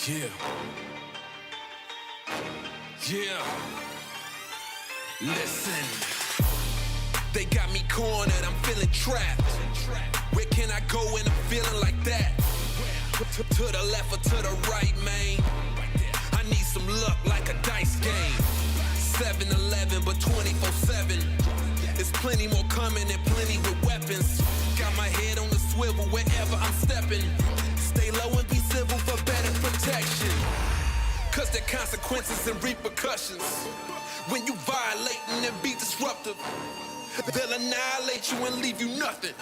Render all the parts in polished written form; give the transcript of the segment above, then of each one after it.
Yeah. Yeah. Listen. They got me cornered, I'm feeling trapped. Where can I go when I'm feeling like that? To the left or to the right, man? I need some luck like a dice game. 7-Eleven, but 24/7. There's plenty more coming and plenty with weapons. Got my head on the swivel wherever I'm stepping. Stay low and be civil for better protection. Cause there are consequences and repercussions. When you violating and be disruptive, they'll annihilate you and leave you nothing.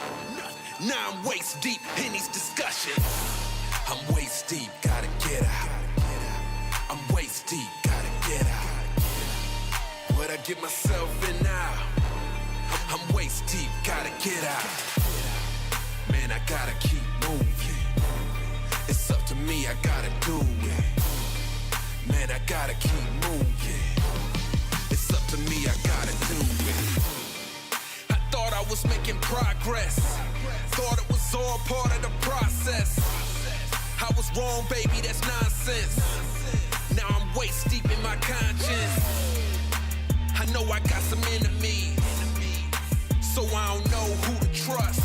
Now I'm waist deep in these discussions. I'm waist deep, gotta get out. I'm waist deep, gotta get out. What I get myself in now? I'm waist deep, gotta get out. Man, I gotta keep moving. It's up to me, I gotta do it. Man, I gotta keep moving. It's up to me, I gotta do it. I thought I was making progress. Thought it was all part of the process. I was wrong, baby, that's nonsense. Now I'm waist deep in my conscience. I know I got some enemies, so I don't know who to trust.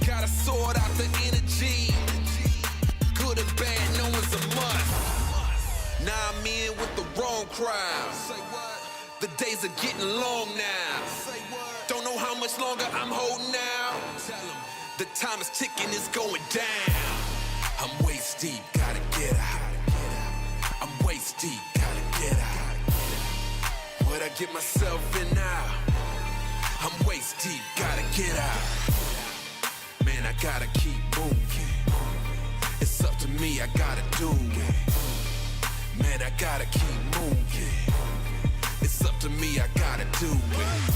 Gotta sort out the energy. Good and bad, no one's a must. Now I'm in with the wrong crowd. The days are getting long now. Don't know how much longer I'm holding out. The time is ticking, it's going down. I'm waist deep, gotta get out. I'm waist deep, gotta get out. What I get myself in now? I'm waist deep, gotta get out. Man, I gotta keep moving. It's up to me, I gotta do it. Man, I gotta keep moving. It's up to me, I gotta do it.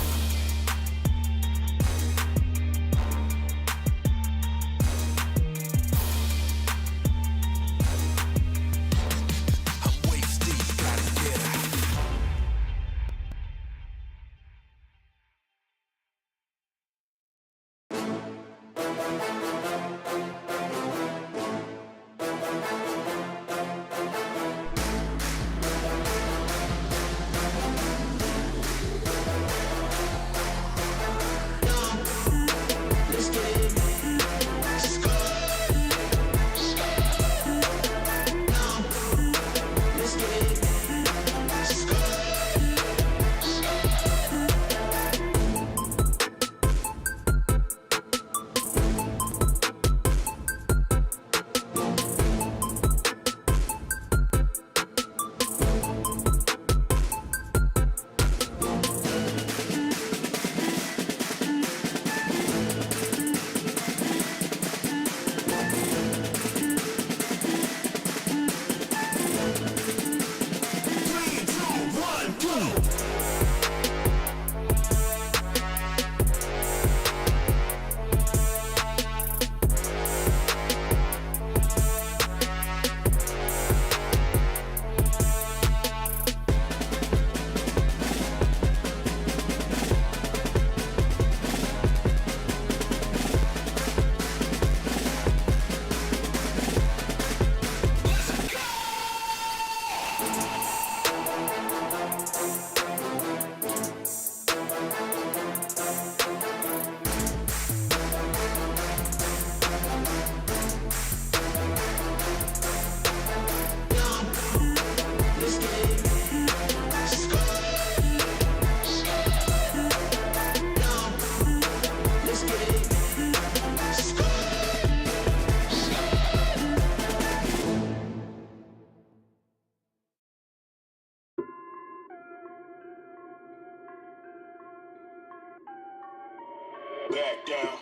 Back down.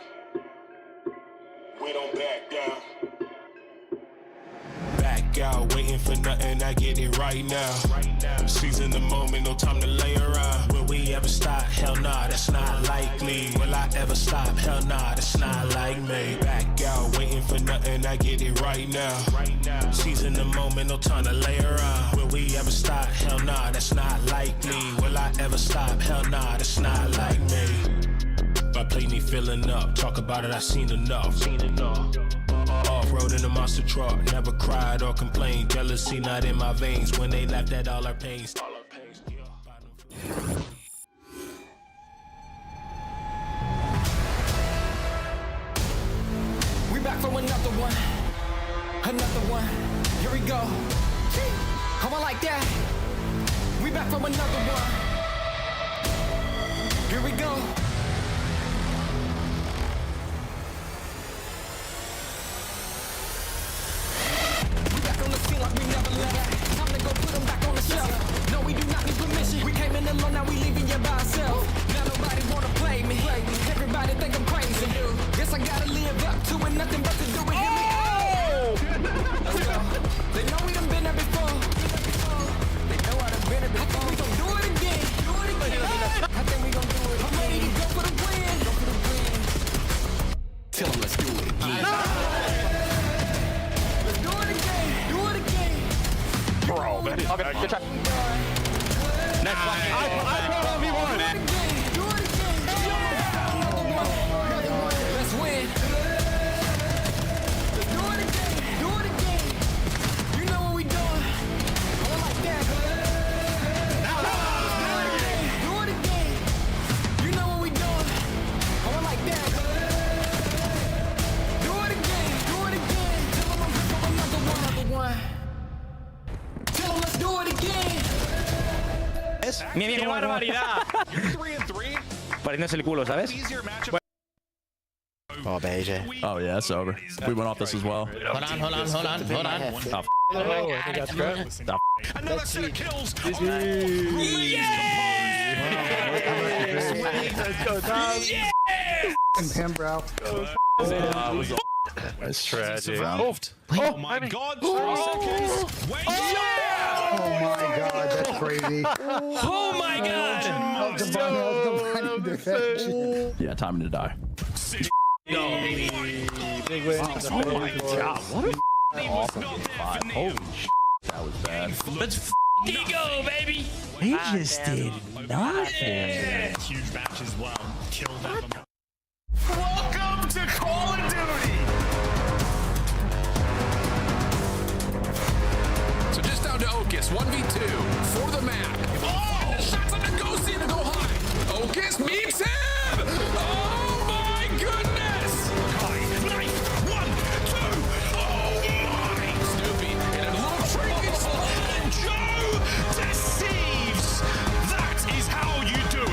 We don't back down. Back out, waiting for nothing, I get it right now. Seizing the moment, no time to lay around. Will we ever stop? Hell nah, that's not likely. Will I ever stop? Hell nah, that's not like me. Back out, waiting for nothing, I get it right now. Seizing the moment, no time to lay around. Will we ever stop? Hell nah, that's not likely. Will I ever stop? Hell nah, that's not like me. My plate need filling up, talk about it, I've seen enough. Off-road in a monster truck, never cried or complained. Jealousy not in my veins when they laughed at all our pains. We back for another one. Another one. Here we go. How I like that. We back for another one. Here we go. We back on the scene like we never left. Time to go put them back on the shelf. No, we do not need permission. We came in alone, now we leaving you by ourselves. Now nobody wanna play me. Everybody think I'm crazy. Guess I gotta live up to it. Nothing but to do it. Hear me. Let's go. They know we done been there before. They know I done been there before. I think we gon' do it again. Do it again. I think we gon' do it again. I'm ready to go for the win. Go for the win. Tell them let's do it again. Let's do it again. Do it again. Bro, man. Okay, good try. Next one. I brought on V1. Do it again. Let's win. Let's do it again. Do it again. You know what we doing. I want like that. Do it again. You know what we doing. I want like that. Do it again. Do it again. Tell them I'm here for another one. Tell them let's do it again. ¡Qué barbaridad! 3-3. Pariéndose el culo, ¿sabes? Easier matchup. Oh, BJ. Oh yeah, it's over. We went off this as well. Hold on. Another set of kills. That's tragic. Oh my God! 3 seconds. Wait. Oh my God, that's crazy. Oh my God! Yeah, time to die. No, baby. Big win. Oh my God! What a awesome five. Holy shit, that was bad. Let's go, baby. He just did nothing. Huge match as well. Killed them. Welcome to Call of Duty. So just down to Ocus, 1v2 for the map. Oh, shots on Ngozi to go high. Ocus meets him. Oh my goodness. Knife. 1, 2. Oh my. Snoopy in a little tricky slide. And Joe deceives. That is how you do it.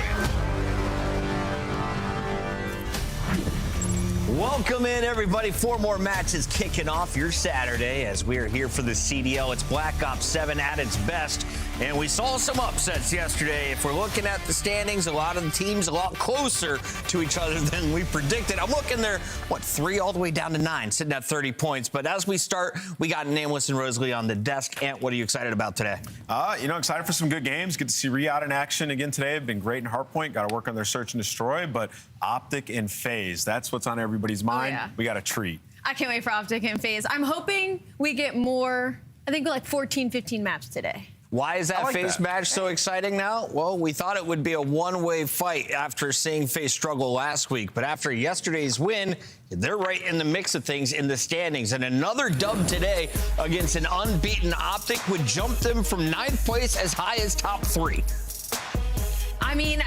Welcome in, everybody. 4 more matches kicking off your Saturday as we are here for the CDL. It's Black Ops 7 at its best, and we saw some upsets yesterday. If we're looking at the standings, a lot of the teams a lot closer to each other than we predicted. I'm looking there, 3 all the way down to 9, sitting at 30 points. But as we start, we got Nameless and Rosalie on the desk. Ant, what are you excited about today? Excited for some good games. Good to see Riyadh in action again today. Have been great in Hardpoint. Got to work on their search and destroy, but Optic and FaZe, that's what's on everybody's mind. yeah. We got a treat. I can't wait for Optic and FaZe. I'm hoping we get more, I think like 14, 15 maps today. Why is that like FaZe that. match so exciting now? Well, we thought it would be a one-way fight after seeing FaZe struggle last week. But after yesterday's win, they're right in the mix of things in the standings. And another dub today against an unbeaten Optic would jump them from 9th place as high as top 3. I mean,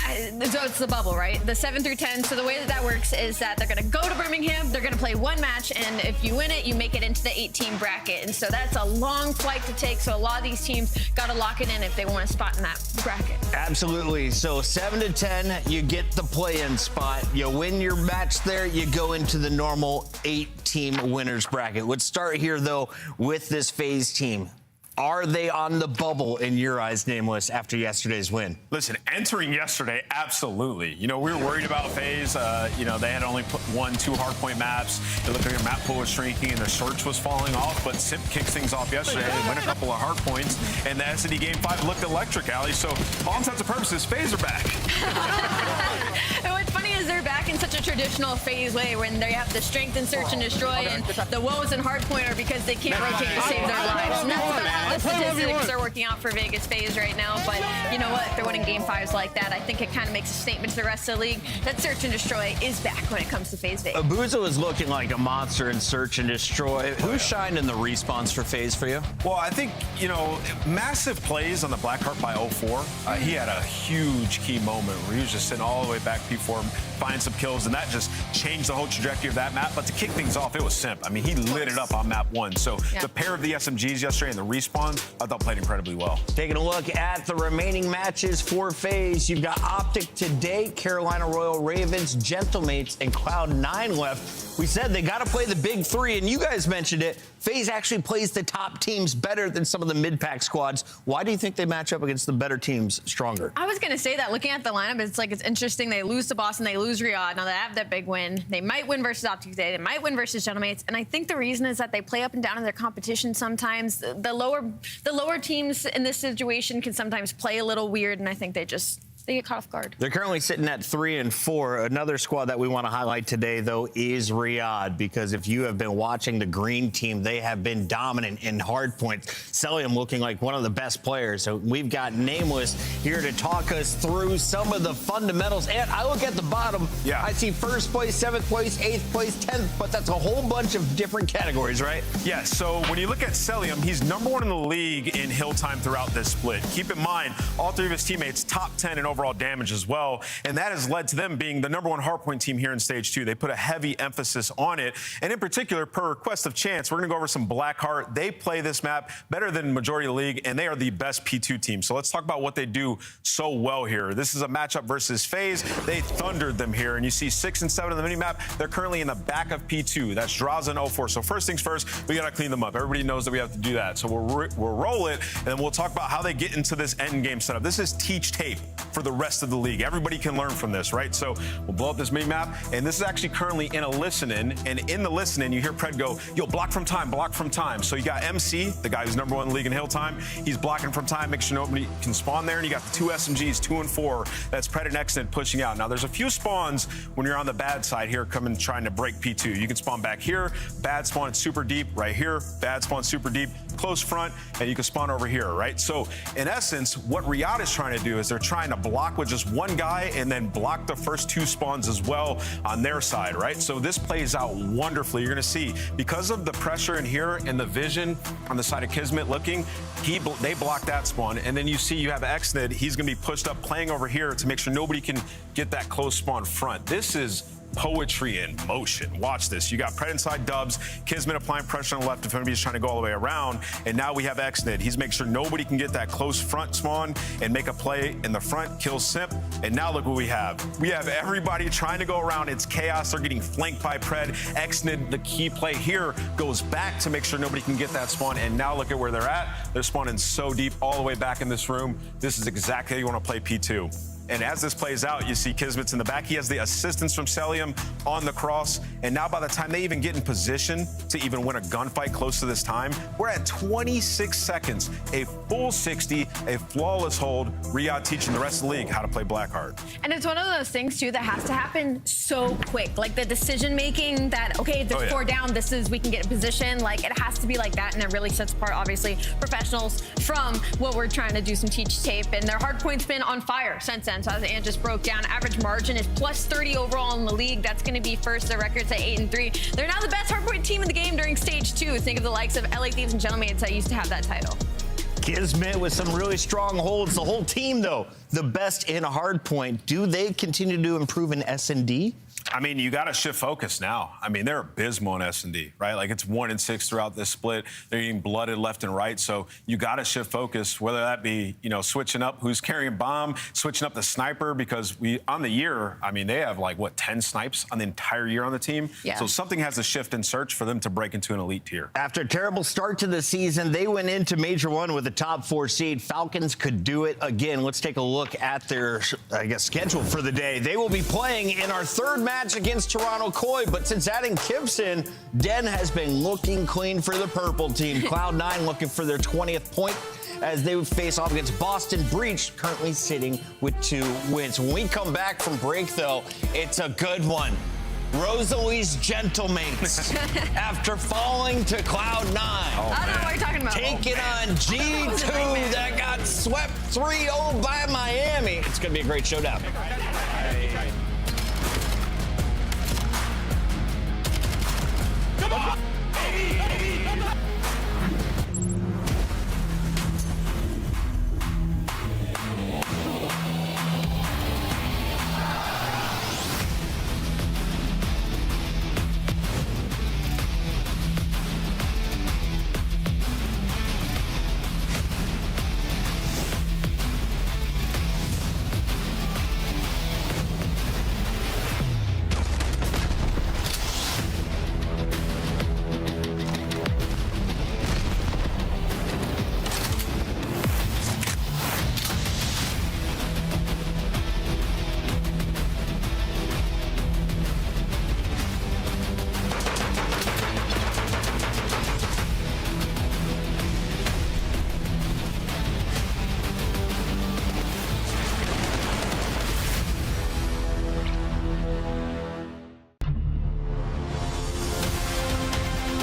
so it's the bubble, right? The 7 through 10. So the way that works is that they're going to go to Birmingham, they're going to play 1 match, and if you win it, you make it into the 8-team bracket. And so that's a long flight to take. So a lot of these teams got to lock it in if they want a spot in that bracket. Absolutely. So 7 to 10, you get the play-in spot. You win your match there, you go into the normal 8-team winners bracket. Let's start here, though, with this FaZe team. Are they on the bubble in your eyes, Nameless, after yesterday's win? Listen, entering yesterday, absolutely. We were worried about FaZe. They had only won 2 hardpoint maps. It looked like their map pool was shrinking and their search was falling off, but Simp kicked things off yesterday. They win a couple of hardpoints, and the SND Game 5 looked electric, Ali. So, all intents and purposes, FaZe are back. And what's funny is they're back in such a traditional FaZe way when they have the strength and search and destroy, and the woes and hardpoint are because they can't rotate to save their lives. And that's about how the statistics are working. working out for Vegas FaZe right now. But you know what? If they're winning game 5s like that, I think it kind of makes a statement to the rest of the league that Search and Destroy is back when it comes to FaZe Vegas. Abuzo is looking like a monster in Search and Destroy. Who shined in the respawns for FaZe for you? Well, I think, massive plays on the Blackheart by 04. He had a huge key moment where he was just sitting all the way back P4, find some kills, and that just changed the whole trajectory of that map. But to kick things off, it was Simp. I mean, he lit it up on map 1. So the pair of the SMGs yesterday and the respawns, I thought played incredibly well. Taking a look at the remaining matches for FaZe, you've got Optic today, Carolina Royal Ravens, Gentlemates, and Cloud9 left. We said they got to play the big 3, and you guys mentioned it. FaZe actually plays the top teams better than some of the mid-pack squads. Why do you think they match up against the better teams stronger? I was going to say that looking at the lineup, it's interesting. They lose to Boston, they lose Riyadh. Now they have that big win. They might win versus Optic today. They might win versus Gentlemates. And I think the reason is that they play up and down in their competition sometimes. The lower teams in this situation can sometimes play a little weird, and I think they get caught off guard. They're currently sitting at 3 and 4. Another squad that we want to highlight today, though, is Riyadh, because if you have been watching the green team, they have been dominant in hard points. Celium looking like one of the best players. So we've got Nameless here to talk us through some of the fundamentals. And I look at the bottom. Yeah. I see 1st place, 7th place, 8th place, 10th, but that's a whole bunch of different categories, right? Yeah, so when you look at Celium, he's #1 in the league in hill time throughout this split. Keep in mind, all 3 of his teammates top 10 in overall damage as well, and that has led to them being the #1 hardpoint team here in stage 2. They put a heavy emphasis on it, and in particular, per request of Chance, we're going to go over some Blackheart. They play this map better than majority of the league, and they are the best P2 team. So let's talk about what they do so well here. This is a matchup versus FaZe. They thundered them here, and you see 6 and 7 on the minimap. They're currently in the back of P2. That's Draza and 04. So first things first, we got to clean them up. Everybody knows that we have to do that. So we'll roll it, and then we'll talk about how they get into this end game setup. This is teach tape for the rest of the league. Everybody can learn from this, right? So we'll blow up this mini map, and this is actually currently in a listen-in, and in the listen-in, you hear Pred go, yo, block from time, block from time. So you got MC, the guy who's #1 in the league in hill time. He's blocking from time, making sure nobody can spawn there, and you got the 2 SMGs, 2 and 4. That's Pred and Extant pushing out. Now, there's a few spawns when you're on the bad side here coming trying to break P2. You can spawn back here, bad spawn, it's super deep, right here, bad spawn, super deep, close front, and you can spawn over here, right? So in essence, what Riyadh is trying to do is they're trying to block with just one guy and then block the first 2 spawns as well on their side, right? So this plays out wonderfully. You're going to see, because of the pressure in here and the vision on the side of Kismet looking, they block that spawn. And then you see you have Exnid. He's going to be pushed up playing over here to make sure nobody can get that close spawn front. This is poetry in motion. Watch this. You got Pred inside Dubs, Kismet applying pressure on the left if anybody's trying to go all the way around, and now we have Exnid. He's making sure nobody can get that close front spawn and make a play in the front, kill Simp, and now look what we have. We have everybody trying to go around. It's chaos. They're getting flanked by Pred. Exnid, the key play here, goes back to make sure nobody can get that spawn, and now look at where they're at. They're spawning so deep all the way back in this room. This is exactly how you want to play P2. And as this plays out, you see Kismet's in the back. He has the assistance from Celium on the cross. And now by the time they even get in position to even win a gunfight close to this time, we're at 26 seconds, a full 60, a flawless hold. Riyadh teaching the rest of the league how to play Blackheart. And it's one of those things, too, that has to happen so quick. Like the decision-making that, okay, there's 4 down, we can get in position. Like, it has to be like that, and it really sets apart, obviously, professionals from what we're trying to do some teach tape. And their hard point's been on fire since then. So as Ant just broke down, average margin is plus 30 overall in the league. That's going to be first. Their record's at 8 and 3. They're now the best hardpoint team in the game during stage 2. Think of the likes of LA Thieves and Gentlemates that used to have that title. Kismet with some really strong holds. The whole team, though, the best in hardpoint. Do they continue to improve in S&D? I mean, you got to shift focus now. I mean, they're abysmal in S&D, right? Like, it's 1 and 6 throughout this split. They're getting blooded left and right. So you got to shift focus, whether that be, switching up who's carrying bomb, switching up the sniper, because on the year, I mean, they have 10 snipes on the entire year on the team. Yeah. So something has to shift in Search for them to break into an elite tier. After a terrible start to the season, they went into Major 1 with a top 4 seed. Falcons could do it again. Let's take a look at their, schedule for the day. They will be playing in our 3rd match against Toronto Koi, but since adding Kipson, Den has been looking clean for the purple team. Cloud9 looking for their 20th point as they would face off against Boston Breach, currently sitting with 2 wins. When we come back from break, though, it's a good one. Rosalie's Gentlemates, after falling to Cloud 9. I don't know what you're talking about. Taking on G2 that got swept 3-0 by Miami. It's going to be a great showdown. Come on!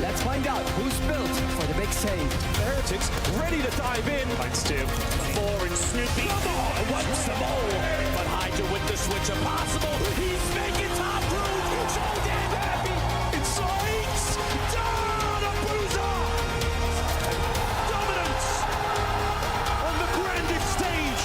Let's find out who's built for the big save. Heretics ready to dive in. Thanks, Tim. 4 and Snoopy. Come on, wants some more. But Hydra with the switch impossible. He's making top room. So damn happy. Insights. Down a bruiser. Dominance on the grandest stage.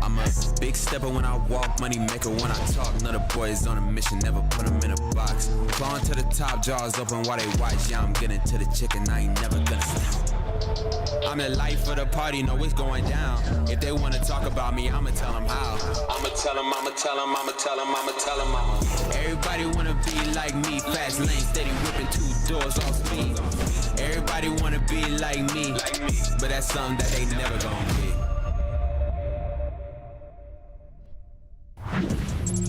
I'm a big stepper when I walk, money maker when I talk. Another boys on a mission, never put them in a box. Clawing to the top, jaws open while they watch. Yeah, I'm getting to the chicken, I ain't never gonna stop. I'm the life of the party, know it's going down. If they wanna talk about me, I'ma tell them how. I'ma tell them, I'ma tell them, I'ma tell them, I'ma tell them, Everybody wanna be like me, fast lane, steady whipping 2 doors off speed. Everybody wanna be like me, but that's something that they never gonna be.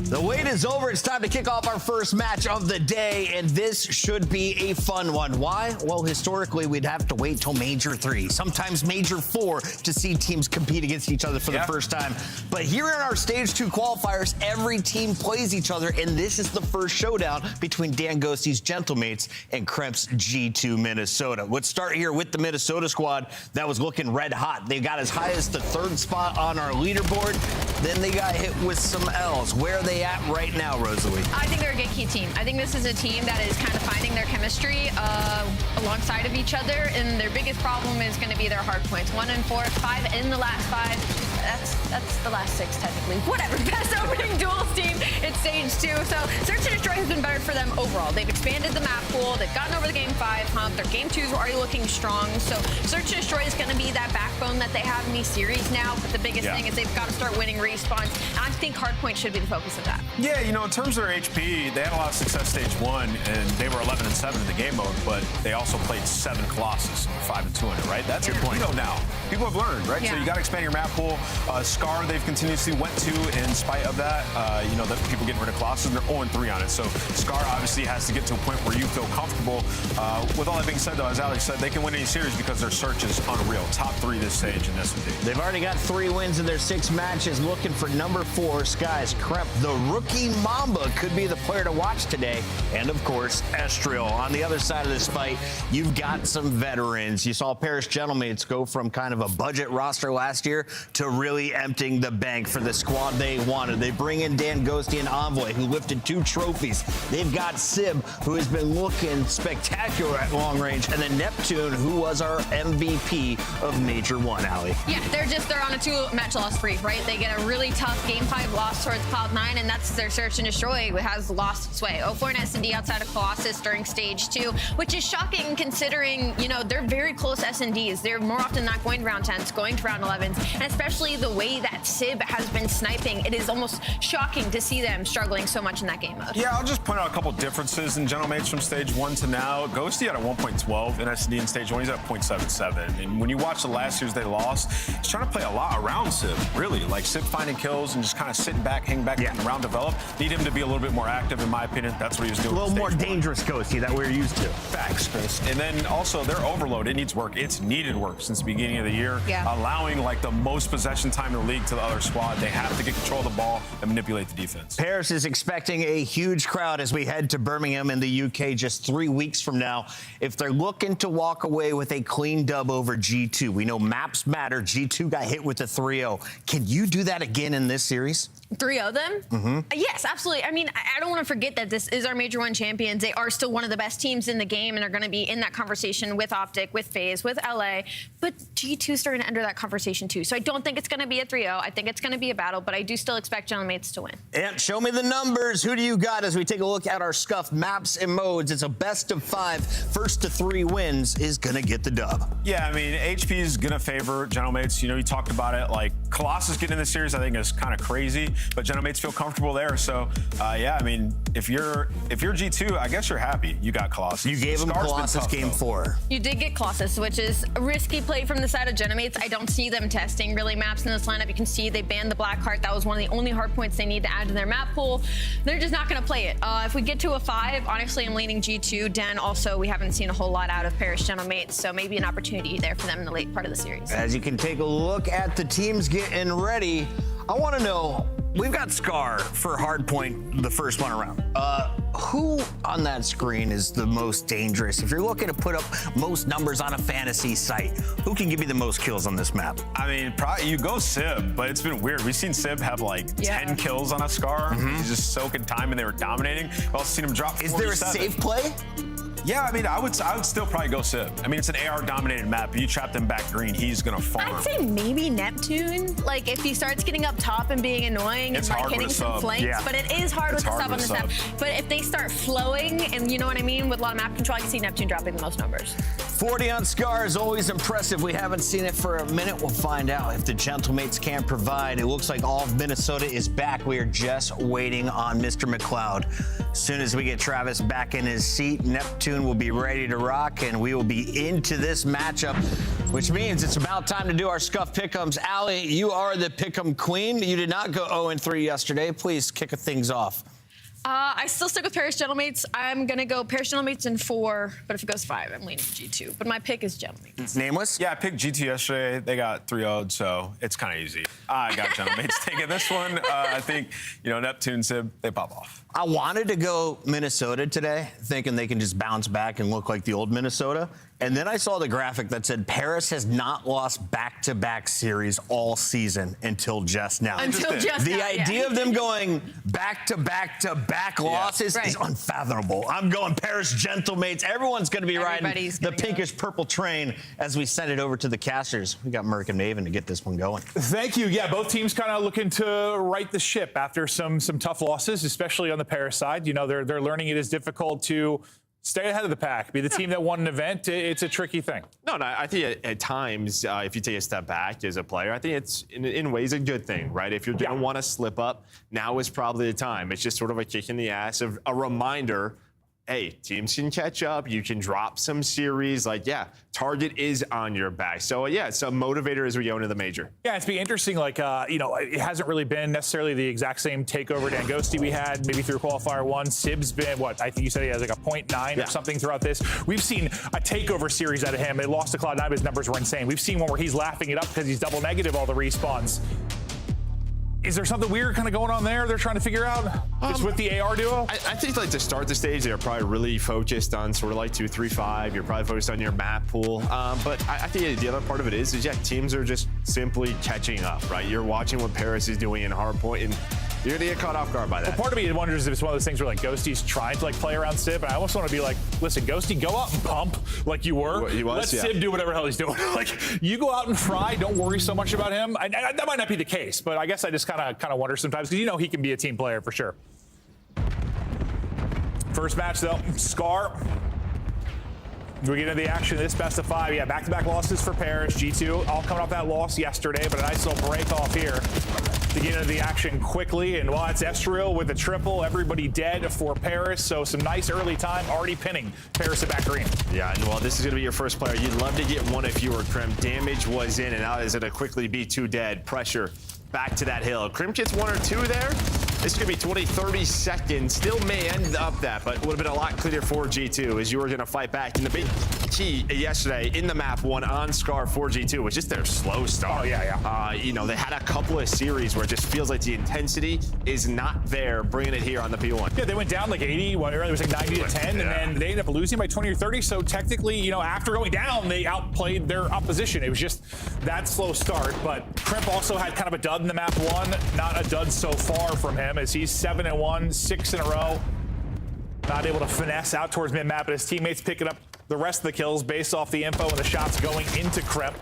The wait is over. It's time to kick off our first match of the day, and this should be a fun one. Why? Well, historically, we'd have to wait till Major 3, sometimes Major 4, to see teams compete against each other for the first time. But here in our Stage 2 qualifiers, every team plays each other, and this is the first showdown between Dan Ghosty's Gentlemates and Kremp's G2 Minnesota. Let's start here with the Minnesota squad that was looking red hot. They got as high as the 3rd spot on our leaderboard. Then they got hit with some L's. Where are they at right now, Rosalie? I think they're a good key team. I think this is a team that is kind of finding their chemistry alongside of each other, and their biggest problem is going to be their hard points. 1 and 4, 5 in the last 5. That's the last 6 technically. Whatever. Best opening duels team in Stage 2. So Search and Destroy has been better for them overall. They've expanded the map pool. They've gotten over the Game 5 hump. Their Game 2s were already looking strong. So Search and Destroy is going to be that backbone that they have in these series now. But the biggest thing is they've got to start winning respawns. And I think hardpoint should be the focus of that. Yeah, you know, in terms of their HP, they had a lot of success Stage 1, and they were 11 and 7 in the game mode, but they also played 7 Colossus, 5 and 2 in it, right? That's your point. You know now. People have learned, right? Yeah. So you got to expand your map pool. Scar, they've continuously went to in spite of that. You know, the people getting rid of Colossus, and they're 0-3 on it. So Scar obviously has to get to a point where you feel comfortable. With all that being said, though, as Alex said, they can win any series because their search is unreal. Top 3 this stage in S&D. They've already got 3 wins in their 6 matches, looking for number 4, Skies Kremp. The rookie Mamba could be the player to watch today. And, of course, Estriel. On the other side of this fight, you've got some veterans. You saw Paris Gentlemates go from kind of a budget roster last year to really emptying the bank for the squad they wanted. They bring in Dan Ghosty and Envoy, who lifted 2 trophies. They've got Sib, who has been looking spectacular at long range, and then Neptune, who was our MVP of Major 1, Allie. Yeah, they're on a 2-match loss streak, right? They get a really tough Game 5 loss towards Cloud9, and that's their Search and Destroy, who has lost sway. 0-4 in S&D outside of Colossus during Stage 2, which is shocking considering, you know, they're very close S&Ds. They're more often not going to to round 10s, going to round 11s, and especially the way that Sib has been sniping, it is almost shocking to see them struggling so much in that game mode. Yeah, I'll just point out a couple differences in General Mates from stage 1 to now. Ghosty at a 1.12 in SD in stage 1. He's at 0.77. And when you watch the last series they lost, he's trying to play a lot around Sib, really. Like Sib finding kills and just kind of sitting back, hanging back, letting the round develop. Need him to be a little bit more active, in my opinion. That's what he was doing. A little more dangerous Ghosty that we're used to. Facts, Chris. And then also their overload, it needs work. It's needed work since the beginning of the year. Allowing like the most possession time in the league to the other squad. They have to get control of the ball and manipulate the defense. Paris is expecting a huge crowd as we head to Birmingham in the UK just 3 weeks from now. If they're looking to walk away with a clean dub over G2, we know maps matter. G2 got hit with a 3-0. Can you do that again in this series? 3-0 them? Mm-hmm. Yes, absolutely. I mean, I don't want to forget that this is our Major 1 champions. They are still one of the best teams in the game and are going to be in that conversation with Optic, with FaZe, with LA. But G2 starting to enter that conversation too. So I don't think it's going to be a 3-0. I think it's going to be a battle, but I do still expect General Mates to win. And show me the numbers. Who do you got as we take a look at our scuffed maps and modes? It's a best of 5. First to 3 wins is going to get the dub. Yeah, I mean, HP is going to favor General Mates. You know, you talked about it. Like, Colossus getting in this series, I think, is kind of crazy. But General Mates feel comfortable there. So, yeah, I mean, if you're G2, I guess you're happy you got Colossus. You gave him Colossus game 4. You did get Colossus, which is a risky play from the side of General Mates. I don't see them testing really maps in this lineup. You can see they banned the Black Heart. That was one of the only hard points they need to add to their map pool. They're just not going to play it. If we get to a 5, honestly, I'm leaning G2. Den, also, we haven't seen a whole lot out of Paris General Mates, so maybe an opportunity there for them in the late part of the series. As you can take a look at the teams getting ready, I want to know, we've got Scar for Hardpoint, the first one around. Who on that screen is the most dangerous? If you're looking to put up most numbers on a fantasy site, who can give you the most kills on this map? I mean, probably you go Sib, but it's been weird. We've seen Sib have like 10 kills on a Scar. He's just soaking time and they were dominating. We've also seen him drop 47. Is there a safe play? Yeah, I mean, I would still probably go Sib. I mean, it's an AR-dominated map. If you trap them back green, he's going to farm. I'd say maybe Neptune. Like, if he starts getting up top and being annoying and like hitting some flanks, but it is hard with the sub on this map. But if they start flowing, and you know what I mean, with a lot of map control, I can see Neptune dropping the most numbers. 40 on Scar is always impressive. We haven't seen it for a minute. We'll find out if the Gentlemates can provide. It looks like all of Minnesota is back. We are just waiting on Mr. McLeod. As soon as we get Travis back in his seat, Neptune will be ready to rock, and we will be into this matchup, which means it's about time to do our Scuff Pick'ems. Allie, you are the Pick'em queen. You did not go 0-3 yesterday. Please kick things off. I still stick with Paris General Mates. I'm going to go Paris General Mates in 4, but if it goes 5, I'm leaning G2. But my pick is General Mates. It's Nameless? Yeah, I picked G2 yesterday. They got 3-0'd, so it's kind of easy. I got General Mates taking this one. I think, you know, Neptune, Sib, they pop off. I wanted to go Minnesota today, thinking they can just bounce back and look like the old Minnesota. And then I saw the graphic that said Paris has not lost back-to-back series all season until just now. The idea of them going back-to-back-to-back losses is unfathomable. I'm going Paris Gentlemates. Everyone's going to be riding the pinkish-purple train as we send it over to the casters. We got Merc and Maven to get this one going. Thank you. Yeah, both teams kind of looking to right the ship after some tough losses, especially on the Paris side. You know, they're learning it is difficult to stay ahead of the pack, be the team that won an event. It's a tricky thing. No, I think at times, if you take a step back as a player, I think it's in ways a good thing, right? If you're going to want to slip up, now is probably the time. It's just sort of a kick in the ass, of a reminder, hey, teams can catch up. You can drop some series. Like, yeah, target is on your back. So, yeah, it's a motivator as we go into the major. Yeah, it's be interesting. Like, you know, it hasn't really been necessarily the exact same takeover Dangosty we had maybe through Qualifier 1. Sib's been, what, I think you said he has like a 0.9 or something throughout this. We've seen a takeover series out of him. It lost to Cloud9, but his numbers were insane. We've seen one where he's laughing it up because he's double negative all the respawns. Is there something weird kind of going on there they're trying to figure out? Just with the AR duo? I think, like, to start the stage, they're probably really focused on sort of like 2-3-5. You're probably focused on your map pool. But I think the other part of it is teams are just simply catching up, right? You're watching what Paris is doing in hardpoint, and you're going to get caught off guard by that. Well, part of me wonders if it's one of those things where, like, Ghosty's trying to, like, play around Sib, and I almost want to be like, listen, Ghosty, go out and pump like you were. Let Sib do whatever the hell he's doing. Like, you go out and fry, don't worry so much about him. That might not be the case, but I guess I just kind of wonder sometimes, because you know he can be a team player for sure. First match, though, Scar We get into the action of this best of 5. Yeah, back-to-back losses for Paris. G2 all coming off that loss yesterday, but a nice little break off here to get into the action quickly. And while it's Estriel with the triple, everybody dead for Paris. So some nice early time, already pinning Paris at back green. Yeah, and well, this is going to be your first player. You'd love to get one if you were Crim. Damage was in, and now is going to quickly be 2 dead. Pressure back to that hill. Crim gets 1 or 2 there. This could be 20, 30 seconds. Still may end up that, but would have been a lot cleaner for G2 as you were going to fight back. And the big key yesterday in the map one on Scar for G2 was just their slow start. Oh, yeah. You know, they had a couple of series where it just feels like the intensity is not there, bringing it here on the P1. Yeah, they went down like 80, whatever. It was like 90 to 10, and then they ended up losing by 20 or 30. So technically, you know, after going down, they outplayed their opposition. It was just that slow start. But Crimp also had kind of a dud in the map one. Not a dud so far from him, as he's 7-1, 6 in a row. Not able to finesse out towards mid-map, but his teammates picking up the rest of the kills based off the info and the shots going into Crimp.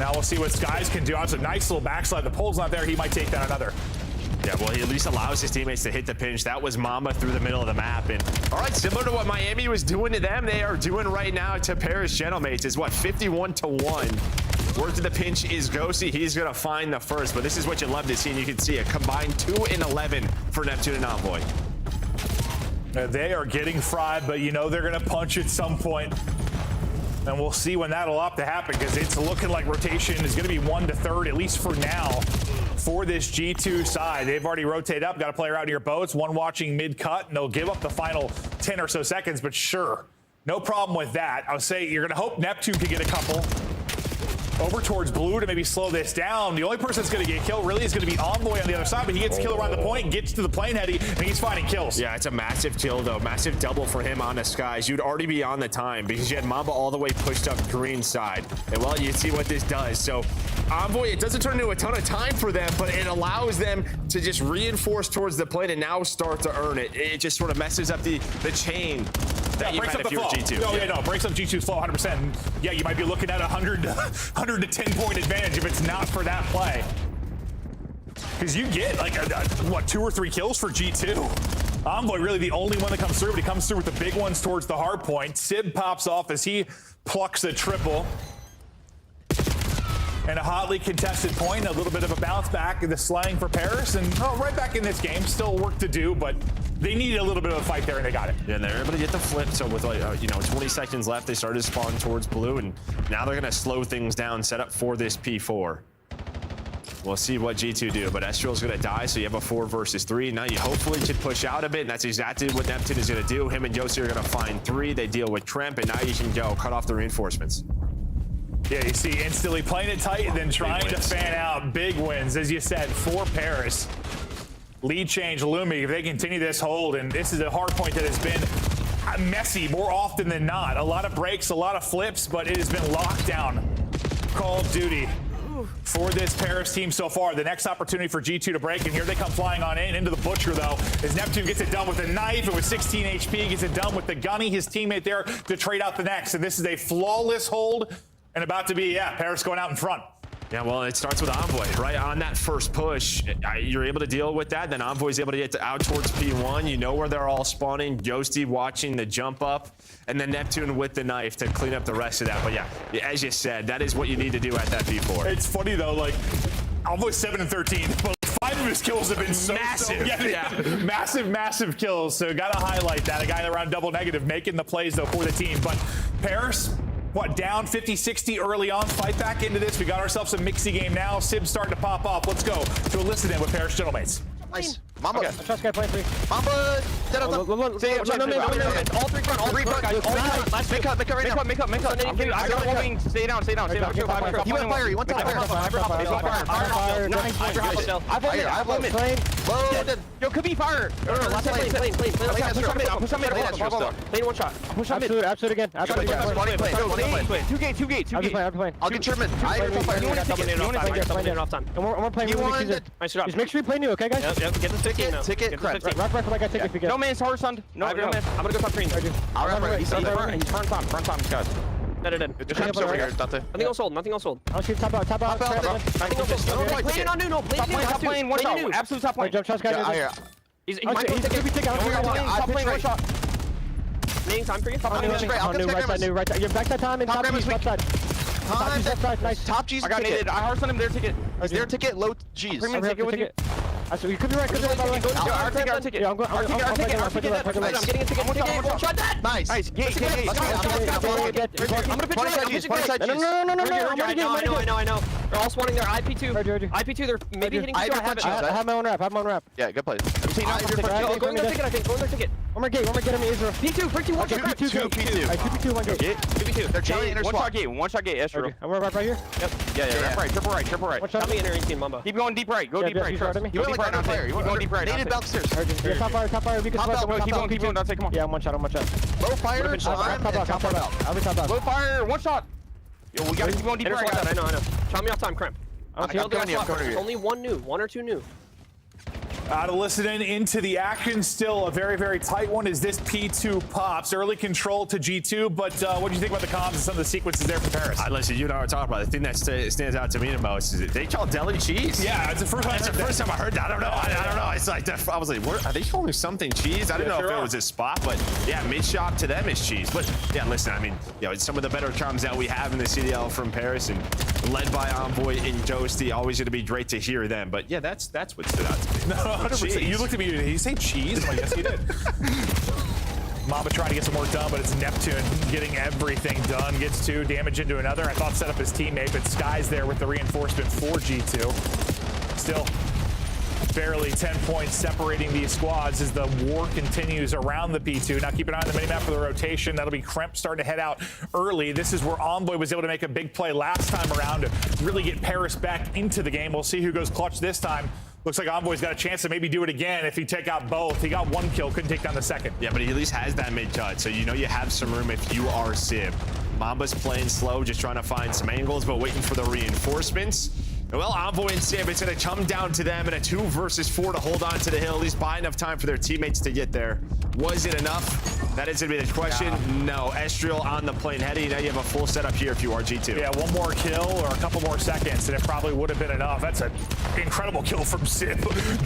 Now we'll see what Skies can do. It's a nice little backslide. The pole's not there. He might take down another. Yeah, well, he at least allows his teammates to hit the pinch. That was Mamba through the middle of the map. And all right, similar to what Miami was doing to them, they are doing right now to Paris Gentlemates. Is what, 51-1. Word to the pinch is Ghosty. He's going to find the first, but this is what you love to see, and you can see a combined 2 and 11 for Neptune and Envoy. They are getting fried, but you know they're going to punch at some point. And we'll see when that'll have to happen, because it's looking like rotation is going to be 1 to 3rd, at least for now, for this G2 side. They've already rotated up, got a player out near boats, one watching mid-cut, and they'll give up the final 10 or so seconds, but sure, no problem with that. I would say you're going to hope Neptune can get a couple over towards blue to maybe slow this down. The only person that's going to get killed really is going to be Envoy on the other side, but he gets killed around the point, gets to the plane heady, and he's finding kills. Yeah, it's a massive kill, though. Massive double for him on the Skies. You'd already be on the time because you had Mamba all the way pushed up green side. And, well, you see what this does. So, Envoy, it doesn't turn into a ton of time for them, but it allows them to just reinforce towards the plane and now start to earn it. It just sort of messes up the chain that you had if you're G2. No, breaks up G2's flow 100%. And yeah, you might be looking at 100 to 10 point advantage if it's not for that play. Because you get like, what, 2 or 3 kills for G2. Envoy really the only one that comes through, but he comes through with the big ones towards the hard point. Sib pops off as he plucks a triple. And a hotly contested point, a little bit of a bounce back in the slang for Paris, and right back in this game. Still work to do, but they needed a little bit of a fight there, and they got it. Yeah, and they're able to get the flip. So with 20 seconds left, they started to spawn towards blue, and now they're going to slow things down, set up for this P4. We'll see what G2 do, but Estriel's going to die, so you have a 4 versus 3. Now you hopefully can push out a bit, and that's exactly what Neptune is going to do. Him and Yossi are going to find 3. They deal with Tremp, and now you can go cut off the reinforcements. Yeah, you see instantly playing it tight and then trying to fan out. Big wins, as you said, for Paris. Lead change looming. If they continue this hold, and this is a hard point that has been messy more often than not. A lot of breaks, a lot of flips, but it has been lockdown. Call of Duty for this Paris team so far. The next opportunity for G2 to break, and here they come flying on into the Butcher, though, as Neptune gets it done with a knife, and with 16 HP, gets it done with the Gunny, his teammate there, to trade out the next. And this is a flawless hold, and about to be, Paris going out in front. Yeah, well, it starts with Envoy, right? On that first push, you're able to deal with that. Then Envoy's able to get out towards P1. You know where they're all spawning. Ghosty watching the jump up. And then Neptune with the knife to clean up the rest of that. But yeah, as you said, that is what you need to do at that P4. It's funny, though, like, Envoy's 7-13, but 5 of his kills have been massive. Massive kills. So got to highlight that. A guy around double negative making the plays, though, for the team. But Paris, down 50-60 early on, fight back into this. We got ourselves a mixy game now. Sib's starting to pop up. Let's go to a listen in with Paris Gentlemates. Nice. Mamba. Okay. Trust guy playing 3. Mamba. Dead on them. All 3 front. All 3 front. Make up right now. Make up. I got holding. Stay down. He went fire. He went top. Fire. Nice. I have limit. Loaded. Yo, could be fire. Last plane. Push him mid. Lane 1 shot. Push him mid. Absolute again. 2 gate. I'll get Sherman. I have fire. You want to play. I'm going to play. Just make sure you play new, okay, guys? Yep, get the ticket now. Ticket, correct. Rock like I take if you get. No man's hard son. No man. I'm gonna go top green. I'll run right. He's front top, guys. Dead. Traps over here, Dante. Nothing else hold. I'll shoot top out. Nothing else hold. Play it on new. No, play it new. Top lane, 1 shot. Absolute top lane. Jump shots, guys. He's top lane, 1 shot. Main time for you. I'll New right side, new right side. You're back that time and top G's left side. Top G's left side, nice. Top G's I got ticket. naded. I hard on him, their ticket. Is their ticket low G's? Premium ticket with you. So you could be right, could be right, by the way. Our ticket. Yeah, I'm going. Our ticket. I'm getting a ticket. One shot that. Nice. Gate. I'm gonna pitch right. No. I know. They're all spawning their IP2. IP2, they're maybe hitting I have my own rep. Yeah, good play. Go in their ticket, I think. Go in their ticket. One more gate, get him, Israel. P2, one shot. P2. Alright, 2P2, one gate. 2P2. They're chilling inner One squad. shot gate, Israel. I'm gonna right here. Yep. Yeah. Triple right. Tell me entering team, Mamba. Keep going deep right. Go deep right. You went like under fire. You went deep right. Naded downstairs. Top fire. We can keep going. Dante, come on. Yeah, one shot. Low fire. Top out. I'll be top out. Low fire. One shot. Yo, we gotta keep going deep right. I know. Tell me off time, Cramp. Only one or two new. To listen into the action, still a very, very tight one as this P2 pops. Early control to G2, but what do you think about the comms and some of the sequences there from Paris? Listen, you and I were talking about it. The thing that stands out to me the most is they call deli cheese. Yeah, it's the first time I heard that. I don't know. It's like I was like, are they calling something cheese? I don't know if it was a spot, but yeah, mid-shop to them is cheese. But yeah, listen, I mean, it's some of the better comms that we have in the CDL from Paris and led by Envoy and Ghosty. Always going to be great to hear them. But yeah, that's what stood out to me. 100%. You looked at me, did he say cheese? I'm like, yes, he did. Mamba trying to get some work done, but it's Neptune getting everything done. Gets 2, damage into another. I thought set up his teammate, but Sky's there with the reinforcement for G2. Still, barely 10 points separating these squads as the war continues around the P2. Now keep an eye on the minimap for the rotation. That'll be Kremp starting to head out early. This is where Envoy was able to make a big play last time around to really get Paris back into the game. We'll see who goes clutch this time. Looks like Envoy's got a chance to maybe do it again if he take out both. He got 1 kill, couldn't take down the second. Yeah, but he at least has that mid-cut, so you know you have some room if you are Sib. Mamba's playing slow, just trying to find some angles, but waiting for the reinforcements. Well, Envoy and Sib, it's going to come down to them in a 2 versus 4 to hold on to the hill, at least buy enough time for their teammates to get there. Was it enough? That is going to be the question. No. Estriel on the plane heading. Now you have a full setup here if you are G2. Yeah, 1 more kill or a couple more seconds, and it probably would have been enough. That's an incredible kill from Sib.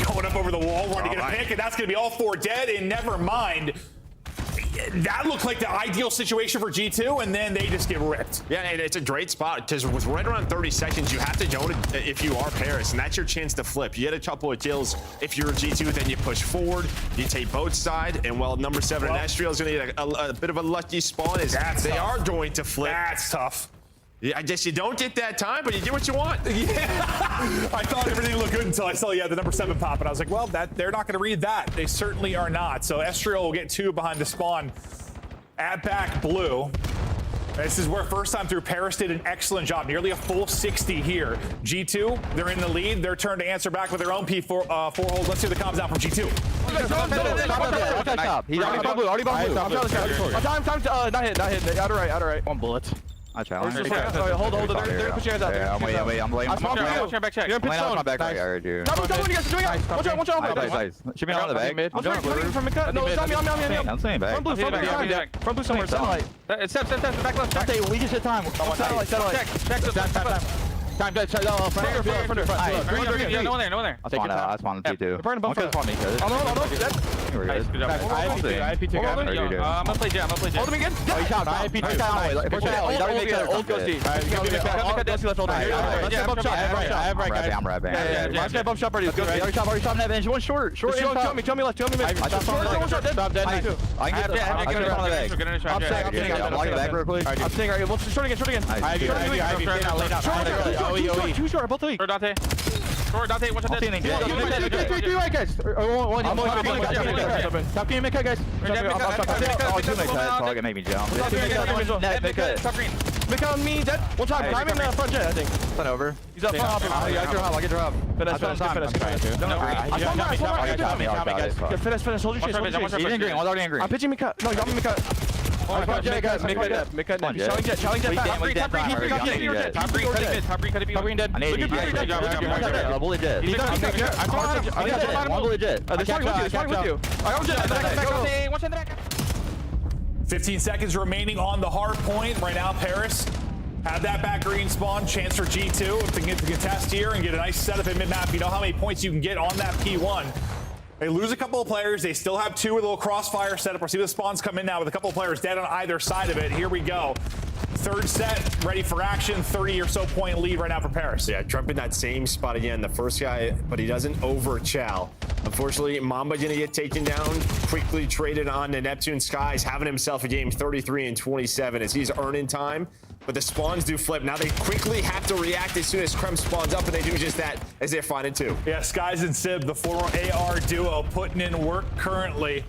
Going up over the wall, wanting to get a pick, and that's going to be all 4 dead, and never mind. That looked like the ideal situation for G2, and then they just get ripped. Yeah, and it's a great spot because with right around 30 seconds, you have to go to if you are Paris, and that's your chance to flip. You get a couple of kills. If you're G2, then you push forward, you take both side, and while number 7 and Estriel is going to get a bit of a lucky spawn, is they are going to flip. That's tough. Yeah, I guess you don't get that time, but you get what you want. Yeah, I thought everything looked good until I saw, the number 7 pop, and I was like, well, they're not going to read that. They certainly are not. So Estriel will get 2 behind the spawn at back blue. This is where first time through Paris did an excellent job. Nearly a full 60 here. G2, they're in the lead. Their turn to answer back with their own P4 holds. Let's hear the comms out from G2. He's already blue. Not hit. Out of right. 1 bullet. I challenge. Hold. They're pushing us out. Yeah, I'm laying. I'm back check. You're in pitch zone. My back right. I heard you. Double, you guys are doing it. Watch out. Nice. Should be on the back. I'm trying from mid-cut. No, it's on me. I'm saying back. Front blue somewhere. Satellite. Step. Back left. Dante, we just hit time. Satellite. Time. No one there. I'll spawn the P2. Burn bump. Spawn me, cuz. Nice, good job. I'm gonna play Jet. Hold him again. Oh, he's out. Old Ghosty. I'm rapping. Last guy bump shot ready. Already shot that bench. One short. Tell me left. One shot dead. Stop dead. I can get on the back. I'm locking the back real quick. I'm staying right. Let's short again. Two short, both weak. Dante. Short, Dante, one shot dead. Three right, guys. Top game, mid-cut, guys. Oh, two mid-cut. Target made me jump. Mid-cut on me, dead. One time, I'm in the front jet, I think. It's over. He's up front. I'll get drop. Finish. Finish. Hold your chase. He's in green. One's already in green. I'm pitching mid-cut. No, you got me mid-cut. Guys, mid-cut net. Challenge jet back. Top green dead. I need you. Bullet dead. One bullet jet. They're starting with you. I got jet. 15 seconds remaining on the hard point. Right now, Paris have that back green spawn. Chance for G2 if they can get the contest here and get a nice setup in mid-map. You know how many points you can get on that P1. They lose a couple of players. They still have 2 with a little crossfire setup. We'll see the spawns come in now with a couple of players dead on either side of it. Here we go. Third set, ready for action. 30 or so point lead right now for Paris. Yeah, Trump in that same spot again. The first guy, but he doesn't over Chow. Unfortunately, Mamba going to get taken down. Quickly traded on to Neptune Skies, having himself a game 33 and 27 as he's earning time. But the spawns do flip. Now they quickly have to react as soon as Krem spawns up, and they do just that as they're finding 2. Yeah, Skies and Sib, the former AR duo, putting in work currently.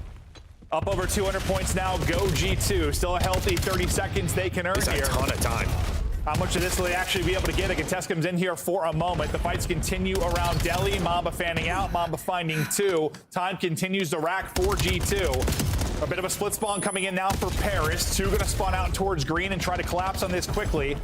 Up over 200 points now. Go G2. Still a healthy 30 seconds they can earn It's here. a ton of time. How much of this will they actually be able to get? A contest comes in here for a moment. The fights continue around Delhi. Mamba fanning out. Mamba finding 2. Time continues to rack for G2. A bit of a split spawn coming in now for Paris. 2 going to spawn out towards green and try to collapse on this quickly.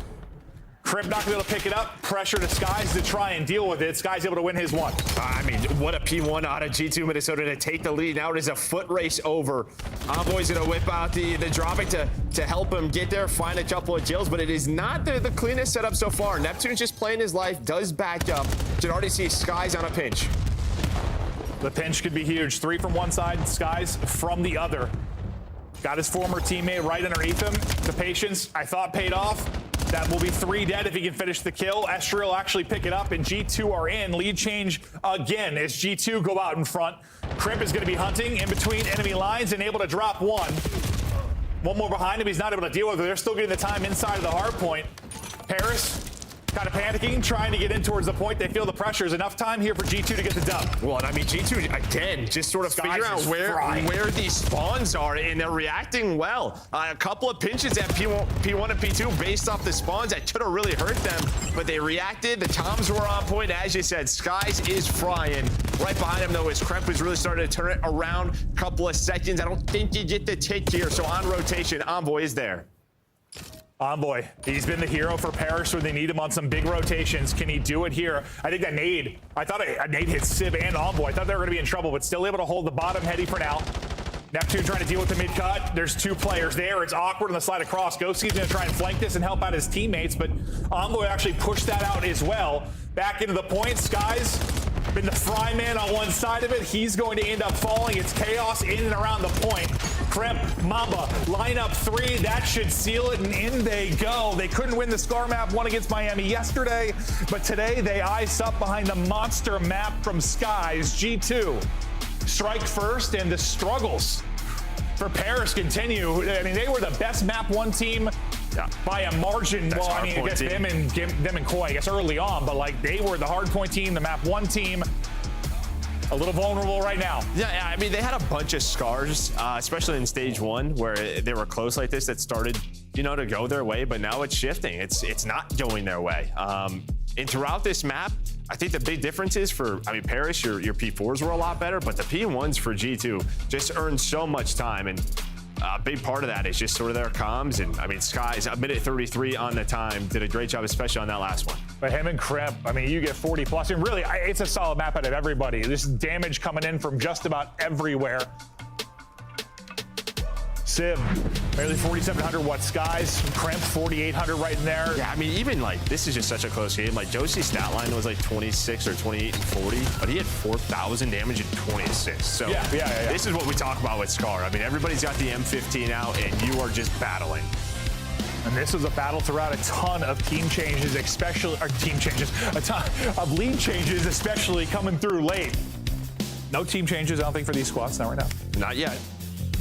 Crib not going to be able to pick it up. Pressure to Skies to try and deal with it. Skies able to win his one. I mean, what a P1 out of G2 Minnesota to take the lead. Now it is a foot race over. Envoy's going to whip out the dropping to help him get there, find a couple of kills, but it is not the cleanest setup so far. Neptune's just playing his life, does back up. Should already see Skies on a pinch. The pinch could be huge. 3 from one side, Skies from the other. Got his former teammate right underneath him. The patience, I thought, paid off. That will be 3 dead if he can finish the kill. Estriel will actually pick it up, and G2 are in. Lead change again as G2 go out in front. Crimp is going to be hunting in between enemy lines and able to drop 1. One more behind him. He's not able to deal with it. They're still getting the time inside of the hard point. Paris kind of panicking, trying to get in towards the point. They feel the pressure. Is enough time here for G2 to get the dub. Well, I mean, G2, again, just sort of figure out where these spawns are, and they're reacting well. A couple of pinches at P1 and P2 based off the spawns that could have really hurt them, but they reacted. The toms were on point. As you said, Skies is frying. Right behind him, though, is Kremp was really starting to turn it around. Couple of seconds. I don't think you get the tick here, so on rotation, Envoy is there. Envoy, he's been the hero for Paris when they need him on some big rotations. Can he do it here? I think that nade, I thought a nade hit Civ and Envoy. I thought they were going to be in trouble, but still able to hold the bottom heady for now. Neptune trying to deal with the mid-cut. There's 2 players there. It's awkward on the slide across. Ghostsy's going to try and flank this and help out his teammates, but Envoy actually pushed that out as well. Back into the point. Skies been the fry man on one side of it. He's going to end up falling. It's chaos in and around the point. Kremp, Mamba, line up 3. That should seal it, and in they go. They couldn't win the Scar map 1 against Miami yesterday, but today they ice up behind the monster map from Skies. G2 strike first, and the struggles for Paris continue. I mean, they were the best map 1 team by a margin. Well, I mean, I guess them and Koi, I guess early on, but like they were the hard point team, the map 1 team. A little vulnerable right now. Yeah, I mean, they had a bunch of scars, especially in stage 1, where they were close like this that started, you know, to go their way, but now it's shifting. It's not going their way. And throughout this map, I think the big difference is for, I mean, Paris, your P4s were a lot better, but the P1s for G2 just earned so much time. And a big part of that is just sort of their comms. And I mean, Skies, a minute 33 on the time, did a great job, especially on that last one. But him and Kremp, I mean, you get 40 plus. And really, it's a solid map out of everybody. This damage coming in from just about everywhere. Civ, nearly 4,700 watt Skies. Kremp, 4,800 right in there. Yeah, I mean, even like, this is just such a close game. Like, Josie's stat line was like 26 or 28 and 40, but he had 4,000 damage and 20 assists. So yeah. This is what we talk about with Scar. I mean, everybody's got the M15 out, and you are just battling. And this was a battle throughout. A ton of team changes, especially, or team changes, a ton of lead changes, especially coming through late. No team changes, I don't think, for these squads, not right now. Not yet.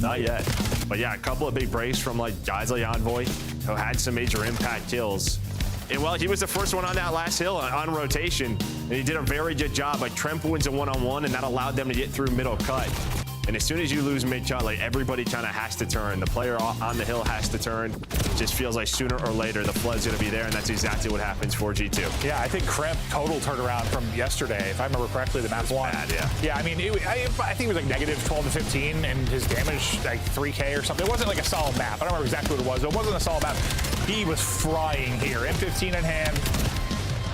Not yet. But yeah, a couple of big breaks from like guys like Envoy, who had some major impact kills. And well, he was the first one on that last hill on rotation, and he did a very good job. Like, Tremp wins a one-on-one, and that allowed them to get through middle cut. And as soon as you lose mid-cut, like, everybody kind of has to turn. The player on the hill has to turn. It just feels like sooner or later the flood's going to be there, and that's exactly what happens for G2. Yeah, I think Kremp total turnaround from yesterday, if I remember correctly, the map 1. Bad, yeah. Yeah, I mean, I think it was like negative 12 to 15, and his damage like 3K or something. It wasn't like a solid map. I don't remember exactly what it was, but it wasn't a solid map. He was frying here. M15 in hand.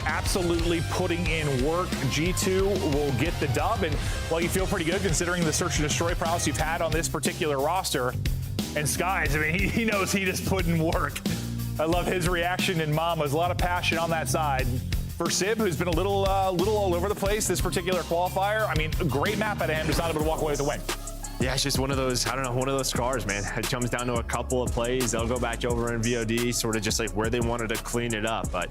Absolutely putting in work. G2 will get the dub, and well, you feel pretty good considering the search and destroy prowess you've had on this particular roster. And Skies, I mean, he knows he just put in work. I love his reaction, and Mama's a lot of passion on that side. for Sib, who's been a little all over the place this particular qualifier. I mean, a great map out of him, just not able to walk away with the win. Yeah, it's just one of those, I don't know, one of those scars, man. It comes down to a couple of plays. They'll go back over in VOD, sort of just like where they wanted to clean it up. But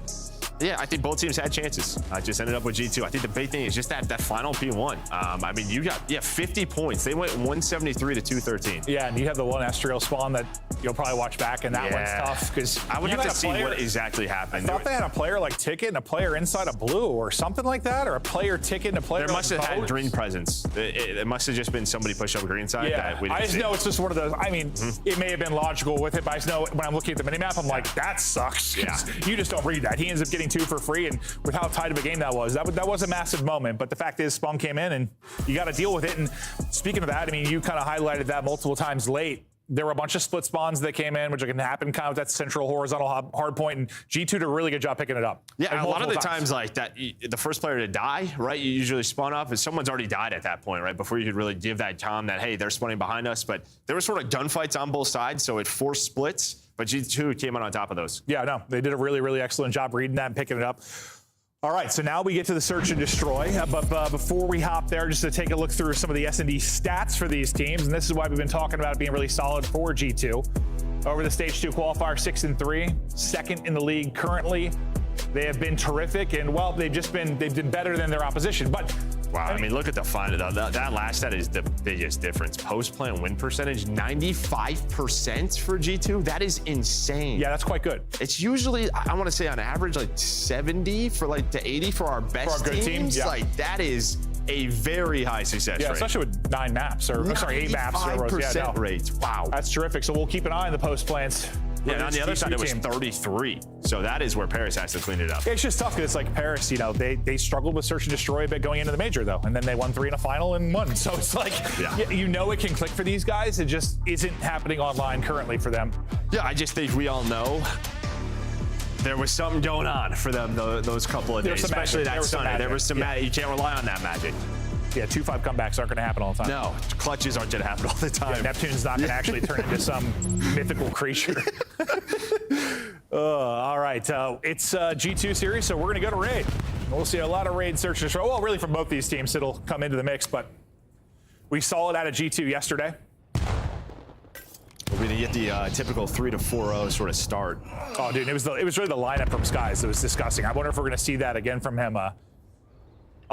yeah, I think both teams had chances. I just ended up with G2. I think the big thing is just that final P1. I mean, you got 50 points. They went 173 to 213. Yeah, and you have the one Estriel spawn that you'll probably watch back, and that one's tough because I would have to see what exactly happened. I thought they had a player like Ticket and a player inside a blue or something like that, or a player Ticket and a player. There must have had green presence. It must have just been somebody pushed up green side. Yeah, that we didn't I just know it's just one of those. I mean, it may have been logical with it, but I just know when I'm looking at the minimap, I'm like, that sucks. Yeah. You just don't read that. He ends up getting 2 for free, and with how tight of a game that was a massive moment. But the fact is, Spawn came in, and you got to deal with it. And speaking of that, I mean, you kind of highlighted that multiple times late. There were a bunch of split spawns that came in, which can happen kind of with that central horizontal hard point, and G2 did a really good job picking it up. Yeah, like a lot of the times like that, the first player to die, right, you usually spawn up, and someone's already died at that point, right, before you could really give that time that, hey, they're spawning behind us. But there were sort of gunfights on both sides, so it forced splits, but G2 came out on top of those. Yeah, no, they did a really, really excellent job reading that and picking it up. All right, so now we get to the search and destroy. But before we hop there, just to take a look through some of the S&D stats for these teams, and this is why we've been talking about it being really solid for G2. Over the Stage 2 qualifier, 6-3, second in the league currently. They have been terrific, and well, they've been better than their opposition. But wow, I mean, look at the final. That last stat is the biggest difference. Post-plan win percentage, 95% for G2. That is insane. Yeah, that's quite good. It's usually, I want to say on average, like 70 for like to 80 for our best teams. Yeah. Like that is a very high success rate. Yeah, especially with 9 maps, or sorry, 8 maps. 95% rates. Wow. That's terrific. So we'll keep an eye on the post plans. Yeah, and on the other side, it was 33. So that is where Paris has to clean it up. It's just tough because it's like Paris, you know, they struggled with search and destroy a bit going into the major, though. And then they won 3 in a final and won. So it's like, you know it can click for these guys. It just isn't happening online currently for them. Yeah, I just think we all know there was something going on for them those couple of days, especially that Sunday. There was some magic. You can't rely on that magic. Yeah, 2-5 comebacks aren't going to happen all the time. No, clutches aren't going to happen all the time. Yeah, Neptune's not going to actually turn into some mythical creature. All right, it's G2 series, so we're going to go to raid. We'll see a lot of raid search and destroy. Well, really from both these teams, it'll come into the mix, but we saw it out of G2 yesterday. We're going to get the typical 3-4-0 sort of start. Oh, dude, it was really the lineup from Skies that was disgusting. I wonder if we're going to see that again from him.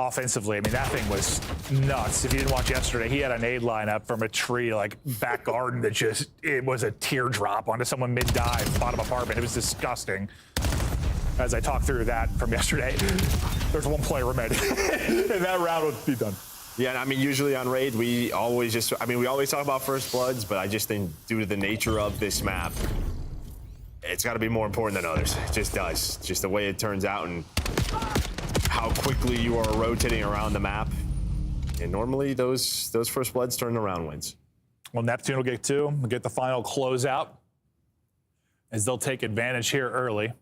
Offensively, I mean, that thing was nuts. If you didn't watch yesterday, he had a nade lineup from a tree, like back garden, that it was a teardrop onto someone mid-dive, bottom apartment. It was disgusting. As I talked through that from yesterday, there's one player remaining, and that round would be done. Yeah, and I mean, usually on raid, we always talk about first bloods, but I just think due to the nature of this map, it's got to be more important than others. It just does. Just the way it turns out and how quickly you are rotating around the map. And normally those first bloods turn around wins. Well, Neptune will get 2. We'll get the final closeout as they'll take advantage here early.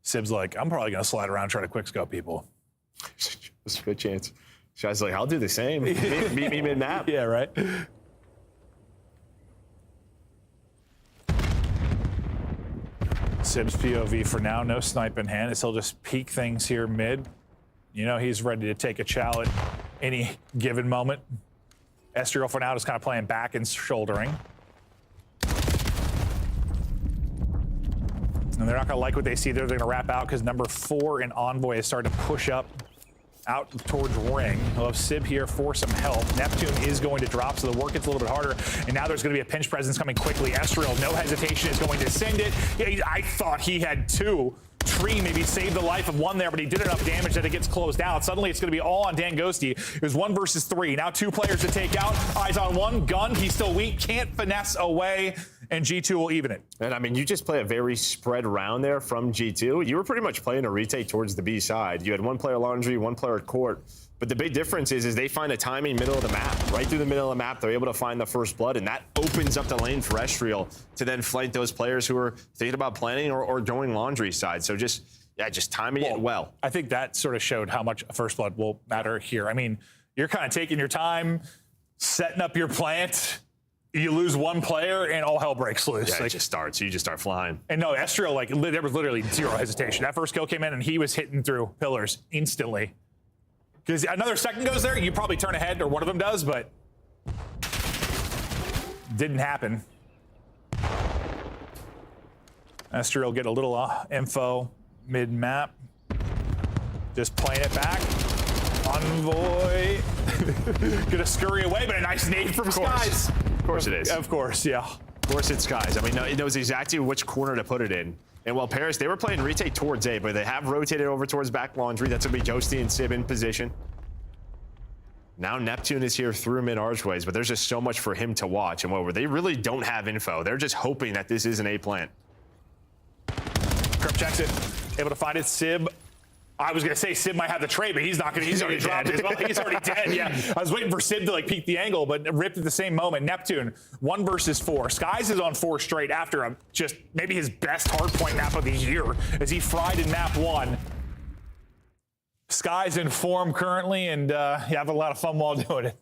Sib's like, I'm probably going to slide around and try to quickscope people. There's a good chance. Shai's like, I'll do the same. Meet me mid-map. Yeah, right. Sib's POV for now, no snipe in hand, as he'll just peek things here mid. You know he's ready to take a chow at any given moment. Estriel for now is kind of playing back and shouldering. And they're not going to like what they see there. They're going to wrap out because number 4 in Envoy is starting to push up out towards ring. He'll have Sib here for some help. Neptune is going to drop, so the work gets a little bit harder. And now there's going to be a pinch presence coming quickly. Estriel, no hesitation, is going to send it. Yeah, I thought he had 2. Tree maybe saved the life of 1 there, but he did enough damage that it gets closed out. Suddenly it's going to be all on Dan Ghosty. It was 1 versus 3. Now 2 players to take out. Eyes on 1. Gun, he's still weak. Can't finesse away. And G2 will even it. And I mean, you just play a very spread round there from G2. You were pretty much playing a retake towards the B side. You had 1 player laundry, 1 player at court. But the big difference is they find a timing middle of the map. Right through the middle of the map, they're able to find the first blood, and that opens up the lane for Estriel to then flank those players who are thinking about planning or going laundry side. So just timing it well. I think that sort of showed how much first blood will matter here. I mean, you're kind of taking your time, setting up your plant, You lose one player and all hell breaks loose. Yeah, it just starts. You just start flying. And no, Estriel, like, there was literally zero hesitation. That first kill came in and he was hitting through pillars instantly. Because another second goes there, you probably turn ahead, or one of them does, but didn't happen. Estriel get a little info mid-map. Just playing it back. Envoy. Gonna scurry away, but a nice nade from Skies. Of course it is. Of course, yeah. Of course it's Skies. I mean, it knows exactly which corner to put it in. And while Paris, they were playing retake towards A, but they have rotated over towards back laundry. That's going to be Ghosty and Sib in position. Now Neptune is here through mid archways, but there's just so much for him to watch. And they really don't have info. They're just hoping that this is an A plant. Crip checks it. Able to find it. Sib. I was going to say Sib might have the trade, but he's not going to. He's already dropped as well. He's already dead. Yeah. I was waiting for Sib to like peek the angle, but ripped at the same moment. Neptune, 1 versus 4. Skies is on 4 straight after just maybe his best hardpoint map of the year as he fried in map 1. Skies in form currently, and you have a lot of fun while doing it.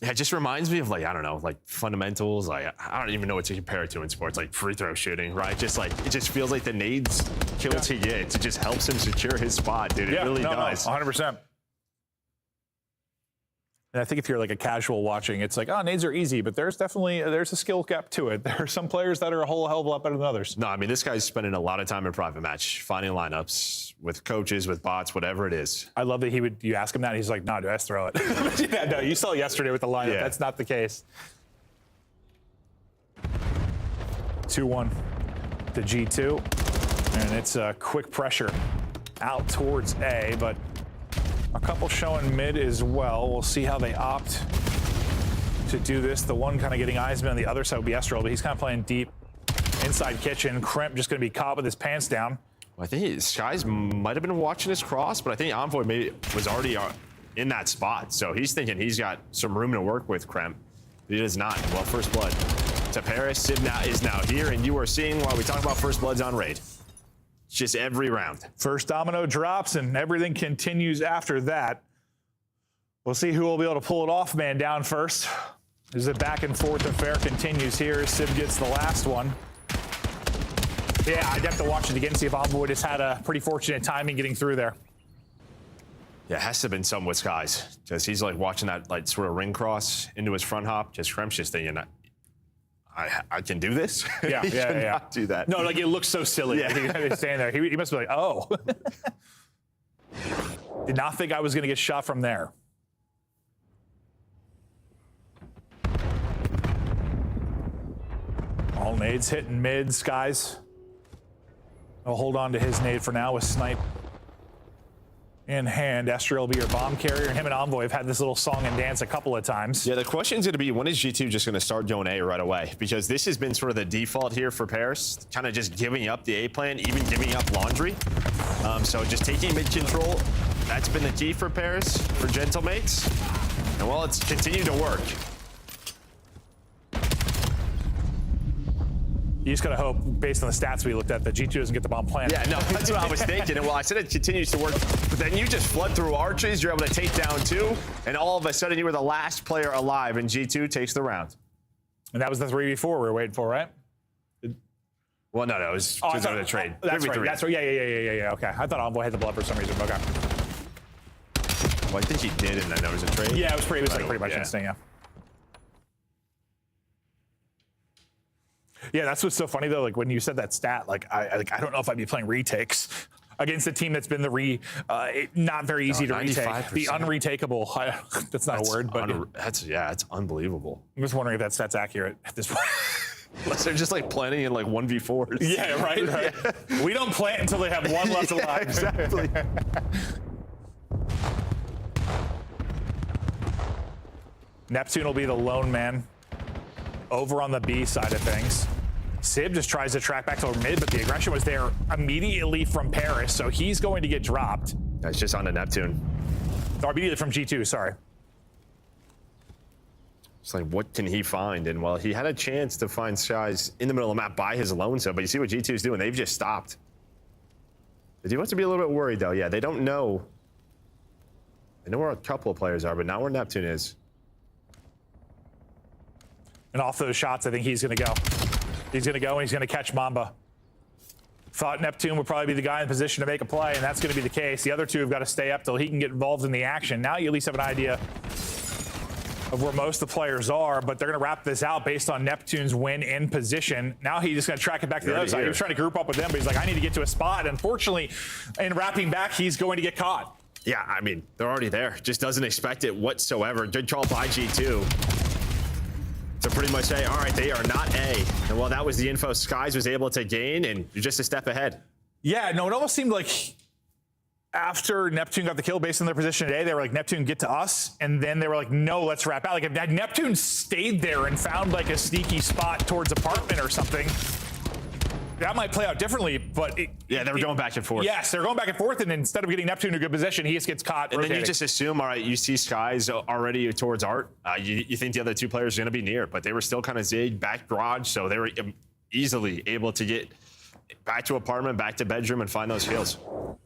Yeah, it just reminds me of, like, I don't know, like fundamentals. Like, I don't even know what to compare it to in sports, like free throw shooting, right? Just like, it just feels like the nades kills he gets. It just helps him secure his spot, dude. It really does. 100%. And I think if you're like a casual watching, it's like, oh, nades are easy, but there's a skill gap to it. There are some players that are a whole hell of a lot better than others. No, I mean, this guy's spending a lot of time in private match, finding lineups with coaches, with bots, whatever it is. I love that you ask him that, and he's like, no, dude, let's throw it. Yeah, no, you saw yesterday with the lineup. Yeah. That's not the case. 2-1 to G2, and it's a quick pressure out towards A, but a couple showing mid as well. We'll see how they opt to do this. The one kind of getting Eisman on the other side would be Estriel, but he's kind of playing deep inside kitchen. Crimp just going to be caught with his pants down. Well, I think Skies might have been watching his cross, but I think Envoy maybe was already in that spot. So he's thinking he's got some room to work with, Crimp. He does not. Well, first blood to Paris. Sib is now here, and you are seeing why we talk about first bloods on raid. Just every round. First domino drops and everything continues after that. We'll see who will be able to pull it off, man, down first. As the back and forth affair continues here, Sib gets the last one. Yeah, I'd have to watch it again, see if Envoy just had a pretty fortunate timing getting through there. Yeah, it has to have been some with Skies. Just he's like watching that like sort of ring cross into his front hop. Just Kremp's just thinking, I can do this? Yeah, yeah. Not do that. No, like it looks so silly. Yeah. He's standing there. He must be like, oh. Did not think I was going to get shot from there. All nades hitting mid. Skies. I'll hold on to his nade for now with Snipe in hand. Estriel will be your bomb carrier, and him and Envoy have had this little song and dance a couple of times. Yeah, the question's going to be, when is G2 just going to start going A right away? Because this has been sort of the default here for Paris, kind of just giving up the A plan, even giving up laundry. So just taking mid control, that's been the key for Paris, for Gentlemates. And well, it's continued to work. You just gotta hope, based on the stats we looked at, that G2 doesn't get the bomb planted. Yeah, no, that's what I was thinking. And well, I said it continues to work, but then you just flood through arches, you're able to take down 2, and all of a sudden you were the last player alive, and G2 takes the round. And that was the 3v4 we were waiting for, right? Well, no, it was because of the trade. That's right. That's right. Yeah. Okay. I thought Envoy had the blood for some reason. Okay. Well, I think he did, and then there was a trade. Yeah, it was pretty much instant. Yeah. Yeah, that's what's so funny though. Like when you said that stat, like I don't know if I'd be playing retakes against a team that's been not very easy to retake. The unretakeable. That's not a word, but it's unbelievable. I'm just wondering if that stat's accurate at this point. Unless they're just like planting in like 1v4s. Yeah, right. Yeah. We don't plant until they have one left alive. Exactly. Neptune will be the lone man over on the B side of things. Sib just tries to track back to mid, but the aggression was there immediately from Paris, so he's going to get dropped. That's just on the Neptune. Or immediately from G2, sorry. It's like, what can he find? And well, he had a chance to find Skies in the middle of the map by his lone sub, but you see what G2 is doing. They've just stopped. They do have to be a little bit worried, though. Yeah, they don't know. They know where a couple of players are, but not where Neptune is. And off those shots, I think he's going to go. He's going to go, and he's going to catch Mamba. Thought Neptune would probably be the guy in position to make a play, and that's going to be the case. The other two have got to stay up till he can get involved in the action. Now you at least have an idea of where most of the players are, but they're going to wrap this out based on Neptune's win in position. Now he's just going to track it back to the other side. He was trying to group up with them, but he's like, I need to get to a spot. And unfortunately, in wrapping back, he's going to get caught. Yeah, I mean, they're already there. Just doesn't expect it whatsoever. Good call by G2. To pretty much say, all right, they are not A. And well, that was the info Skies was able to gain, and you're just a step ahead. Yeah, no, it almost seemed like after Neptune got the kill based on their position today, they were like, Neptune, get to us. And then they were like, no, let's wrap out. Like, if Neptune stayed there and found like a sneaky spot towards apartment or something, that might play out differently, but they were going back and forth. Yes, they're going back and forth, and instead of getting Neptune in a good position, he just gets caught. And rotating. then you just assume, all right, you see Skies already towards Art. You think the other two players are going to be near, but they were still kind of zig back garage, so they were easily able to get back to apartment, back to bedroom, and find those kills.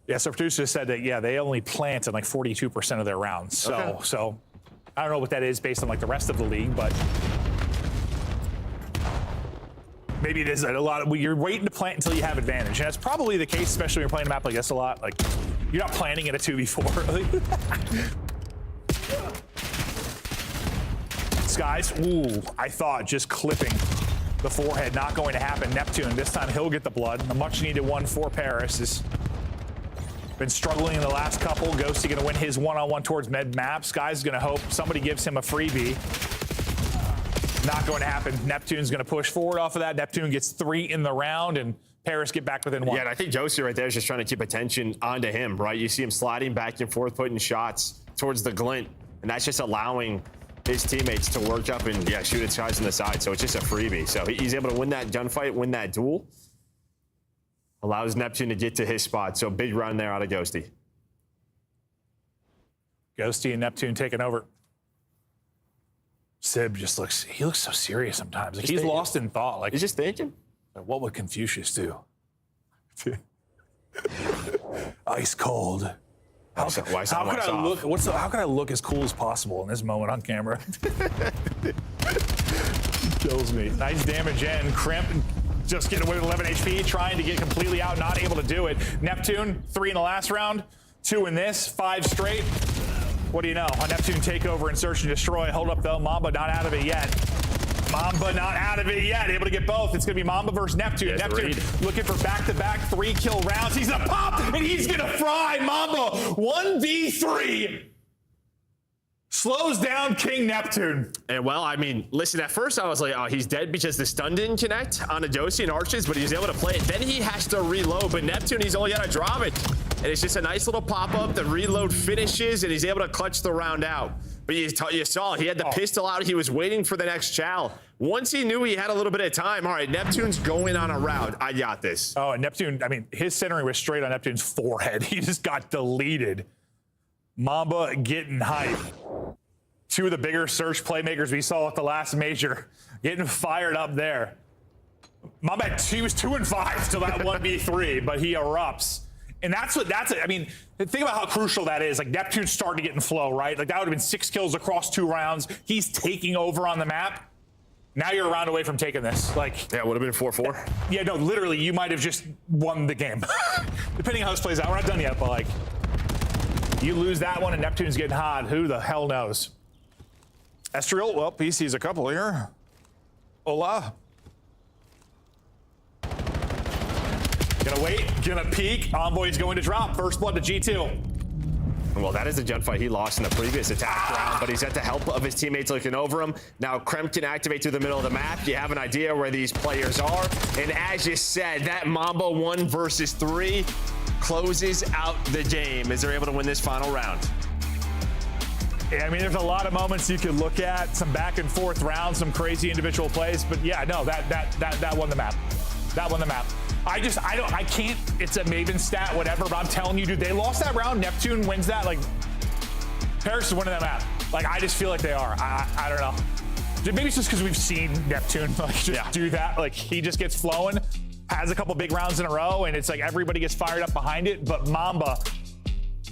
Yeah, so producer said that, yeah, they only plant in like 42% of their rounds. So I don't know what that is based on like the rest of the league, but maybe it is a lot of, you're waiting to plant until you have advantage. And that's probably the case, especially when you're playing a map like this a lot. Like, you're not planning in a 2v4. Skies, ooh, I thought just clipping the forehead, not going to happen. Neptune, this time he'll get the blood. A much needed one for Paris. Has been struggling in the last couple. Ghosty gonna win his one-on-one towards med map. Skies gonna hope somebody gives him a freebie. Not going to happen. Neptune's going to push forward off of that. Neptune gets 3 in the round, and Paris get back within 1. Yeah, and I think Josie right there is just trying to keep attention onto him, right? You see him sliding back and forth, putting shots towards the glint, and that's just allowing his teammates to work up and, shoot at Skies on the side. So it's just a freebie. So he's able to win that gunfight, win that duel. Allows Neptune to get to his spot. So big run there out of Ghosty. Ghosty and Neptune taking over. Sib just looks so serious sometimes. Like he's lost in thought. Like he's just thinking. What would Confucius do? Ice cold. How could I look as cool as possible in this moment on camera? Kills me. Nice damage in. Crimp just getting away with 11 HP, trying to get completely out, not able to do it. Neptune, 3 in the last round, 2 in this, 5 straight. What do you know? A Neptune takeover and search and destroy. Hold up, though. Mamba not out of it yet. Mamba not out of it yet. Able to get both. It's going to be Mamba versus Neptune. Neptune looking for back-to-back 3-kill rounds. He's going to pop, and he's going to fry Mamba. 1v3. Slows down King Neptune. And, well, I mean, listen, at first I was like, oh, he's dead because the stun didn't connect on Adosi and Arches, but he was able to play it. Then he has to reload, but Neptune, he's only got to drop it. And it's just a nice little pop-up. The reload finishes, and he's able to clutch the round out. But you saw, he had the pistol out. He was waiting for the next chow. Once he knew he had a little bit of time, all right, Neptune's going on a round. I got this. Oh, and Neptune, I mean, his centering was straight on Neptune's forehead. He just got deleted. Mamba getting hype. 2 of the bigger search playmakers we saw at the last major getting fired up there. Mamba, he was 2 and 5 till that 1v3, but he erupts. And I mean, think about how crucial that is. Like, Neptune's starting to get in flow, right? Like, that would have been 6 kills across 2 rounds. He's taking over on the map. Now you're a round away from taking this. Like, yeah, it would have been 4-4. Yeah, no, literally, you might have just won the game. Depending on how this plays out. We're not done yet, but, like, you lose that one and Neptune's getting hot. Who the hell knows? Estriel, well, he sees a couple here. Hola. Gonna wait, gonna peek. Envoy's going to drop. First blood to G2. Well, that is the gunfight he lost in the previous attack round, but he's got the help of his teammates looking over him. Now, Kremp can activate through the middle of the map. You have an idea where these players are. And as you said, that Mamba 1 versus 3 closes out the game as they're able to win this final round. Yeah, I mean, there's a lot of moments you could look at, some back and forth rounds, some crazy individual plays, but yeah, no, that won the map. That won the map. I can't, it's a Maven stat, whatever, but I'm telling you, dude, they lost that round. Neptune wins that. Like, Paris is winning that map. Like, I just feel like they are. I don't know. Maybe it's just because we've seen Neptune do that. Like, he just gets flowing, has a couple big rounds in a row, and it's like everybody gets fired up behind it. But Mamba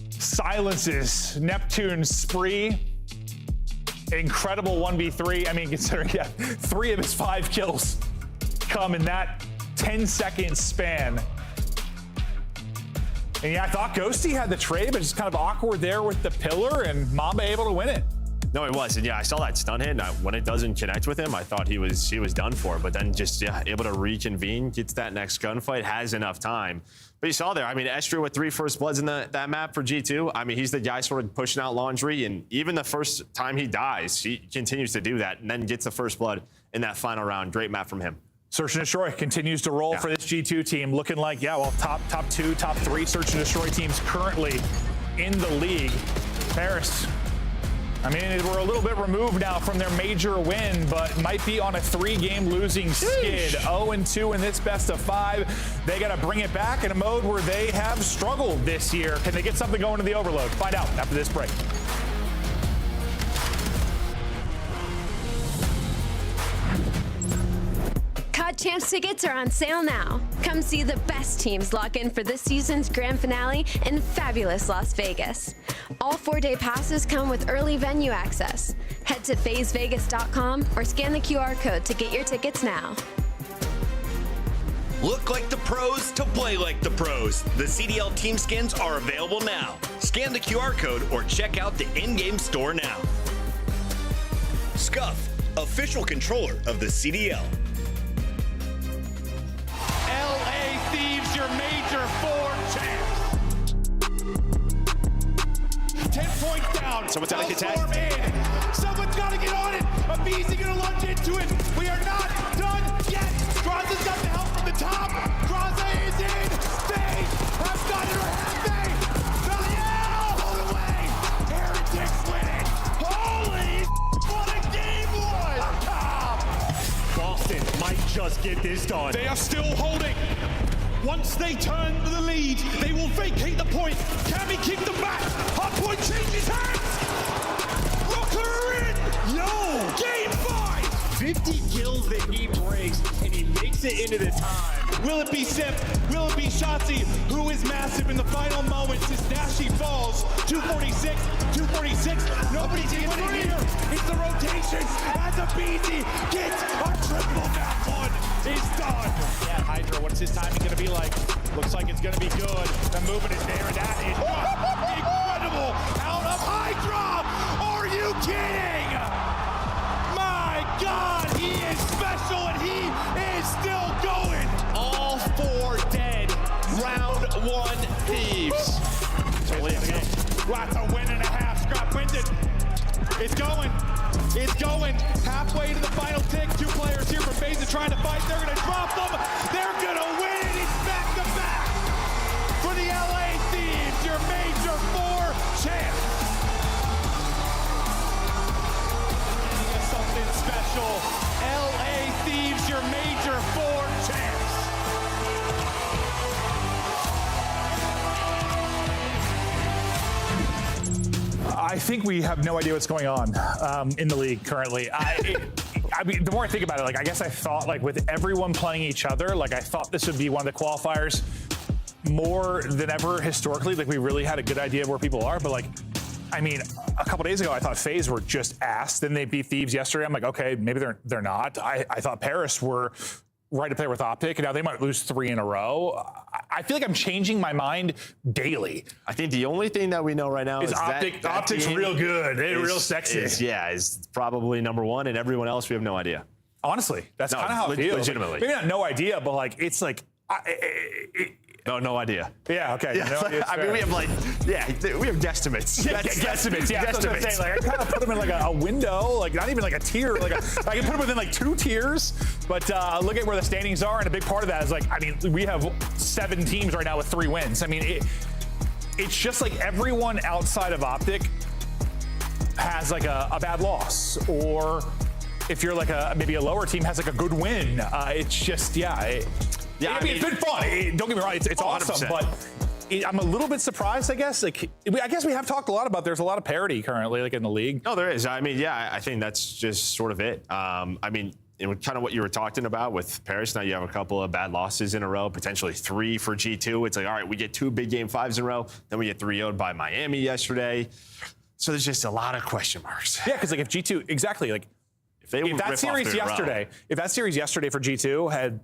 silences Neptune's spree. incredible 1v3. I mean, considering 3 of his 5 kills come in that 10-second span. And yeah, I thought Ghosty had the trade, but it's kind of awkward there with the pillar, and Mamba able to win it. No, it was. And yeah, I saw that stun hit. And when it doesn't connect with him, I thought he was done for. But then just able to reconvene, gets that next gunfight, has enough time. But you saw there, I mean, Esther with 3 first bloods in that map for G2. I mean, he's the guy sort of pushing out Laundry. And even the first time he dies, he continues to do that and then gets the first blood in that final round. Great map from him. Search and Destroy continues to roll for this G2 team. Looking like, top 2, top 3 Search and Destroy teams currently in the league. Paris, I mean, we're a little bit removed now from their major win, but might be on a 3-game losing skid. 0-2 in this best of 5. They got to bring it back in a mode where they have struggled this year. Can they get something going to the Overload? Find out after this break. COD Champs tickets are on sale now. Come see the best teams lock in for this season's grand finale in fabulous Las Vegas. All 4-day passes come with early venue access. Head to FazeVegas.com or scan the QR code to get your tickets now. Look like the pros to play like the pros. The CDL team skins are available now. Scan the QR code or check out the in-game store now. Scuff, official controller of the CDL. LA Thieves, your major 4 champs. 10 points down. Someone's got to get tagged. Someone's got to get on it. Abizi going to lunge into it. We are not done yet. Graza's got the help from the top. Graza is in. They have got it, or have they? Valier all the way. Heretics win it. Holy, what a game was. Boston might just get this done. They are still holding. Once they turn the lead, they will vacate the point. Can we keep them back? Hardpoint changes hands. Rocker in. No. Game 5. 50 kills that he breaks, and he makes it into the time. Will it be Sip? Will it be Shotzi? Who is massive in the final moments as Nashi falls? 246, 246. Nobody's in here. It's the rotation as Abizi gets a triple. That one is done. Yeah, Hydra, what's his timing going to be like? Looks like it's going to be good. The movement is there, and that is incredible. Out of Hydra. Are you kidding? My God, he is special, and he is still going. All 4 dead. Round 1 Thieves. Totally in the game. Lots of win and a half. Scrap wins it. It's going. It's going. Halfway to the final tick. 2 players here from FaZe are trying to fight. They're going to drop them. They're going to win. It's back to back for the LA Thieves, your major 4 champs. Something special. LA Thieves, your major 4 champs. I think we have no idea what's going on in the league currently. I mean, the more I think about it, like, I guess I thought, like, with everyone playing each other, like, I thought this would be one of the qualifiers more than ever historically. Like, we really had a good idea of where people are, but, like, I mean, a couple days ago, I thought FaZe were just ass. Then they beat Thieves yesterday. I'm like, okay, maybe they're not. I thought Paris were right up there with Optic, and now they might lose 3 in a row. I feel like I'm changing my mind daily. I think the only thing that we know right now is Optic. Optic's real good. They're real sexy. Is probably number 1, and everyone else we have no idea. Honestly, that's kind of how it feels. Legitimately. Like, maybe not no idea, but like it's like. No idea. Yeah, okay. Yeah, no idea, I mean, we have we have guesstimates. Yeah, guesstimates. Yeah, that's what I'm saying. Like, I kind of put them in like a window, like not even like a tier. Like I can put them within like 2 tiers. But look at where the standings are, and a big part of that is like, I mean, we have 7 teams right now with 3 wins. I mean, it's just like everyone outside of Optic has like a bad loss, or if you're like maybe a lower team has like a good win. It's just I mean, it's been fun. Don't get me wrong, it's awesome, 100%. But I'm a little bit surprised, I guess. Like, I guess we have talked a lot about there's a lot of parity currently, like in the league. No, there is. I mean, I think that's just sort of it. I mean, kind of what you were talking about with Paris. Now you have a couple of bad losses in a row, potentially 3 for G2. It's like, all right, we get 2 big game 5s in a row, then we get 3-0'd by Miami yesterday. So there's just a lot of question marks. Yeah, because like if G2, exactly, like if that series yesterday for G2 had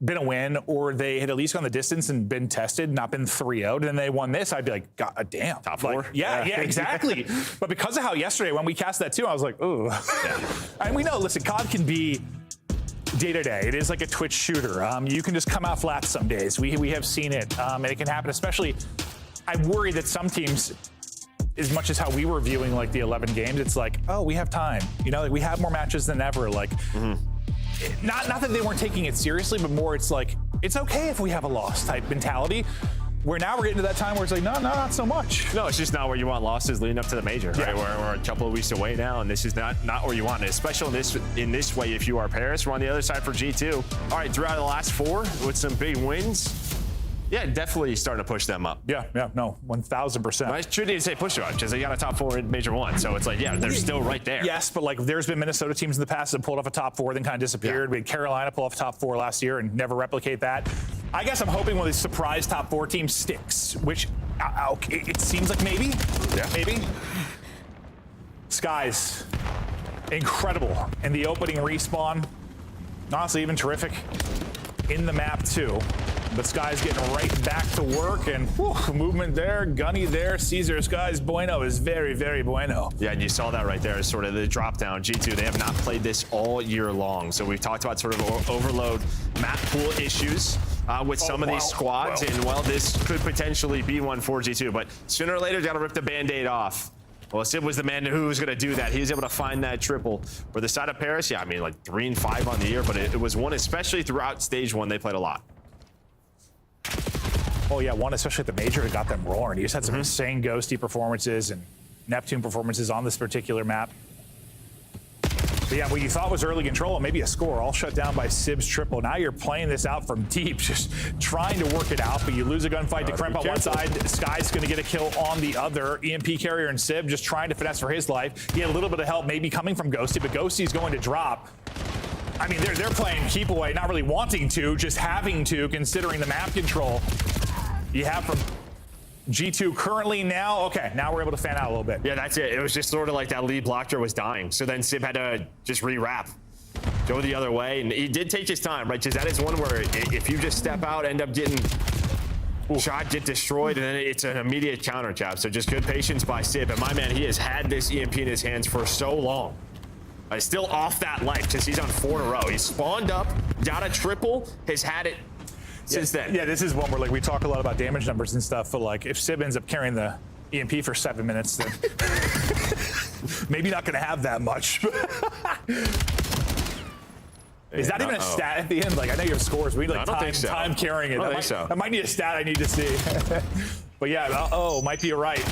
been a win, or they had at least gone the distance and been tested, not been 3-0'd, and they won this, I'd be like, God damn. Top 4? Like, yeah, exactly. But because of how yesterday, when we cast that too, I was like, ooh. Yeah. And we know, listen, COD can be day-to-day. It is like a Twitch shooter. You can just come out flat some days. We have seen it, and it can happen, especially, I'm worried that some teams, as much as how we were viewing like the 11 games, it's like, oh, we have time. You know, like we have more matches than ever. Like, not that they weren't taking it seriously, but more it's like, it's okay if we have a loss type mentality. Where now we're getting to that time where it's like, no, not so much. No, it's just not where you want losses leading up to the major, right? We're a couple of weeks away now, and this is not where you want it, especially in this way if you are Paris. We're on the other side for G2. All right, throughout the last 4 with some big wins. Yeah, definitely starting to push them up. Yeah, no, 1,000%. I shouldn't even say push them up because they got a top 4 in Major 1. So it's like, yeah, they're still right there. Yes, but like there's been Minnesota teams in the past that pulled off a top 4, then kind of disappeared. We had Carolina pull off a top 4 last year and never replicate that. I guess I'm hoping one of these surprise top 4 teams sticks, which it seems like maybe. Yeah. Maybe. Skies, incredible. In the opening respawn, honestly, even terrific in the map too. But Sky's getting right back to work, and movement there, Gunny there, Caesar Sky's bueno is very, very bueno. Yeah, and you saw that right there, sort of the drop down. G2, they have not played this all year long. So we've talked about sort of overload map pool issues with some of these squads, and well, this could potentially be one for G2, but sooner or later, got to rip the Band-Aid off. Well, Sid was the man who was going to do that. He was able to find that triple. For the side of Paris, yeah, I mean, like 3 and 5 on the year, but it was one, especially throughout stage 1, they played a lot. Oh yeah, one especially at the major that got them roaring. He just had some insane ghosty performances and Neptune performances on this particular map. But yeah, what you thought was early control and maybe a score, all shut down by Sib's triple. Now you're playing this out from deep, just trying to work it out, but you lose a gunfight to Kremp on one side. Sky's going to get a kill on the other. EMP carrier and Sib just trying to finesse for his life. He had a little bit of help maybe coming from Ghosty, but Ghosty's going to drop. I mean, they're playing keep away, not really wanting to, just having to, considering the map control you have from G2 currently now. Okay, now we're able to fan out a little bit. Yeah, that's it. It was just sort of like that lead blocker was dying. So then Sib had to just re-wrap, go the other way. And he did take his time, right? Because that is one where if you just step out, end up getting shot, get destroyed, and then it's an immediate counter jab. So just good patience by Sib. And my man, he has had this EMP in his hands for so long. He's still off that life because he's on 4 in a row. He spawned up, got a triple, has had it since then. Yeah, this is one where like we talk a lot about damage numbers and stuff, but like if Sib ends up carrying the EMP for 7 minutes, then maybe not going to have that much. Is that even a stat at the end? Like I know you have scores. We like time carrying it. That might need a stat I need to see. But yeah, might be right.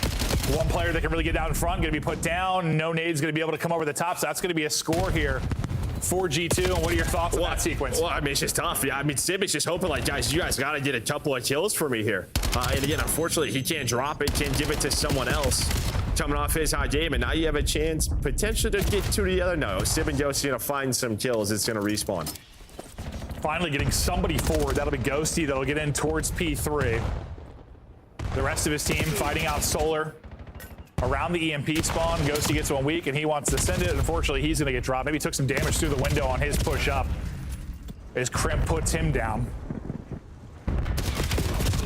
One player that can really get out in front, going to be put down. No nade's going to be able to come over the top, so that's going to be a score here for G2. And what are your thoughts on that sequence? Well, I mean, it's just tough. Yeah, I mean, Sib is just hoping, like, guys, you guys got to get a couple of kills for me here. And again, unfortunately, he can't drop it, can't give it to someone else coming off his hot game. And now you have a chance potentially to get 2 together. No, Sib and Ghosty going to find some kills. It's going to respawn. Finally getting somebody forward. That'll be Ghosty. That'll get in towards P3. The rest of his team fighting out Solar around the EMP spawn. Ghosty gets 1 weak and he wants to send it. Unfortunately, he's going to get dropped. Maybe took some damage through the window on his push up as Kremp puts him down.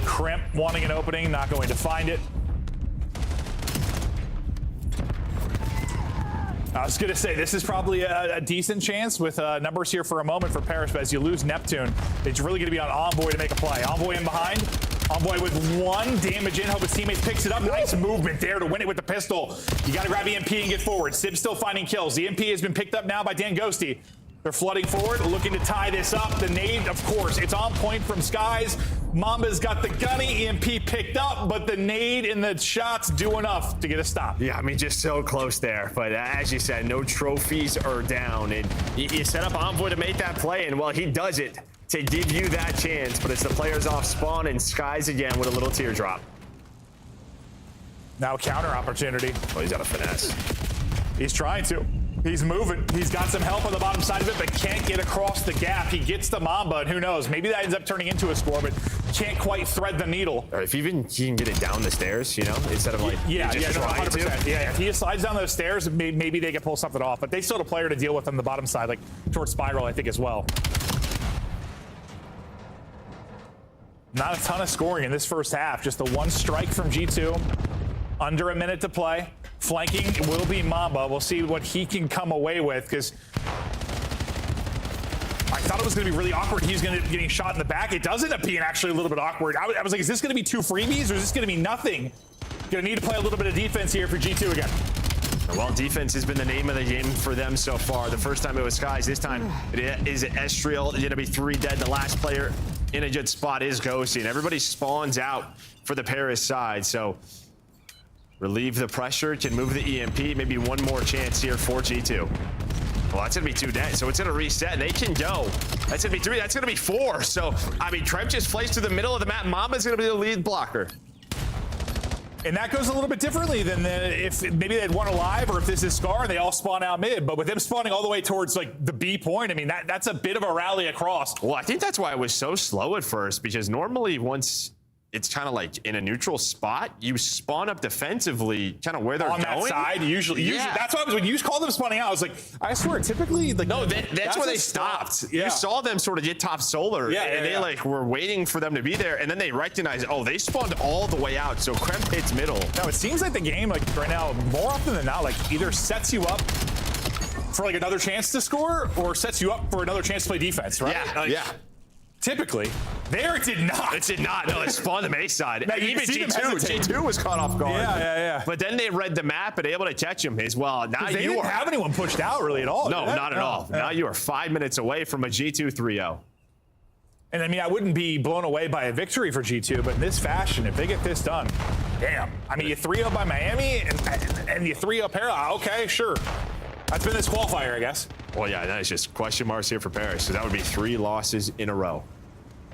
Kremp wanting an opening, not going to find it. I was going to say, this is probably a decent chance with numbers here for a moment for Paris, but as you lose Neptune, it's really going to be on Envoy to make a play. Envoy in behind. Envoy with 1 damage in. Hope his teammate picks it up. Nice movement there to win it with the pistol. You got to grab EMP and get forward. Sib's still finding kills. The EMP has been picked up now by Dan Ghosty. They're flooding forward, looking to tie this up. The nade, of course, it's on point from Skies. Mamba's got the gunny. EMP picked up, but the nade and the shots do enough to get a stop. Yeah, I mean, just so close there. But as you said, no trophies are down. And you set up Envoy to make that play, and well, he does it to give you that chance. But it's the players off spawn and Skies again with a little teardrop. Now counter opportunity. Oh, he's got a finesse. He's trying to. He's moving. He's got some help on the bottom side of it, but can't get across the gap. He gets the Mamba, and who knows? Maybe that ends up turning into a score, but can't quite thread the needle. Or if even he can get it down the stairs, you know, instead of like just 100%. Yeah, if he slides down those stairs, maybe they can pull something off. But they still have a player to deal with on the bottom side, like towards Spiral, I think, as well. Not a ton of scoring in this first half. Just the one strike from G2. Under a minute to play. Flanking will be Mamba. We'll see what he can come away with, because I thought it was going to be really awkward. He was going to be getting shot in the back. It does end up being actually a little bit awkward. I was like, is this going to be 2 freebies, or is this going to be nothing? Going to need to play a little bit of defense here for G2 again. Well, defense has been the name of the game for them so far. The first time it was Skies. This time it is Estriel. Going to be 3 dead. The last player in a good spot is Ghosty, and everybody spawns out for the Paris side. So relieve the pressure, can move the EMP. Maybe one more chance here for G2. Well, that's going to be 2 dead, so it's going to reset, and they can go. That's going to be 3. That's going to be 4. So, I mean, Trent just plays to the middle of the map. Mamba's going to be the lead blocker. And that goes a little bit differently than if maybe they'd won alive, or if this is Scar and they all spawn out mid. But with them spawning all the way towards like the B point, I mean, that's a bit of a rally across. Well, I think that's why it was so slow at first, because normally once it's kind of like in a neutral spot, you spawn up defensively, kind of where they're going. On that side, usually that's why when you call them spawning out, I was like, I swear, typically, like, no, that's where they stopped. Yeah. You saw them sort of get top solar, and they like were waiting for them to be there, and then they recognized, oh, they spawned all the way out, so Kremp hits middle. Now it seems like the game, like right now, more often than not, like either sets you up for like another chance to score, or sets you up for another chance to play defense, right? Yeah, like, Typically, there it did not. It did not. No, it spawned the A side. Now, even G2 was caught off guard. Yeah. But then they read the map and able to catch him as well. Now they didn't have anyone pushed out really at all. No, not at all. Now you are 5 minutes away from a G2 3-0. And I mean, I wouldn't be blown away by a victory for G2, but in this fashion, if they get this done, damn. I mean, you 3-0 by Miami and you 3-0 Paris. Okay, sure. That's been this qualifier, I guess. Well, yeah, that is just question marks here for Paris. So that would be 3 losses in a row.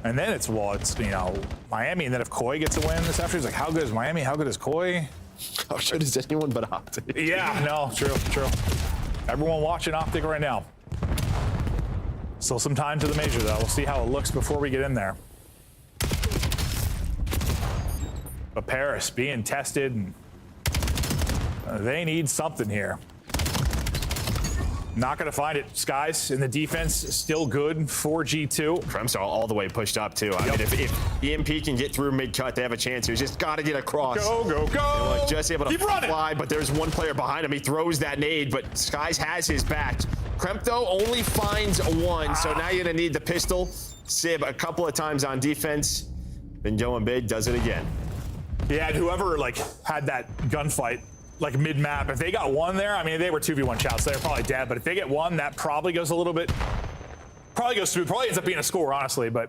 And then it's Miami, and then if Koi gets a win this afternoon, it's like, how good is Miami? How good is Koi? How good is anyone but Optic? Yeah, no, true. Everyone watching Optic right now. Still some time to the major, though. We'll see how it looks before we get in there. But Paris being tested, and they need something here. Not going to find it. Skies in the defense still good for G2. Krem's all the way pushed up, too. I mean, if EMP can get through mid-cut, they have a chance. He's just got to get across. Go. Just able to fly, but there's one player behind him. He throws that nade, but Skies has his back. Kremp, though, only finds 1, so now you're going to need the pistol. Sib a couple of times on defense. Been going big, does it again. Yeah, and whoever had that gunfight mid-map, if they got 1 there, I mean, they were 2v1 shouts, so they're probably dead, but if they get 1, that probably goes a little bit, probably goes smooth, probably ends up being a score, honestly, but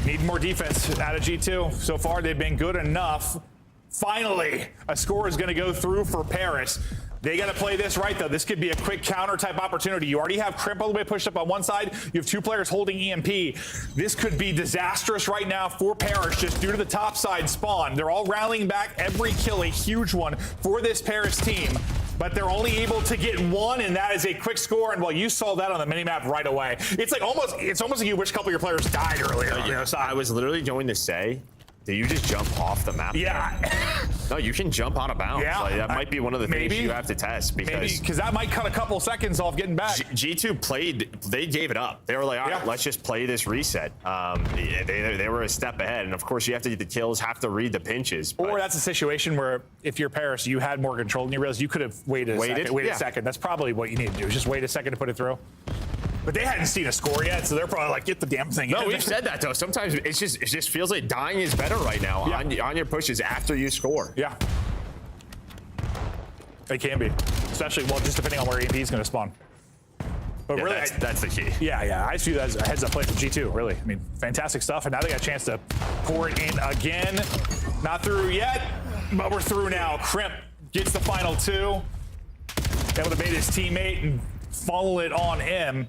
need more defense out of G2. So far, they've been good enough. Finally, a score is going to go through for Paris. They got to play this right, though. This could be a quick counter-type opportunity. You already have Crimp all the way pushed up on one side. You have 2 players holding EMP. This could be disastrous right now for Paris just due to the top side spawn. They're all rallying back. Every kill, a huge one for this Paris team. But they're only able to get 1, and that is a quick score. And, well, you saw that on the minimap right away. It's almost like you wish a couple of your players died earlier. I was literally going to say, do you just jump off the map? Yeah. No, you can jump out of bounds. Yeah. That might be one of the things you have to test. Because that might cut a couple seconds off getting back. G2 played, they gave it up. They were like, all right, let's just play this reset. They were a step ahead. And, of course, you have to get the kills, have to read the pinches. Or that's a situation where if you're Paris, you had more control and you realize you could have waited a second. That's probably what you need to do, is just wait a second to put it through. But they hadn't seen a score yet, so they're probably like, get the damn thing in. No, we've said that, though. Sometimes it just feels like dying is better right now on your pushes after you score. Yeah. It can be. Especially, just depending on where EMP is going to spawn. But really, that's the key. Yeah. I just view that as a heads-up play from G2, really. I mean, fantastic stuff, and now they got a chance to pour it in again. Not through yet, but we're through now. Crimp gets the final 2. Able to bait his teammate and funnel it on him.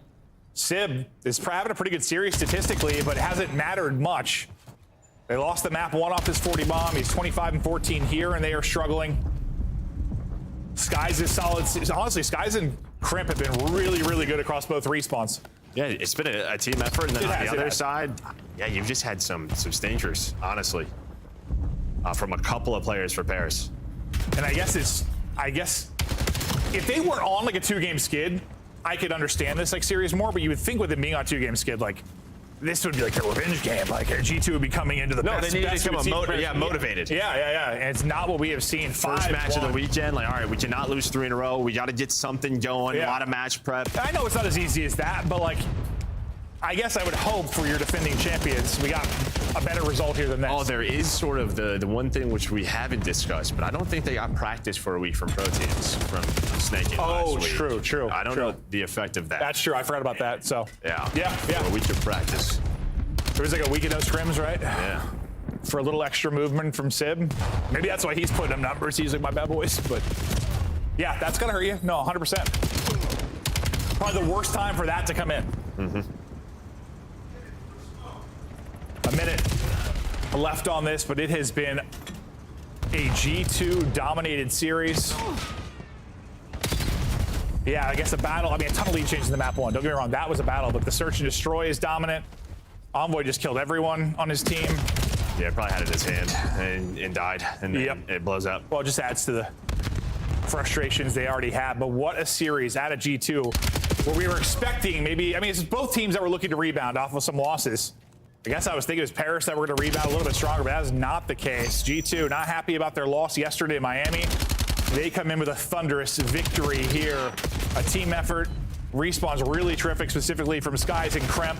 Sib is having a pretty good series statistically, but hasn't mattered much. They lost the map 1 off his 40 bomb. He's 25 and 14 here, and they are struggling. Skies is solid. Honestly, Skies and Crimp have been really, really good across both respawns. Yeah, it's been a team effort, and then on the other side, yeah, you've just had some stinkers, honestly, from a couple of players for Paris. And I guess if they were on like a 2-game skid, I could understand this like series more. But you would think with it being on a 2-game skid, like this would be like the revenge game. Like G2 would be coming into the best. They need to become motivated. Yeah. And it's not what we have seen. First match of the weekend, like, all right, we cannot lose 3 in a row. We got to get something going. A lot of match prep. I know it's not as easy as that, but like, I guess I would hope for your defending champions, we got a better result here than this. Oh, there is sort of the one thing which we haven't discussed, but I don't think they got practice for a week from pro teams from snaking last week. True. I don't know the effect of that. That's true. I forgot about that. So yeah. For a week of practice. There was like a week of no scrims, right? Yeah. For a little extra movement from Sib. Maybe that's why he's putting up numbers. He's like my bad boys, but yeah, that's gonna hurt you. No, 100%. Probably the worst time for that to come in. Mm-hmm. A minute left on this, but it has been a G2 dominated series. Yeah, I guess a battle. I mean, a ton of lead changes in the map 1. Don't get me wrong, that was a battle, but the search and destroy is dominant. Envoy just killed everyone on his team. Yeah, probably had it in his hand and died, and then it blows up. Well, it just adds to the frustrations they already had. But what a series out of G2, where we were expecting maybe, I mean, it's both teams that were looking to rebound off of some losses. I guess I was thinking it was Paris that were going to rebound a little bit stronger, but that is not the case. G2 not happy about their loss yesterday in Miami. They come in with a thunderous victory here. A team effort. Respawn's really terrific, specifically from Skies and Kremp.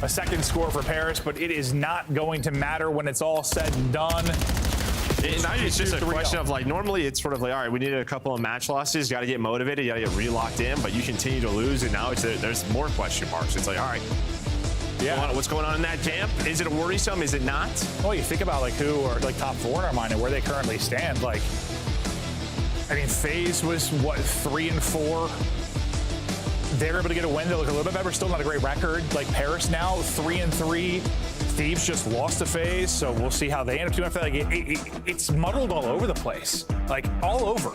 A second score for Paris, but it is not going to matter when it's all said and done. It's just a question of like, normally it's sort of like, all right, we needed a couple of match losses, got to get motivated, you got to get re-locked in, but you continue to lose, and now there's more question marks. It's like, all right, what's going on in that camp? Is it worrisome? Is it not? Well, you think about like who are like top 4 in our mind and where they currently stand. Like, I mean, FaZe was what, 3-4. They're able to get a win. They look a little bit better. Still not a great record. Like Paris now, 3-3. Thieves just lost to FaZe, so we'll see how they end up doing after that. Like, it's muddled all over the place, like all over.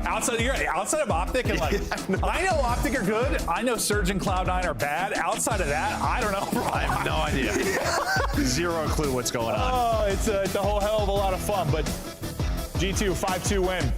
Outside of Optic and like, I know Optic are good. I know Surge and Cloud9 are bad. Outside of that, I don't know, bro. I have no idea. Zero clue what's going on. Oh, it's a whole hell of a lot of fun. But G2 5-2 win.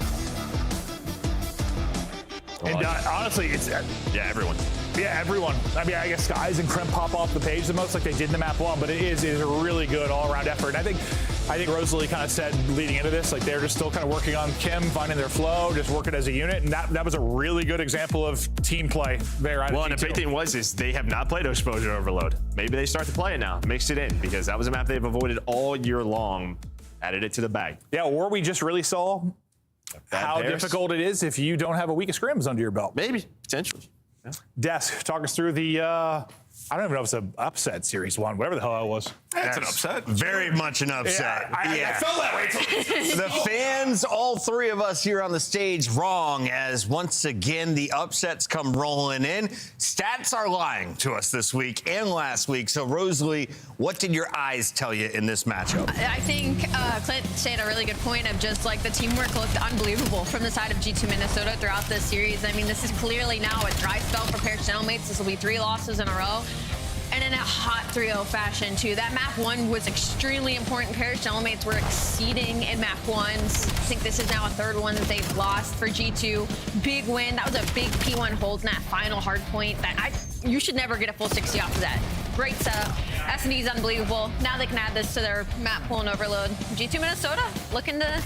And honestly, it's everyone. Yeah, everyone. I mean, I guess Skies and Kremp pop off the page the most, like they did in the map 1. But it is a really good all-around effort. And I think Rosalie kind of said leading into this, like they're just still kind of working on Kim, finding their flow, just working as a unit, and that was a really good example of team play there. Well, and the big thing is they have not played Exposure Overload. Maybe they start to play it now, mix it in, because that was a map they've avoided all year long. Added it to the bag. Yeah, or we just really saw how Paris. difficult it is if you don't have a week of scrims under your belt. Maybe, potentially. Yeah. Desk, talk us through the, I don't even know if it's an upset series 1, whatever the hell that was. That's an upset. Very much an upset. I felt that way. The fans, all 3 of us here on the stage, wrong, as once again the upsets come rolling in. Stats are lying to us this week and last week. So, Rosalie, what did your eyes tell you in this matchup? I think Clint said a really good point of just like the teamwork looked unbelievable from the side of G2 Minnesota throughout this series. I mean, this is clearly now a dry spell for Paris Gentlemen. This will be 3 losses in a row. And in a hot 3-0 fashion, too. That map 1 was extremely important. Paris Gentlemen were exceeding in map 1s. I think this is now a 3rd one that they've lost for G2. Big win. That was a big P1 hold in that final hard point. You should never get a full 60 off of that. Great setup. S&D is unbelievable. Now they can add this to their map pool and overload. G2 Minnesota looking to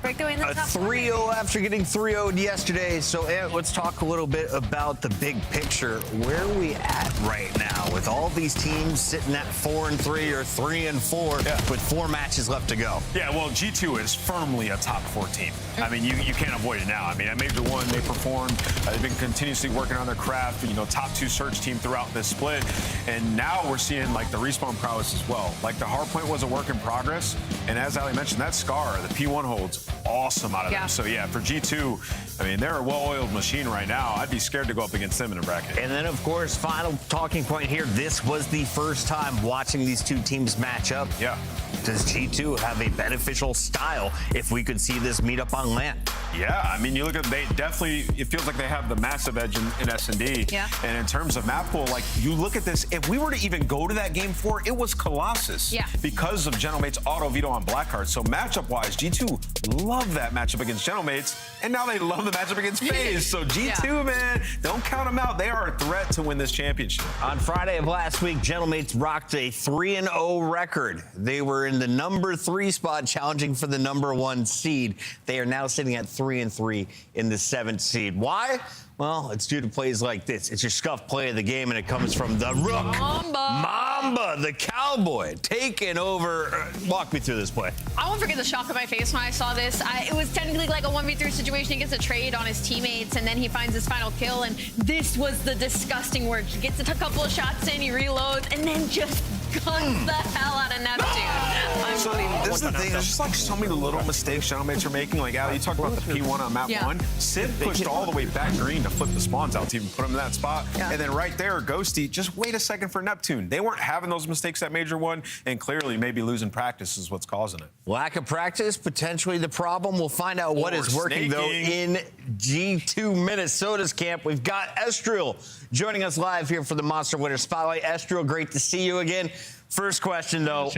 break the way in the top 3-0 after getting 3-0'd yesterday. So, let's talk a little bit about the big picture. Where are we at right now with all these teams sitting at 4-3 or 3-4 with 4 matches left to go? Yeah, well, G2 is firmly a top 4 team. I mean, you can't avoid it now. I mean, at Major 1, they performed. They've been continuously working on their craft. Top 2 search team throughout this split. And now we're seeing, like, the respawn prowess as well. Like, the hardpoint was a work in progress. And as Ali mentioned, that Scar, the P1 holds awesome out of them. So, yeah, for G2, I mean, they're a well-oiled machine right now. I'd be scared to go up against them in a bracket. And then, of course, final talking point here. This was the first time watching these two teams match up. Yeah. Does G2 have a beneficial style if we could see this meet up on land? Yeah, I mean, you look at, they definitely, it feels like they have the massive edge in S&D. Yeah. And in terms of map pool, like, you look at this, if we were to even go to that game 4, it was Colossus. Yeah. Because of Gentlemate's auto veto on Blackheart. So matchup-wise, G2 love that matchup against Gentlemates, and now they love the matchup against FaZe. So G2, man, don't count them out. They are a threat to win this championship. On Friday of last week, Gentlemates rocked a 3-0 record. They were in the number 3 spot, challenging for the number 1 seed. They are now sitting at 3-3 in the 7th seed. Why? Well, it's due to plays like this. It's your scuff play of the game, and it comes from the Rook. Mamba, the cowboy, taking over. Walk me through this play. I won't forget the shock on my face when I saw this. It was technically like a 1v3 situation. He gets a trade on his teammates, and then he finds his final kill, and this was the disgusting work. He gets a couple of shots in, he reloads, and then just guns the hell out of Neptune. So this is the thing. There's just like so many little mistakes Gentlemates are making. Like, Ali, you talked about the P1 on map 1. Sid pushed all the way back green to flip the spawns out to even put him in that spot. Yeah. And then right there, Ghosty, just wait a second for Neptune. They weren't having those mistakes at Major 1, and clearly maybe losing practice is what's causing it. Lack of practice, potentially the problem. We'll find out what is working, though, in G2 Minnesota's camp. We've got Estriel joining us live here for the Monster Winter Spotlight. Estriel, great to see you again. First question, though,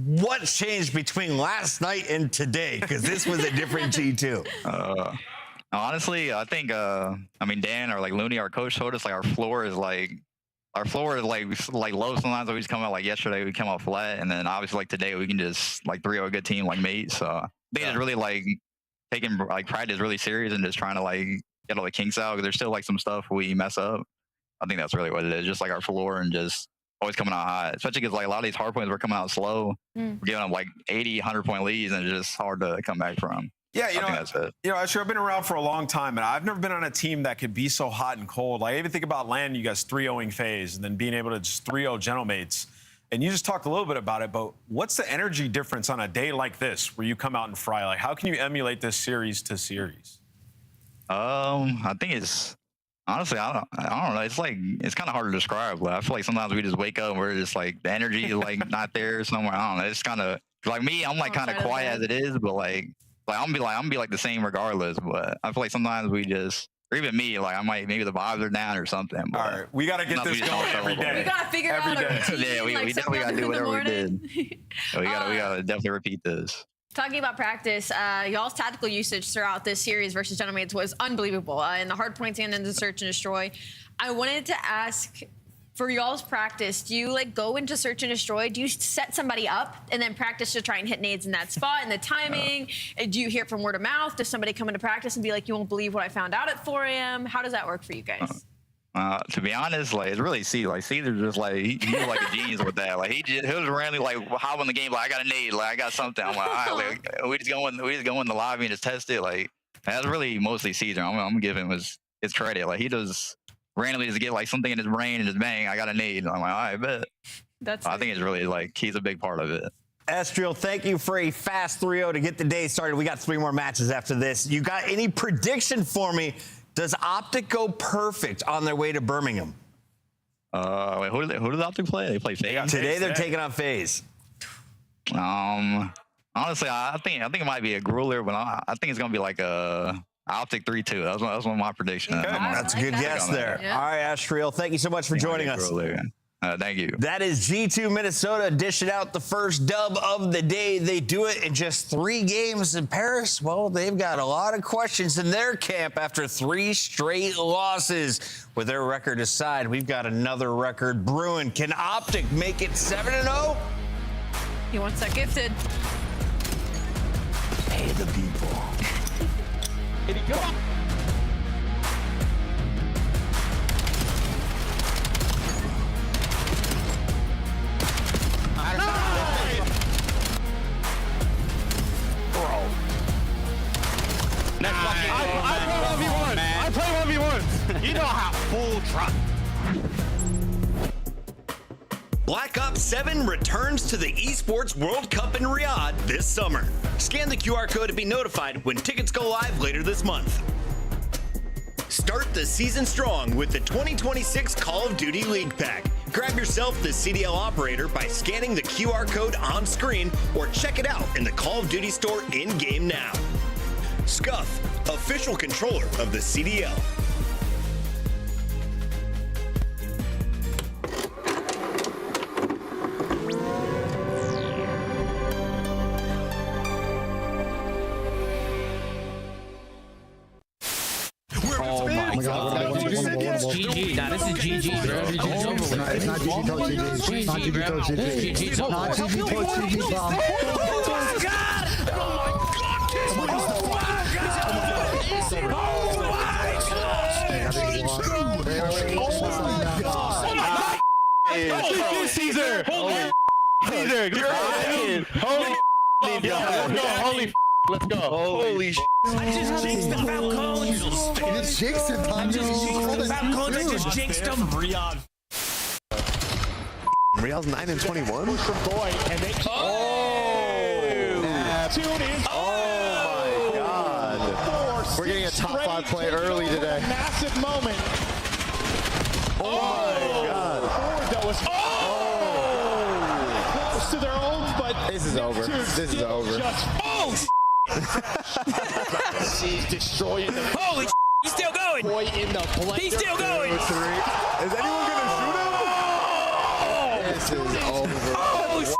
what changed between last night and today? Because this was a different G2. Honestly, I think, I mean, Dan or like Looney, our coach, told us like our floor is like low sometimes. We just come out like yesterday, we come out flat. And then obviously like today, we can just like 3-0 a good team like Mate. So I think it's really like taking like practice really serious and just trying to like get all the kinks out because there's still like some stuff we mess up. I think that's really what it is. Just like our floor and just always coming out hot, especially because like a lot of these hard points were coming out slow. We're giving them like 80, 100-point leads, and it's just hard to come back from. Yeah, I think that's it. You know, I've been around for a long time, and I've never been on a team that could be so hot and cold. Like, I even think about LAN, you guys 3-0ing FaZe, and then being able to just 3-0 Gentlemates. And you just talked a little bit about it, but what's the energy difference on a day like this where you come out and fry? Like, how can you emulate this series to series? I think it's honestly, I don't know. It's like, it's kind of hard to describe. Like, I feel like sometimes we just wake up and we're just like, the energy is like not there somewhere. I don't know. It's kind of like me, I'm like kind of quiet as it is, but like I'm gonna be like the same regardless. But I feel like sometimes we just, or even me, like I might, maybe the vibes are down or something. But all right, we got to get this going every day. We got to figure out our routine. Yeah, we definitely got to do whatever we did. So we got to definitely repeat this. Talking about practice, y'all's tactical usage throughout this series versus Gentlemates was unbelievable. In the hard points and in the search and destroy. I wanted to ask, for y'all's practice, do you like go into search and destroy? Do you set somebody up and then practice to try and hit nades in that spot and the timing? Do you hear from word of mouth? Does somebody come into practice and be like, you won't believe what I found out at 4 a.m.? How does that work for you guys? To be honest, like it's really Caesar's just like he's like a genius with that. Like he was randomly like hop on the game, like I got a nade, like I got something. I'm like, all right, like, we just go in the lobby and just test it. Like that's really mostly Caesar. I'm gonna give him his credit. Like he does randomly just get like something in his brain and just bang, I got a nade. I'm like, all right, bet. I think it's really like he's a big part of it. Estriel, thank you for a fast 3-0 to get the day started. We got 3 more matches after this. You got any prediction for me? Does Optic go perfect on their way to Birmingham? Wait, who did Optic play? They play FaZe. Today they're taking on FaZe. Honestly, I think it might be a grueler, but I think it's gonna be like a Optic 3-2. That's one of my predictions. Okay. That's a good guess there. Yeah. All right, Estriel, thank you so much for joining us. Thank you. That is G2 Minnesota dishing out the first dub of the day. They do it in just 3 games in Paris. Well, they've got a lot of questions in their camp after 3 straight losses. With their record aside, we've got another record brewing. Can Optic make it 7-0? He wants that gifted. Pay the people. Here he goes. I play 1v1. You know how full truck. Black Ops 7 returns to the Esports World Cup in Riyadh this summer. Scan the QR code to be notified when tickets go live later this month. Start the season strong with the 2026 Call of Duty League Pack. Grab yourself the CDL operator by scanning the QR code on screen or check it out in the Call of Duty store in-game now. Scuff, official controller of the CDL. Oh my God. GG. Nah, this is GG, bro. GG's over with. It's not GG Coach GG. It's not GG Coach GG. GG's over. Not GG Coach GG, Bob. Oh my God! Oh my God! Caesar! Caesar! Holy let's go. Holy shit. I just jinxed the Falcons. You just jinxed him, Tom. I just jinxed the Falcons. I just jinxed them. Real's 9-21. For Boyd, and they tune in. Oh my God. We're getting a top 5 play early today. Massive moment. Oh my God. That was close to their own, but this is over. This is over. He's destroying the. Holy he's still going. Boy in the blender. He's still going. Is anyone gonna shoot him? This is over. Oh,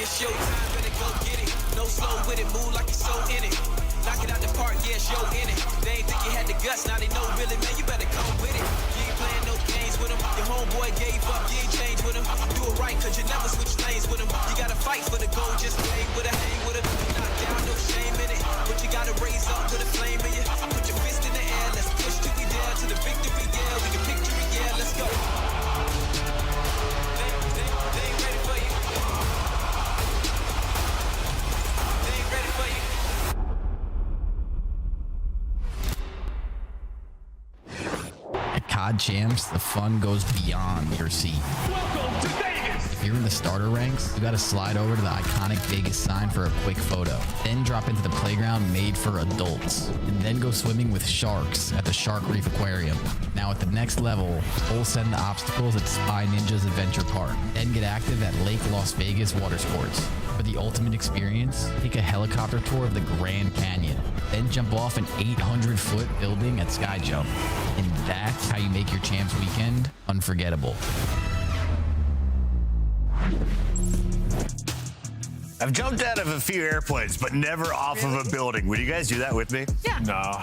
It's your time, better go get it. No slow with it, move like you're so in it. Knock it out the park, yeah, show in it. They ain't think you had the guts, now they know really, man, you better come with it. You ain't playing no games with them. Your homeboy gave up, you ain't changed with him. Do it right, cause you never switch lanes with him. You gotta fight for the goal, just hang with her, hang with her. Knock down, no shame in it. But you gotta raise up with a flame in you. Put your fist in the air, let's push till we down to the victory, yeah. We can picture it, yeah, let's go. They ain't ready for you. At COD Champs, the fun goes beyond your seat. Welcome to Vegas. If you're in the starter ranks, you gotta slide over to the iconic Vegas sign for a quick photo. Then drop into the playground made for adults. And then go swimming with sharks at the Shark Reef Aquarium. Now at the next level, full send the obstacles at Spy Ninja's Adventure Park. Then get active at Lake Las Vegas Water Sports. For the ultimate experience, take a helicopter tour of the Grand Canyon. Then jump off an 800-foot building at Sky Jump. And that's how you make your Champs weekend unforgettable. I've jumped out of a few airplanes, but never off of a building. Would you guys do that with me? Yeah. No.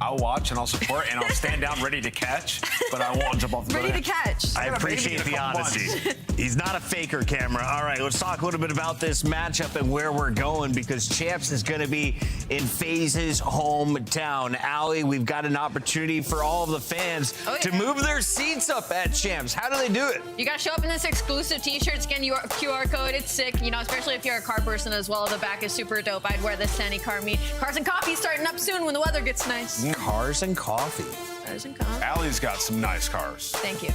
I'll watch and I'll support and I'll stand down ready to catch, but I won't jump off the Ready building. to catch. I appreciate the honesty. He's not a faker, camera. All right, let's talk a little bit about this matchup and where we're going, because Champs is going to be in FaZe's hometown. Allie, we've got an opportunity for all of the fans to move their seats up at Champs. How do they do it? You gotta show up in this exclusive t-shirt, scan your QR code. It's sick, you know, especially if you're a car person as well. The back is super dope. I'd wear this to any car meet. Cars and coffee starting up soon when the weather gets nice. Cars and coffee. Cars and coffee. Allie's got some nice cars. Thank you.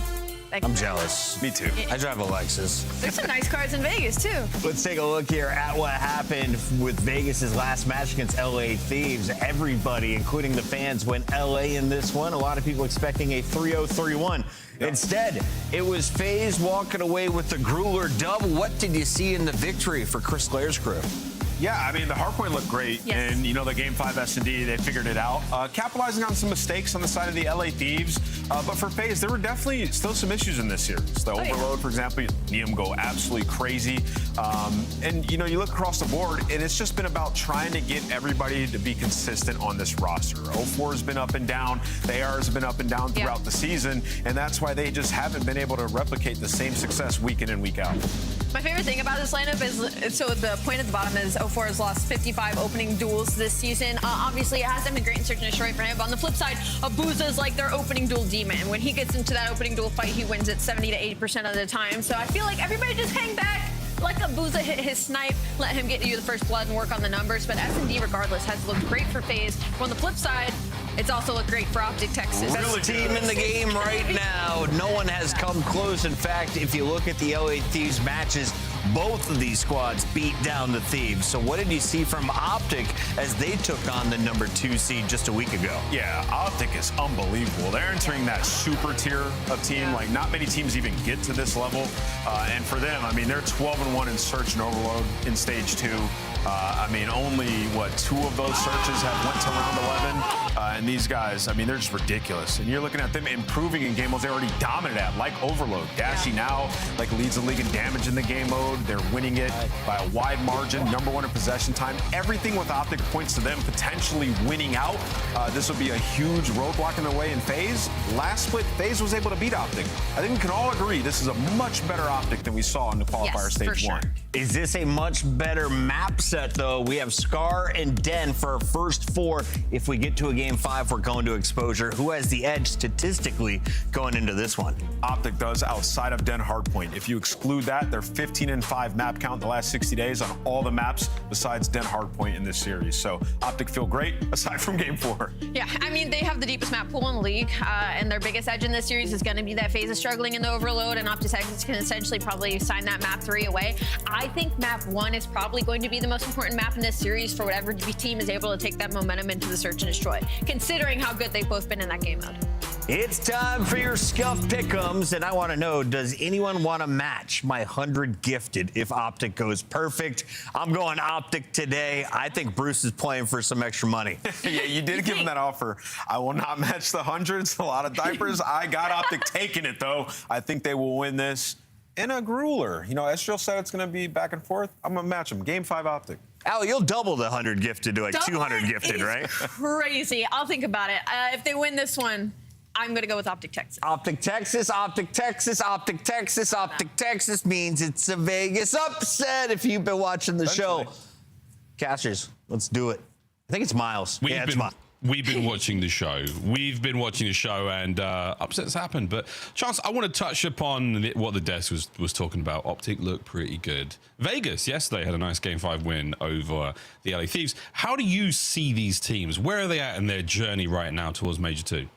I'm jealous. Me too. I drive a Lexus. There's some nice cars in Vegas too. Let's take a look here at what happened with Vegas' last match against LA Thieves. Everybody, including the fans, went LA in this one. A lot of people expecting a 3-0-3-1. Instead, it was FaZe walking away with the Grueler dub. What did you see in the victory for Chris Clare's crew? Yeah, I mean, the hardpoint looked great. Yes. And, you know, the Game 5 S&D, they figured it out. Capitalizing on some mistakes on the side of the LA Thieves. But for FaZe, there were definitely still some issues in this series. The overload, for example, Neum go absolutely crazy. And, you know, you look across the board, and it's just been about trying to get everybody to be consistent on this roster. 04 has been up and down. The ARs have been up and down throughout the season. And that's why they just haven't been able to replicate the same success week in and week out. My favorite thing about this lineup is, so the point at the bottom is 04 has lost 55 opening duels this season. Obviously, it hasn't been great in Search and Destroy for him. But on the flip side, Abuza is like their opening duel demon. When he gets into that opening duel fight, he wins it 70 to 80% of the time. So I feel like everybody just hang back. Let Abuza hit his snipe, let him get you the first blood and work on the numbers. But S&D, regardless, has looked great for FaZe. But on the flip side, it's also looked great for Optic Texas. Best team in the game right now. No one has come close. In fact, if you look at the LA Thieves matches, both of these squads beat down the Thieves. So what did you see from Optic as they took on the number 2 seed just a week ago? Yeah, Optic is unbelievable. They're entering that super tier of team. Like, not many teams even get to this level. And for them, I mean, they're 12-1 in Search and Overload in Stage 2. I mean, only, 2 of those searches have went to round 11. And these guys, I mean, they're just ridiculous. And you're looking at them improving in game modes they're already dominant at, like Overload. Dashy now, like, leads the league in damage in the game mode. They're winning it by a wide margin, #1 in possession time. Everything with Optic points to them potentially winning out. This will be a huge roadblock in their way in FaZe. Last split, FaZe was able to beat Optic. I think we can all agree this is a much better Optic than we saw in the qualifier stage 1. Is this a much better map set, though? We have Scar and Den for our first 4. If we get to a game 5, we're going to exposure. Who has the edge statistically going into this one? Optic does, outside of Den Hardpoint. If you exclude that, they're 15-5 map count in the last 60 days on all the maps besides Den Hardpoint in this series. So Optic feel great, aside from game 4. Yeah, I mean, they have the deepest map pool in the league, and their biggest edge in this series is going to be that FaZe is struggling in the Overload, and Optic Texas can essentially probably sign that map 3 away. I think map 1 is probably going to be the most important map in this series for whatever team is able to take that momentum into the Search and Destroy, considering how good they've both been in that game mode. It's time for your Scuff Pick'ems, and I want to know, does anyone want to match my 100 gifted if Optic goes perfect? I'm going Optic today. I think Bruce is playing for some extra money. Yeah, you did give him that offer. I will not match the hundreds, a lot of diapers. I got Optic taking it, though. I think they will win this in a grueler. You know, Estriel said it's going to be back and forth. I'm going to match them. Game 5 Optic. Al, you'll double the 100 gifted to like 200 gifted, right? Crazy. I'll think about it. If they win this one, I'm going to go with Optic Texas. Optic Texas, Optic Texas, Optic Texas, Optic Texas means it's a Vegas upset if you've been watching the show. Casters, let's do it. I think it's Miles. We've been watching the show. We've been watching the show, and upsets happened. But, Chance, I want to touch upon what the desk was talking about. Optic looked pretty good. Vegas yesterday had a nice Game 5 win over the LA Thieves. How do you see these teams? Where are they at in their journey right now towards Major 2?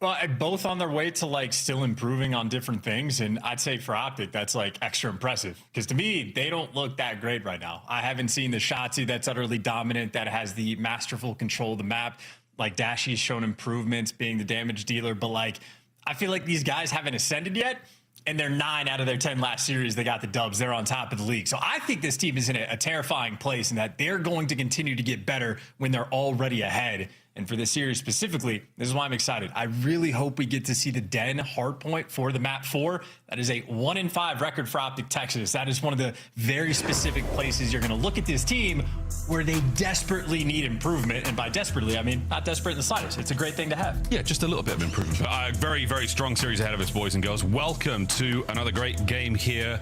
Well, both on their way to like still improving on different things. And I'd say for Optic, that's like extra impressive because to me, they don't look that great right now. I haven't seen the Shotzi that's utterly dominant, that has the masterful control of the map. Like Dashy's shown improvements being the damage dealer, but like, I feel like these guys haven't ascended yet. And they're 9 out of their 10 last series. They got the dubs. They're on top of the league. So I think this team is in a terrifying place and that they're going to continue to get better when they're already ahead. And for this series specifically, this is why I'm excited. I really hope we get to see the Den hardpoint for the map 4. That is a 1-5 record for Optic Texas. That is one of the very specific places you're going to look at this team where they desperately need improvement. And by desperately, I mean not desperate in the slightest. It's a great thing to have. Yeah, just a little bit of improvement. But very, very strong series ahead of us, boys and girls. Welcome to another great game here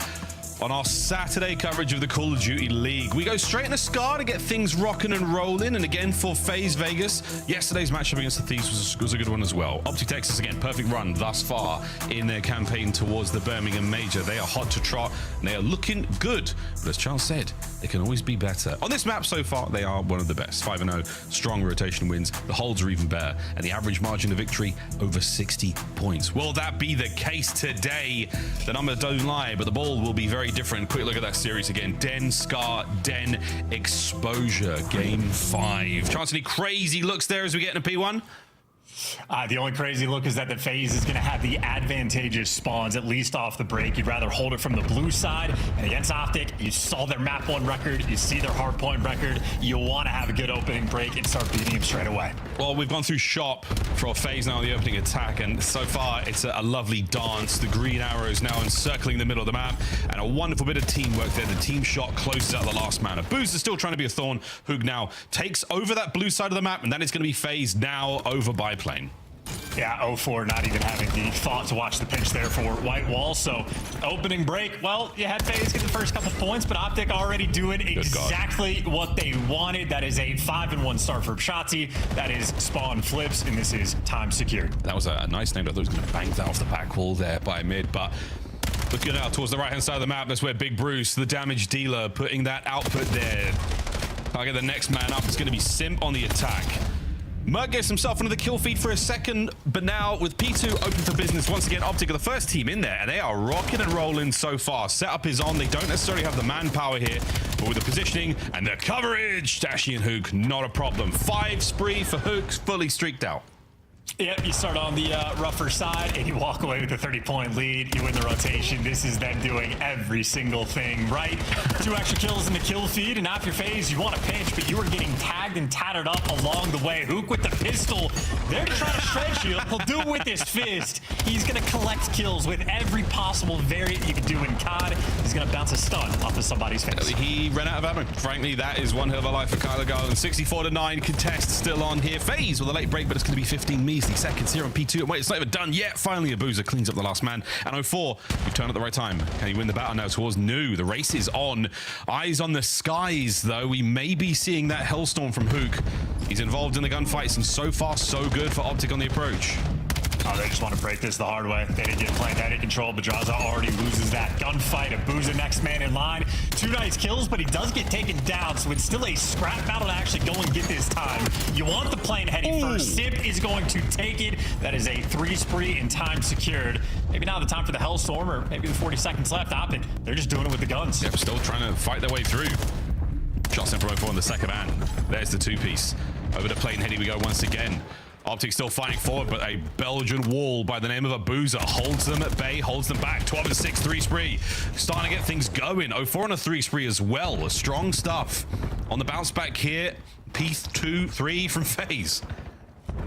on our Saturday coverage of the Call of Duty League. We go straight into Scar to get things rocking and rolling. And again, for FaZe Vegas, yesterday's matchup against the Thieves was a good one as well. Optic Texas, again, perfect run thus far in their campaign towards the Birmingham Major. They are hot to trot, and they are looking good. But as Charles said, they can always be better. On this map so far, they are one of the best. 5-0, strong rotation wins. The holds are even better, and the average margin of victory over 60 points. Will that be the case today? The numbers don't lie, but the ball will be very different. Quick look at that series again. Den, Scar, Den, Exposure, Game 5. Chance, any crazy looks there as we get into P1? The only crazy look is that the FaZe is going to have the advantageous spawns, at least off the break. You'd rather hold it from the blue side. And against Optic, you saw their map 1 record. You see their hardpoint record. You want to have a good opening break and start beating them straight away. Well, we've gone through shop for FaZe now on the opening attack, and so far it's a lovely dance. The green arrows now encircling the middle of the map, and a wonderful bit of teamwork there. The team shot closes out the last man. Booz is still trying to be a thorn. Hoog now takes over that blue side of the map, and that is going to be FaZe now over Biplane. Yeah, 0-4 not even having the thought to watch the pitch there for White Wall. So opening break, well, you had FaZe get the first couple points, but Optic already doing exactly what they wanted. That is a 5-1 start for Shotzzy. That is spawn flips, and this is time secured. That was a nice name. I thought he was going to bank that off the back wall there by mid, but looking out towards the right-hand side of the map, that's where Big Bruce, the damage dealer, putting that output there. Target the next man up. It's going to be Simp on the attack. Merc gets himself into the kill feed for a second, but now with P2 open for business once again, Optic are the first team in there, and they are rocking and rolling so far. Setup is on. They don't necessarily have the manpower here, but with the positioning and the coverage, Dashy and Hook, not a problem. 5 spree for Hook, fully streaked out. Yep, you start on the rougher side and you walk away with a 30-point lead. You win the rotation. This is them doing every single thing right. 2 extra kills in the kill feed, and after phase, you want to pinch, but you are getting tagged and tattered up along the way. Hook with the pistol. They're trying to stretch you. He'll do it with his fist. He's going to collect kills with every possible variant you can do in COD. He's going to bounce a stun off of somebody's face. He ran out of ammo. Frankly, that is one hell of a life for Kyler Garland. 64-9, contest still on here. FaZe with a late break, but it's going to be 15 measly seconds here on P2. And wait, it's not even done yet. Finally, Abuza cleans up the last man. And 04, you've turned at the right time. Can he win the battle now towards New? The race is on. Eyes on the skies, though. We may be seeing that Hellstorm from Hook. He's involved in the gunfights, and so far, so good for Optic on the approach. Oh, they just want to break this the hard way. They didn't get playing control. Badraza already loses that gunfight. Abuza next man in line. 2 nice kills, but he does get taken down, so it's still a scrap battle to actually go and get this time. You want the plane heady first. Simp is going to take it. That is a 3 spree and time secured. Maybe now the time for the Hellstorm, or maybe the 40 seconds left. Optic, they're just doing it with the guns. Yep, still trying to fight their way through. Shots in from 04 on the second man. There's the 2-piece. Over to plane heady we go once again. Optic still fighting forward, but a Belgian wall by the name of Abuza holds them at bay, holds them back. 12-6, 3 spree. Starting to get things going. 04 on a 3 spree as well. Strong stuff. On the bounce back here, P2, 3 from FaZe.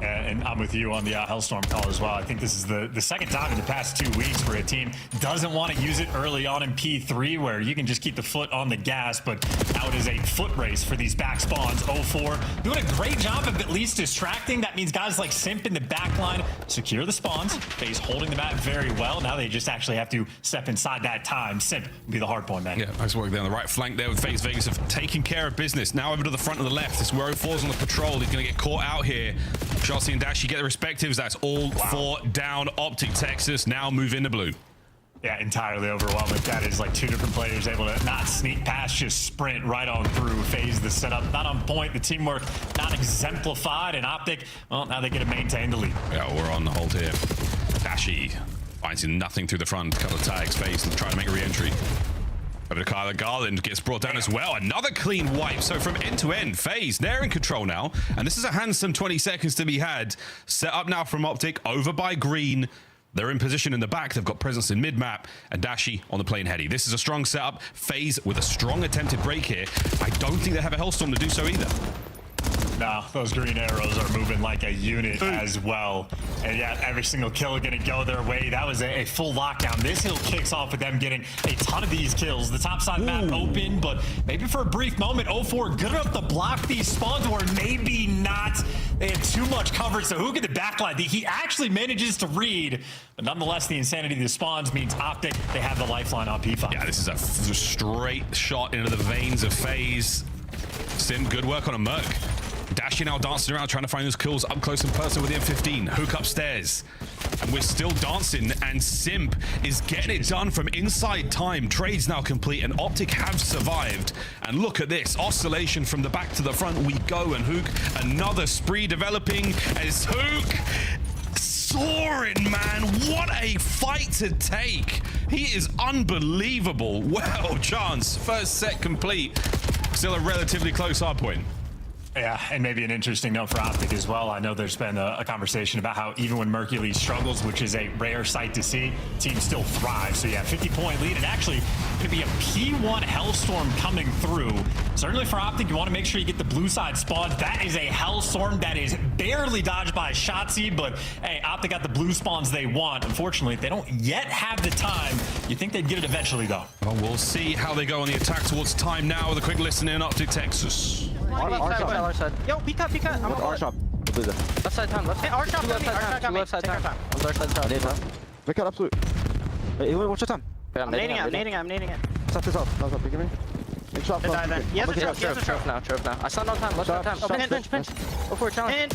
And I'm with you on the Hellstorm call as well. I think this is the second time in the past 2 weeks where a team doesn't want to use it early on in P3, where you can just keep the foot on the gas, but now it is a foot race for these back spawns. 04 doing a great job of at least distracting. That means guys like Simp in the back line secure the spawns. FaZe holding the map very well. Now they just actually have to step inside that time. Simp will be the hard point man. Yeah, nice work there on the right flank there with FaZe. Vegas have taken care of business. Now over to the front of the left. This is where 04's on the patrol. He's going to get caught out here. Shotzzy and Dashy get the respectives. That's all 4 down. Optic Texas now move into blue. Yeah, entirely overwhelming. That is like 2 different players able to not sneak past, just sprint right on through. FaZe the setup not on point. The teamwork not exemplified. And Optic, well, now they get to maintain the lead. Yeah, we're on the hold here. Dashy finds nothing through the front. A couple of tags. FaZe and try to make a re-entry. Over to Kyler Garland, gets brought down as well. Another clean wipe. So from end to end, FaZe, they're in control now. And this is a handsome 20 seconds to be had. Set up now from Optic, over by Green. They're in position in the back. They've got presence in mid-map. And Dashy on the plane heady. This is a strong setup. FaZe with a strong attempted break here. I don't think they have a Hellstorm to do so either. No, those green arrows are moving like a unit as well. And yeah, every single kill gonna go their way. That was a full lockdown. This hill kicks off with them getting a ton of these kills. The top side map open, but maybe for a brief moment, 04 good enough to block these spawns, or maybe not. They had too much coverage, so who get the backline? He actually manages to read, but nonetheless, the insanity of the spawns means Optic, they have the lifeline on P5. Yeah, this is a straight shot into the veins of FaZe. Sim, good work on a Merc. Dashy now dancing around, trying to find those kills up close and personal with the M15. Hook upstairs. And we're still dancing, and Simp is getting it done from inside time. Trade's now complete, and Optic have survived. And look at this. Oscillation from the back to the front. We go, and Hook, another spree developing as Hook soaring, man. What a fight to take. He is unbelievable. Well, Chance, first set complete. Still a relatively close hard point. Yeah, and maybe an interesting note for Optic as well. I know there's been a conversation about how even when Mercules struggles, which is a rare sight to see, teams still thrive. So yeah, 50-point lead, and actually could be a P1 Hellstorm coming through. Certainly for Optic, you want to make sure you get the blue side spawned. That is a Hellstorm that is barely dodged by Shotzzy, but hey, Optic got the blue spawns they want. Unfortunately, they don't yet have the time. You think they'd get it eventually, though. Well, we'll see how they go on the attack towards time now with a quick listen in Optic Texas. Our side. Yo, peek up. I'm our shop. lose it. Left side time. Left side. Our shot. Left side time. On our side time. Nade time. Make it absolute. Hey, what's your time? I'm nading it. Stop this off. No, pick me. Make shot. He has a trove now. I saw no time. Left side time. Pinch. Go for it, challenge.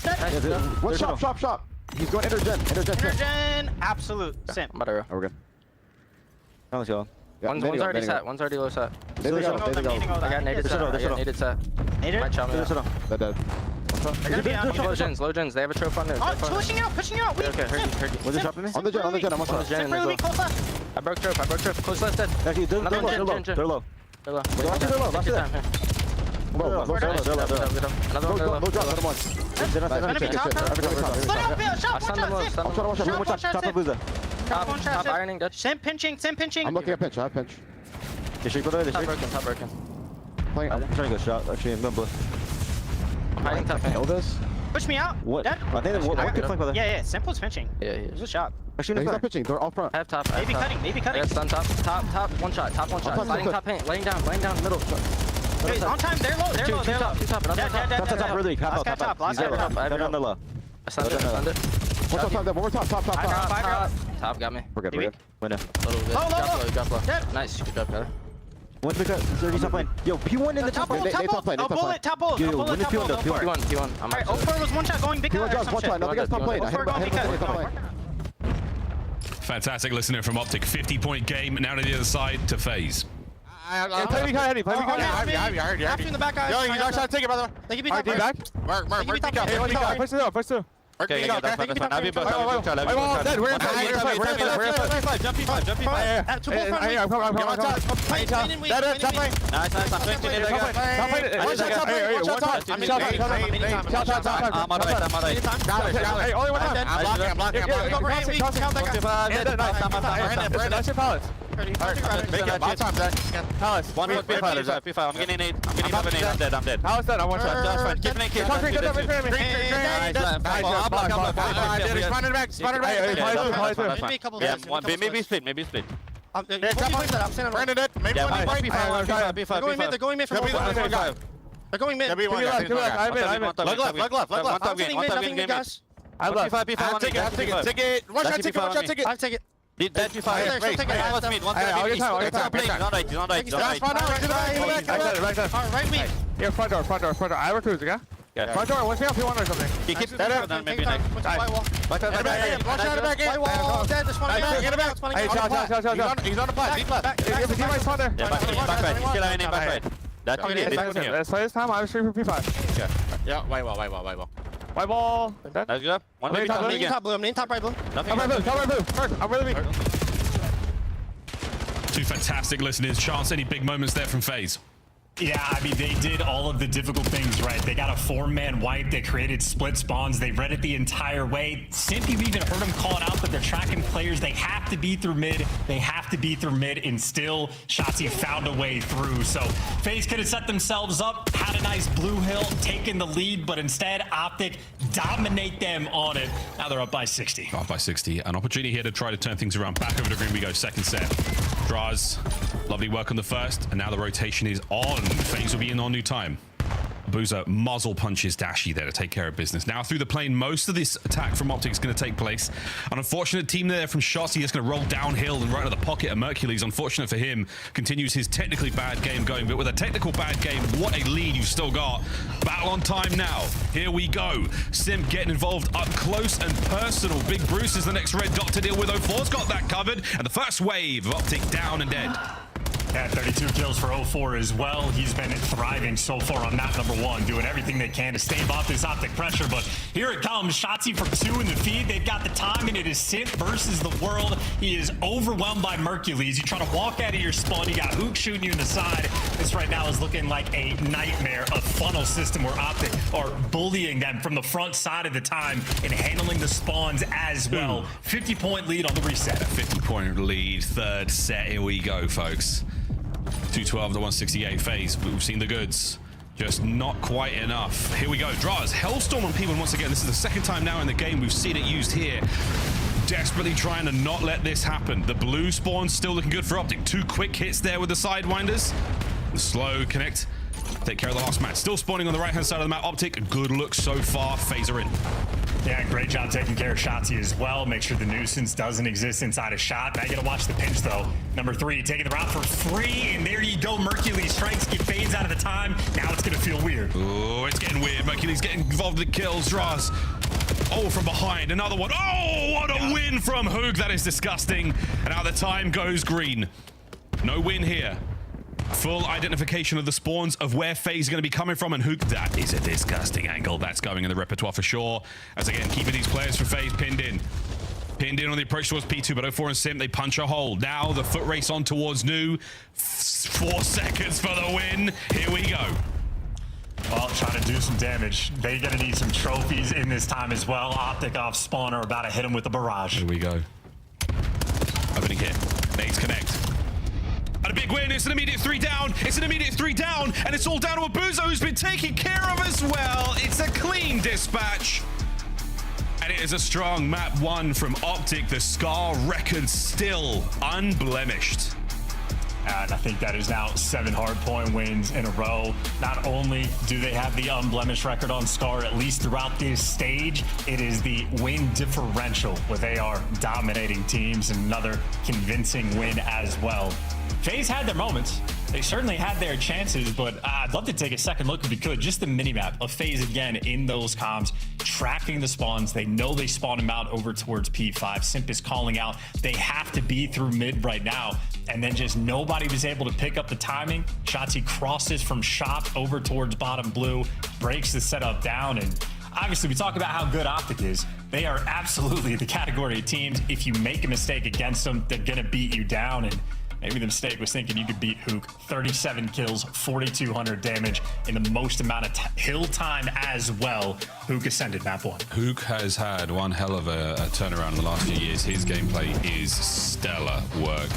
One shot. He's going intergen. Absolute. Sim. Oh, we're good. Now let's go. One's already set. One's already low set. I got naded set. Naded? Might chop me out. Dead. Low gens. They have a trophy on there. Oh, pushing out. Okay, heard you. Was it dropping me? On the gen. I'm on shot. I broke trophy. Close left dead. Actually, they're low. They're low. They're low. Last it. Another one. Low drop. Another one. Top ironing dead. Sim pinching. I'm looking at pinch. I have pinch. Top broken. I'm trying to get shot. Actually, I'm going blue. I'm hiding top paint. Push me out. What? Dead. I think one could flank by there. Yeah. Simple's pinching. Yeah, he is. There's a shot. Actually, he's not pitching. They're all front. I have top. Maybe cutting. I got stun top. One shot. Sliding top paint. Laying down. Middle. Hey, on time. They're low. Two top. Another top. Top. Really. Last guy top. I stunned it. One more top. Top got me. We're good. Winner. Little bit. Drop low. Dead. Nice. Good job, brother. One's the cut. He's top lane. Yo, P1 in the top lane. Top bullet. Top bullet. P1. Alright, 04 was one shot going big P1 drops one shot. Nothing else top lane. I hit him top lane. Fantastic listening from Optic. 50-point game. Now to the other side to FaZe. Play me heavy. I heard you. After in the back, guys. Yo, you got shot. Take it, brother. They can be top back. Mark. Push two. Okay, that's fine. I'll be both. We're in Jump P5. Two bull front. I'm getting 8. I'm dead. How is that? I want shot. That's fine. Keep it Maybe split. Brandon dead. Maybe one They're going mid from They're going mid. Look left. Nothing mid, guys. I left. Take it. One shot, take it. I'll take it. Dead P5. Right wing. Here, front door. I have a cruiser, yeah? Front door, what's me up? P1 or something? Keep that up. Maybe next. White wall. White wall. Dead. Just one back. Get it back. Hey, shot. He's on the plat. Deep left. He might spawn there. Back right. Let's play this time. I'm streaming for P5. Yeah, white wall. White ball. That's good. One maybe top blue. I'm in top right blue. Top right blue. First, I'm really weak. Two fantastic listeners. Chance, any big moments there from FaZe? Yeah, I mean, they did all of the difficult things, right? They got a 4-man wipe. They created split spawns. They read it the entire way. Simp, you've even heard them call it out that they're tracking players. They have to be through mid. And still, Shotzzy found a way through. So FaZe could have set themselves up, had a nice blue hill, taken the lead, but instead, Optic dominate them on it. Now they're up by 60. Up by 60. An opportunity here to try to turn things around. Back over to green we go. Second set. Draws. Lovely work on the first. And now the rotation is on. FaZe will be in on new time. Boozer muzzle punches Dashy there to take care of business. Now through the plane, most of this attack from Optic is going to take place. An unfortunate team there from Shotzzy is going to roll downhill and right into the pocket of Mercules. Unfortunate for him, continues his technically bad game going, but with a technical bad game, what a lead you've still got. Battle on time now. Here we go. Sim getting involved up close and personal. Big Bruce is the next red dot to deal with. 04's got that covered. And the first wave of Optic down and dead. Yeah, 32 kills for 04 as well. He's been thriving so far on map number 1, doing everything they can to stave off this Optic pressure. But here it comes. Shotzzy for 2 in the feed. They've got the time, and it is Simp versus the world. He is overwhelmed by Mercules. You try to walk out of your spawn. You got Hook shooting you in the side. This right now is looking like a nightmare, a funnel system where Optic are bullying them from the front side of the time and handling the spawns as well. 50-point lead on the reset. A 50-point lead. Third set. Here we go, folks. 212 to 168 FaZe. We've seen the goods. Just not quite enough. Here we go. Draws. Hellstorm on P1 once again. This is the second time now in the game we've seen it used here. Desperately trying to not let this happen. The blue spawn still looking good for Optic. 2 quick hits there with the Sidewinders. The slow connect take care of the last match. Still spawning on the right-hand side of the map. Optic, good look so far. Phaser in. Yeah, great job taking care of Shotzzy as well. Make sure the nuisance doesn't exist inside a shot. Now you gotta watch the pinch though. Number 3, taking the route for free, and there you go. Mercury strikes, get fades out of the time. Now it's gonna feel weird. Oh, it's getting weird. Mercury's getting involved in the kills. Draz. Oh, from behind, another one. Oh, what a win from Hoog. That is disgusting. And now the time goes green. No win here. Full identification of the spawns of where FaZe is going to be coming from, and Hook, that is a disgusting angle. That's going in the repertoire for sure. As again, keeping these players from FaZe pinned in. Pinned in on the approach towards P2, but 04 and Sim, they punch a hole. Now the foot race on towards Nu. 4 seconds for the win. Here we go. Well, trying to do some damage. They're going to need some trophies in this time as well. Optic off spawner, about to hit him with the barrage. Here we go. Opening hit. Nades connect. And a big win. It's an immediate 3 down. It's an immediate 3 down. And it's all down to Abuzo, who's been taken care of as well. It's a clean dispatch. And it is a strong map 1 from Optic. The Scar record still unblemished. And I think that is now 7 hardpoint wins in a row. Not only do they have the unblemished record on Scar, at least throughout this stage, it is the win differential where they are dominating teams, and another convincing win as well. FaZe had their moments. They certainly had their chances, but I'd love to take a second look if we could. Just the minimap of FaZe again in those comms, tracking the spawns. They know they spawn him out over towards P5. Simp is calling out. They have to be through mid right now. And then just nobody was able to pick up the timing. Shotzzy crosses from shop over towards bottom blue, breaks the setup down, and obviously, we talk about how good Optic is. They are absolutely the category of teams. If you make a mistake against them, they're going to beat you down. And maybe the mistake was thinking you could beat Hook. 37 kills, 4,200 damage in the most amount of hill time as well. Hook ascended map 1. Hook has had one hell of a turnaround in the last few years. His gameplay is stellar work.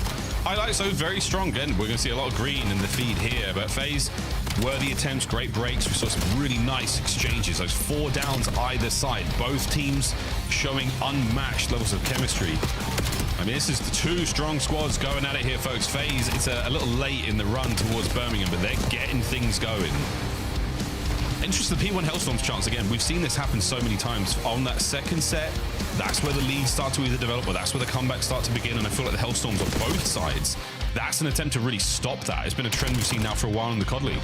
Highlights, though, very strong. Again, we're going to see a lot of green in the feed here, but FaZe, worthy attempts, great breaks. We saw some really nice exchanges. Those 4 downs either side. Both teams showing unmatched levels of chemistry. I mean, this is the 2 strong squads going at it here, folks. FaZe, it's a little late in the run towards Birmingham, but they're getting things going. Interesting, the P1 Hellstorm's chance again. We've seen this happen so many times. On that second set, that's where the leads start to either develop, or that's where the comebacks start to begin. And I feel like the Hellstorms on both sides, that's an attempt to really stop that. It's been a trend we've seen now for a while in the COD League.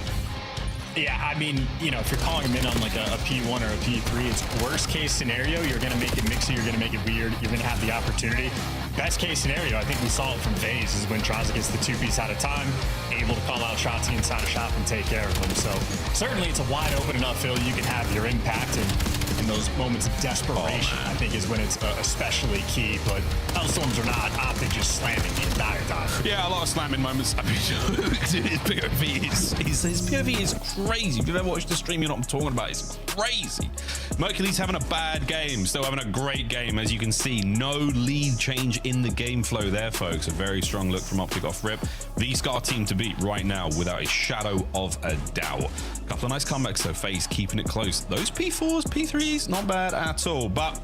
Yeah, I mean, you know, if you're calling them in on like a P1 or a P3, it's worst case scenario. You're going to make it mixy. You're going to make it weird. You're going to have the opportunity. Best case scenario, I think we saw it from FaZe, is when Traza gets the 2-piece at a time, able to call out Shotzzy inside a shop and take care of them. So certainly it's a wide open enough field you can have your impact, and in those moments of desperation, I think is when it's especially key. But Hellstorms are not. Optic just slamming the entire time. Yeah, a lot of slamming moments. I mean, his POV is crazy. If you've ever watched the stream, you know what I'm talking about. It's crazy. Mercury's having a bad game, still having a great game. As you can see, no lead change in the game flow there, folks. A very strong look from Optic off rip. The Scar team to beat right now without a shadow of a doubt. A couple of nice comebacks though. FaZe keeping it close. Those P4s, P3s, not bad at all, but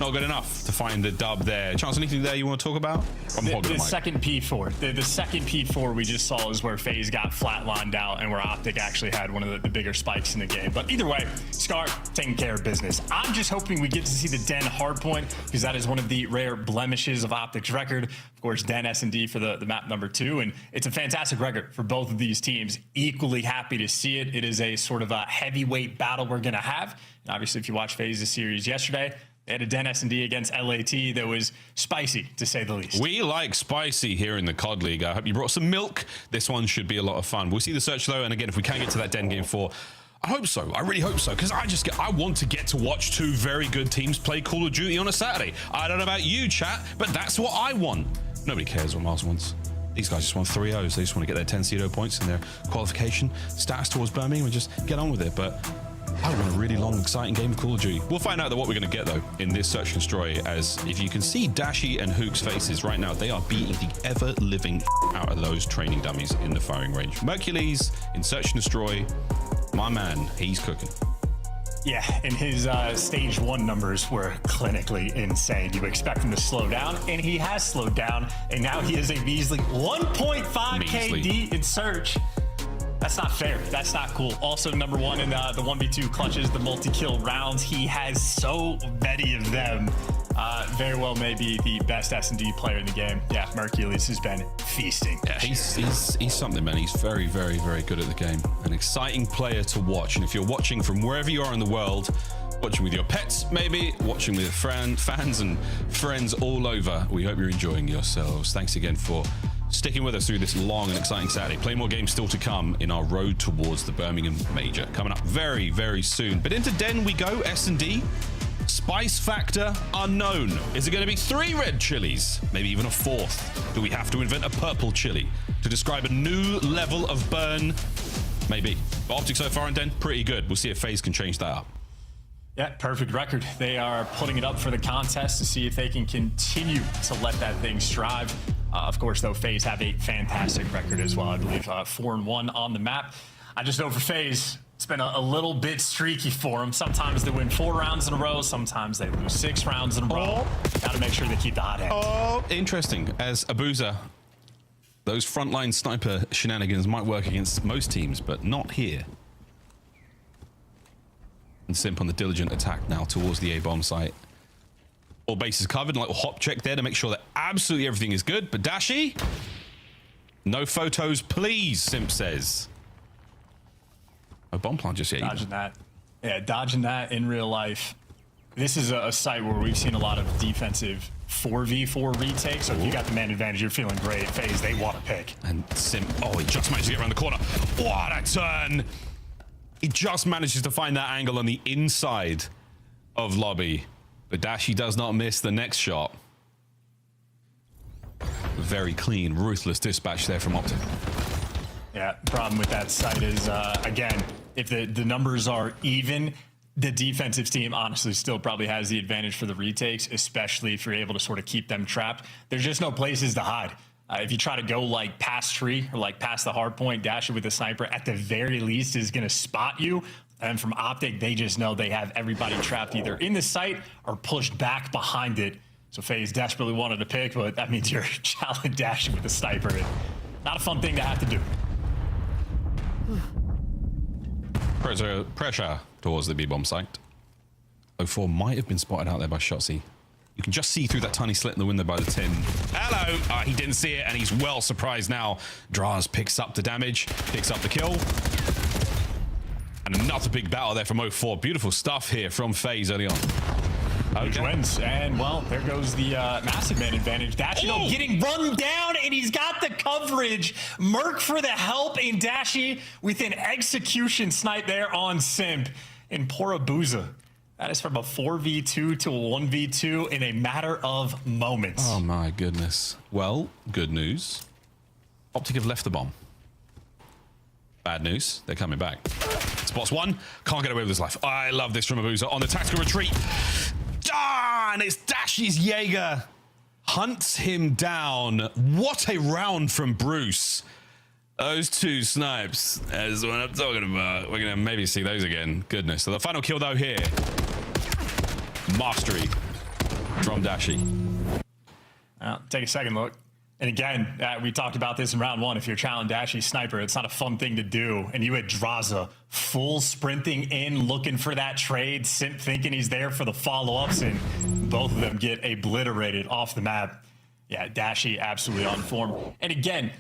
not good enough to find the dub there. Chance, anything there you want to talk about? The second P4. The second P4 we just saw is where FaZe got flatlined out and where Optic actually had one of the bigger spikes in the game. But either way, Scar taking care of business. I'm just hoping we get to see the Den hardpoint, because that is one of the rare blemishes of Optic's record. Of course, Den S&D for the map number 2, and it's a fantastic record for both of these teams. Equally happy to see it. It is a sort of a heavyweight battle we're going to have. And obviously, if you watch FaZe's series yesterday, they had a Den S&D against LAT that was spicy, to say the least. We like spicy here in the COD League. I hope you brought some milk. This one should be a lot of fun. We'll see the search, though, and again, if we can get to that Den game 4, I hope so. I really hope so, because I want to get to watch 2 very good teams play Call of Duty on a Saturday. I don't know about you, chat, but that's what I want. Nobody cares what Mars wants. These guys just want 3-0s. They just want to get their 10 CEDO points in their qualification status towards Birmingham and just get on with it. But I want a really long, exciting game of Call of Duty. We'll find out what we're going to get, though, in this Search and Destroy, as if you can see Dashy and Hook's faces right now, they are beating the ever-living out of those training dummies in the firing range. Mercules in Search and Destroy, my man, he's cooking. Yeah, and his stage 1 numbers were clinically insane. You expect him to slow down, and he has slowed down, and now he is a measly 1.5 KD in Search. That's not fair. That's not cool. Also, number one in the 1v2 clutches, the multi-kill rounds. He has so many of them. Very well may be the best S&D player in the game. Yeah, Mercules has been feasting. Yeah, he's something, man. He's very, very, very good at the game. An exciting player to watch. And if you're watching from wherever you are in the world, watching with your pets, maybe, watching with fans and friends all over, we hope you're enjoying yourselves. Thanks again for sticking with us through this long and exciting Saturday. Play more games still to come in our road towards the Birmingham Major. Coming up very, very soon. But into Den we go, S&D. Spice factor unknown. Is it going to be 3 red chilies? Maybe even a 4th? Do we have to invent a purple chili to describe a new level of burn? Maybe. But Optic so far in Den, pretty good. We'll see if FaZe can change that up. Yeah, perfect record. They are putting it up for the contest to see if they can continue to let that thing strive. Of course, though, FaZe have a fantastic record as well. I believe 4-1 on the map. I just know for FaZe, it's been a little bit streaky for them. Sometimes they win 4 rounds in a row. Sometimes they lose 6 rounds in a row. Got to make sure they keep the hot hand. Oh, interesting. As Abuza, those frontline sniper shenanigans might work against most teams, but not here. And Simp on the diligent attack now towards the A-bomb site. All bases covered, like a hop check there to make sure that absolutely everything is good. But Dashi, no photos, please, Simp says. No bomb plant just yet. Dodging that. Yeah, dodging that in real life. This is a site where we've seen a lot of defensive 4v4 retakes. So if you got the man advantage, you're feeling great. FaZe, they want to pick. And Simp, oh, he just managed to get around the corner. What a turn. He just manages to find that angle on the inside of lobby. But Dashi does not miss the next shot. Very clean, ruthless dispatch there from Optic. Yeah, problem with that site is, again, if the numbers are even, the defensive team honestly still probably has the advantage for the retakes, especially if you're able to sort of keep them trapped. There's just no places to hide. If you try to go like past tree or like past the hard point, Dash it with a sniper, at the very least is going to spot you. And from Optic, they just know they have everybody trapped either in the site or pushed back behind it. So FaZe desperately wanted to pick, but that means you're challenge dashing with a sniper. Not a fun thing to have to do. Pressure towards the B-bomb site. 04 might have been spotted out there by Shotzi. You can just see through that tiny slit in the window by the tin. Hello! He didn't see it, and he's well surprised now. Draz picks up the damage, picks up the kill. And another big battle there from 04. Beautiful stuff here from FaZe early on. Huge wins, and well, there goes the massive man advantage. Dashi getting run down, and he's got the coverage. Merc for the help, and Dashi with an execution snipe there on Simp. And poor Abuza. That is from a 4v2 to a 1v2 in a matter of moments. Oh my goodness. Well, good news. Optic have left the bomb. Bad news, they're coming back. Spots one, can't get away with his life. I love this from Abuza on the tactical retreat. And it's Dashi's Jaeger. Hunts him down. What a round from Bruce. Those 2 snipes is what I'm talking about. We're gonna maybe see those again. Goodness. So the final kill though here. Mastery from Dashi. Take a second look. And again, we talked about this in round 1. If you're challenging Dashi sniper, it's not a fun thing to do. And you had Draza full sprinting in, looking for that trade, Simp thinking he's there for the follow-ups, and both of them get obliterated off the map. Yeah, Dashi absolutely on form. And again,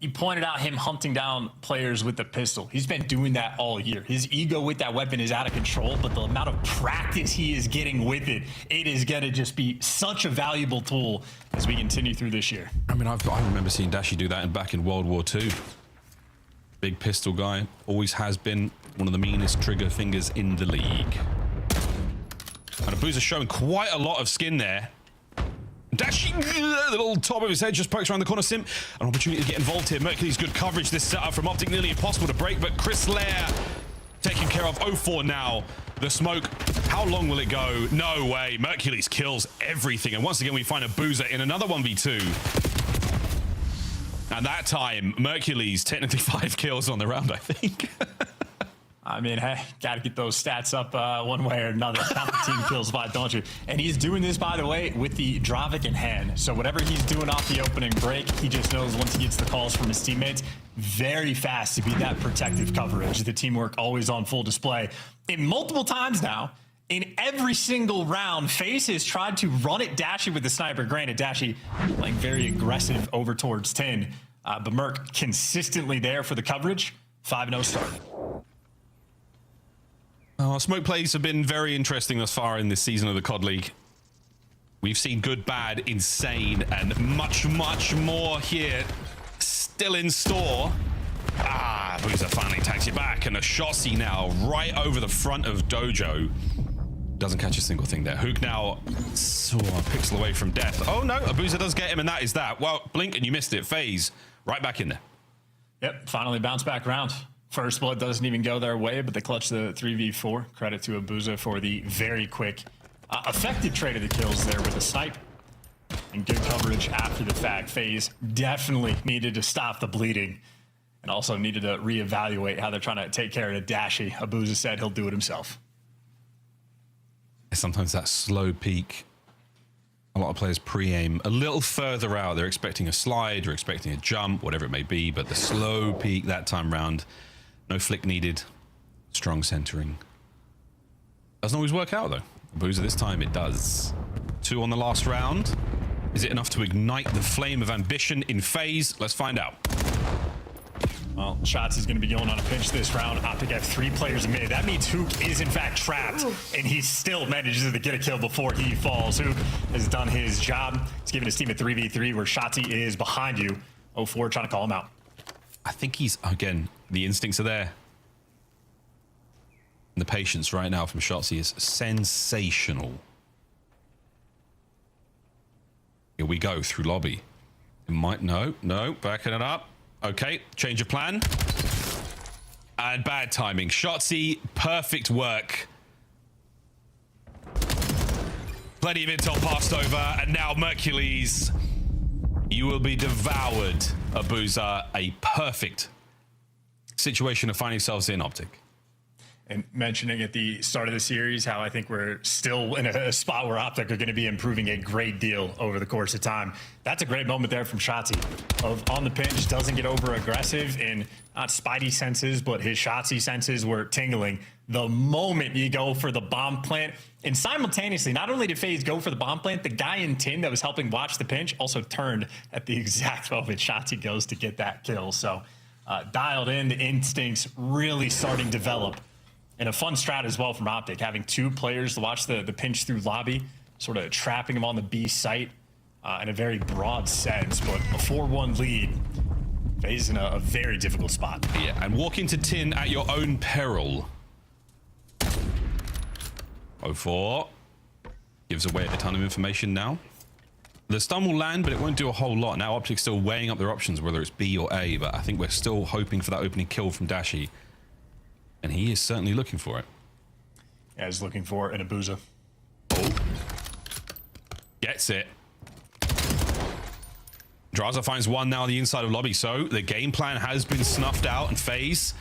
you pointed out him hunting down players with the pistol. He's been doing that all year. His ego with that weapon is out of control, but the amount of practice he is getting with it, it is going to just be such a valuable tool as we continue through this year. I mean, I remember seeing Dashi do that back in World War II. Big pistol guy, always has been one of the meanest trigger fingers in the league. And Abuza showing quite a lot of skin there. Dashi, the little top of his head just pokes around the corner. Simp, an opportunity to get involved here. Mercury's good coverage. This setup from Optic nearly impossible to break, but Chris Lair taking care of 04 now. The smoke, how long will it go? No way. Mercury's kills everything. And once again, we find Abuza in another 1v2. And that time, Mercury's technically 5 kills on the round, I think. I mean, hey, got to get those stats up one way or another. Count the team kills by, don't you? And he's doing this, by the way, with the Dravik in hand. So whatever he's doing off the opening break, he just knows once he gets the calls from his teammates, very fast to be that protective coverage. The teamwork always on full display. In multiple times now, in every single round, FaZe has tried to run at Dashy with the sniper. Granted, Dashy playing very aggressive over towards 10. But Merc consistently there for the coverage. 5-0 start. Our smoke plays have been very interesting thus far in this season of the COD League. We've seen good, bad, insane, and much, much more here still in store. Boozer finally tags you back, and a Shotzi now right over the front of Dojo. Doesn't catch a single thing there. Hook now a pixel away from death. Oh no, Abuza does get him, and that is that. Well, blink and you missed it. FaZe right back in there. Yep, finally bounce back round. First blood doesn't even go their way, but they clutch the 3v4. Credit to Abuza for the very quick, effective trade of the kills there with a snipe. And good coverage after the fact. FaZe definitely needed to stop the bleeding and also needed to reevaluate how they're trying to take care of Dashy. Abuza said he'll do it himself. Sometimes that slow peak, a lot of players pre-aim a little further out. They're expecting a slide or expecting a jump, whatever it may be, but the slow peak that time round, no flick needed, strong centering. Doesn't always work out though. Abuza this time it does. 2 on the last round. Is it enough to ignite the flame of ambition in FaZe? Let's find out. Well, Shots is going to be going on a pinch this round. Optic have 3 players in mid. That means Hook is in fact trapped, and he still manages to get a kill before he falls. Hook has done his job. He's giving his team a 3v3 where Shotzi is behind you. 0-4 trying to call him out. I think he's, again, the instincts are there. And the patience right now from Shotzi is sensational. Here we go through lobby. It might, no, backing it up. Okay, change of plan. And bad timing. Shotzi, perfect work. Plenty of intel passed over, and now Mercules. You will be devoured, Abuza. A perfect situation to find yourselves in, Optic. And mentioning at the start of the series how I think we're still in a spot where Optic are going to be improving a great deal over the course of time. That's a great moment there from Shotzi. Of on the pinch, doesn't get over aggressive in not Spidey senses, but his Shotzi senses were tingling the moment you go for the bomb plant. And simultaneously, not only did FaZe go for the bomb plant, the guy in tin that was helping watch the pinch also turned at the exact moment Shotzi goes to get that kill. So dialed in, the instincts really starting to develop. And a fun strat as well from Optic, having 2 players to watch the pinch through lobby, sort of trapping him on the B site in a very broad sense. But a 4-1 lead, FaZe in a very difficult spot. Yeah, and walk into tin at your own peril. 0-4 gives away a ton of information now. The stun will land, but it won't do a whole lot. Now Optic's still weighing up their options, whether it's B or A, but I think we're still hoping for that opening kill from Dashy. And he is certainly looking for it. Yeah, he's looking for an Abuza. Oh. Gets it. Draza finds 1 now on the inside of lobby, so the game plan has been snuffed out, and FaZe,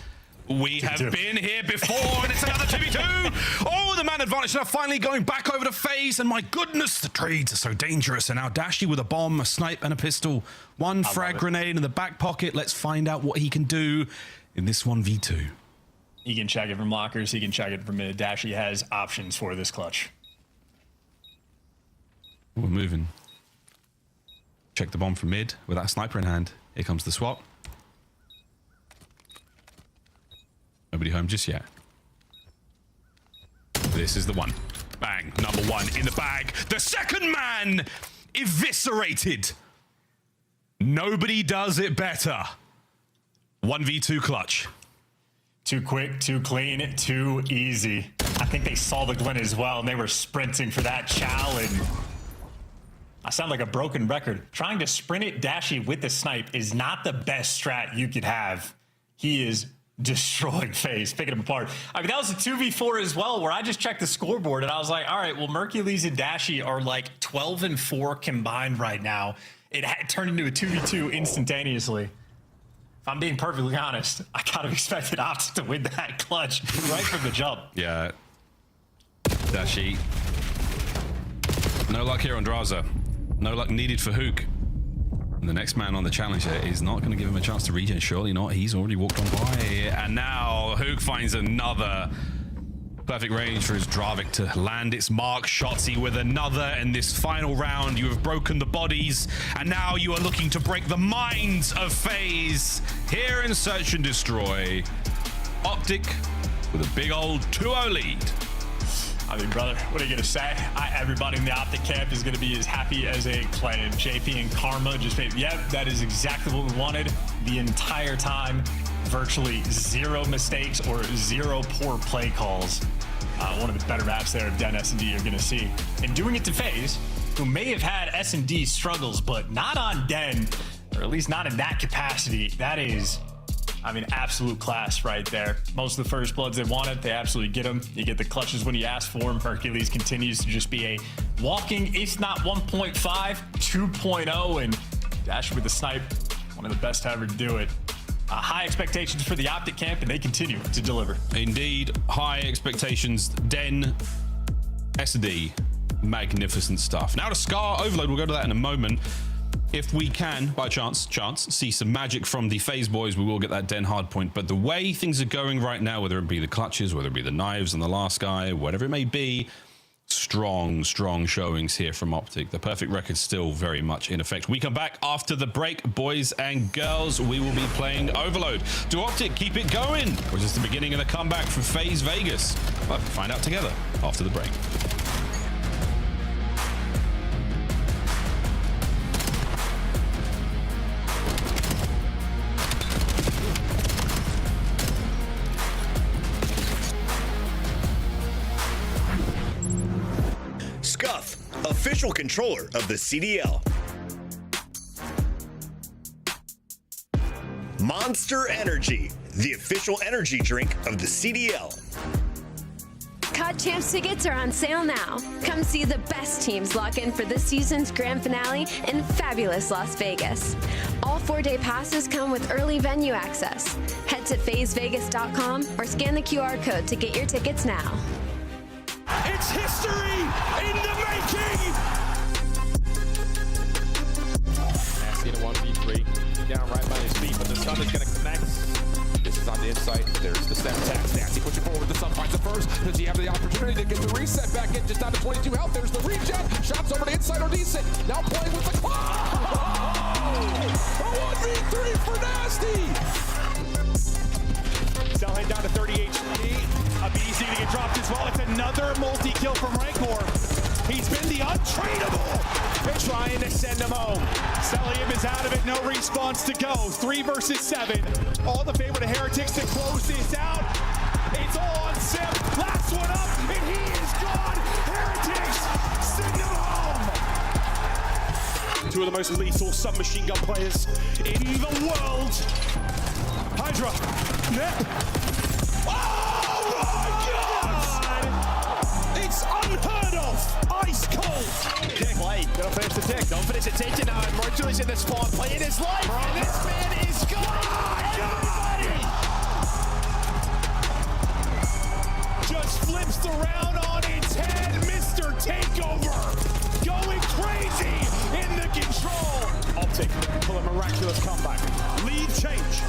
we have been here before, and it's another 2v2. Oh, the man advantage now finally going back over to FaZe, and my goodness, the trades are so dangerous. And now Dashy with a bomb, a snipe, and a pistol. 1 frag grenade in the back pocket. Let's find out what he can do in this 1v2. He can check it from lockers. He can check it from mid. Dashy has options for this clutch. We're moving. Check the bomb from mid with that sniper in hand. Here comes the swap. Nobody home just yet. This is the one. Bang. Number 1 in the bag. The second man eviscerated. Nobody does it better. 1v2 clutch. Too quick, too clean, too easy. I think they saw the Glen as well, and they were sprinting for that chow, and I sound like a broken record. Trying to sprint it Dashy with the snipe is not the best strat you could have. He is destroying FaZe, picking him apart. I mean, that was a 2v4 as well, where I just checked the scoreboard, and I was like, all right, well, Mercules and Dashy are like 12-4 combined right now. It turned into a 2v2 instantaneously. if I'm being perfectly honest, I kind of expected Optic to win that clutch right from the jump. Yeah. Dashi. No luck here on Draza. No luck needed for Hook. And the next man on the challenger is not going to give him a chance to regen. Surely not. He's already walked on by. And now Hook finds another perfect range for his Dravik to land its mark. Shotzi with another in this final round. You have broken the bodies, and now you are looking to break the minds of FaZe here in Search and Destroy. Optic with a big old 2-0 lead. I mean, brother, what are you going to say? Everybody in the Optic camp is going to be as happy as a clan. JP and Karma just made, yep, that is exactly what we wanted the entire time. Virtually zero mistakes or zero poor play calls. One of the better maps there of Den S&D you're going to see. And doing it to FaZe, who may have had S&D struggles, but not on Den, or at least not in that capacity. That is, I mean, absolute class right there. Most of the first bloods they wanted, they absolutely get them. You get the clutches when you ask for them. Hercules continues to just be a walking, if not 1.5, 2.0, and Dash with the snipe, one of the best to ever do it. High expectations for the Optic camp, and they continue to deliver. Indeed, high expectations. Den, SD, magnificent stuff. Now to Scar Overload, we'll go to that in a moment. If we can, by chance, see some magic from the FaZe boys, we will get that Den hardpoint. But the way things are going right now, whether it be the clutches, whether it be the knives on the last guy, whatever it may be, strong showings here from Optic. The perfect record still very much in effect. We come back after the break, boys and girls. We will be playing Overload. Do Optic keep it going, or is this the beginning of the comeback for FaZe Vegas? Well, we'll find out together after the break. Scuff, official controller of the CDL. Monster Energy, the official energy drink of the CDL. COD Champs tickets are on sale now. Come see the best teams lock in for this season's grand finale in fabulous Las Vegas. All 4-day passes come with early venue access. Head to FazeVegas.com or scan the QR code to get your tickets now. It's history in the making! Nasty in a 1v3. Down right by his feet, but the Sun is going to connect. This is on the inside. There's the step attack. Nasty pushing forward. The Sun finds it first. Does he have the opportunity to get the reset back in? Just down to 22 health. There's the regen. Shots over to inside or decent. Now playing with the claw. A 1v3 for Nasty. Cellhead down to 30 HP. Easy to get dropped as well. It's another multi-kill from Rancor. He's been the untradeable. They're trying to send him home. Celium is out of it. No response to go. 3 versus 7. All the favor to Heretics to close this out. It's all on Sim. Last one up, and he is gone. Heretics send him home. Two of the most lethal submachine gun players in the world. Hydra. It's unheard of! Ice cold! Kick late. Gotta finish the tick. Don't finish it. Take it now. Mercury's in the spawn, playing his life. And this man is gone! Everybody! Just flips the round on its head. Mr. Takeover! Going crazy in the control! Optic pull a miraculous comeback. Lead change.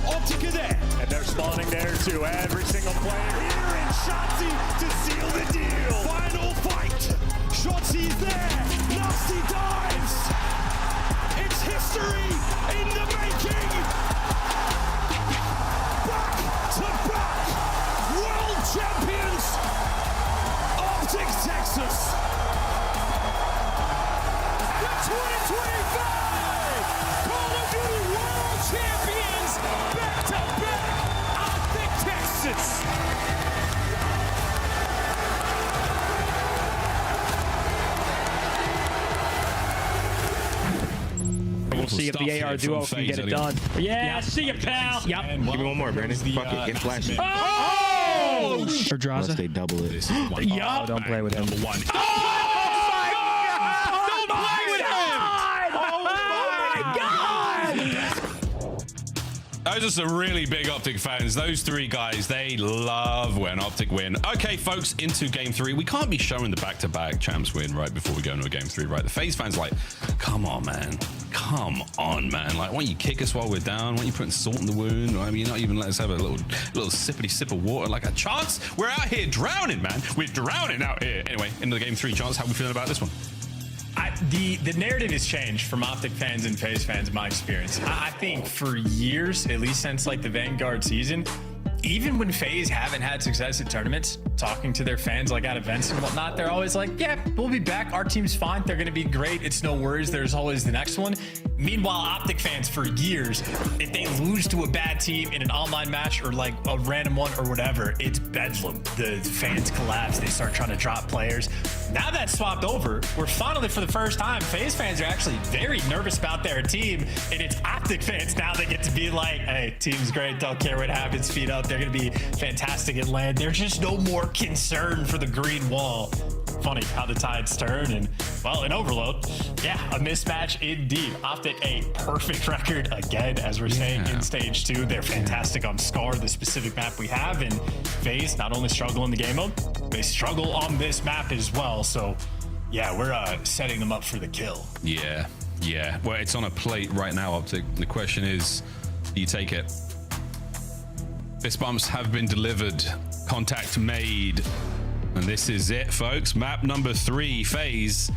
Optic are there. And they're spawning there too. Every single player here in Shotzi to seal the deal. Final fight. Shotzi's there. Nasty dives. It's history in the making. Back to back. World champions. Optic Texas. The 2025 Call of Duty World Champions. Back to back. Optic Texas. We'll see if the AR duo can get it done. Yeah, see you, pal. Yep. Give me one more, Brandon. Fuck it, get flashed. Oh! Or Unless they double it. Yup. Don't play with him. Don't play with him! Those are some really big Optic fans. Those three guys, they love when Optic win. Okay, folks, into game 3. We can't be showing the back-to-back champs win right before we go into a game 3, right? The FaZe fans like, come on, man. Come on, man. Like, why don't you kick us while we're down? Why don't you put salt in the wound? I mean, you're not even let us have a little sippity sip of water, like a chance. We're out here drowning, man. We're drowning out here. Anyway, into the game 3, Chance, how are we feeling about this one? The narrative has changed from Optic fans and FaZe fans, in my experience. I think for years, at least since like the Vanguard season, even when FaZe haven't had success at tournaments, talking to their fans like at events and whatnot, they're always like, yeah, we'll be back. Our team's fine. They're going to be great. It's no worries. There's always the next one. Meanwhile, Optic fans for years, if they lose to a bad team in an online match or like a random one or whatever, it's bedlam. The fans collapse. They start trying to drop players. Now that's swapped over. We're finally, for the first time, FaZe fans are actually very nervous about their team. And it's Optic fans now that get to be like, hey, team's great. Don't care what happens. Feet up. They're going to be fantastic at LAN. There's just no more concern for the green wall. Funny how the tides turn. And, well, in Overload, yeah, a mismatch indeed. Optic a perfect record again, as we're saying in stage 2. They're fantastic on Scar, the specific map we have. And FaZe not only struggle in the game mode, they struggle on this map as well. So, yeah, we're setting them up for the kill. Yeah. Well, it's on a plate right now, Optic. The question is, do you take it? Fist bumps have been delivered. Contact made. And this is it, folks. Map number 3, FaZe.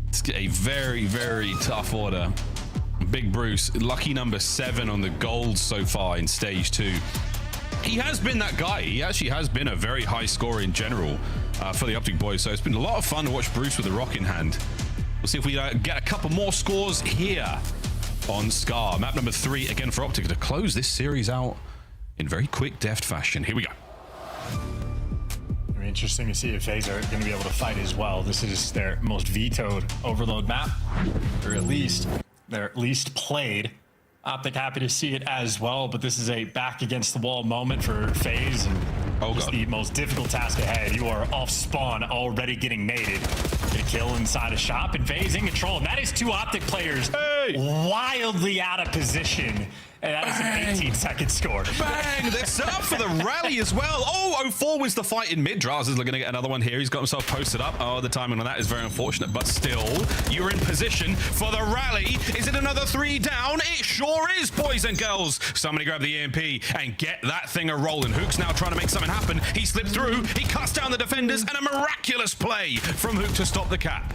It's a very, very tough order. Big Bruce, lucky number 7 on the gold so far in stage 2. He has been that guy. He actually has been a very high scorer in general for the Optic boys. So it's been a lot of fun to watch Bruce with the rock in hand. We'll see if we get a couple more scores here on Scar. Map number 3 again for Optic to close this series out in very quick, deft fashion. Here we go. Interesting to see if FaZe are going to be able to fight as well. This is their most vetoed Overload map, or at least their least played. Optic happy to see it as well, but this is a back against the wall moment for FaZe, and just the most difficult task ahead. You are off spawn, already getting naded. Get a kill inside a shop, and FaZe in control. And that is 2 Optic players wildly out of position. And that is an 18-second score. Bang! They're set up for the rally as well. Oh, 04 was the fight in mid. Draz is going to get another one here. He's got himself posted up. Oh, the timing on that is very unfortunate. But still, you're in position for the rally. Is it another 3 down? It sure is, boys and girls. Somebody grab the EMP and get that thing a-rolling. Hook's now trying to make something happen. He slipped through. He cuts down the defenders. And a miraculous play from Hook to stop the cap.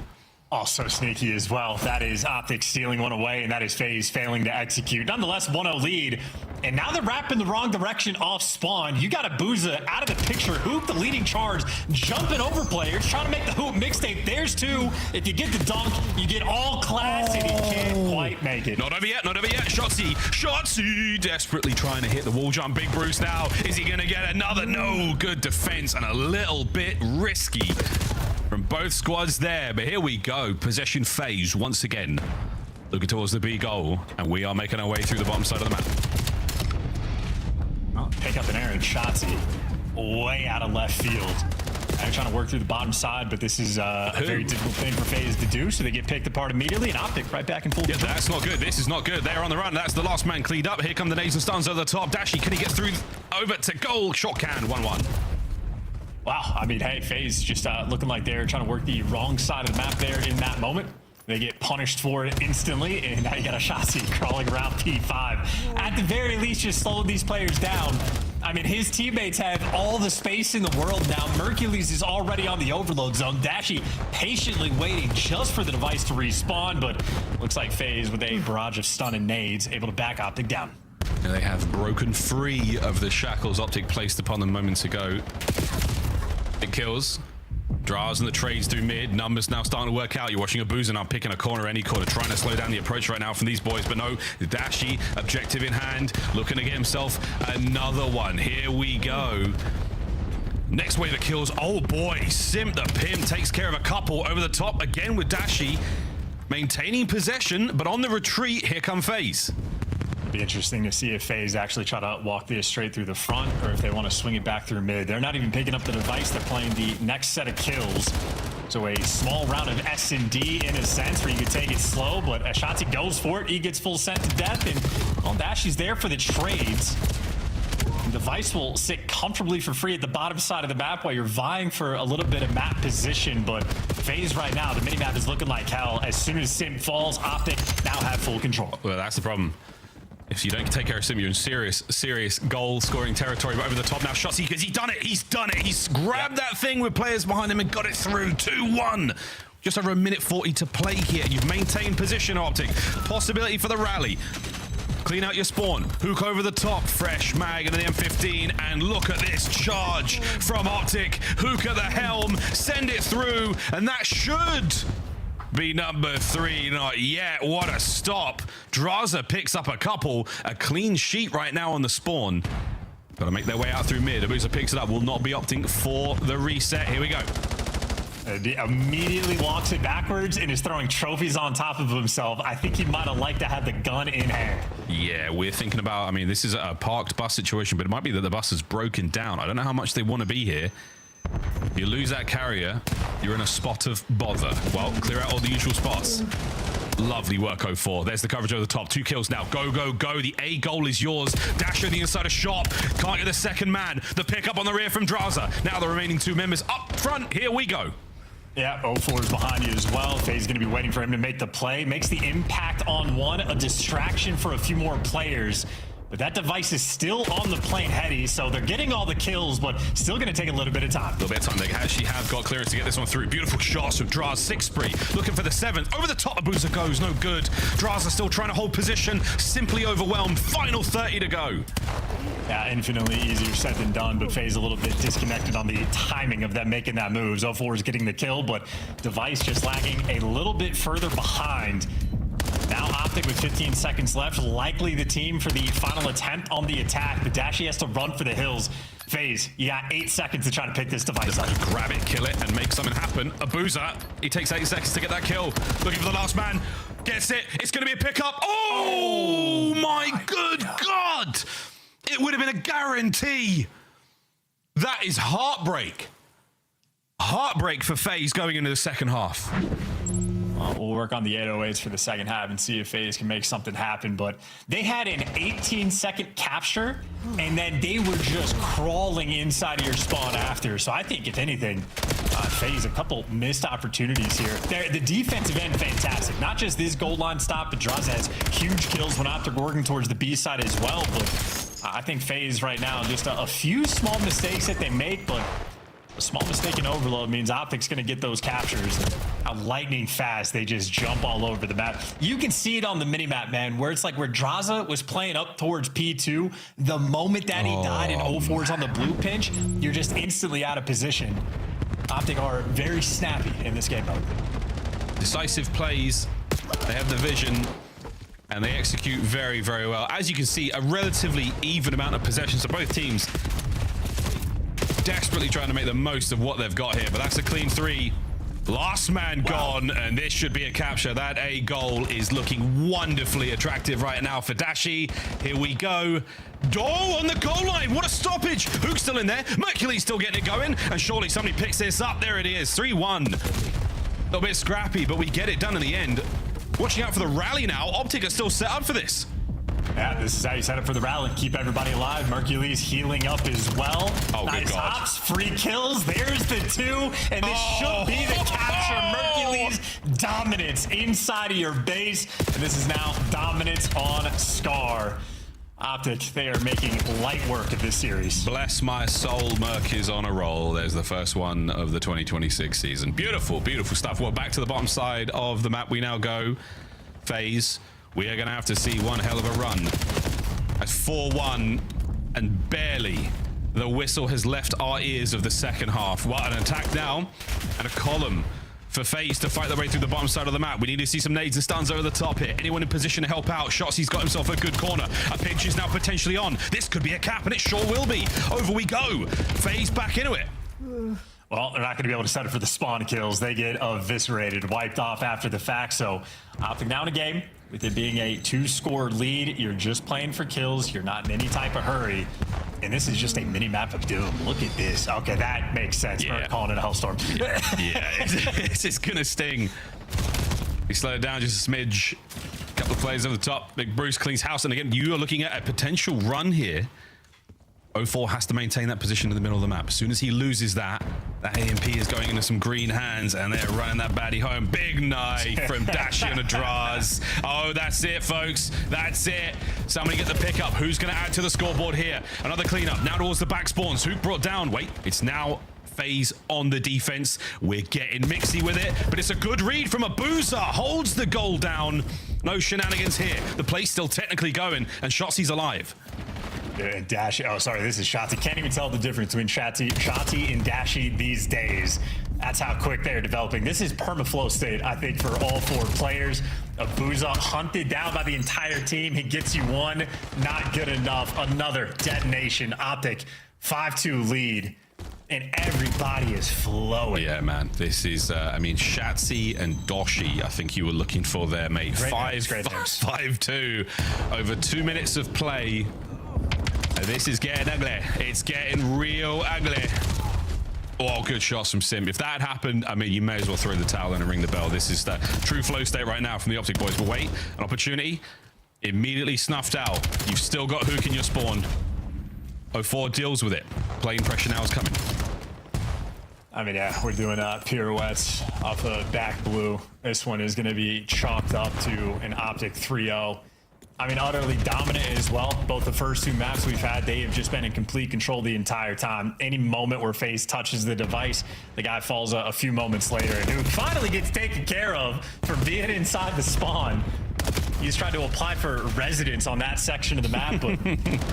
Also sneaky as well. That is Optic stealing one away, and that is FaZe failing to execute. Nonetheless, 1-0 lead. And now they're wrapping the wrong direction off spawn. You got a Booza out of the picture. Hoop, the leading charge, jumping over players, trying to make the Hoop mixtape. There's 2. If you get the dunk, you get all class, and he can't quite make it. Not over yet, not over yet. Shotzzy desperately trying to hit the wall jump. Big Bruce now. Is he going to get another? No. Good defense and a little bit risky from both squads there, but here we go. Possession FaZe once again. Looking towards the B goal, and we are making our way through the bottom side of the map. Well, pick up an error, Shotzzy way out of left field. They're trying to work through the bottom side, but this is a very difficult thing for FaZe to do, so they get picked apart immediately, and Optic right back in full control. That's not good. This is not good. They're on the run. That's the last man cleaned up. Here come the nades and stuns over the top. Dashy, can he get through over to goal? Shot can, 1-1. Wow, I mean, hey, FaZe just looking like they're trying to work the wrong side of the map there in that moment. They get punished for it instantly, and now you got a Shotzzy crawling around P5. At the very least, just slowed these players down. I mean, his teammates have all the space in the world now. Mercules is already on the overload zone. Dashy patiently waiting just for the device to respawn, but looks like FaZe with a barrage of stun and nades able to back Optic down. And they have broken free of the shackles Optic placed upon them moments ago. It kills. Draws and the trades through mid. Numbers now starting to work out. You're watching a Boozer now picking a corner, any corner, trying to slow down the approach right now from these boys. But no, Dashy, objective in hand, looking to get himself another one. Here we go. Next wave of kills. Oh boy, Simp the Pim takes care of a couple over the top again with Dashy. Maintaining possession, but on the retreat, here come FaZe. Be interesting to see if FaZe actually try to walk this straight through the front, or if they want to swing it back through mid. They're not even picking up the device. They're playing the next set of kills. So a small round of S&D in a sense where you could take it slow, but Ashanti goes for it. He gets full sent to death, and well, Dashy's there for the trades. The Vice will sit comfortably for free at the bottom side of the map while you're vying for a little bit of map position, but FaZe right now, the minimap is looking like hell. As soon as Sim falls, Optic now have full control. Well, that's the problem. If you don't take care of Sim, you're in serious goal-scoring territory. But over the top now, Shotzi, because he's done it. He's grabbed that thing with players behind him and got it through. 2-1. Just over a minute 40 to play here. You've maintained position, Optic. Possibility for the rally. Clean out your spawn. Hook over the top. Fresh mag into the M15. And look at this charge from Optic. Hook at the helm. Send it through. And that should be number 3. Not yet. What a stop. Draza picks up a couple. A clean sheet right now on the spawn. Got to make their way out through mid. Abusa picks it up. Will not be opting for the reset. Here we go. He immediately walks it backwards and is throwing trophies on top of himself. I think he might have liked to have the gun in hand. Yeah, we're thinking about, I mean, this is a parked bus situation, but it might be that the bus is broken down. I don't know how much they want to be here. You lose that carrier, you're in a spot of bother. Well, clear out all the usual spots. Lovely work, 04. There's the coverage over the top. 2 kills now. Go, go, go. The A goal is yours. Dasher the inside of shop. Can't get the second man. The pickup on the rear from Draza. Now the remaining 2 members up front. Here we go. Yeah, 04 is behind you as well. FaZe going to be waiting for him to make the play. Makes the impact on one a distraction for a few more players. But that device is still on the plane heady, so they're getting all the kills, but still going to take a little bit of time. A little bit of time. They actually have got clearance to get this one through. Beautiful shots from Draz. 6 spree. Looking for the 7th. Over the top, Abusa goes. No good. Draz are still trying to hold position. Simply overwhelmed. Final 30 to go. Yeah, infinitely easier said than done, but FaZe a little bit disconnected on the timing of them making that move. 04 is getting the kill, but Device just lagging a little bit further behind. Now Optic with 15 seconds left, likely the team for the final attempt on the attack, but Dashy has to run for the hills. FaZe, you got 8 seconds to try to pick this device up. Grab it, kill it, and make something happen. Abusa, he takes 8 seconds to get that kill. Looking for the last man, gets it. It's going to be a pickup. Oh my good God! It would have been a guarantee. That is heartbreak. Heartbreak for FaZe going into the second half. We'll work on the 808s for the second half and see if FaZe can make something happen. But they had an 18-second capture, and then they were just crawling inside of your spawn after. So I think, if anything, FaZe, a couple missed opportunities here. The defensive end, fantastic. Not just this goal line stop, but Draz has huge kills when Optic working towards the B side as well. But I think FaZe right now, just a few small mistakes that they make, but a small mistake in overload means Optic's going to get those captures. How lightning fast they just jump all over the map. You can see it on the minimap, man, where it's like where Draza was playing up towards P2. The moment that he died and 04's on the blue pinch, you're just instantly out of position. Optic are very snappy in this game mode. Decisive plays. They have the vision. And they execute very, very well. As you can see, a relatively even amount of possessions. So both teams desperately trying to make the most of what they've got here. But that's a clean 3. Last man gone, and this should be a capture. That A goal is looking wonderfully attractive right now for Dashy. Here we go. Oh, on the goal line. What a stoppage. Hook's still in there. Mercury's still getting it going. And surely somebody picks this up. There it is. 3-1. A little bit scrappy, but we get it done in the end. Watching out for the rally now. Optic are still set up for this. Yeah, this is how you set up for the rally. Keep everybody alive. Mercury's healing up as well. Oh, nice hops, free kills. There's the 2, and this should be the capture. Mercury's dominance inside of your base, and this is now dominance on Scar. Optic, they are making light work of this series. Bless my soul, Merc is on a roll. There's the first one of the 2026 season. Beautiful, beautiful stuff. Well, back to the bottom side of the map we now go. FaZe. We are going to have to see one hell of a run. At 4-1, and barely the whistle has left our ears of the second half. What an attack now, and a column for FaZe to fight their way through the bottom side of the map. We need to see some nades and stuns over the top here. Anyone in position to help out? Shotzi's got himself a good corner. A pinch is now potentially on. This could be a cap, and it sure will be. Over we go. FaZe back into it. Well, they're not going to be able to set it for the spawn kills. They get eviscerated, wiped off after the fact. So Optic now in a game. With it being a 2-score lead, you're just playing for kills. You're not in any type of hurry. And this is just a mini-map of doom. Look at this. Okay, that makes sense. We're calling it a Hellstorm. Yeah, it's going to sting. We slow it down just a smidge. A couple of players over the top. Big Bruce cleans house. And again, you are looking at a potential run here. 04 has to maintain that position in the middle of the map. As soon as he loses that AMP is going into some green hands, and they're running that baddie home. Big knife from Dashi and Adraz. Oh, that's it, folks. That's it. Somebody get the pickup. Who's going to add to the scoreboard here? Another cleanup. Now towards the back spawns. Who brought down? Wait, it's now FaZe on the defense. We're getting mixy with it, but it's a good read from Abuza. Holds the goal down. No shenanigans here. The play's still technically going, and Shotzi's alive. Dashi, oh sorry, this is Shotzi. Can't even tell the difference between Shotzi and Dashi these days. That's how quick they're developing. This is perma-flow state, I think, for all 4 players. Abuza hunted down by the entire team. He gets you one, not good enough. Another detonation. Optic, 5-2 lead. And everybody is flowing. Yeah, man. This is, I mean, Shatsi and Doshi, I think you were looking for there, mate. 5-2 over 2 minutes of play. This is getting ugly. It's getting real ugly. Oh, good shots from Sim. If that had happened, I mean, you may as well throw the towel in and ring the bell. This is the true flow state right now from the Optic boys. But wait, an opportunity immediately snuffed out. You've still got Hook in your spawn. 04 deals with it. Playing pressure now is coming. I mean, yeah, we're doing pirouettes off of back blue. This one is going to be chalked up to an Optic 3-0. I mean, utterly dominant as well. Both the first 2 maps we've had, they have just been in complete control the entire time. Any moment where FaZe touches the device, the guy falls a few moments later. And who finally gets taken care of for being inside the spawn. He's tried to apply for residence on that section of the map, but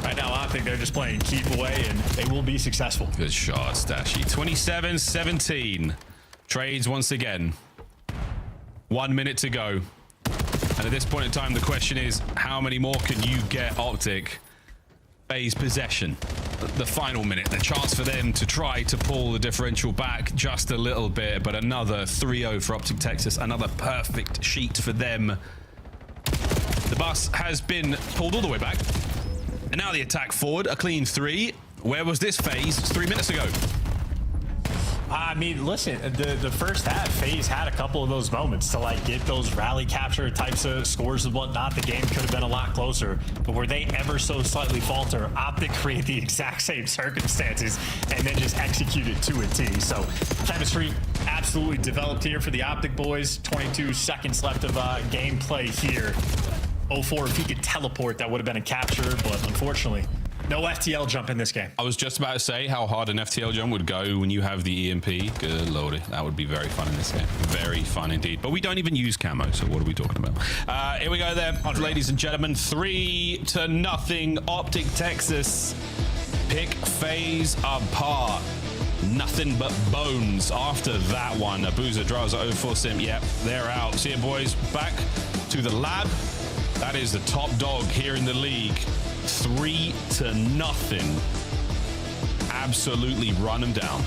right now I think they're just playing keep away, and they will be successful. Good shots, Dashi. 27-17. Trades once again. 1 minute to go. And at this point in time, the question is, how many more can you get Optic? FaZe possession. The final minute, the chance for them to try to pull the differential back just a little bit, but another 3-0 for Optic Texas. Another perfect sheet for them. The bus has been pulled all the way back. And now the attack forward, a clean 3. Where was this FaZe 3 minutes ago? I mean, listen, the first half, FaZe had a couple of those moments to like get those rally capture types of scores and whatnot. The game could have been a lot closer, but were they ever so slightly falter, Optic create the exact same circumstances and then just execute it to a T. So chemistry absolutely developed here for the Optic boys. 22 seconds left of gameplay here. 04, if he could teleport, that would have been a capture, but unfortunately, no FTL jump in this game. I was just about to say how hard an FTL jump would go when you have the EMP. Good lordy, that would be very fun in this game. Very fun indeed. But we don't even use camo, so what are we talking about? Here we go there, ladies and gentlemen. 3-0. Optic Texas pick FaZe apart. Nothing but bones after that one. Abuza draws at 04 Sim. Yep, they're out. See you, boys. Back to the lab. That is the top dog here in the league. 3-0. Absolutely run them down.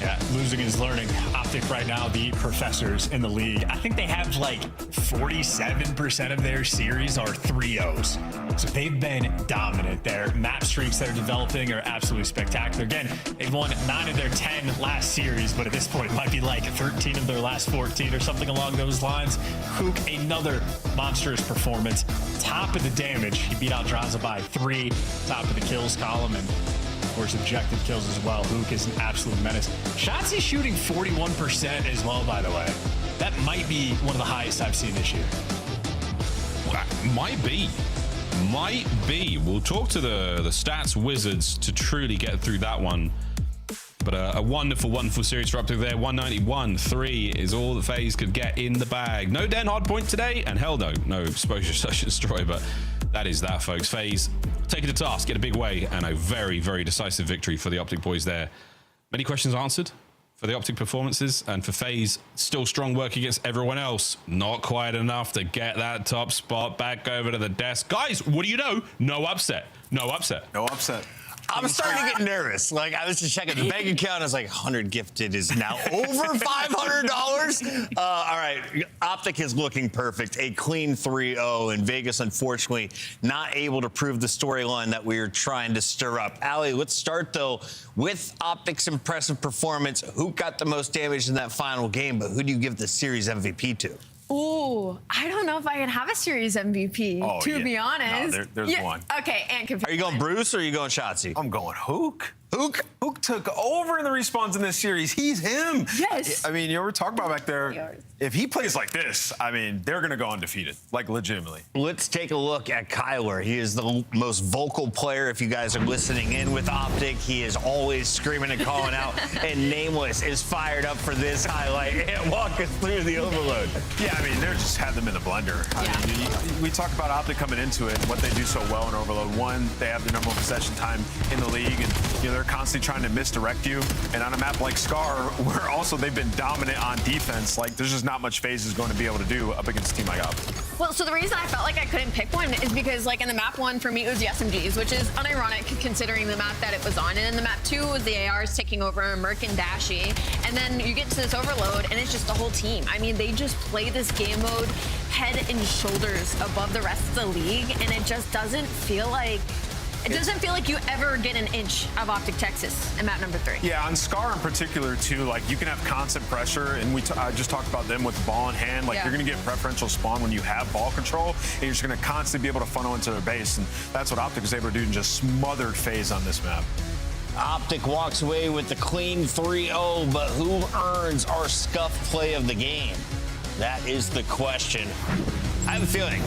Yeah, losing is learning. Optic right now, the professors in the league. I think they have like 47% of their series are 3-0s. So they've been dominant. Their map streaks they're developing are absolutely spectacular. Again, they've won 9 of their 10 last series, but at this point it might be like 13 of their last 14 or something along those lines. Hook, another monstrous performance. Top of the damage. He beat out Draza by 3. Top of the kills column, and of course objective kills as well. Hook is an absolute menace. Shots he's shooting 41% as well, by the way. That might be one of the highest I've seen this year. Might be. We'll talk to the stats wizards to truly get through that one. But a wonderful, wonderful series for up to there. 191-3 is all that FaZe could get in the bag. No Den hardpoint today, and hell no exposure such destroy, but that is that, folks. FaZe taking to task, get a big way, and a very, very decisive victory for the Optic boys there. Many questions answered for the Optic performances, and for FaZe, still strong work against everyone else. Not quite enough to get that top spot back over to the desk. Guys, what do you know? No upset. No upset. No upset. I'm starting to get nervous. Like, I was just checking the bank account. I was like, 100 gifted is now over $500. All right, Optic is looking perfect. A clean 3-0, and Vegas, unfortunately, not able to prove the storyline that we were trying to stir up. Allie, let's start, though, with Optic's impressive performance. Who got the most damage in that final game, but who do you give the series MVP to? Ooh, I don't know if I can have a series MVP, to be honest. No, there's one. Okay, and Are you going Bruce or are you going Shotzi? I'm going Hook. Hook took over in the respawns in this series. He's him. Yes. I mean, you were talking about back there. If he plays like this, I mean, they're going to go undefeated, like legitimately. Let's take a look at Kyler. He is the most vocal player. If you guys are listening in with Optic, he is always screaming and calling out. And Nameless is fired up for this highlight. And walk us through the overload. Yeah, I mean, they just had them in the blender. I mean, we talk about Optic coming into it, what they do so well in overload. One, they have the number one possession time in the league, and they're constantly trying to misdirect you. And on a map like Scar, where also they've been dominant on defense, like there's just not much FaZe is going to be able to do up against a team like Optic. Well, so the reason I felt like I couldn't pick one is because, like, in the map 1, for me, it was the SMGs, which is unironic considering the map that it was on. And in the map 2, it was the ARs taking over Merc and Dashy. And then you get to this overload, and it's just the whole team. I mean, they just play this game mode head and shoulders above the rest of the league, and it just doesn't feel like... It doesn't feel like you ever get an inch of Optic Texas in map number 3. Yeah, on Scar in particular, too, like, you can have constant pressure, and I just talked about them with the ball in hand. Like, you're going to get preferential spawn when you have ball control, and you're just going to constantly be able to funnel into their base, and that's what Optic is able to do and just smothered FaZe on this map. Optic walks away with the clean 3-0, but who earns our scuff play of the game? That is the question. I have a feeling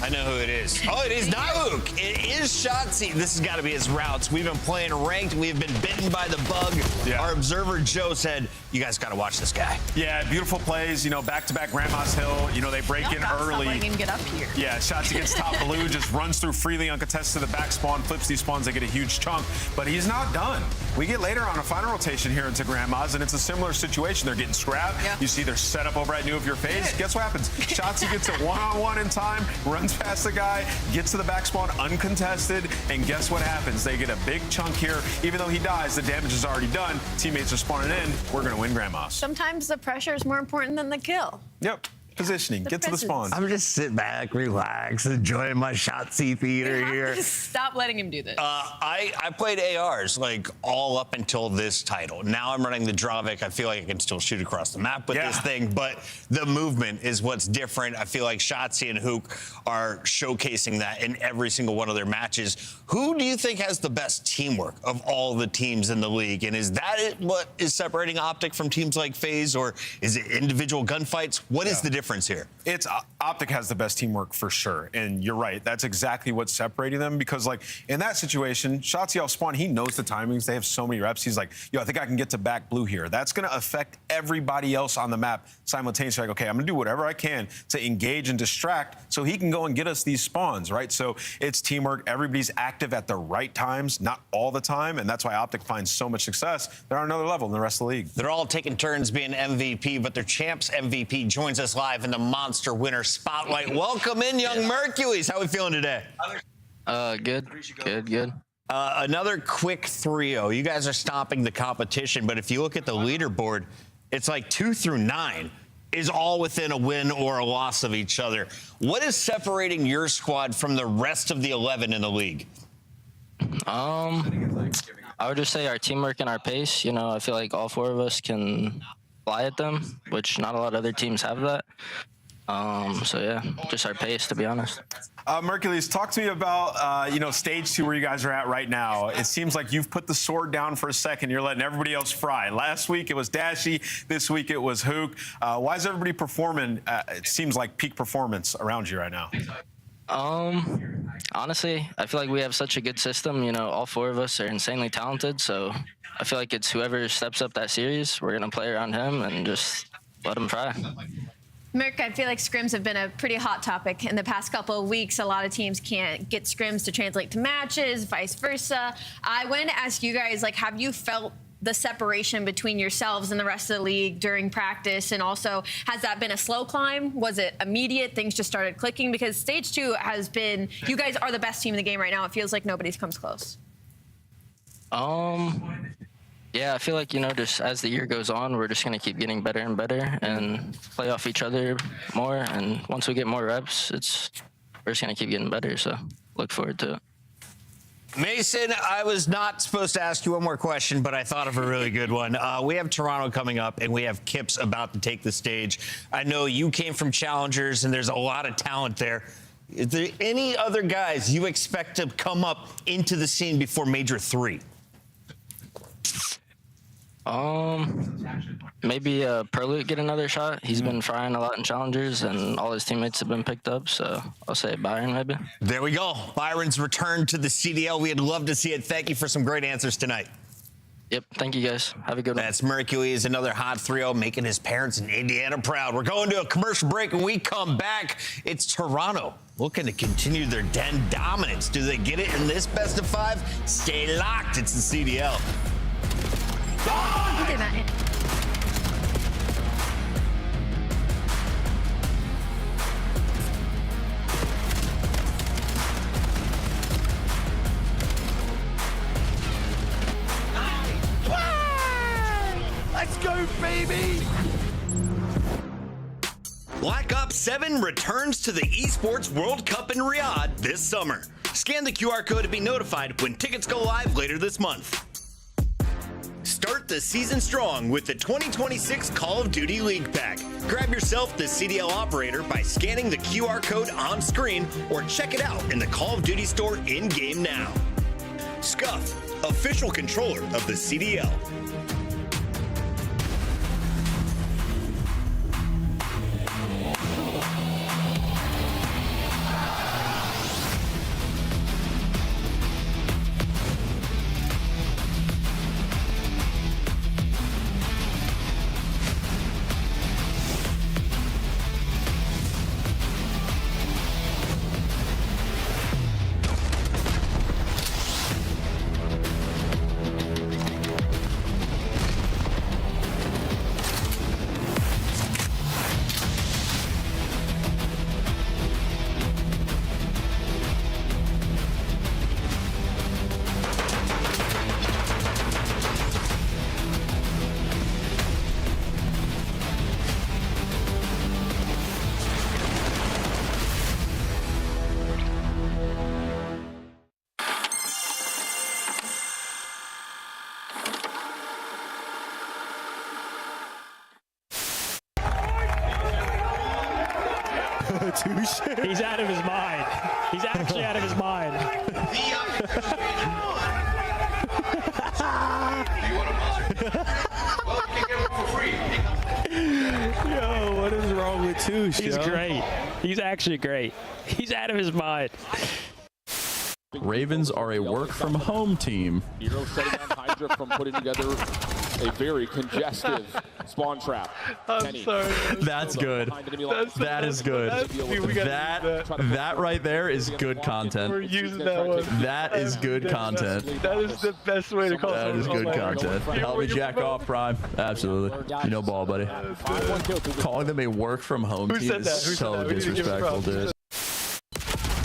I know who it is. Oh, it is not Luke. It is Shotzi. This has got to be his routes. We've been playing ranked. We've been bitten by the bug. Yeah. Our observer, Joe, said, you guys got to watch this guy. Yeah, beautiful plays. Back-to-back Grandma's Hill. They break in early. Letting him get up here. Yeah, Shotzi gets top blue, just runs through freely uncontested to the back spawn, flips these spawns. They get a huge chunk, but he's not done. We get later on a final rotation here into Grandma's, and it's a similar situation. They're getting scrapped. Yeah. You see they're set up over at New of Your Face. Yeah. Guess what happens? Shotzi gets it one-on-one in time, runs past the guy, gets to the back spawn uncontested, and guess what happens? They get a big chunk here. Even though he dies, the damage is already done. Teammates are spawning in. We're going to win Grandma's. Sometimes the pressure is more important than the kill. Yep. Positioning. Get to the spawn. I'm just sitting back, relax, enjoying my Shotzi theater here. Stop letting him do this. I played ARs like all up until this title. Now I'm running the Dravic. I feel like I can still shoot across the map with this thing, but the movement is what's different. I feel like Shotzi and Hook are showcasing that in every single one of their matches. Who do you think has the best teamwork of all the teams in the league? And is that what is separating Optic from teams like FaZe, or is it individual gunfights? What is the difference here? It's Optic has the best teamwork for sure, and you're right. That's exactly what's separating them, because like in that situation, Shotzi off spawn, he knows the timings. They have so many reps. He's like, yo, I think I can get to back blue here. That's going to affect everybody else on the map simultaneously. Like, okay, I'm going to do whatever I can to engage and distract so he can go and get us these spawns, right? So it's teamwork. Everybody's active at the right times, not all the time, and that's why Optic finds so much success. They're on another level in the rest of the league. They're all taking turns being MVP, but their champs MVP joins us live in the Monster Winner Spotlight. Welcome in, young Mercules. How are we feeling today? Good. Another quick 3-0. You guys are stopping the competition, but if you look at the leaderboard, it's like 2 through 9 is all within a win or a loss of each other. What is separating your squad from the rest of the 11 in the league? I would just say our teamwork and our pace. I feel like all 4 of us can fly at them, which not a lot of other teams have that. So yeah, just our pace, to be honest. Mercules, talk to me about, stage 2 where you guys are at right now. It seems like you've put the sword down for a second. You're letting everybody else fry. Last week it was Dashy. This week it was Hook. Why is everybody performing? It seems like peak performance around you right now. Honestly, I feel like we have such a good system. All 4 of us are insanely talented. So I feel like it's whoever steps up that series, we're going to play around him and just let him try. Merc, I feel like scrims have been a pretty hot topic in the past couple of weeks. A lot of teams can't get scrims to translate to matches, vice versa. I wanted to ask you guys, have you felt the separation between yourselves and the rest of the league during practice? And also, has that been a slow climb? Was it immediate? Things just started clicking? Because stage 2 has been, you guys are the best team in the game right now. It feels like nobody's comes close. Yeah, I feel like, just as the year goes on, we're just going to keep getting better and better and play off each other more. And once we get more reps, we're just going to keep getting better. So look forward to it. Mason, I was not supposed to ask you one more question, but I thought of a really good one. We have Toronto coming up, and we have Kips about to take the stage. I know you came from Challengers, and there's a lot of talent there. Is there any other guys you expect to come up into the scene before Major 3? Maybe Perlut get another shot. He's been frying a lot in Challengers, and all his teammates have been picked up. So I'll say Byron, maybe. There we go. Byron's return to the CDL. We'd love to see it. Thank you for some great answers tonight. Yep. Thank you, guys. Have a good one. That's Mercules, another hot 3-0, making his parents in Indiana proud. We're going to a commercial break. When we come back, it's Toronto looking to continue their den dominance. Do they get it in this best of 5? Stay locked. It's the CDL. He did not hit. Let's go, baby! Black Ops 7 returns to the Esports World Cup in Riyadh this summer. Scan the QR code to be notified when tickets go live later this month. Start the season strong with the 2026 Call of Duty League Pack. Grab yourself the CDL operator by scanning the QR code on screen or check it out in the Call of Duty store in-game now. Scuff, official controller of the CDL. He's out of his mind. He's actually out of his mind. Yo, what is wrong with Touche? He's great. He's actually great. He's out of his mind. Ravens are a work-from-home team. Nero setting down Hydra from putting together a very congestive spawn trap. I'm sorry. That's good. That is good. That right there is good content. We're using that one. That is good content. That is the best way to call it. That is good content. Help me jack off, Prime. Absolutely. You know ball, buddy. Calling them a work-from-home team is so disrespectful, dude.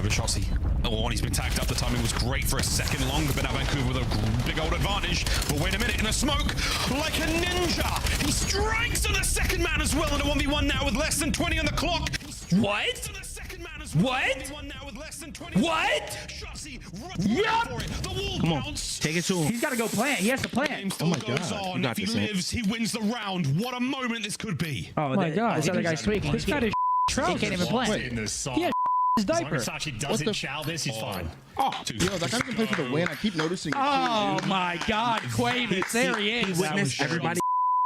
Chaussee. Oh, and he's been tagged up. The timing was great for a second longer, but now Vancouver with a big old advantage. But wait a minute, in a smoke, like a ninja, he strikes on the second man as well in a 1v1 now with less than 20 on the clock. What? What? What? Yep. Come on, take it to him. He's got to go plant. He has to plant. Oh my God! If he lives, he wins the round. What a moment this could be. Oh my God! This other guy's tweaking. This guy is trousers. He can't even plant. Yeah. His diaper. As long as Sachi doesn't chow this, he's fine. Oh, yo, that guy can play for the win. I keep noticing it too, Oh dude. my God, Quavis, there he is. He witnessed everybody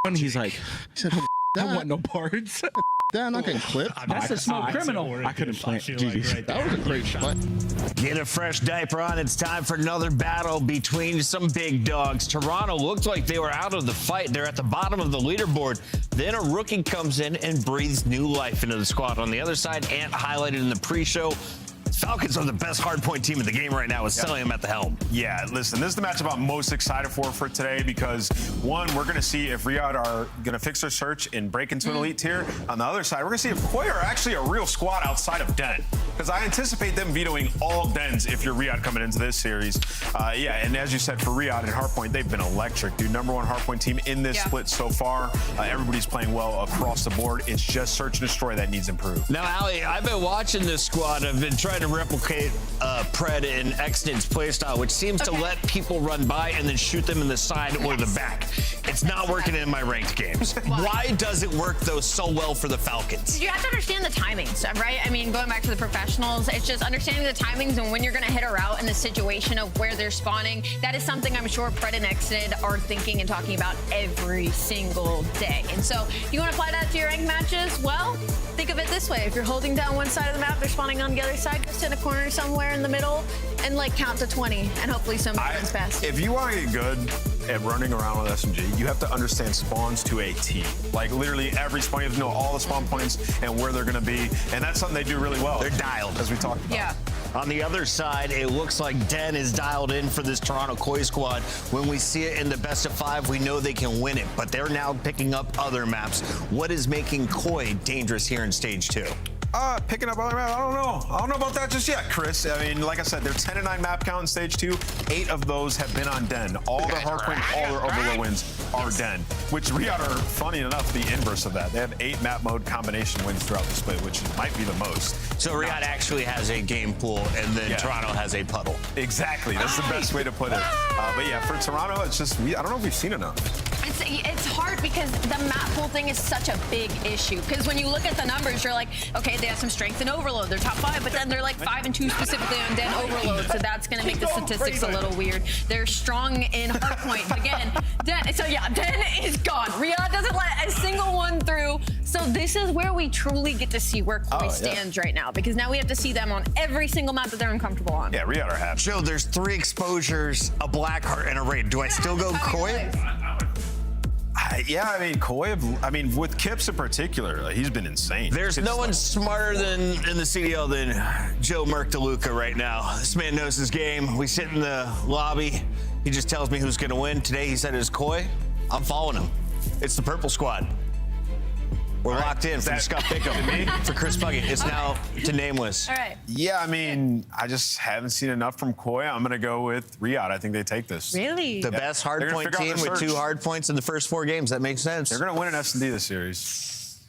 and he's like, he said, I want no parts. I'm not getting clipped. That's a small criminal. I couldn't plant. GG. That was a great shot. Get a fresh diaper on. It's time for another battle between some big dogs. Toronto looked like they were out of the fight. They're at the bottom of the leaderboard. Then a rookie comes in and breathes new life into the squad. On the other side, Ant highlighted in the pre-show. Falcons are the best hardpoint team in the game right now with Cellium at the helm. Yeah, listen, this is the matchup I'm most excited for today because, one, we're going to see if Riyadh are going to fix their search and break into an elite tier. On the other side, we're going to see if Koi are actually a real squad outside of Den. because I anticipate them vetoing all Dens if you're Riyadh coming into this series. Yeah, and as you said, for Riyadh and Hardpoint, they've been electric, dude. #1 Hardpoint team in this split so far. Everybody's playing well across the board. It's just search and destroy that needs improved. Now, Ali, I've been watching this squad. I've been trying to replicate Pred and Xnid's playstyle, which seems to let people run by and then shoot them in the side or the back. It's not working in my ranked games. Why does it work, though, so well for the Falcons? You have to understand the timings, right? I mean, going back to the professionals, it's just understanding the timings and when you're going to hit a route and the situation of where they're spawning. That is something I'm sure Pred and Xnid are thinking and talking about every single day. And so you want to apply that to your ranked matches? Well, think of it this way. If you're holding down one side of the map, they're spawning on the other side, just in a corner somewhere in the middle, and like count to 20, and hopefully somebody runs past. If you want to get good at running around with SMG, you have to understand spawns to a T. Like literally every spawn, you have to know all the spawn points and where they're going to be, and that's something they do really well. They're dialed, as we talked about. Yeah. On the other side, it looks like Den is dialed in for this Toronto Koi squad. When we see it in the best of 5, we know they can win it, but they're now picking up other maps. What is making Koi dangerous here in stage 2? Picking up other maps, I don't know. I don't know about that just yet, Chris. I mean, like I said, they're 10-9 map count in stage 2. 8 of those have been on Den. All their Hardpoint, all their Overload wins are Den, which Riyadh are, funny enough, the inverse of that. They have 8 map mode combination wins throughout the split, which might be the most. So Riyadh actually has a game pool, and then Toronto has a puddle. Exactly. That's the best way to put it. But yeah, for Toronto, it's just, I don't know if we've seen enough. It's hard because the map pool thing is such a big issue. Because when you look at the numbers, you're like, okay, they have some strength in Overload. They're top 5, but then they're like 5 and 2 specifically on Den Overload. So that's going to make the statistics a little weird. They're strong in Hardpoint. But again, Den is gone. Riyadh doesn't let a single one through. So this is where we truly get to see where Koi stands right now. Because now we have to see them on every single map that they're uncomfortable on. Yeah, Riyadh are happy. Joe, there's 3 exposures, a Blackheart, and a Raid. Do I still go Koi? Yeah, I mean, Koi, with Kips in particular, he's been insane. There's no one smarter than in the CDL than Joe Merck DeLuca right now. This man knows his game. We sit in the lobby. He just tells me who's going to win. Today he said it's Koi. I'm following him. It's the Purple Squad. We're locked in from Scott Pickham for Chris Puckett. It's now to Nameless. All right. Yeah, I mean, I just haven't seen enough from Koi. I'm going to go with Riyadh. I think they take this. Really? The best hardpoint team with 2 hardpoints in the first 4 games. That makes sense. They're going to win an S&D this series.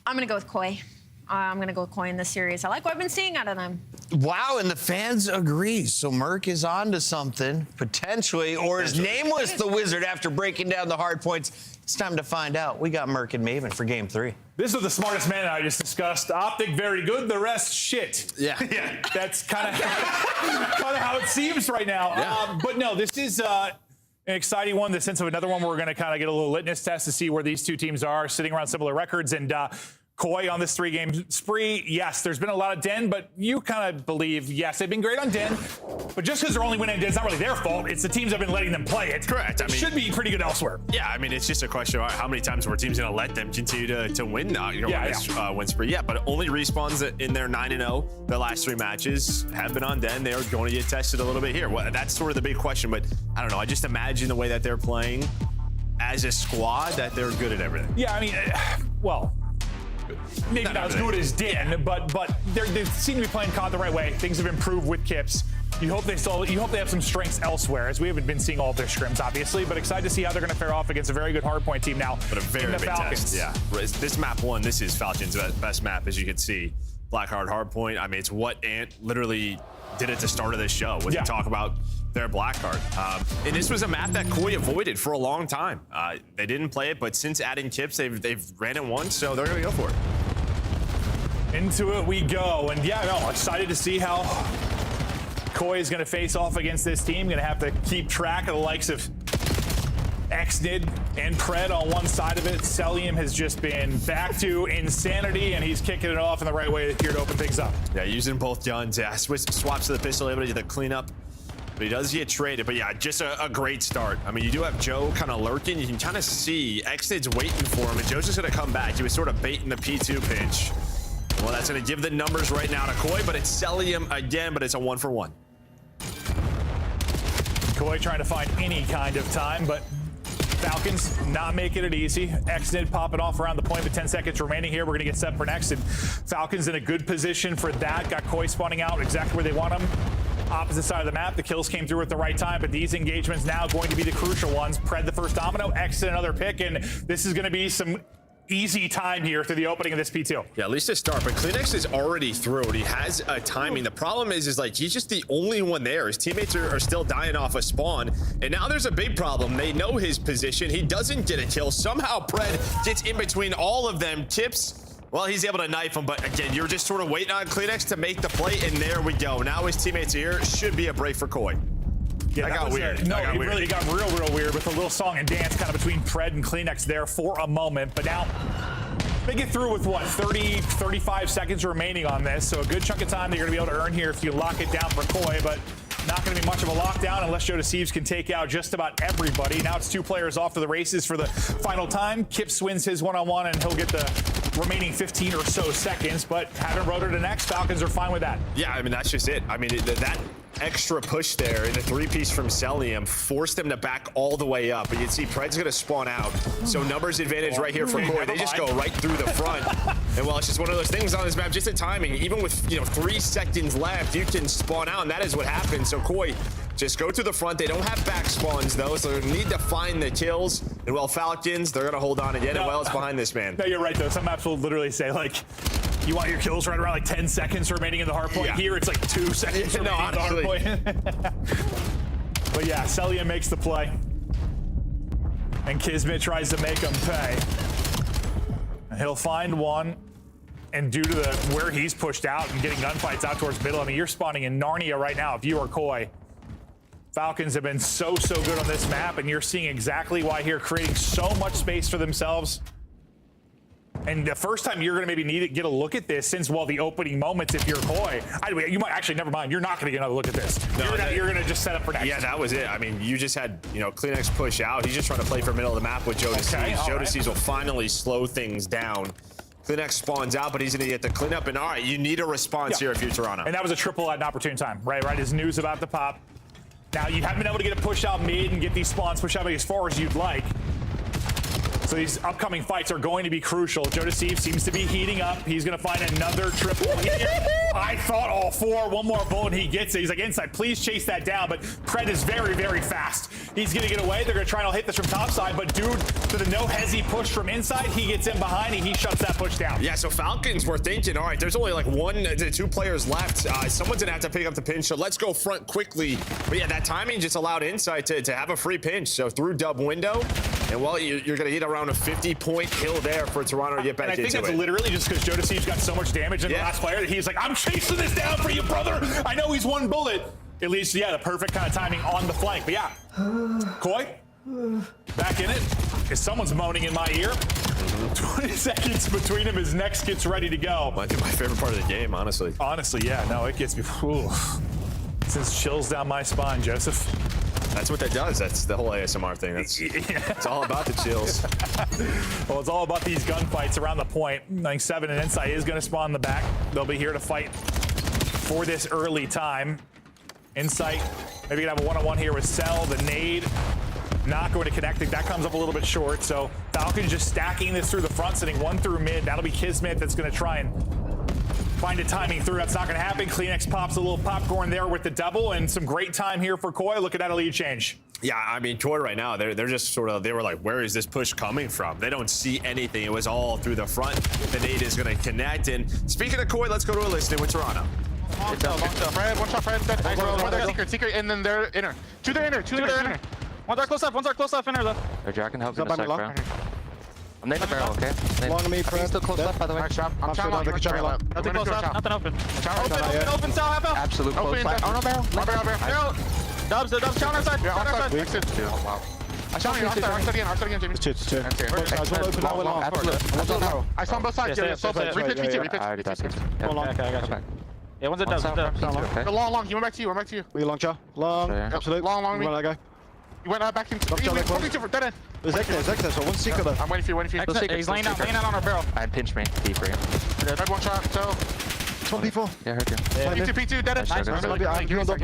I'm going to go with Koi. I'm going to go with Koi in this series. I like what I've been seeing out of them. Wow, and the fans agree. So Merck is on to something, potentially, or is Nameless the wizard after breaking down the hard points? It's time to find out. We got Merck and Maven for game 3. This was the smartest man I just discussed. Optic, very good. The rest, shit. Yeah. That's kind of how it seems right now. Yeah. But no, this is an exciting one. The sense of another one where we're going to kind of get a little litmus test to see where these two teams are, sitting around similar records. And Koi on this 3-game spree, yes, there's been a lot of Den, but you kind of believe, yes, they've been great on Den, but just because they're only winning Den, it's not really their fault. It's the teams that have been letting them play it. Correct. I mean, should be pretty good elsewhere. Yeah, I mean, it's just a question of how many times were teams going to let them continue to win now, win spree. Yeah, but only Respawns in their 9-0, their last 3 matches have been on Den. They're going to get tested a little bit here. Well, that's sort of the big question, but I don't know. I just imagine the way that they're playing as a squad that they're good at everything. Yeah, I mean, well, maybe not as good as Den, but they seem to be playing COD the right way. Things have improved with Kips. You hope they have some strengths elsewhere, as we haven't been seeing all of their scrims, obviously, but excited to see how they're going to fare off against a very good hardpoint team now. But a very big Falcons. test. Yeah, this map 1, this is Falcons' best map, as you can see. Blackheart hardpoint. I mean, it's what Ant literally did at the start of this show when they talk about their Blackheart. And this was a map that Koi avoided for a long time. They didn't play it, but since adding Kips, they've ran it once, so they're going to go for it. Into it we go. And yeah, no, excited to see how Koi is going to face off against this team. Going to have to keep track of the likes of Xnid and Pred on one side of it. Celium has just been back to insanity, and he's kicking it off in the right way here to open things up. Yeah, using both guns. Yeah, swaps to the pistol, able to do the cleanup. But he does get traded. But yeah, just a great start. I mean, you do have Joe kind of lurking. You can kind of see Xnid's waiting for him, and Joe's just going to come back. He was sort of baiting the P2 pinch. Well, that's going to give the numbers right now to Koi, but it's Celium again, but it's a 1-for-1. Koi trying to find any kind of time, but Falcons not making it easy. Xnid popping off around the point with 10 seconds remaining here. We're going to get set for next. And Falcons in a good position for that. Got Koi spawning out exactly where they want him. Opposite side of the map. The kills came through at the right time, but these engagements now going to be the crucial ones. Pred the first domino, Xnid another pick, and this is going to be some easy time here through the opening of this P2. Yeah, at least to start, but Kleenex is already through. He has a timing. The problem is like he's just the only one there. His teammates are still dying off a spawn, and now there's a big problem. They know his position. He doesn't get a kill. Somehow Pred gets in between all of them. Tips, well, he's able to knife him, but again, you're just sort of waiting on Kleenex to make the play, and there we go. Now his teammates are here. Should be a break for Koi. Yeah, that got weird. No, it really got real weird with a little song and dance kind of between Pred and Kleenex there for a moment. But now they get through with what, 35 seconds remaining on this. So a good chunk of time that you're gonna be able to earn here if you lock it down for Koi, but not gonna be much of a lockdown unless Joe Deceives can take out just about everybody. Now it's 2 players off to the races for the final time. Kips wins his one-on-one and he'll get the remaining 15 or so seconds, but having rotor to next, Falcons are fine with that. Yeah, I mean, that's just it. I mean, that extra push there in the 3-piece from Celium forced them to back all the way up. But you can see Pred's going to spawn out. So numbers advantage right here for Koi. They just go right through the front. And well, it's just one of those things on this map, just the timing. Even with 3 seconds left, you can spawn out, and that is what happens. So Koi just go to the front. They don't have back spawns, though, so they need to find the kills. And well, Falcons, they're going to hold on again. And well, it's behind this man. No, you're right, though. Some maps will literally say, like, you want your kills right around like 10 seconds remaining in the hard point. Yeah. Here, it's like 2 seconds remaining in the hard point. But yeah, Celia makes the play. And Kismet tries to make him pay. And he'll find one. And due to where he's pushed out and getting gunfights out towards middle, I mean, you're spawning in Narnia right now if you are Koi. Falcons have been so good on this map, and you're seeing exactly why here, creating so much space for themselves. And the first time you're going to maybe need to get a look at this since, well, the opening moments if you're Koi. You might actually, never mind, you're not going to get another look at this. No, you're going to just set up for next. Yeah, that was it. I mean, you just had, Kleenex push out. He's just trying to play for middle of the map with Joe Deceives. Joe Deceives will finally slow things down. Kleenex spawns out, but he's going to get the cleanup. And all right, you need a response here if you're Toronto. And that was a triple at an opportune time, right? His news about the pop. Now, you haven't been able to get a push out mid and get these spawns pushed out as far as you'd like. So these upcoming fights are going to be crucial. Joe Deceives seems to be heating up. He's going to find another triple here. I thought all 4. One more bullet, he gets it. He's like, inside, please chase that down. But Pred is very fast. He's going to get away. They're going to try and hit this from topside. But due to the no-hesi push from inside, he gets in behind and he shuts that push down. Yeah, so Falcons were thinking, all right, there's only like 1 to 2 players left. Someone's going to have to pick up the pinch. So let's go front quickly. But yeah, that timing just allowed Insight to have a free pinch. So through dub window. And well, you're going to hit around a 50-point kill there for Toronto to get back into it. And I think that's literally just because Joe Deceives got so much damage in the last player that he's like, I'm chasing this down for you, brother. I know he's 1 bullet. At least, yeah, the perfect kind of timing on the flank. But yeah, Koi, back in it. If someone's moaning in my ear, 20 seconds between him, his next gets ready to go. Might be my favorite part of the game, honestly. Honestly, yeah, no, it gets me, sends chills down my spine, Joseph. That's what that does. That's the whole ASMR thing. It's all about the chills. Well, it's all about these gunfights around the point. I think 7 and Insight is going to spawn in the back. They'll be here to fight for this early time. Insight, maybe you can have a one-on-one here with Cell, the nade. Not going to connect. That comes up a little bit short. So Falcons just stacking this through the front, sending 1 through mid. That'll be Kismet that's going to try and find a timing through. That's not going to happen. Kleenex pops a little popcorn there with the double, and some great time here for Koi. Looking at a lead change. Yeah, I mean, Koi right now, they're just they were like, where is this push coming from? They don't see anything. It was all through the front. The nade is going to connect. And speaking of Koi, let's go to a listing with Toronto. One shot, Fred. Secret, and then they're inner. 2 they're inner. One's our close left, inner though. They're jacking help in a sec, bro. I'm nading the barrel, okay? Long to me, Fred. Still close left, by the way. I'm trying to take a shot left. Nothing close left, nothing open. Open, Sal, half out. Absolute close left. Oh, no, barrel. Dubs, challenge side. Yeah, on side. Oh, wow. I saw you, R again, Jamie. It's 2. I saw on both sides, Jamie. Repitch. I already got it. Okay, I got you. Yeah, one's a dub. Long. He went back to you. We long, Chow. Long, absolute. Long. Where did I go? You went back in. Dead end. There's Exo, so 1 secret though. I'm waiting for you. He's laying out on our barrel. And pinch me, deep for him. Dead one shot, so. It's 1v4. Yeah, I heard you. P2, dead end. Nice. Give me long,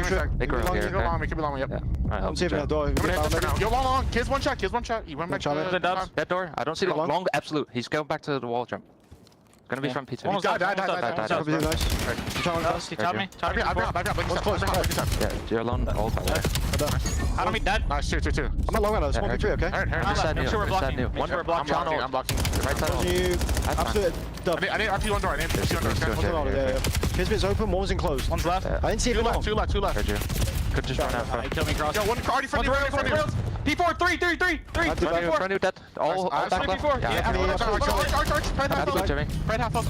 Give me long. Yeah. I'm saving that door. Yo, long. Kids one shot. He went back to the dubs. That door. I don't see the long. Absolute. He's going back to the wall jump. Gonna be from P2. Almost died. Nice. He tapped me. Yeah, you're alone all time. I don't mean dead. Nice, 2. I'm not long on us. 1v3, okay? I'm sure we're blocking. One blocking. I'm blocking. Right side. Absolute dub. I need RP one door. Kismet's open, one's enclosed. One's left. I didn't see it long. Two left. Heard you. Could just run out. Kill me cross. Yo, one already front of the P4, 3. Front dead. All back left. Yeah, arch. Right half up.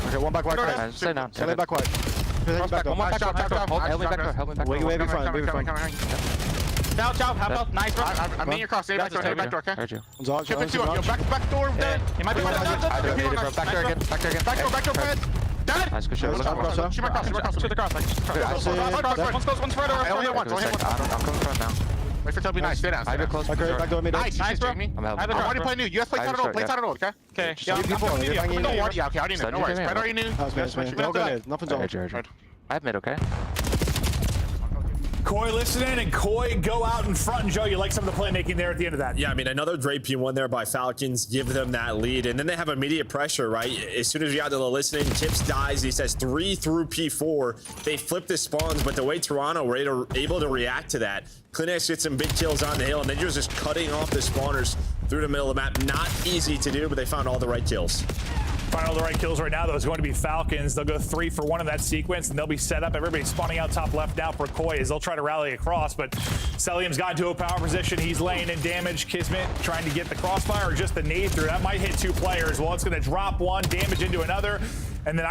Okay, one back white. Stay down. Stay back white. One back door. Help me back door. Wavy front. Chow, half health. Nice, bro. I'm in your cross. Back door, okay? Heard you. Chip it 2 up. Yo, back door, dead. He might be Back door again. Back door, dead. Nice, good shot. Shoot my cross. Shoot the cross. One's close, one's further. I only hit once. I'm coming front now. Wait for Toby. Nice, stay down. I go close. Back door, mid. Nice, bro. I'm helping. I'm already playing new. US play tight on old, okay? Okay. Yeah, I'm going to Yeah, okay, I already know. No worries. Right, already new. Nothing's on. I have mid, okay? Koi listening, and Koi go out in front. And Joe, you like some of the playmaking there at the end of that? Yeah, I mean, another great P1 there by Falcons, give them that lead, and then they have immediate pressure, right? As soon as we got to the listening, Tips dies. He says 3 through P4. They flip the spawns, but the way Toronto were able to react to that, Kleenex gets some big kills on the hill, and then you're just cutting off the spawners through the middle of the map. Not easy to do, but they found all the right kills. Find all the right kills right now, though, is going to be Falcons. They'll go 3 for 1 in that sequence, and they'll be set up. Everybody's spawning out top left now for Koi as they'll try to rally across, but Celium's got into a power position. He's laying in damage. Kismet trying to get the crossfire or just the nade through. That might hit 2 players. Well, it's going to drop 1, damage into another, and then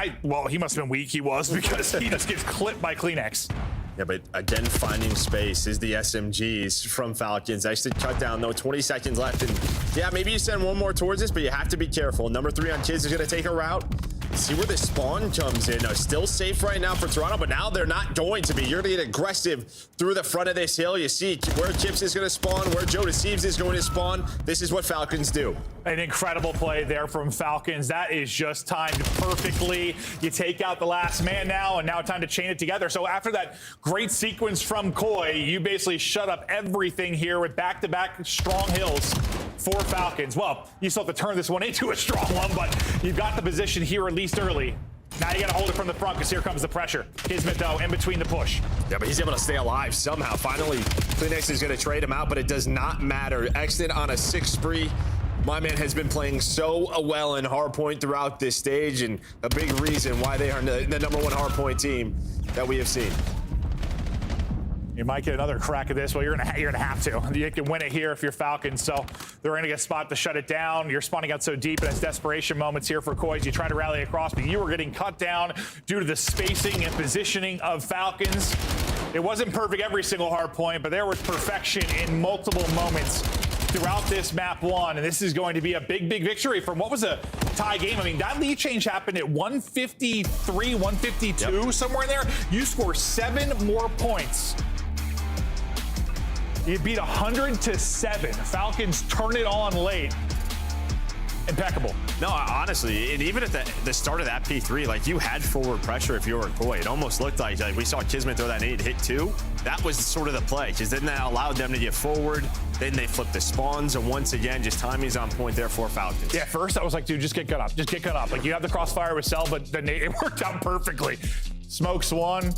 he must have been weak. He was, because he just gets clipped by Kleenex. Yeah, but again, finding space is the SMGs from Falcons. Nice to cut down, though. 20 seconds left. And yeah, maybe you send one more towards this, but you have to be careful. Number 3 on Kids is going to take a route. See where the spawn comes in. Still safe right now for Toronto, but now they're not going to be. You're going to get aggressive through the front of this hill. You see where Chips is going to spawn, where Joe Deceives is going to spawn. This is what Falcons do. An incredible play there from Falcons. That is just timed perfectly. You take out the last man now, and now time to chain it together. So after that great sequence from Koi, you basically shut up everything here with back-to-back strong hills for Falcons. Well, you still have to turn this one into a strong one, but you've got the position here at least early. Now you got to hold it from the front because here comes the pressure. Kismet, though, in between the push. Yeah, but he's able to stay alive somehow. Finally, Kleenex is going to trade him out, but it does not matter. Exit on a 6 spree. My man has been playing so well in hardpoint throughout this stage, and a big reason why they are the number 1 hardpoint team that we have seen. You might get another crack at this. Well, you're gonna have to. You can win it here if you're Falcons. So they're gonna get a spot to shut it down. You're spawning out so deep, and it's desperation moments here for Koi as you try to rally across, but you were getting cut down due to the spacing and positioning of Falcons. It wasn't perfect every single hard point, but there was perfection in multiple moments throughout this map 1, and this is going to be a big victory from what was a tie game. I mean, that lead change happened at 153, 152, somewhere in there. You score 7 more points. You beat 100-7. Falcons turn it on late. Impeccable. No, honestly, and even at the start of that P3, like, you had forward pressure if you were Koi. It almost looked like we saw Kismet throw that nade, hit 2. That was sort of the play, because then that allowed them to get forward. Then they flipped the spawns, and once again, just timing's on point there for Falcons. Yeah, first I was like, dude, just get cut up. Just get cut up. Like, you have the crossfire with Cell, but the nade, it worked out perfectly. Smokes 1.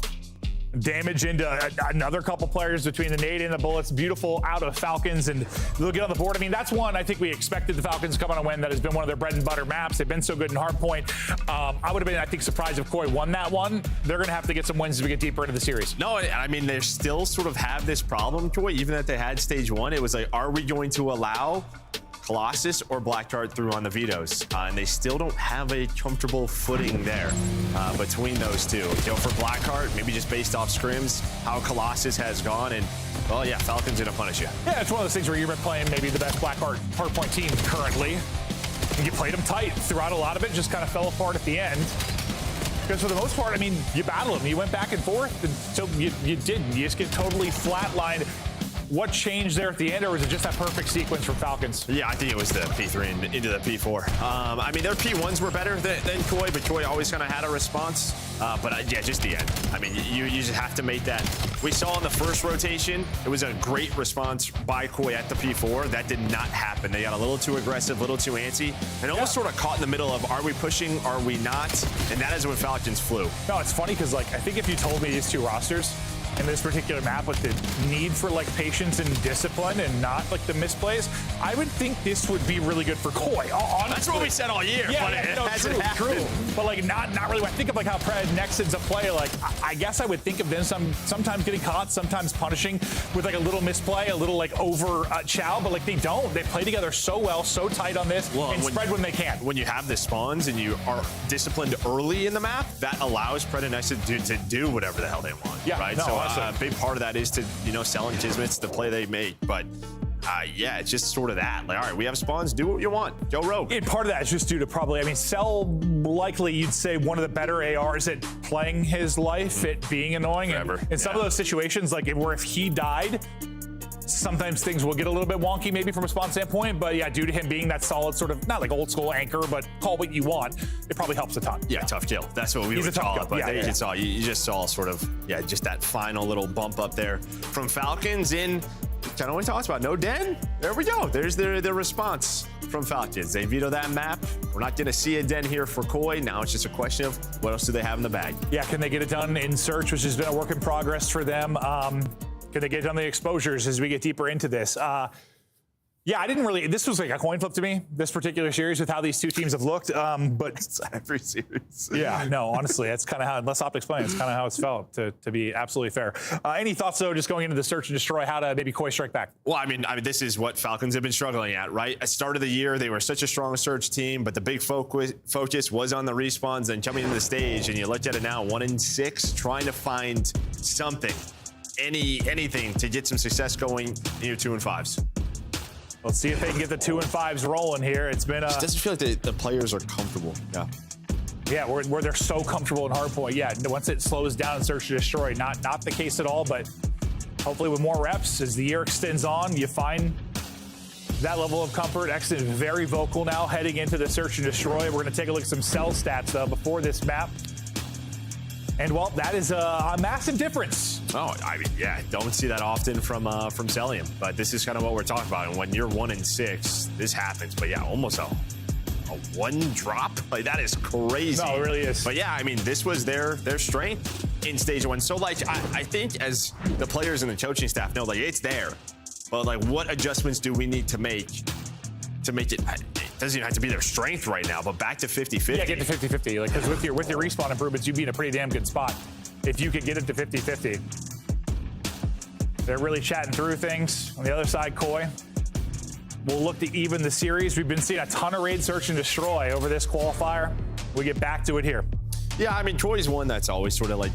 Damage into another couple players between the nade and the bullets. Beautiful out of Falcons, and they'll get on the board. I mean, that's one I think we expected the Falcons to come on and win. That has been one of their bread and butter maps. They've been so good in hardpoint. I would have been, I think, surprised if Koi won that one. They're going to have to get some wins as we get deeper into the series. No, I mean, they still sort of have this problem, Koi, even that they had stage 1. It was like, are we going to allow Colossus or Blackheart through on the vetoes? And they still don't have a comfortable footing there between those two. For Blackheart, maybe just based off scrims, how Colossus has gone, and, well, yeah, Falcons gonna punish you. Yeah, it's one of those things where you've been playing maybe the best Blackheart hardpoint team currently. And you played them tight throughout a lot of it, just kind of fell apart at the end. Because for the most part, I mean, you battled them. You went back and forth until you didn't. You just get totally flatlined. what changed there at the end, or was it just that perfect sequence from Falcons? Yeah, I think it was the P3 and into the P4. I mean, their P1s were better than Koi, but Koi always kind of had a response. Yeah, just the end. I mean, you just have to make that. We saw in the first rotation, it was a great response by Koi at the P4. That did not happen. They got a little too aggressive, a little too antsy, and almost sort of caught in the middle of, are we pushing, are we not? And that is when Falcons flew. No, it's funny because, like, I think if you told me these two rosters in this particular map with the need for, like, patience and discipline and not, like, the misplays, I would think this would be really good for Koi. Honestly. That's what we said all year, yeah, but it hasn't happened. True. But, like, not really. When I think of, like, how Pred next ends a play, like, I guess I would think of them sometimes getting caught, sometimes punishing with, like, a little misplay, a little, like, over chow, but, like, they don't. They play together so well, so tight on this, and spread when they can. When you have the spawns and you are disciplined early in the map, that allows Pred and Next to do whatever the hell they want, right? No, so a big part of that is to, selling Kismet's the play they make, but yeah, it's just sort of that. Like, all right, we have spawns, do what you want, go rogue. And part of that is just due to probably, I mean, Cell, likely you'd say one of the better ARs at playing his life, at being annoying. In some of those situations, like where if he died, sometimes things will get a little bit wonky maybe from a spawn standpoint, but yeah, due to him being that solid sort of, not like old school anchor, but call what you want, it probably helps a ton. Yeah, tough kill. That's what we would call it, but you just saw sort of, just that final little bump up there from Falcons in, kind of what we talked about, no den. There we go. There's their response from Falcons. They veto that map. We're not going to see a den here for Koi. Now it's just a question of what else do they have in the bag. Yeah, can they get it done in Search, which has been a work in progress for them? Can they get done the exposures as we get deeper into this? Yeah, I didn't really, this was like a coin flip to me, this particular series with how these two teams have looked, but it's every series. Yeah, no, honestly, that's kind of how, unless Optics playing, it's kind of how it's felt, to be absolutely fair. Any thoughts, though, just going into the Search and Destroy, how to maybe Koi strike back? Well, I mean, this is what Falcons have been struggling at, right? At the start of the year, they were such a strong Search team, but the big focus was on the respawns and coming into the stage, and you looked at it now, 1-6, trying to find something, anything to get some success going in your 2-5s. Let's see if they can get the 2-5s rolling here. It's been it just doesn't feel like the players are comfortable. Yeah, where they're so comfortable in hardpoint. Yeah, once it slows down in Search to Destroy, not the case at all, but hopefully with more reps as the year extends on, you find that level of comfort. X is very vocal now heading into the Search and Destroy. We're going to take a look at some Cell stats, though, before this map. And, well, that is a massive difference. Oh, I mean, yeah, don't see that often from Celium, but this is kind of what we're talking about. And when you're 1-6, this happens. But yeah, almost a one drop. Like, that is crazy. No, it really is. But yeah, I mean, this was their strength in stage 1. So like, I think as the players and the coaching staff know, like, it's there. But like, what adjustments do we need to make it? It doesn't even have to be their strength right now, but back to 50-50. Yeah, get to 50-50. Like, because with your respawn improvements, you'd be in a pretty damn good spot if you could get it to 50-50. They're really chatting through things. On the other side, Koi will look to even the series. We've been seeing a ton of raid Search and Destroy over this qualifier. We get back to it here. Yeah, I mean, Koi's one that's always sort of like,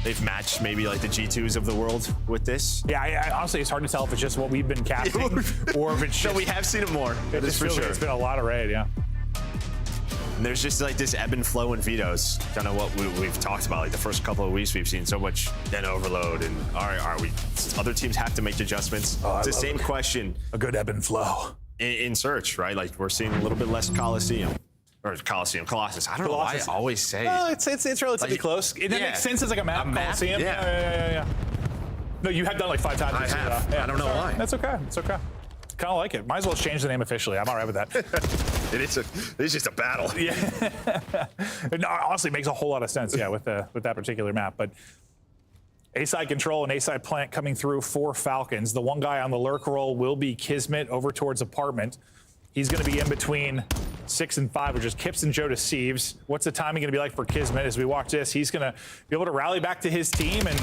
they've matched maybe like the G2s of the world with this. Yeah, honestly, it's hard to tell if it's just what we've been casting or if it's just... So we have seen it more, that's for sure. It's been a lot of raid, yeah. And there's just like this ebb and flow in vetoes. Kind of what we've talked about. Like the first couple of weeks, we've seen so much den overload. And other teams have to make adjustments. It's the same question. A good ebb and flow. In Search, right? Like we're seeing a little bit less Colosseum. Or Colossus. I don't know why I always say it. Well, it's relatively close. It makes sense as like a map. Colosseum. Yeah. No, you have done like 5 times. I have. I don't know why. That's okay. It's okay. Kind of like it. Might as well change the name officially. I'm all right with that. It's just a battle. Yeah. No, honestly, it makes a whole lot of sense. Yeah, with that particular map. But A-side control and A-side plant coming through for Falcons. The one guy on the lurk roll will be Kismet over towards apartment. He's going to be in between 6 and 5, which is Kips and Joe to Sieves. What's the timing going to be like for Kismet as we watch this? He's going to be able to rally back to his team, and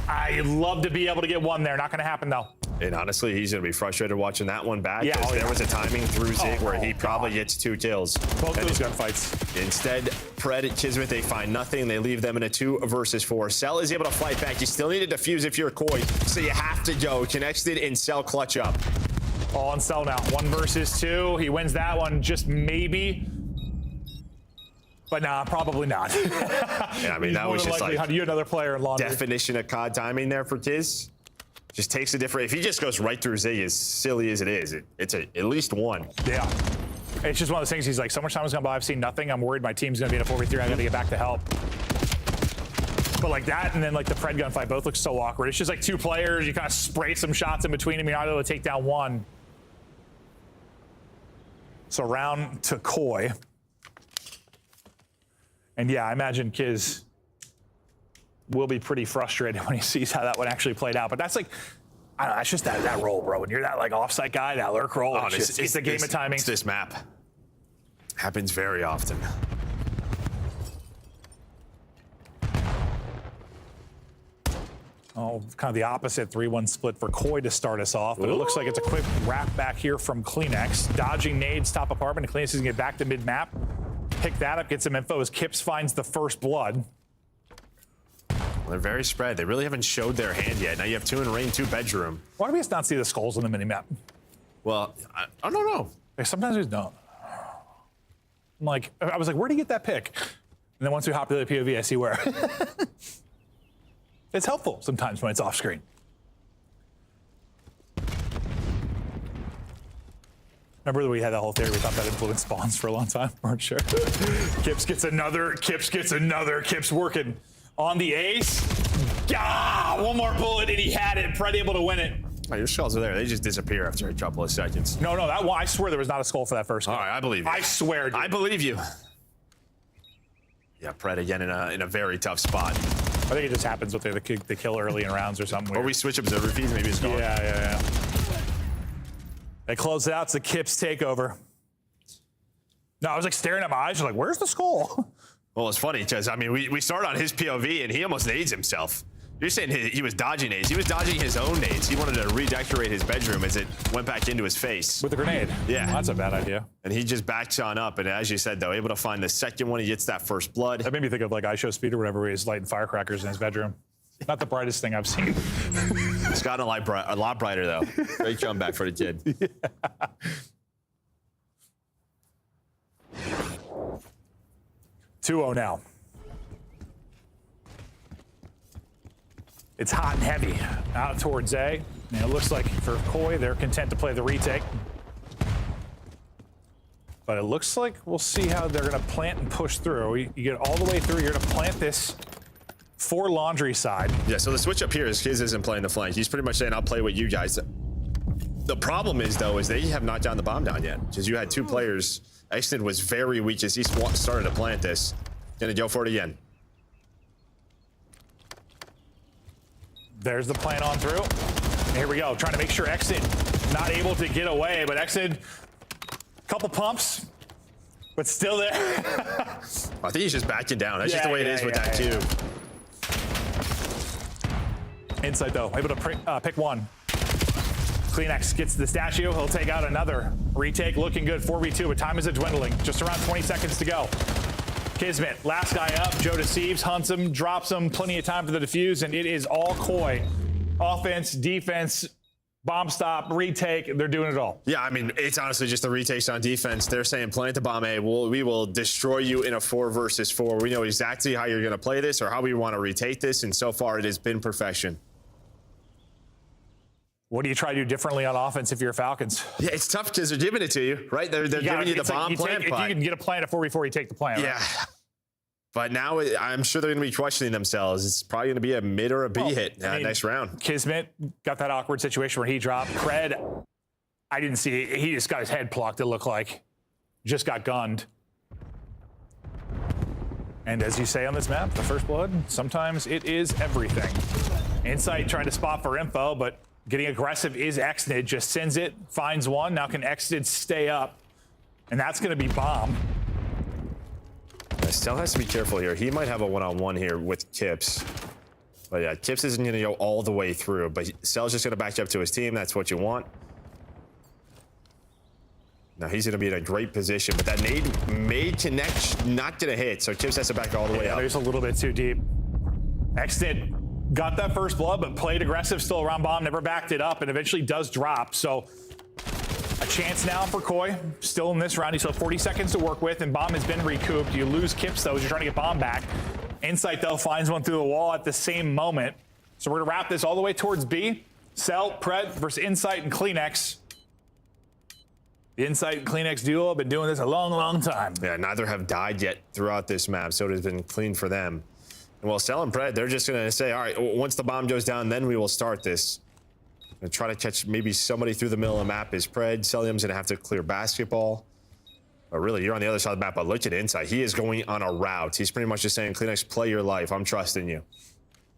I'd love to be able to get one there. Not going to happen, though. And honestly, he's going to be frustrated watching that one back. Yeah, there was a timing through Zig where he probably gets 2 kills. Both those gunfights. Instead, Pred and Kismet, they find nothing. They leave them in a 2 versus 4. Cell is able to fight back. You still need to defuse if you're Koi, so you have to go. Connected and Cell clutch up. All on Cell now. 1 versus 2. He wins that one, just maybe. But nah, probably not. Yeah, I mean, that was just like how do you another player in laundry? Definition of COD timing there for Tiz. Just takes a different. If he just goes right through Zig, as silly as it is, it's at least one. Yeah. It's just one of those things. He's like, so much time has gone by. I've seen nothing. I'm worried my team's going to be in a 4v3. I got to get back to help. But like that, and then like the Pred gunfight both look so awkward. It's just like two players. You kind of spray some shots in between them. You're not able to take down one. So round to Koi. And yeah, I imagine Kiz will be pretty frustrated when he sees how that one actually played out. But that's like, I don't know, it's just that role, bro. When you're that like offsite guy, that lurk role, it's the game of timing. It's this map. Happens very often. Oh, kind of the opposite 3-1 split for Koi to start us off, but it looks like it's a quick wrap back here from Kleenex. Dodging nades, top apartment, and Kleenex is gonna get back to mid-map. Pick that up, get some info as Kips finds the first blood. They're very spread. They really haven't showed their hand yet. Now you have 2 in rain, 2 bedroom. Why do we just not see the skulls on the mini-map? Well, I don't know. Like, sometimes we just don't. I'm like, I was like, where'd he get that pick? And then once we hop to the POV, I see where. It's helpful sometimes when it's off screen. Remember that we had that whole theory, we thought that influenced spawns for a long time? Weren't sure. Kips gets another, Kips working on the ace. Ah, one more bullet and he had it. Pred able to win it. Oh, your skulls are there. They just disappear after a couple of seconds. No, that one, I swear there was not a skull for that first one. All right, I believe you. I swear. Dude. I believe you. Yeah, Pred again in a very tough spot. I think it just happens with the kill early in rounds or something weird. Or we switch observer feeds, maybe it's gone. Yeah. They close it out. It's the Kips takeover. No, I was like staring at my eyes. Like, where's the skull? Well, it's funny because, I mean, we start on his POV and he almost nades himself. You're saying he was dodging nades. He was dodging his own nades. He wanted to redecorate his bedroom as it went back into his face. With a grenade. Yeah. Well, that's a bad idea. And he just backs on up. And as you said, though, able to find the second one. He gets that first blood. That made me think of like iShowSpeed or whatever, where he's lighting firecrackers in his bedroom. Not the brightest thing I've seen. It's gotten a lot brighter, though. Great comeback for the kid. Yeah. 2-0 now. It's hot and heavy out towards A. And it looks like for Koi, they're content to play the retake. But it looks like we'll see how they're going to plant and push through. You get all the way through. You're going to plant this for laundry side. Yeah, so the switch up here is Kiz isn't playing the flank. He's pretty much saying, I'll play with you guys. The problem is, though, is they have not gotten the bomb down yet. Because you had 2 players. Exton was very weak as he started to plant this. Gonna go for it again. There's the plan on through. And here we go, trying to make sure Exton not able to get away, but Exton, couple pumps, but still there. I think he's just backing down. That's just the way it is with that too. Insight though, able to pick one. Kleenex gets the statue. He'll take out another retake. Looking good, 4v2, but time is dwindling. Just around 20 seconds to go. Kismet, last guy up. Joe deceives, hunts him, drops him. Plenty of time for the defuse, and it is all Koi. Offense, defense, bomb stop, retake. They're doing it all. Yeah, I mean, it's honestly just the retakes on defense. They're saying plant the bomb A. We will destroy you in a 4 versus 4. We know exactly how you're going to play this or how we want to retake this, and so far it has been perfection. What do you try to do differently on offense if you're Falcons? Yeah, it's tough because they're giving it to you, right? They're giving you the bomb plant. If you can get a plant at 4 before you take the plant. Yeah. Right? But now I'm sure they're going to be questioning themselves. It's probably going to be a mid or a B hit next round. Kismet got that awkward situation where he dropped. Pred, I didn't see it. He just got his head plucked, it looked like. Just got gunned. And as you say on this map, the first blood, sometimes it is everything. Insight trying to spot for info, but getting aggressive is Exnid. Just sends it, finds one. Now can Exnid stay up? And that's going to be bomb. Still has to be careful here. He might have a one-on-one here with Kips. But yeah, Kips isn't going to go all the way through. But Cell's just going to back up to his team. That's what you want. Now he's going to be in a great position. But that nade may connect, not going to hit. So Kips has to back all the way up. There's a little bit too deep. Exnid got that first blood, but played aggressive still around bomb. Never backed it up and eventually does drop. So a chance now for Koi, still in this round. You still have 40 seconds to work with, and bomb has been recouped. You lose Kips, though, as you're trying to get bomb back. Insight, though, finds one through the wall at the same moment. So we're going to wrap this all the way towards B. Cell, Pred versus Insight and Kleenex. The Insight and Kleenex duo have been doing this a long, long time. Yeah, neither have died yet throughout this map, so it has been clean for them. And well, Cell and Pred, they're just going to say, all right, once the bomb goes down, then we will start this. And try to catch maybe somebody through the middle of the map is Pred. Celium's going to have to clear basketball. But really, you're on the other side of the map. But look at Insight. He is going on a route. He's pretty much just saying, Kleenex, play your life. I'm trusting you.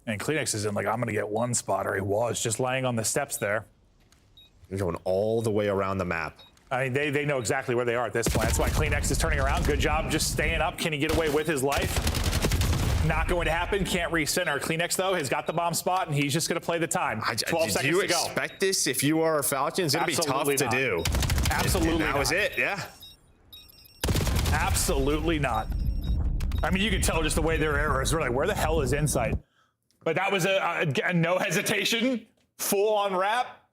And Kleenex isn't like, I'm going to get one spot, or he was just laying on the steps there. They're going all the way around the map. I mean, they know exactly where they are at this point. That's why Kleenex is turning around. Good job just staying up. Can he get away with his life? Not going to happen. Can't recenter. Kleenex, though, has got the bomb spot, and he's just going to play the time. 12 seconds to go. Do you expect this if you are Falcons? It's going to be tough to do. Absolutely not. That was it, yeah. Absolutely not. I mean, you can tell just the way their arrows were like, where the hell is Insight? But that was a no hesitation, full-on wrap.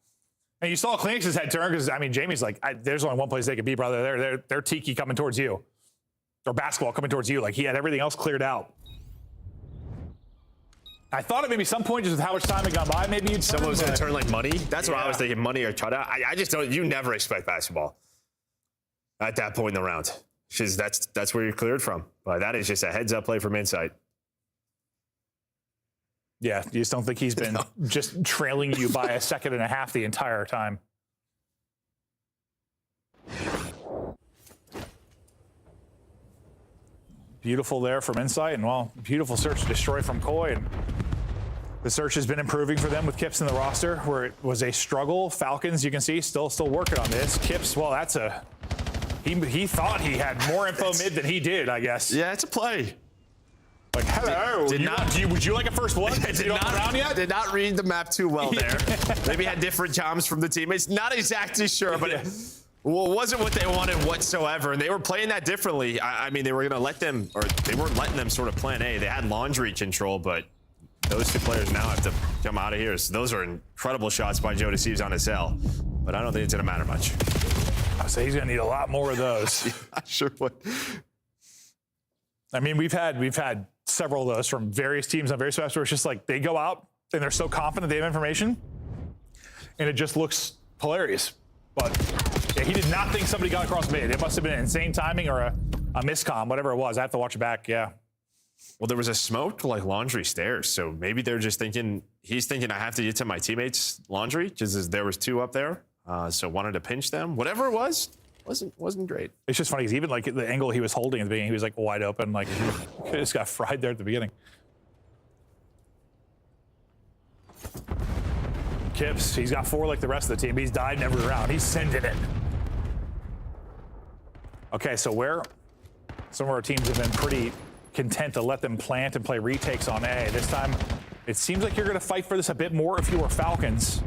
And you saw Kleenex's head turn because, I mean, Jamie's like, there's only one place they could be, brother. They're Tiki coming towards you. Or basketball coming towards you. Like, he had everything else cleared out. I thought at maybe some point, just with how much time had gone by, maybe you'd someone was going to turn like money. That's what I was thinking, money or Chada. I just don't, you never expect basketball at that point in the round. Because that's where you're cleared from. But that is just a heads-up play from Insight. Yeah, you just don't think he's been just trailing you by a second and a half the entire time. Beautiful there from Insight, and well, beautiful search to destroy from Koi. And the search has been improving for them with Kips in the roster, where it was a struggle. Falcons, you can see, still working on this. Kips, well, that's a he thought he had more info mid than he did, I guess. Yeah, it's a play. Like, hello, would you like a first blood? Did not read the map too well there. Maybe had different jobs from the teammates. Not exactly sure, but it wasn't what they wanted whatsoever. And they were playing that differently. I mean, they were going to let them, or they weren't letting them sort of plan A. They had laundry control, but those two players now have to come out of here. So those are incredible shots by Joe Deceives on his L. But I don't think it's going to matter much. I say he's going to need a lot more of those. I sure would. I mean, we've had several of those from various teams on various maps where it's just like they go out and they're so confident they have information, and it just looks hilarious. But yeah, he did not think somebody got across mid. It must have been insane timing or a miscomm, whatever it was. I have to watch it back. Yeah. Well, there was a smoked like laundry stairs, so maybe they're just thinking he's thinking I have to get to my teammates' laundry because there was two up there, so wanted to pinch them. Whatever it was. Wasn't great. It's just funny because even like the angle he was holding at the beginning, he was like wide open, like he just got fried there at the beginning. Kips, he's got 4 like the rest of the team. He's died in every round. He's sending it. Okay, so where some of our teams have been pretty content to let them plant and play retakes on A. This time, it seems like you're going to fight for this a bit more if you were Falcons.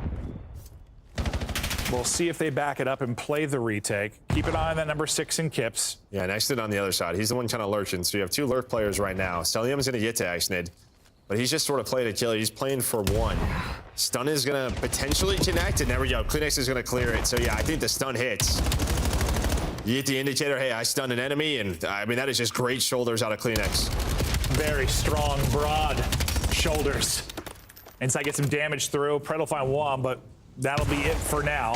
We'll see if they back it up and play the retake. Keep an eye on that number 6 in Kips. Yeah, Nexted on the other side. He's the one kind of lurching. So you have 2 lurk players right now. Celium's going to get to Xnid, but he's just sort of playing a killer. He's playing for 1. Stun is going to potentially connect, and there we go. Kleenex is going to clear it. So yeah, I think the stun hits. You get the indicator, hey, I stunned an enemy, and I mean, that is just great shoulders out of Kleenex. Very strong, broad shoulders. Insight gets some damage through. Pred will find 1, but that'll be it for now.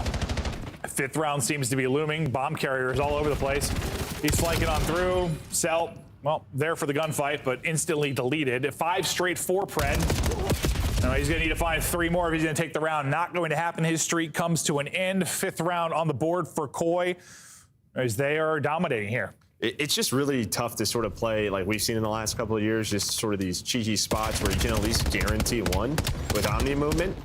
5th round seems to be looming. Bomb carriers all over the place. He's flanking on through. Cell, well, there for the gunfight, but instantly deleted. 5 straight for Pred. Now he's going to need to find 3 more if he's going to take the round. Not going to happen. His streak comes to an end. 5th round on the board for Koi as they are dominating here. It's just really tough to sort of play like we've seen in the last couple of years, just sort of these cheeky spots where you can at least guarantee 1 with Omni movement.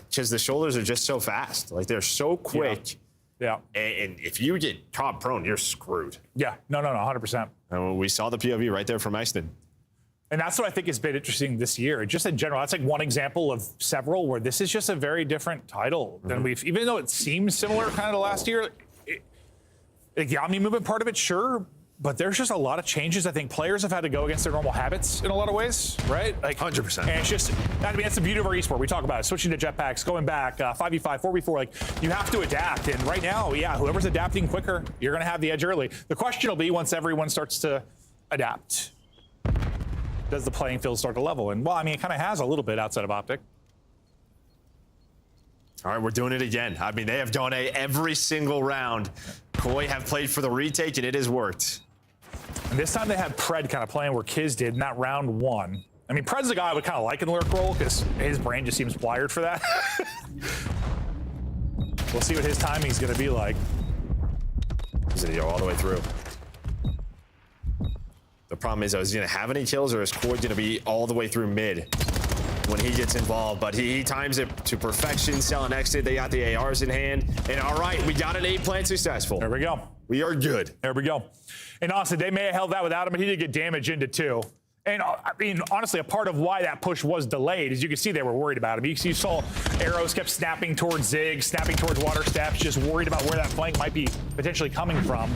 Because the shoulders are just so fast. Like, they're so quick. Yeah. And if you get caught prone, you're screwed. Yeah. No, 100%. And we saw the POV right there from Exton. And that's what I think has been interesting this year. Just in general, that's like one example of several where this is just a very different title than we've, even though it seems similar kind of to last year, like the Omni movement part of it, sure, but there's just a lot of changes. I think players have had to go against their normal habits in a lot of ways, right? Like 100%. And it's just, I mean, that's the beauty of our esport. We talk about it, switching to jetpacks, going back, 5v5, 4v4. Like, you have to adapt. And right now, yeah, whoever's adapting quicker, you're going to have the edge early. The question will be once everyone starts to adapt, does the playing field start to level? And well, I mean, it kind of has a little bit outside of Optic. All right, we're doing it again. I mean, they have done every single round. Koi have played for the retake, and it has worked. And this time they had Pred kind of playing where Kiz did in that round 1. I mean, Pred's the guy I would kind of like in the lurk role because his brain just seems wired for that. We'll see what his timing's going to be like. He's going to go all the way through. The problem is, is he going to have any kills, or is Koi going to be all the way through mid when he gets involved? But he times it to perfection. Sell and exit. They got the ARs in hand. And all right, we got an A plant successful. There we go. We are good. There we go. And honestly, they may have held that without him, but he did get damage into 2. And I mean, honestly, a part of why that push was delayed is you can see they were worried about him. You saw arrows kept snapping towards Zig, snapping towards water steps, just worried about where that flank might be potentially coming from.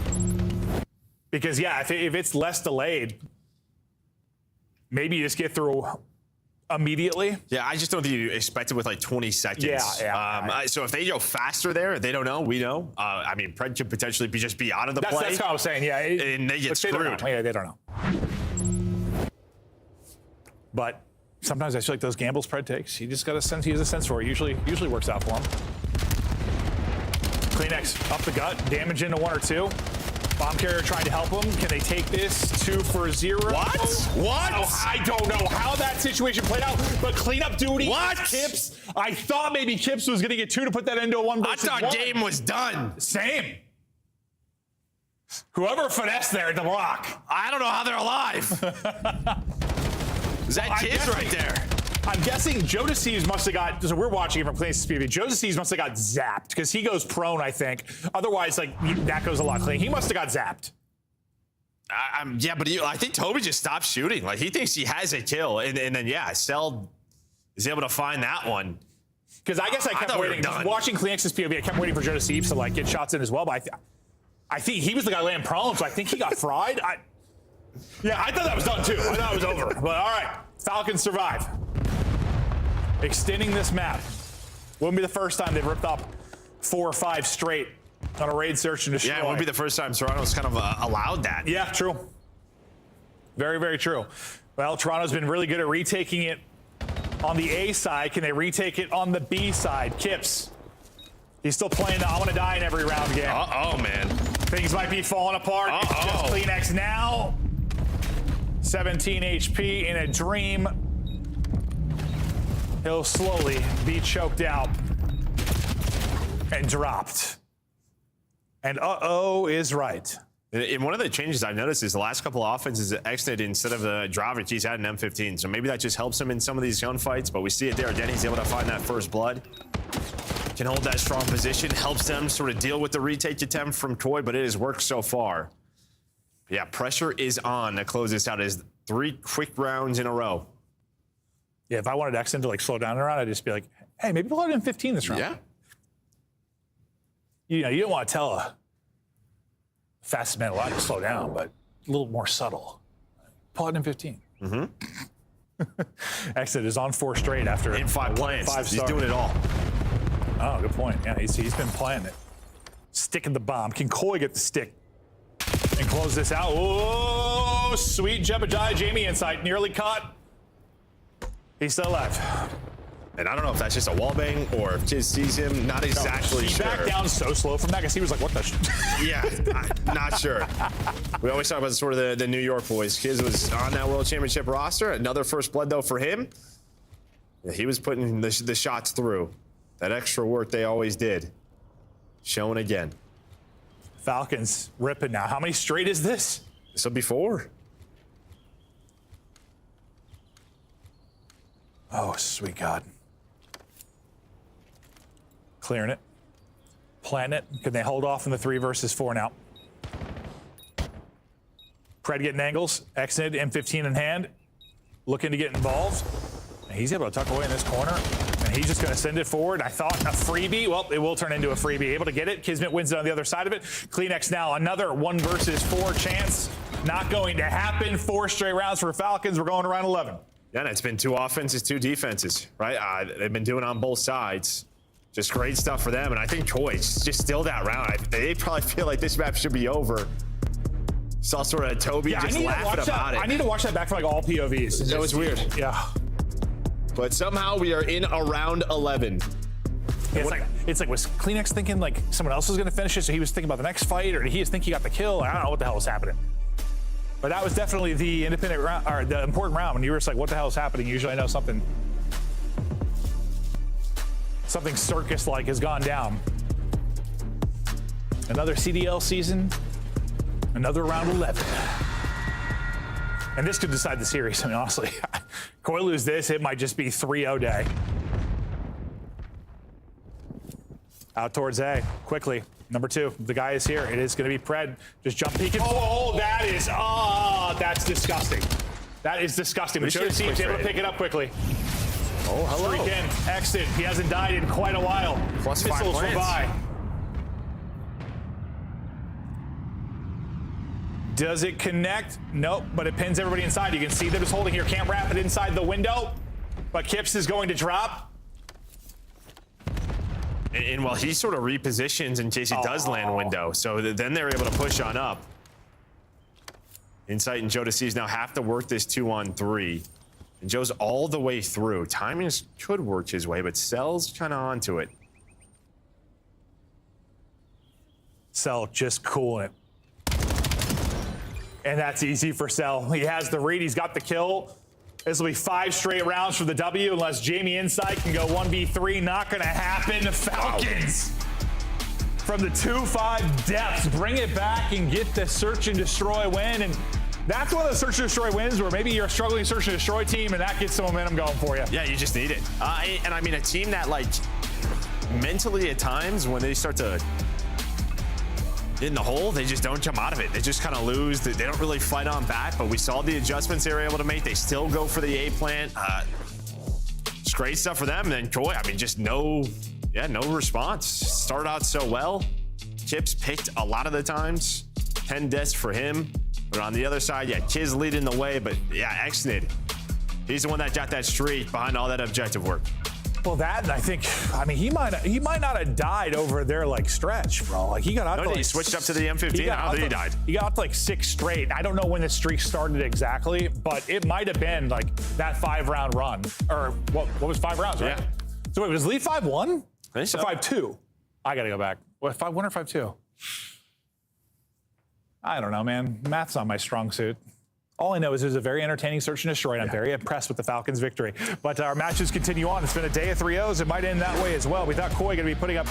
Because, yeah, if it's less delayed, maybe you just get through immediately. Yeah, I just don't think you expect it with like 20 seconds. Yeah. So if they go faster there, they don't know. We know. I mean, Pred could potentially just be out of the play. That's what I was saying, yeah. And they get screwed. They don't know. But sometimes I feel like those gambles Pred takes, he just got a sense. He has a sense for it. Usually works out for him. Kleenex up the gut, damage into 1 or 2. Bomb carrier trying to help him. Can they take this? 2 for 0. What? What? Oh, I don't know how that situation played out, but cleanup duty. What? Kips. I thought maybe Kips was going to get 2 to put that into a 1 versus 1. I thought game was done. Same. Whoever finessed there at the block. I don't know how they're alive. Is that Kids right there? I'm guessing Joe DeCeves must have got, so we're watching it from Clean's PV. Joe DeCeves must have got zapped because he goes prone, I think. Otherwise, like, that goes a lot clean. He must have got zapped. Yeah, but I think Toby just stopped shooting. Like, he thinks he has a kill. And then, yeah, Cell is able to find that one. Because I guess I kept waiting. Just watching Clean's PV, I kept waiting for Joe DeCeves to, like, get shots in as well. But I think he was the guy laying prone, so I think he got fried. Yeah, I thought that was done, too. I thought it was over. But, all right, Falcons survive. Extending this map. Wouldn't be the first time they've ripped up 4 or 5 straight on a raid search and destroy. Yeah, it wouldn't be the first time Toronto's kind of allowed that. Yeah, true. Very, very true. Well, Toronto's been really good at retaking it on the A side. Can they retake it on the B side? Kips. He's still playing the I want to die in every round game. Uh-oh, man. Things might be falling apart. It's just Kleenex now. 17 HP in a dream. He'll slowly be choked out and dropped. And uh-oh is right. And one of the changes I've noticed is the last couple of offenses exited instead of the Dravic, he's had an M15. So maybe that just helps him in some of these gunfights. But we see it there. Again, he's able to find that first blood. Can hold that strong position. Helps them sort of deal with the retake attempt from Koi, but it has worked so far. Yeah, pressure is on to close this out. It is 3 quick rounds in a row. Yeah, if I wanted Exton to, like, slow down around, I'd just be like, hey, maybe pull out in 15 this round. Yeah. You know, you don't want to tell a fastest man alive to slow down, but a little more subtle. Pull out in 15. Mm-hmm. Exit is on 4 straight after in 5 plants. He's doing it all. Oh, good point. Yeah, he's been playing it. Sticking the bomb. Can Koi get the stick and close this out? Oh, sweet Jebediah Jamie insight. Nearly caught. He's still alive. And I don't know if that's just a wallbang or if Chiz sees him. Not exactly sure. He backed down so slow from that because he was like, what the shit? Yeah, I'm not sure. We always talk about sort of the New York boys. Chiz was on that World Championship roster. Another first blood, though, for him. Yeah, he was putting the shots through. That extra work they always did. Showing again. Falcons ripping now. How many straight is this? This will be 4. Oh, sweet God. Clearing it. Planting it. Can they hold off in the 3 versus 4 now? Pred getting angles. Exited, M15 in hand. Looking to get involved. And he's able to tuck away in this corner. And he's just going to send it forward. I thought a freebie. Well, it will turn into a freebie. Able to get it. Kismet wins it on the other side of it. Kleenex now another 1 versus 4 chance. Not going to happen. 4 straight rounds for Falcons. We're going to round 11. Yeah, and it's been 2 offenses, 2 defenses, right? They've been doing it on both sides. Just great stuff for them. And I think Koi's just still that round. They probably feel like this map should be over. Saw sort of Toby just laughing about it. I need to watch that back for like all POVs. That was weird. Yeah. But somehow we are in a round 11. It's like was Kleenex thinking like someone else was going to finish it, so he was thinking about the next fight, or did he just think he got the kill? I don't know what the hell was happening. But that was definitely the independent round, or the important round. When you were just like, what the hell is happening? Usually I know something circus-like has gone down. Another CDL season, another round 11. And this could decide the series. I mean, honestly, Koi lose this, it might just be 3-0 day. Out towards A, quickly. Number 2, the guy is here. It is going to be Pred. Just jump peeking. Oh, that's disgusting. That is disgusting. But Joe seems able to pick it up quickly. Oh, hello. Streak in, Exton. He hasn't died in quite a while. +5 Missiles from by. Does it connect? Nope, but it pins everybody inside. You can see they're just holding here. Can't wrap it inside the window, but Kips is going to drop. And while he sort of repositions in case he does land window, so then they're able to push on up. Insight and Joe DeCease now have to work this 2-on-3. And Joe's all the way through. Timing could work his way, but Cell's kind of onto it. Cell just cooling it. And that's easy for Cell. He has the read, he's got the kill. This will be 5 straight rounds for the W unless Jamie Insight can go 1v3. Not gonna happen. The Falcons from the 2-5 depths bring it back and get the search and destroy win. And that's one of the search and destroy wins where maybe you're a struggling search and destroy team and that gets some momentum going for you. Yeah, you just need it. And I mean, a team that like mentally at times when they start to in the hole, they just don't come out of it. They just kind of lose. They don't really fight on back, but we saw the adjustments they were able to make. They still go for the A plant. It's great stuff for them. And then Koi, I mean, just no response. Started out so well. Chips picked a lot of the times. 10 deaths for him. But on the other side, yeah, Kiz leading the way, but yeah, Exnid. He's the one that got that streak behind all that objective work. Well, that, and I think, I mean, he might not have died over their like stretch, bro. Like he got out. He switched up to the M15. I don't think he died. He got up to like 6 straight. I don't know when the streak started exactly, but it might have been like that 5-round run, or what was 5 rounds, right? Yeah. So wait, was Lee 5-1? I think so. Or 5-2? I gotta go back. What, 5-1 or 5-2? I don't know, man. Math's not my strong suit. All I know is it was a very entertaining search and destroy, and I'm very impressed with the Falcons' victory. But our matches continue on. It's been a day of 3-0s. It might end that way as well. We thought Koi going to be putting up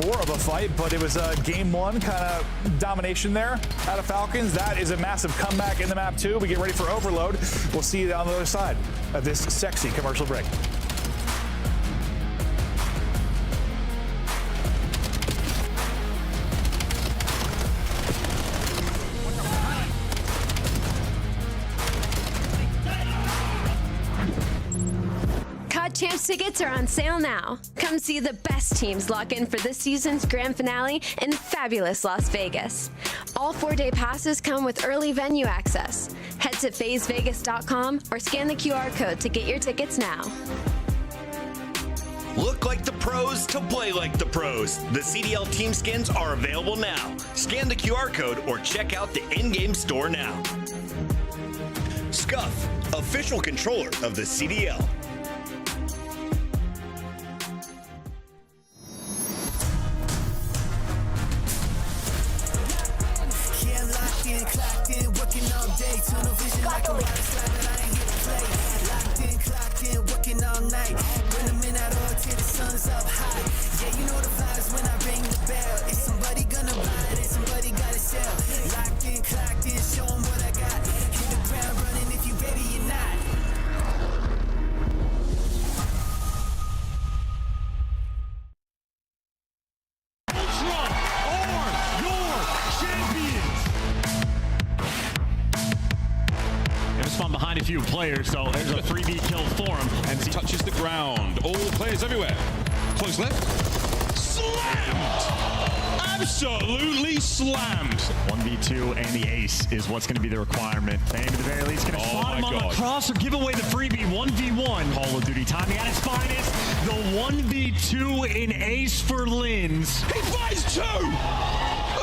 more of a fight, but it was a game 1 kind of domination there out of Falcons. That is a massive comeback in the map 2. We get ready for Overload. We'll see you on the other side of this sexy commercial break. Champs tickets are on sale now. Come see the best teams lock in for this season's grand finale in fabulous Las Vegas. All 4-day passes come with early venue access. Head to phasevegas.com or scan the QR code to get your tickets now. Look like the pros to play like the pros. The CDL team skins are available now. Scan the QR code or check out the in-game store now. Scuff, official controller of the CDL. Players, so there's a 3v kill for him, and he touches the ground. All players everywhere. Close left. Slammed! Absolutely slammed. 1v2 and the ace is what's going to be the requirement. And at the very least, going to spot him on the cross or give away the freebie. 1v1. Call of Duty timing at its finest. The 1v2 in ace for Lins. He finds 2!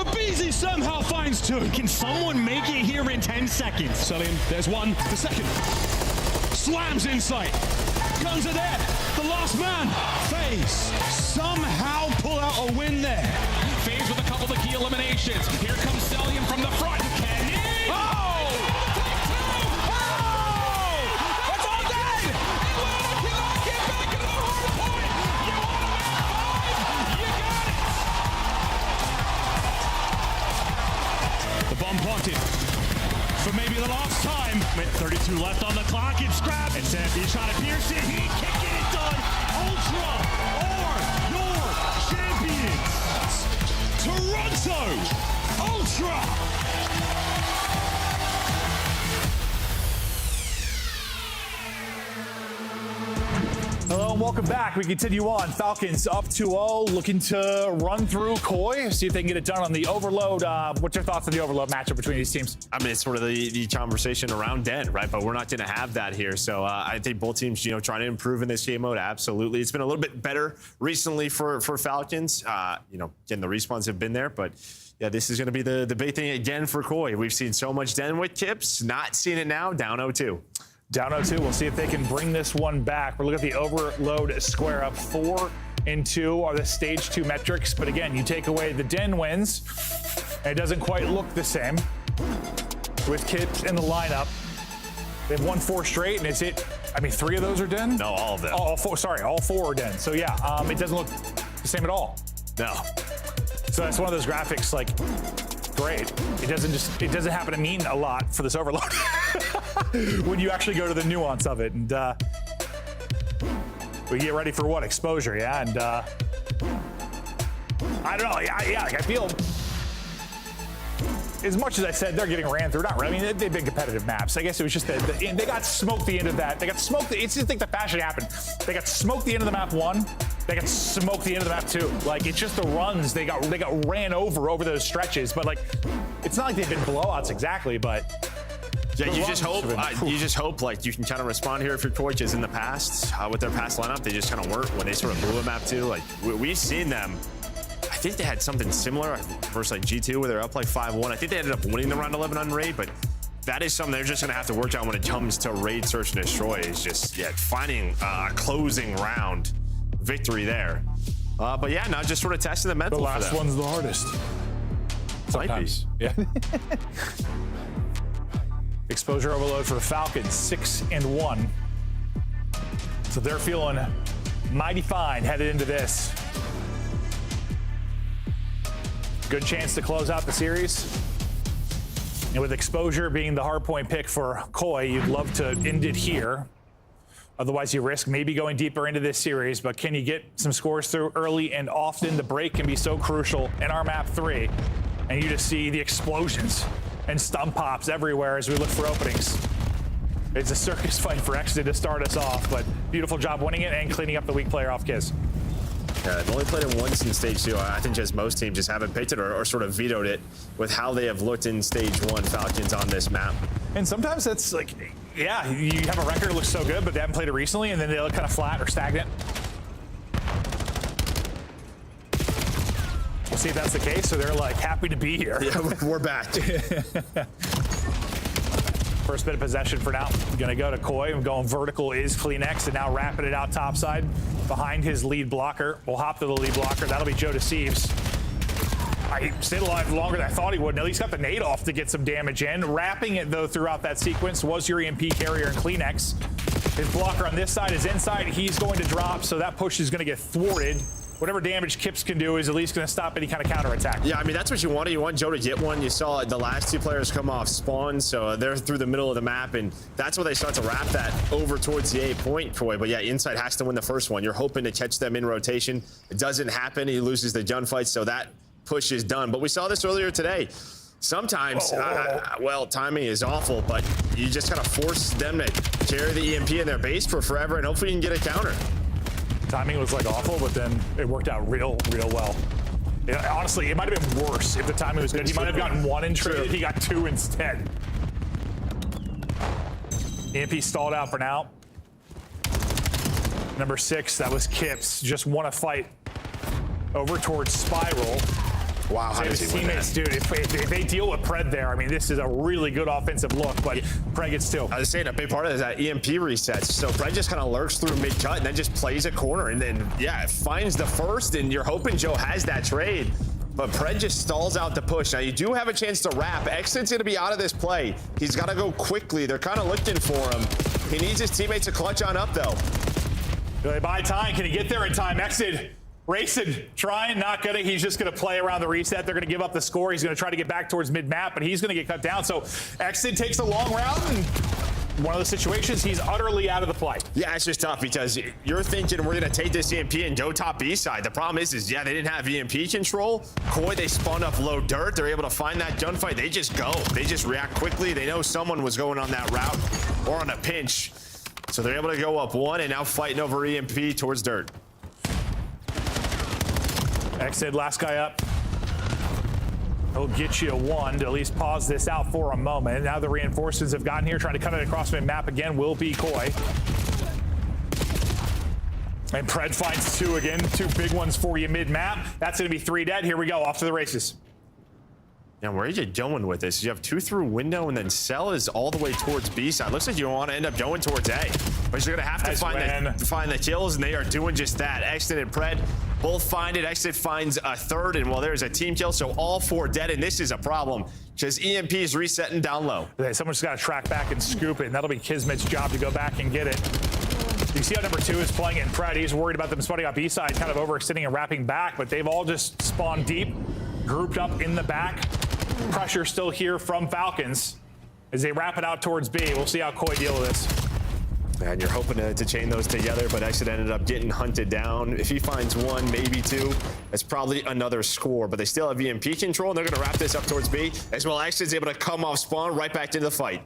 Abizi somehow finds 2. Can someone make it here in 10 seconds? Sellium, there's 1. The second. Slams Insight. Guns are there. The last man. FaZe somehow pull out a win there. FaZe with a couple of key eliminations. Here comes Cellium from the front. Can he? Oh! That's all dead! Atlanta cannot get back into the hard point! You want to make 5? You got it! The bomb planted for maybe the last time. With 32 left on the clock, it's grabbed. And he's trying to pierce it. He can't get it done. Ultra are your champions. Toronto Ultra. Hello and welcome back. We continue on. Falcons up 2-0, looking to run through Koi, see if they can get it done on the overload. What's your thoughts on the overload matchup between these teams? I mean, it's sort of the conversation around Den, right? But we're not going to have that here. So I think both teams, trying to improve in this game mode. Absolutely. It's been a little bit better recently for Falcons. Again, the respawns have been there, but yeah, this is going to be the big thing again for Koi. We've seen so much Den with Kips, not seeing it now, down 0-2. Down 0-2. We'll see if they can bring this one back. We're looking at the overload square up. 4 and 2 are the stage 2 metrics. But again, you take away the Den wins, and it doesn't quite look the same with Kips in the lineup. They've won 4 straight, and it's it. I mean, 3 of those are Den? No, all of them. All 4. Sorry, all 4 are Den. So yeah, it doesn't look the same at all. No. So that's one of those graphics, like, great. It doesn't happen to mean a lot for this overload when you actually go to the nuance of it. And we get ready for what? Exposure, yeah? And I don't know. Yeah, like I feel, as much as I said they're getting ran through, not really. I mean, they've been competitive maps. I guess it was just that they got smoked the end of that. They got smoked. It's just like the fashion happened. They got smoked the end of the map 1. They got smoked the end of the map 2. Like, it's just the runs. They got ran over those stretches. But like, it's not like they've been blowouts exactly. But yeah, you just hope like you can kind of respond here if your Koi, because in the past with their past lineup, they just kind of weren't when they sort of blew a map 2. Like we've seen them. I think they had something similar versus like G2 where they're up like 5-1. I think they ended up winning the round 11 on raid, but that is something they're just going to have to work on when it comes to raid, search, and destroy. Is just finding a closing round victory there. But yeah, now just sort of testing the mental. The last for them. one's the hardest. Sometimes. Yeah. Exposure overload for the Falcons, 6-1. So they're feeling mighty fine headed into this. Good chance to close out the series. And with Exposure being the hardpoint pick for Koi, you'd love to end it here. Otherwise, you risk maybe going deeper into this series, but can you get some scores through early and often? The break can be so crucial in our map 3, and you just see the explosions and stump pops everywhere as we look for openings. It's a circus fight for Exton to start us off, but beautiful job winning it and cleaning up the weak player off Kiz. Yeah, they've only played it once in stage 2. I think just most teams just haven't picked it or sort of vetoed it with how they have looked in stage 1 Falcons on this map. And sometimes it's like, yeah, you have a record that looks so good, but they haven't played it recently, and then they look kind of flat or stagnant. We'll see if that's the case, so they're like happy to be here. Yeah, we're back. First bit of possession for now. Gonna go to Koi. Going vertical is Kleenex, and now wrapping it out topside behind his lead blocker. We'll hop to the lead blocker. That'll be Joe Deceives. He stayed alive longer than I thought he would, and at least got the nade off to get some damage in. Wrapping it, though, throughout that sequence was your EMP carrier and Kleenex. His blocker on this side is inside. He's going to drop, so that push is going to get thwarted. Whatever damage Kips can do is at least going to stop any kind of counterattack. Yeah, I mean, that's what you want. You want Joe to get one. You saw the last 2 players come off spawn, so they're through the middle of the map, and that's where they start to wrap that over towards the A point, Koi. But yeah, Inside has to win the first one. You're hoping to catch them in rotation. It doesn't happen. He loses the gunfight, so that push is done. But we saw this earlier today. Sometimes, well, timing is awful, but you just kind of force them to carry the EMP in their base for forever, and hopefully you can get a counter. Timing was like awful, but then it worked out real well. Yeah, honestly, it might have been worse if the timing was good. He might have gotten 1 in trade. He got 2 instead. EMP stalled out for now. Number 6, that was Kips. Just won a fight over towards Spiral. Wow, how does he win teammates, dude, if they deal with Pred there, I mean, this is a really good offensive look, but Pred gets two. I was saying a big part of it is that EMP resets. So Pred just kind of lurks through mid-cut and then just plays a corner. And then, yeah, it finds the first, and you're hoping Joe has that trade. But Pred just stalls out the push. Now, you do have a chance to wrap. Exit's going to be out of this play. He's got to go quickly. They're kind of looking for him. He needs his teammates to clutch on up, though. Do they buy time? Can he get there in time? Exit racing, trying, not gonna. He's just gonna play around the reset. They're gonna give up the score. He's gonna try to get back towards mid-map, but he's gonna get cut down. So Exit takes a long route, and one of those situations, he's utterly out of the play. Yeah, it's just tough because you're thinking we're going to take this EMP and go top B side. The problem is yeah, they didn't have EMP control. Koi, they spawned up low dirt. They're able to find that gunfight. They just go. They just react quickly. They know someone was going on that route or on a pinch. So they're able to go up one and now fighting over EMP towards dirt. Exit, last guy up. He'll get you a one to at least pause this out for a moment. Now the reinforcements have gotten here, trying to cut it across mid-map again will be Koi. And Pred finds two again, two big ones for you mid-map. That's going to be 3 dead. Here we go, off to the races. Now, where are you going with this? You have 2 through window, and then Cell is all the way towards B side. Looks like you want to end up going towards A. But you're going to have to find the kills, and they are doing just that. Exit and Pred both find it. Exit finds a third, and well, there's a team kill, so all 4 dead, and this is a problem because EMP is resetting down low. Someone's got to track back and scoop it, and that'll be Kismet's job to go back and get it. You see how number 2 is playing it in Pred. He's worried about them spotting up B side, kind of overextending and wrapping back, but they've all just spawned deep, grouped up in the back. Pressure still here from Falcons as they wrap it out towards B. We'll see how Koi deal with this. And you're hoping to chain those together, but Exit ended up getting hunted down. If he finds 1, maybe 2, that's probably another score. But they still have EMP control, and they're going to wrap this up towards B. As well, Exit's able to come off spawn right back into the fight.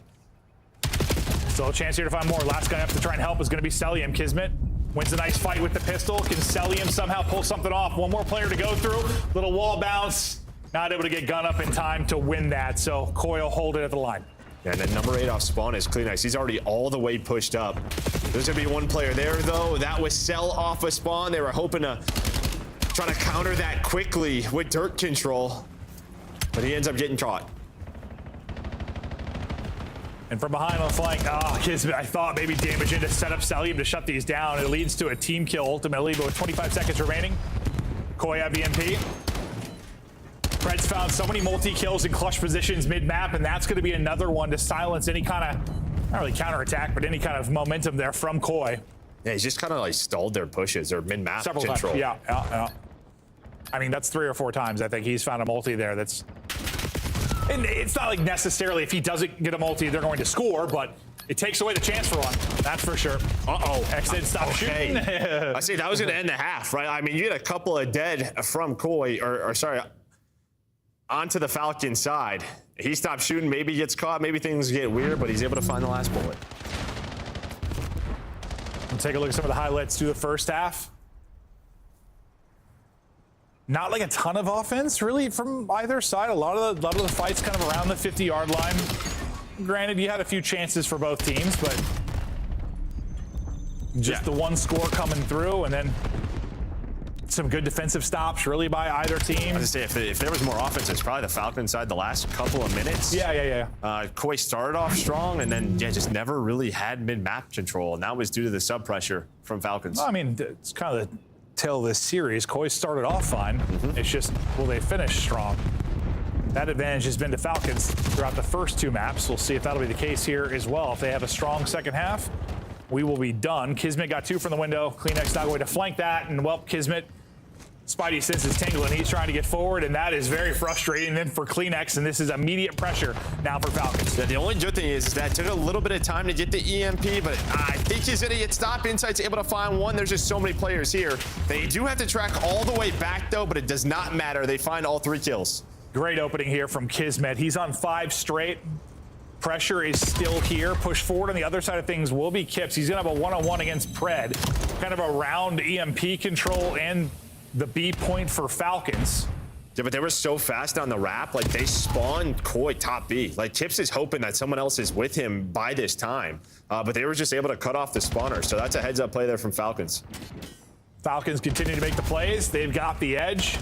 Still a chance here to find more. Last guy up to try and help is going to be Celium. Kismet wins a nice fight with the pistol. Can Celium somehow pull something off? One more player to go through. Little wall bounce. Not able to get gun up in time to win that, so Koi will hold it at the line. And then number 8 off spawn is Kleenex. He's already all the way pushed up. There's going to be 1 player there, though. That was Cell off of spawn. They were hoping to try to counter that quickly with dirt control, but he ends up getting caught. And from behind on the flank, Kismet, I thought maybe damage in to set up Celium to shut these down. It leads to a team kill ultimately, but with 25 seconds remaining, Koi have EMP. Pred's found so many multi-kills in clutch positions mid-map, and that's going to be another one to silence any kind of, not really counterattack, but any kind of momentum there from Koi. Yeah, he's just kind of like stalled their pushes or mid-map control. Yeah. I mean, that's 3 or 4 times I think he's found a multi there. That's, and it's not like necessarily if he doesn't get a multi, they're going to score, but it takes away the chance for one. That's for sure. Exit, stop shooting. I see, that was going to end the half, right? I mean, you get a couple of dead from Koi, or sorry, onto the Falcon side. He stops shooting, maybe gets caught, maybe things get weird, but he's able to find the last bullet. We'll take a look at some of the highlights through the first half. Not like a ton of offense, really, from either side. A lot of the fights kind of around the 50-yard line. Granted, you had a few chances for both teams, but just the one score coming through, and then some good defensive stops, really, by either team. I was gonna say, if there was more offense, it's probably the Falcon side the last couple of minutes. Yeah. Koi started off strong, and then just never really had mid-map control, and that was due to the sub pressure from Falcons. Well, I mean, it's kind of the tale of this series. Koi started off fine. It's just, will they finish strong? That advantage has been to Falcons throughout the first 2 maps. We'll see if that'll be the case here as well. If they have a strong second half, we will be done. Kismet got 2 from the window. Kleenex not going to flank that, and well, Kismet, Spidey senses tingling. He's trying to get forward, and that is very frustrating then for Kleenex, and this is immediate pressure now for Falcons. Yeah, the only good thing is that it took a little bit of time to get the EMP, but I think he's going to get stopped. Insight's able to find 1. There's just so many players here. They do have to track all the way back, though, but it does not matter. They find all 3 kills. Great opening here from Kismet. He's on 5 straight. Pressure is still here. Push forward on the other side of things will be Kips. He's going to have a one-on-one against Pred. Kind of around EMP control and the B point for Falcons. Yeah, but they were so fast on the wrap, like they spawned Koi top B. Like Tips is hoping that someone else is with him by this time, but they were just able to cut off the spawner. So that's a heads-up play there from Falcons. Falcons continue to make the plays. They've got the edge.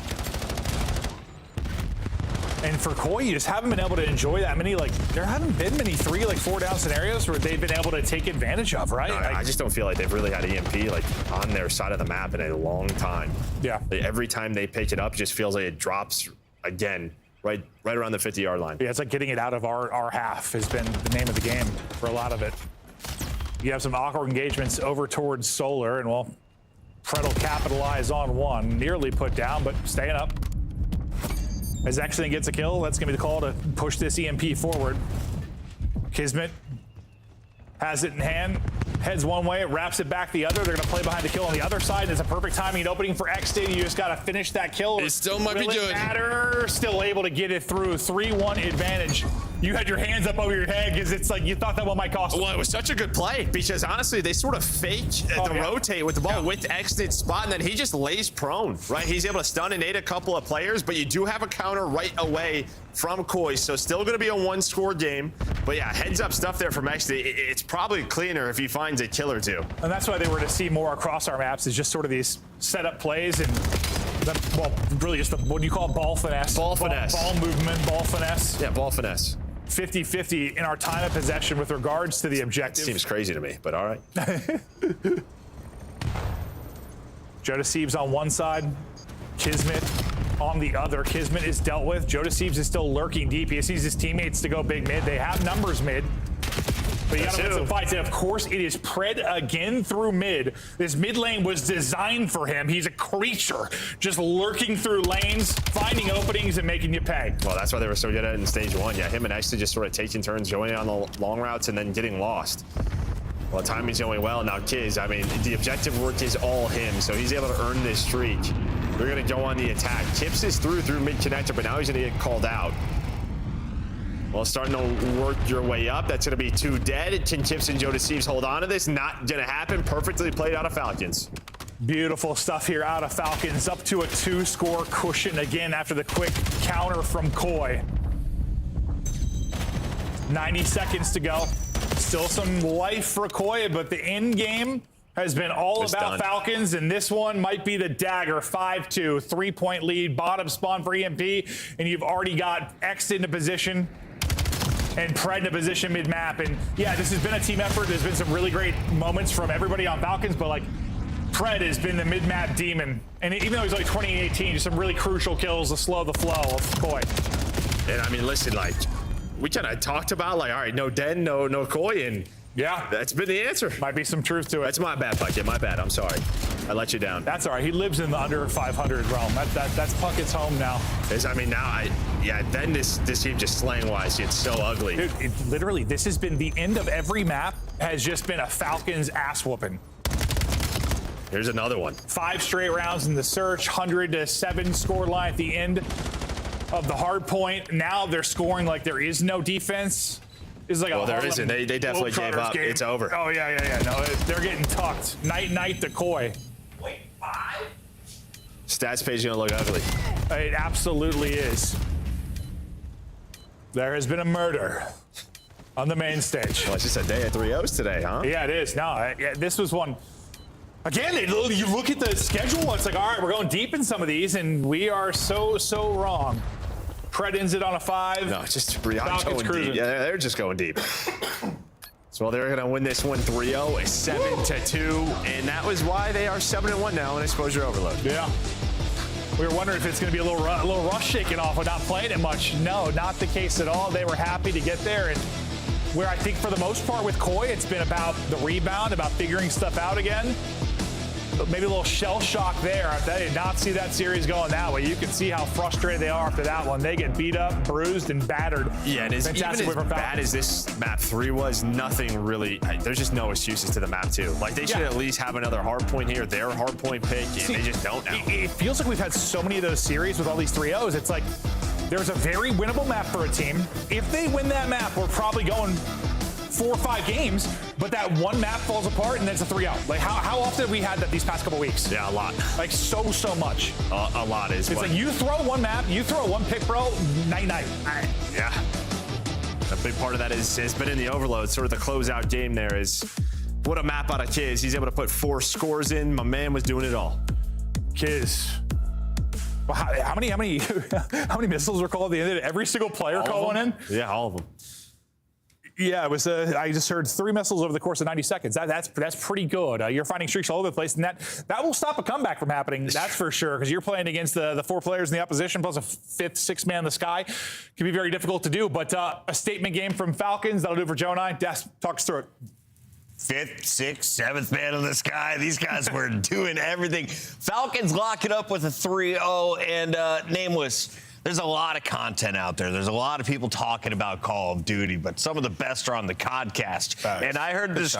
And for Koi, you just haven't been able to enjoy that many, like, there haven't been many 3, like, 4-down scenarios where they've been able to take advantage of, right? No, I just don't feel like they've really had EMP, like, on their side of the map in a long time. Yeah. Like, every time they pick it up, it just feels like it drops again, right around the 50-yard line. Yeah, it's like getting it out of our half has been the name of the game for a lot of it. You have some awkward engagements over towards Solar, and, well, Fred will capitalize on one. Nearly put down, but staying up. As Accident gets a kill, that's going to be the call to push this EMP forward. Kismet has it in hand, heads one way, wraps it back the other. They're going to play behind the kill on the other side, and it's a perfect timing and opening for Exton. You just got to finish that kill. It still might be good. Matter? Still able to get it through. 3-1 advantage. You had your hands up over your head because it's like you thought that one might cost. Well, it was such a good play because honestly, they sort of fake rotate with the ball with Exton's spot, and then he just lays prone, right? He's able to stun and nade a couple of players, but you do have a counter right away from Koi, so still going to be a 1-score game. But yeah, heads up stuff there from Exton. It's probably cleaner if he finds a kill or two. And that's why they were to see more across our maps is just sort of these setup plays and, well, really just the, what do you call it? Ball finesse. Ball finesse. Ball movement, ball finesse. Yeah, ball finesse. 50-50 in our time of possession with regards to the objective. Seems crazy to me, but all right. Joe Deceived on one side, Kismet on the other. Kismet is dealt with. Joe Deceived is still lurking deep. He sees his teammates to go big mid. They have numbers mid. But you gotta win some fights. And of course, it is Pred again through mid. This mid lane was designed for him. He's a creature, just lurking through lanes, finding openings, and making you pay. Well, that's why they were so good at it in stage 1. Yeah, him and Exton just sort of taking turns, going on the long routes, and then getting lost. Well, timing's going well. Now, Kiz, I mean, the objective work is all him, so he's able to earn this streak. They're going to go on the attack. Kips is through mid connector, but now he's going to get called out. Well, starting to work your way up. That's going to be 2 dead. Can Kips and Joe Deceived hold on to this? Not going to happen. Perfectly played out of Falcons. Beautiful stuff here out of Falcons. Up to a 2-score cushion again after the quick counter from Koi. 90 seconds to go. Still some life for Koi, but the end game has been all about Falcons, and this one might be the dagger. 5-2, 3-point lead, bottom spawn for EMP, and you've already got X into position and Pred in a position mid-map. And yeah, this has been a team effort. There's been some really great moments from everybody on Falcons, but like Pred has been the mid-map demon. And even though he's only 20-18, just some really crucial kills to slow the flow of Koi. And I mean, listen, like, we kind of talked about, like, all right, no Den, no Koi, and yeah, that's been the answer. Might be some truth to it. That's my bad, Puckett. My bad. I'm sorry. I let you down. That's all right. He lives in the under 500 realm. That's Puckett's home now. I mean, now then this team just slang-wise gets so ugly. Dude, literally, this has been the end of every map has just been a Falcons ass whooping. Here's another one. 5 straight rounds in the search, 100-7 score line at the end of the hard point. Now they're scoring like there is no defense. It's like well, there isn't. They definitely gave up. Game. It's over. Oh, yeah. No, they're getting tucked. Night to Koi. Wait, 5? Stats page gonna look ugly. It absolutely is. There has been a murder on the main stage. Well, it's just a day of 3-0s today, huh? Yeah, it is. No, this was one. Again, you look at the schedule, it's like, all right, we're going deep in some of these, and we are so wrong. Pred ends it on a 5. No, it's just Brian going deep. Yeah, they're just going deep. So they're going to win this one 3-0, a 7-2, and that was why they are 7-1 now in exposure overload. Yeah. We were wondering if it's going to be a little rush shaking off without playing it much. No, not the case at all. They were happy to get there, and where I think for the most part with Koi, it's been about the rebound, about figuring stuff out again. Maybe a little shell shock there. They did not see that series going that way. You can see how frustrated they are after that one. They get beat up, bruised, and battered. Yeah, and even as bad as this map 3 was, nothing really, there's just no excuses to the map 2. Like, they should at least have another hard point here, their hard point pick, and they just don't now. It feels like we've had so many of those series with all these 3-0s. It's like, there's a very winnable map for a team. If they win that map, we're probably going 4 or 5 games, but that one map falls apart and then it's a 3-0. Like how often have we had that these past couple weeks? Yeah, a lot. Like so much. A lot is. It's like you throw one map, you throw one pick, bro. Night. Yeah. A big part of that has been in the overload. Sort of the closeout game there is what a map out of Kiz. He's able to put 4 scores in. My man was doing it all. Kiz Well, how many missiles were called at the end of it? Every single player calling in? Yeah, all of them. Yeah, it was. I just heard 3 missiles over the course of 90 seconds. That's pretty good. You're finding streaks all over the place, and that will stop a comeback from happening. That's for sure, because you're playing against the 4 players in the opposition plus a 5th, 6th man in the sky. Can be very difficult to do. But a statement game from Falcons. That'll do it for Joe and I. Des, talk us through it. 5th, 6th, 7th man in the sky. These guys were doing everything. Falcons lock it up with a 3-0, and Nameless. There's a lot of content out there. There's a lot of people talking about Call of Duty, but some of the best are on the Codcast. And I heard this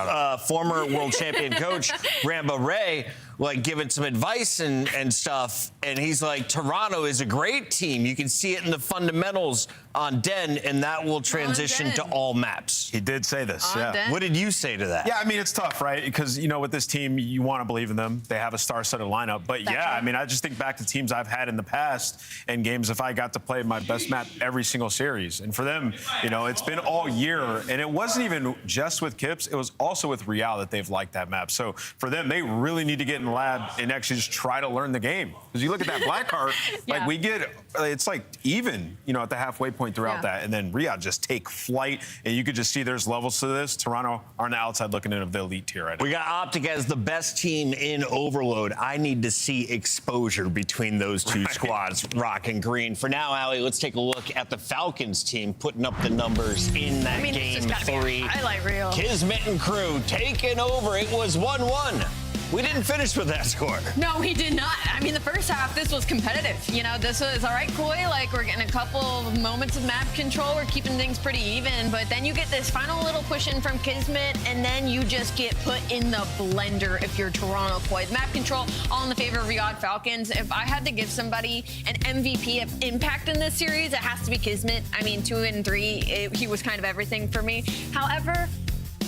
former world champion coach, Rambo Ray, like giving some advice and stuff. And he's like, Toronto is a great team. You can see it in the fundamentals on Den, and that will transition to all maps. He did say this, yeah. What did you say to that? Yeah, I mean, it's tough, right? Because, you know, with this team, you want to believe in them. They have a star-studded lineup. But, yeah, I mean, I just think back to teams I've had in the past and games if I got to play my best map every single series. And for them, you know, it's been all year. And it wasn't even just with Kips. It was also with Real that they've liked that map. So for them, they really need to get in the lab and actually just try to learn the game. Because you look at that black card, like we get, it's like even, you know, at the halfway point throughout that. And then Riyadh just take flight. And you could just see there's levels to this. Toronto are on the outside looking in of the elite tier right now. We got Optic as the best team in Overload. I need to see exposure between those two squads, Rock and Green. For now, Allie, let's take a look at the Falcons team putting up the numbers in that game 3. Highlight reel. Kismet and crew taking over. It was 1-1. We didn't finish with that score. No, we did not. I mean, the first half, this was competitive. You know, this was, all right, Koi, like, we're getting a couple of moments of map control. We're keeping things pretty even. But then you get this final little push in from Kismet, and then you just get put in the blender if you're Toronto Koi. Map control, all in the favor of Riyadh Falcons. If I had to give somebody an MVP of impact in this series, it has to be Kismet. I mean, 2 and 3, he was kind of everything for me. However,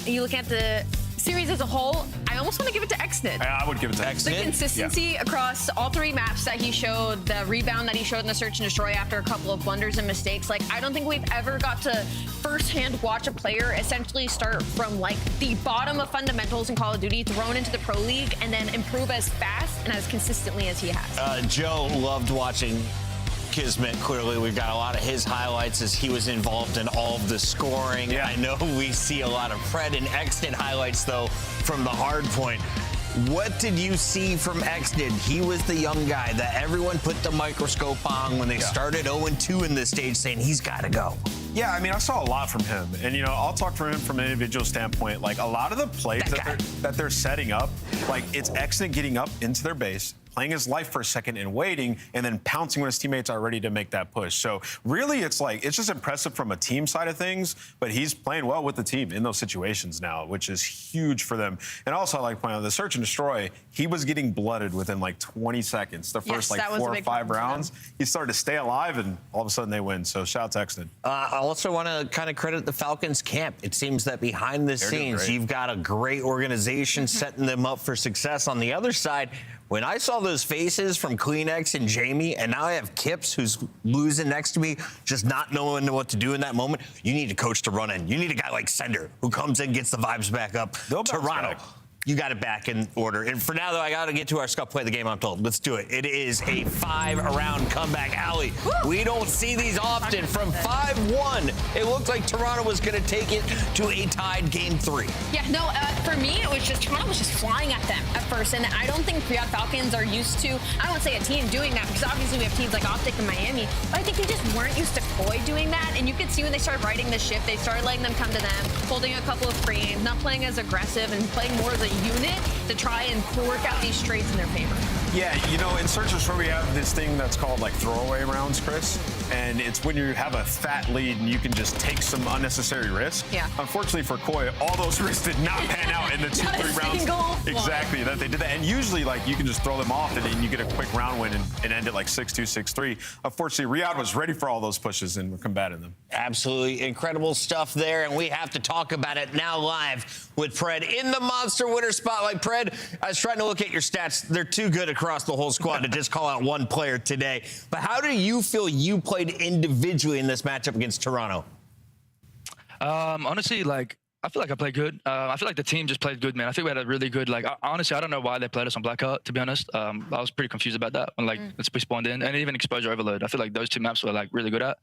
you look at the series as a whole, I almost want to give it to Exnid. I would give it to Exnid. The consistency across all 3 maps that he showed, the rebound that he showed in the search and destroy after a couple of blunders and mistakes. Like, I don't think we've ever got to firsthand watch a player essentially start from like the bottom of fundamentals in Call of Duty, thrown into the Pro League, and then improve as fast and as consistently as he has. Joe loved watching Kismet. Clearly, we've got a lot of his highlights as he was involved in all of the scoring. I know we see a lot of Pred and Exton highlights, though, from the hard point. What did you see from Exton? He was the young guy that everyone put the microscope on when they started 0-2 in this stage, saying he's got to go. Yeah, I mean, I saw a lot from him. And, you know, I'll talk from him from an individual standpoint. Like, a lot of the plays that they're setting up, like, it's Exton getting up into their base, playing his life for a second and waiting, and then pouncing when his teammates are ready to make that push. So really, it's like, it's just impressive from a team side of things, but he's playing well with the team in those situations now, which is huge for them. And also, I like pointing out, the search and destroy, he was getting blooded within like 20 seconds. The first like 4 or 5 rounds, he started to stay alive, and all of a sudden they win. So shout out to Exton. I also want to kind of credit the Falcons camp. It seems that behind the scenes, you've got a great organization setting them up for success. On the other side, when I saw those faces from Kleenex and Jamie, and now I have Kips who's losing next to me, just not knowing what to do in that moment, you need a coach to run in. You need a guy like Sender who comes in, gets the vibes back up. Toronto, you got it back in order. And for now, though, I got to get to our Scuff Play the Game, I'm told. Let's do it. It is a 5-round comeback. Allie, we don't see these often. From 5-1, it looked like Toronto was going to take it to a tied Game 3. Yeah, no, for me, it was just, Toronto was just flying at them at first. And I don't think Riyadh Falcons are used to, I don't want to say a team doing that, because obviously we have teams like Optic and Miami, but I think they just weren't used to Koi doing that. And you could see when they started riding the ship, they started letting them come to them, holding a couple of frames, not playing as aggressive and playing more as a unit to try and work out these traits in their favor. Yeah, you know, in Search and Destroy, we have this thing that's called like throwaway rounds, Chris. And it's when you have a fat lead and you can just take some unnecessary risk. Yeah. Unfortunately for Koi, all those risks did not pan out in the 2-3 rounds. Exactly, that they did that. And usually, like, you can just throw them off and you get a quick round win and end it like 6-2, 6-3. Unfortunately, Riyadh was ready for all those pushes and we're combating them. Absolutely incredible stuff there, and we have to talk about it now live with Pred in the Monster Winner Spotlight. Pred, I was trying to look at your stats. They're too good across the whole squad to just call out one player today. But how do you feel you played individually in this matchup against Toronto? Honestly, like, I feel like I played good. I feel like the team just played good, man. I think we had a really good, like, honestly, I don't know why they played us on Blackout, to be honest. I was pretty confused about that when, like, we spawned in. And even Exposure Overload. I feel like those two maps were, like, really good at.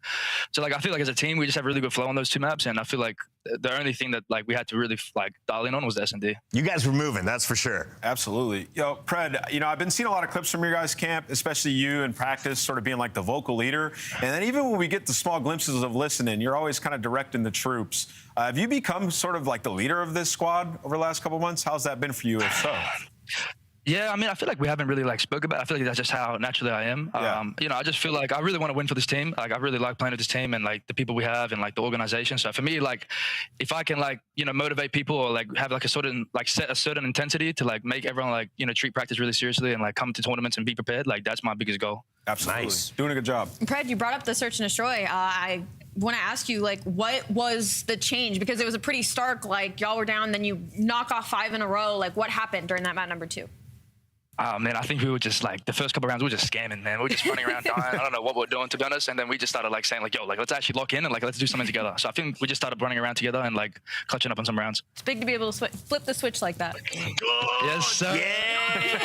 So, like, I feel like as a team, we just have really good flow on those two maps. And I feel like the only thing that, like, we had to really, like, dial in on was the S&D. You guys were moving, that's for sure. Absolutely. Yo, Pred, you know, I've been seeing a lot of clips from your guys' camp, especially you in practice, sort of being like the vocal leader. And then even when we get the small glimpses of listening, you're always kind of directing the troops. Have you become sort of like the leader of this squad over the last couple months? How's that been for you, if so? Yeah, I mean, I feel like we haven't really, like, spoke about it. I feel like that's just how naturally I am. Yeah. You know, I just feel like I really want to win for this team. Like, I really like playing with this team and, like, the people we have and, like, the organization. So for me, like, if I can, like, you know, motivate people or, like, have, like, a certain, like, set a certain intensity to, like, make everyone, like, you know, treat practice really seriously and, like, come to tournaments and be prepared, like, that's my biggest goal. Absolutely. Nice. Doing a good job. Pred, you brought up the search and destroy. I want to ask you, like, what was the change? Because it was a pretty stark, like, y'all were down, then you knock off 5 in a row. Like, what happened during that map number 2? Oh, man, I think we were just, like, the first couple rounds, we were just scamming, man. We were just running around dying. I don't know what we were doing, to be honest. And then we just started, like, saying, like, yo, like, let's actually lock in and, like, let's do something together. So I think we just started running around together and, like, clutching up on some rounds. It's big to be able to flip the switch like that. Yes, sir. Yeah.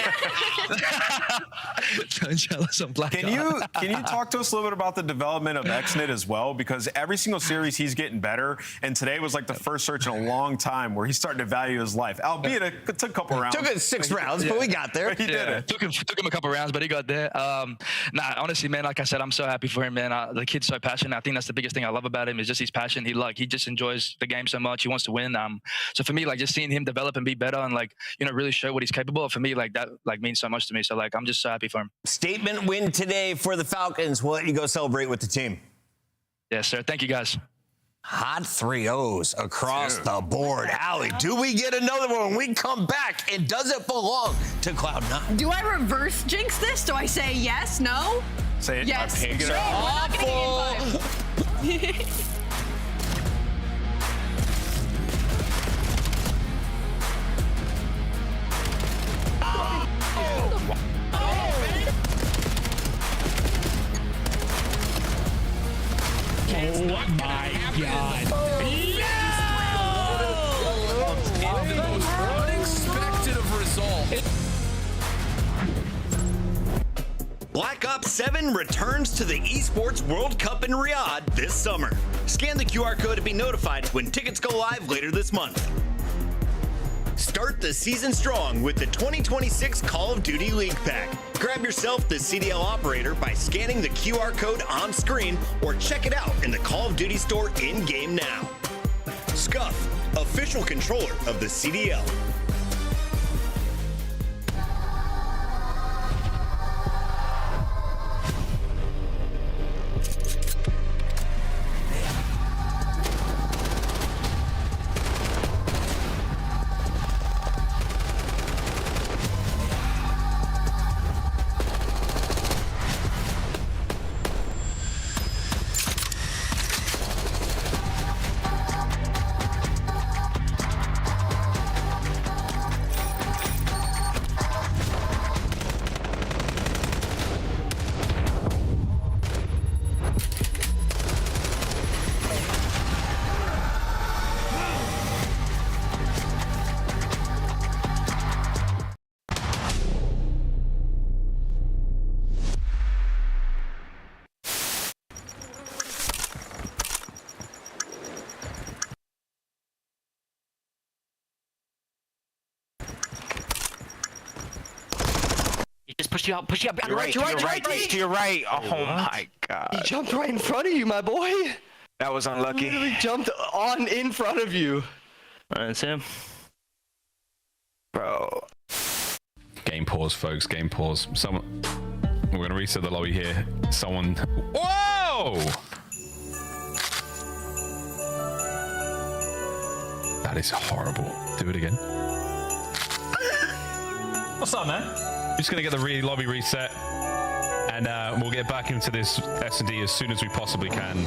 So jealous of Black. Can you talk to us a little bit about the development of XNIT as well? Because every single series he's getting better, and today was like the first search in a long time where he's starting to value his life. Albeit it took a couple rounds. Took it 6 rounds, but we got there. He did it. Took him a couple rounds, but he got there. Nah, honestly, man, like I said, I'm so happy for him, man. The kid's so passionate. I think that's the biggest thing I love about him is just his passion. He just enjoys the game so much. He wants to win. So for me, like, just seeing him develop and be better and, like, you know, really show what he's capable of, for me, like, that, like, means so much to me. So, like, I'm just so happy for him. Statement win today for the Falcons. We'll let you go celebrate with the team. Yes, sir. Thank you, guys. Hot 3-0s across the board. Allie, do we get another one when we come back? And does it belong to Cloud9? Do I reverse jinx this? Do I say yes, no? Say it. Yes. Okay, No, we're not gonna get in 5. Oh my God. The most unexpected of results. Black Ops 7 returns to the Esports World Cup in Riyadh this summer. Scan the QR code to be notified when tickets go live later this month. Start the season strong with the 2026 Call of Duty League Pack. Grab yourself the CDL operator by scanning the QR code on screen or check it out in the Call of Duty store in-game now. Scuff, official controller of the CDL. Just push you out. To your right. To your right. Oh my God. He jumped right in front of you, my boy. That was unlucky. He literally jumped in front of you. That's him. Bro. Game pause, folks. Game pause. We're going to reset the lobby here. Whoa! That is horrible. Do it again. What's up, man? Just going to get the lobby reset, and we'll get back into this S&D as soon as we possibly can.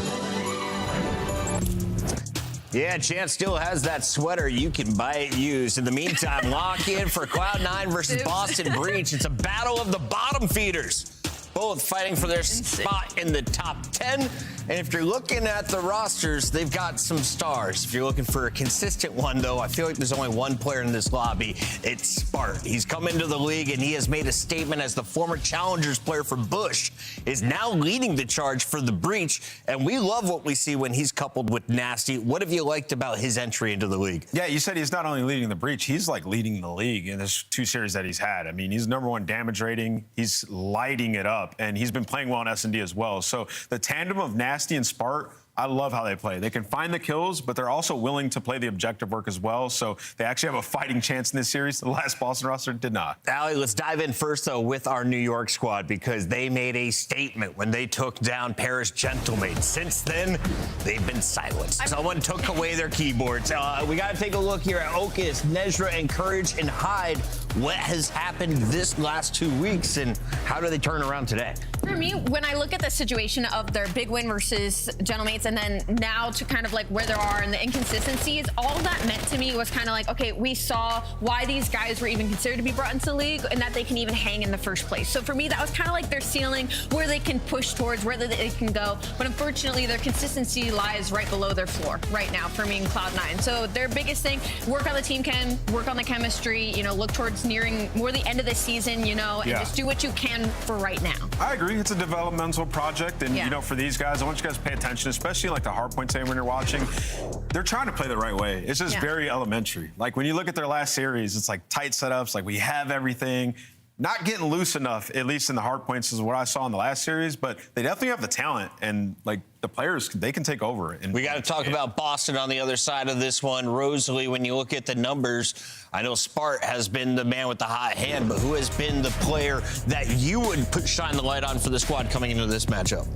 Yeah, Chance still has that sweater. You can buy it used. In the meantime, lock in for Cloud9 versus Boston Breach. It's a battle of the bottom feeders, both fighting for their spot in the top 10. And if you're looking at the rosters, they've got some stars. If you're looking for a consistent one, though, I feel like there's only one player in this lobby. It's Spart. He's come into the league, and he has made a statement as the former Challengers player for Bush, is now leading the charge for the Breach. And we love what we see when he's coupled with Nasty. What have you liked about his entry into the league? Yeah, you said he's not only leading the Breach, he's like leading the league in this 2 series that he's had. I mean, he's #1 damage rating. He's lighting it up, and he's been playing well in S&D as well. So the tandem of Nasty and Spart, I love how they play. They can find the kills, but they're also willing to play the objective work as well. So they actually have a fighting chance in this series. The last Boston roster did not. Allie, let's dive in first, though, with our New York squad, because they made a statement when they took down Paris Gentleman. Since then, they've been silenced. Someone took away their keyboards. We got to take a look here at Okus, Nezra, and Courage and Hyde. What has happened this last 2 weeks, and how do they turn around today? For me, when I look at the situation of their big win versus Gentlemates, and then now to kind of like where they are and the inconsistencies, all that meant to me was kind of like, okay, we saw why these guys were even considered to be brought into the league and that they can even hang in the first place. So for me, that was kind of like their ceiling, where they can push towards, where they can go. But unfortunately, their consistency lies right below their floor right now for me in Cloud9. So their biggest thing, work on the team chem, work on the chemistry, you know, look towards nearing more the end of the season, you know, and just do what you can for right now. I agree. It's a developmental project. And, you know, for these guys, I want you guys to pay attention, especially like the hardpoint today when you're watching. They're trying to play the right way. It's just very elementary. Like when you look at their last series, it's like tight setups, like we have everything. Not getting loose enough, at least in the hard points, is what I saw in the last series, but they definitely have the talent, and like the players, they can take over. And we got to talk about Boston on the other side of this one. Rosalie, when you look at the numbers, I know Spart has been the man with the hot hand, but who has been the player that you would shine the light on for the squad coming into this matchup?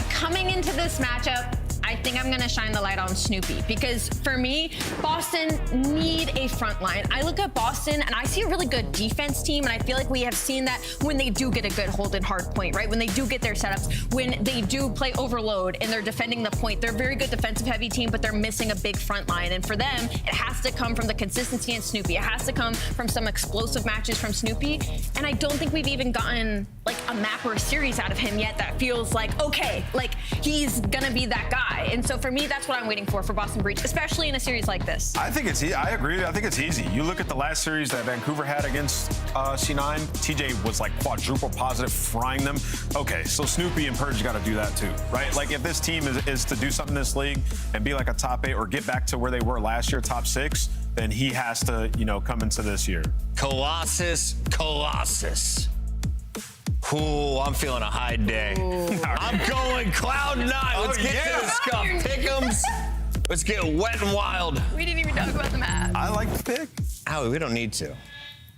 Coming into this matchup, I think I'm going to shine the light on Snoopy, because for me, Boston need a front line. I look at Boston and I see a really good defense team, and I feel like we have seen that when they do get a good hold in hard point, right? When they do get their setups, when they do play overload and they're defending the point, they're a very good defensive heavy team, but they're missing a big front line. And for them, it has to come from the consistency in Snoopy. It has to come from some explosive matches from Snoopy. And I don't think we've even gotten like a map or a series out of him yet that feels like, okay, like he's going to be that guy. And so for me, that's what I'm waiting for Boston Breach, especially in a series like this. I think it's, I agree. I think it's easy. You look at the last series that Vancouver had against C9, TJ was like quadruple positive, frying them. Okay, so Snoopy and Purge got to do that too, right? Like if this team is to do something in this league and be like a top 8 or get back to where they were last year, top 6, then he has to, you know, come into this year. Colossus. Ooh, I'm feeling a high day. I'm going Cloud9. Let's get to this stuff. Pick'ems. Let's get wet and wild. We didn't even talk about the map. I like the pick. Howie, we don't need to,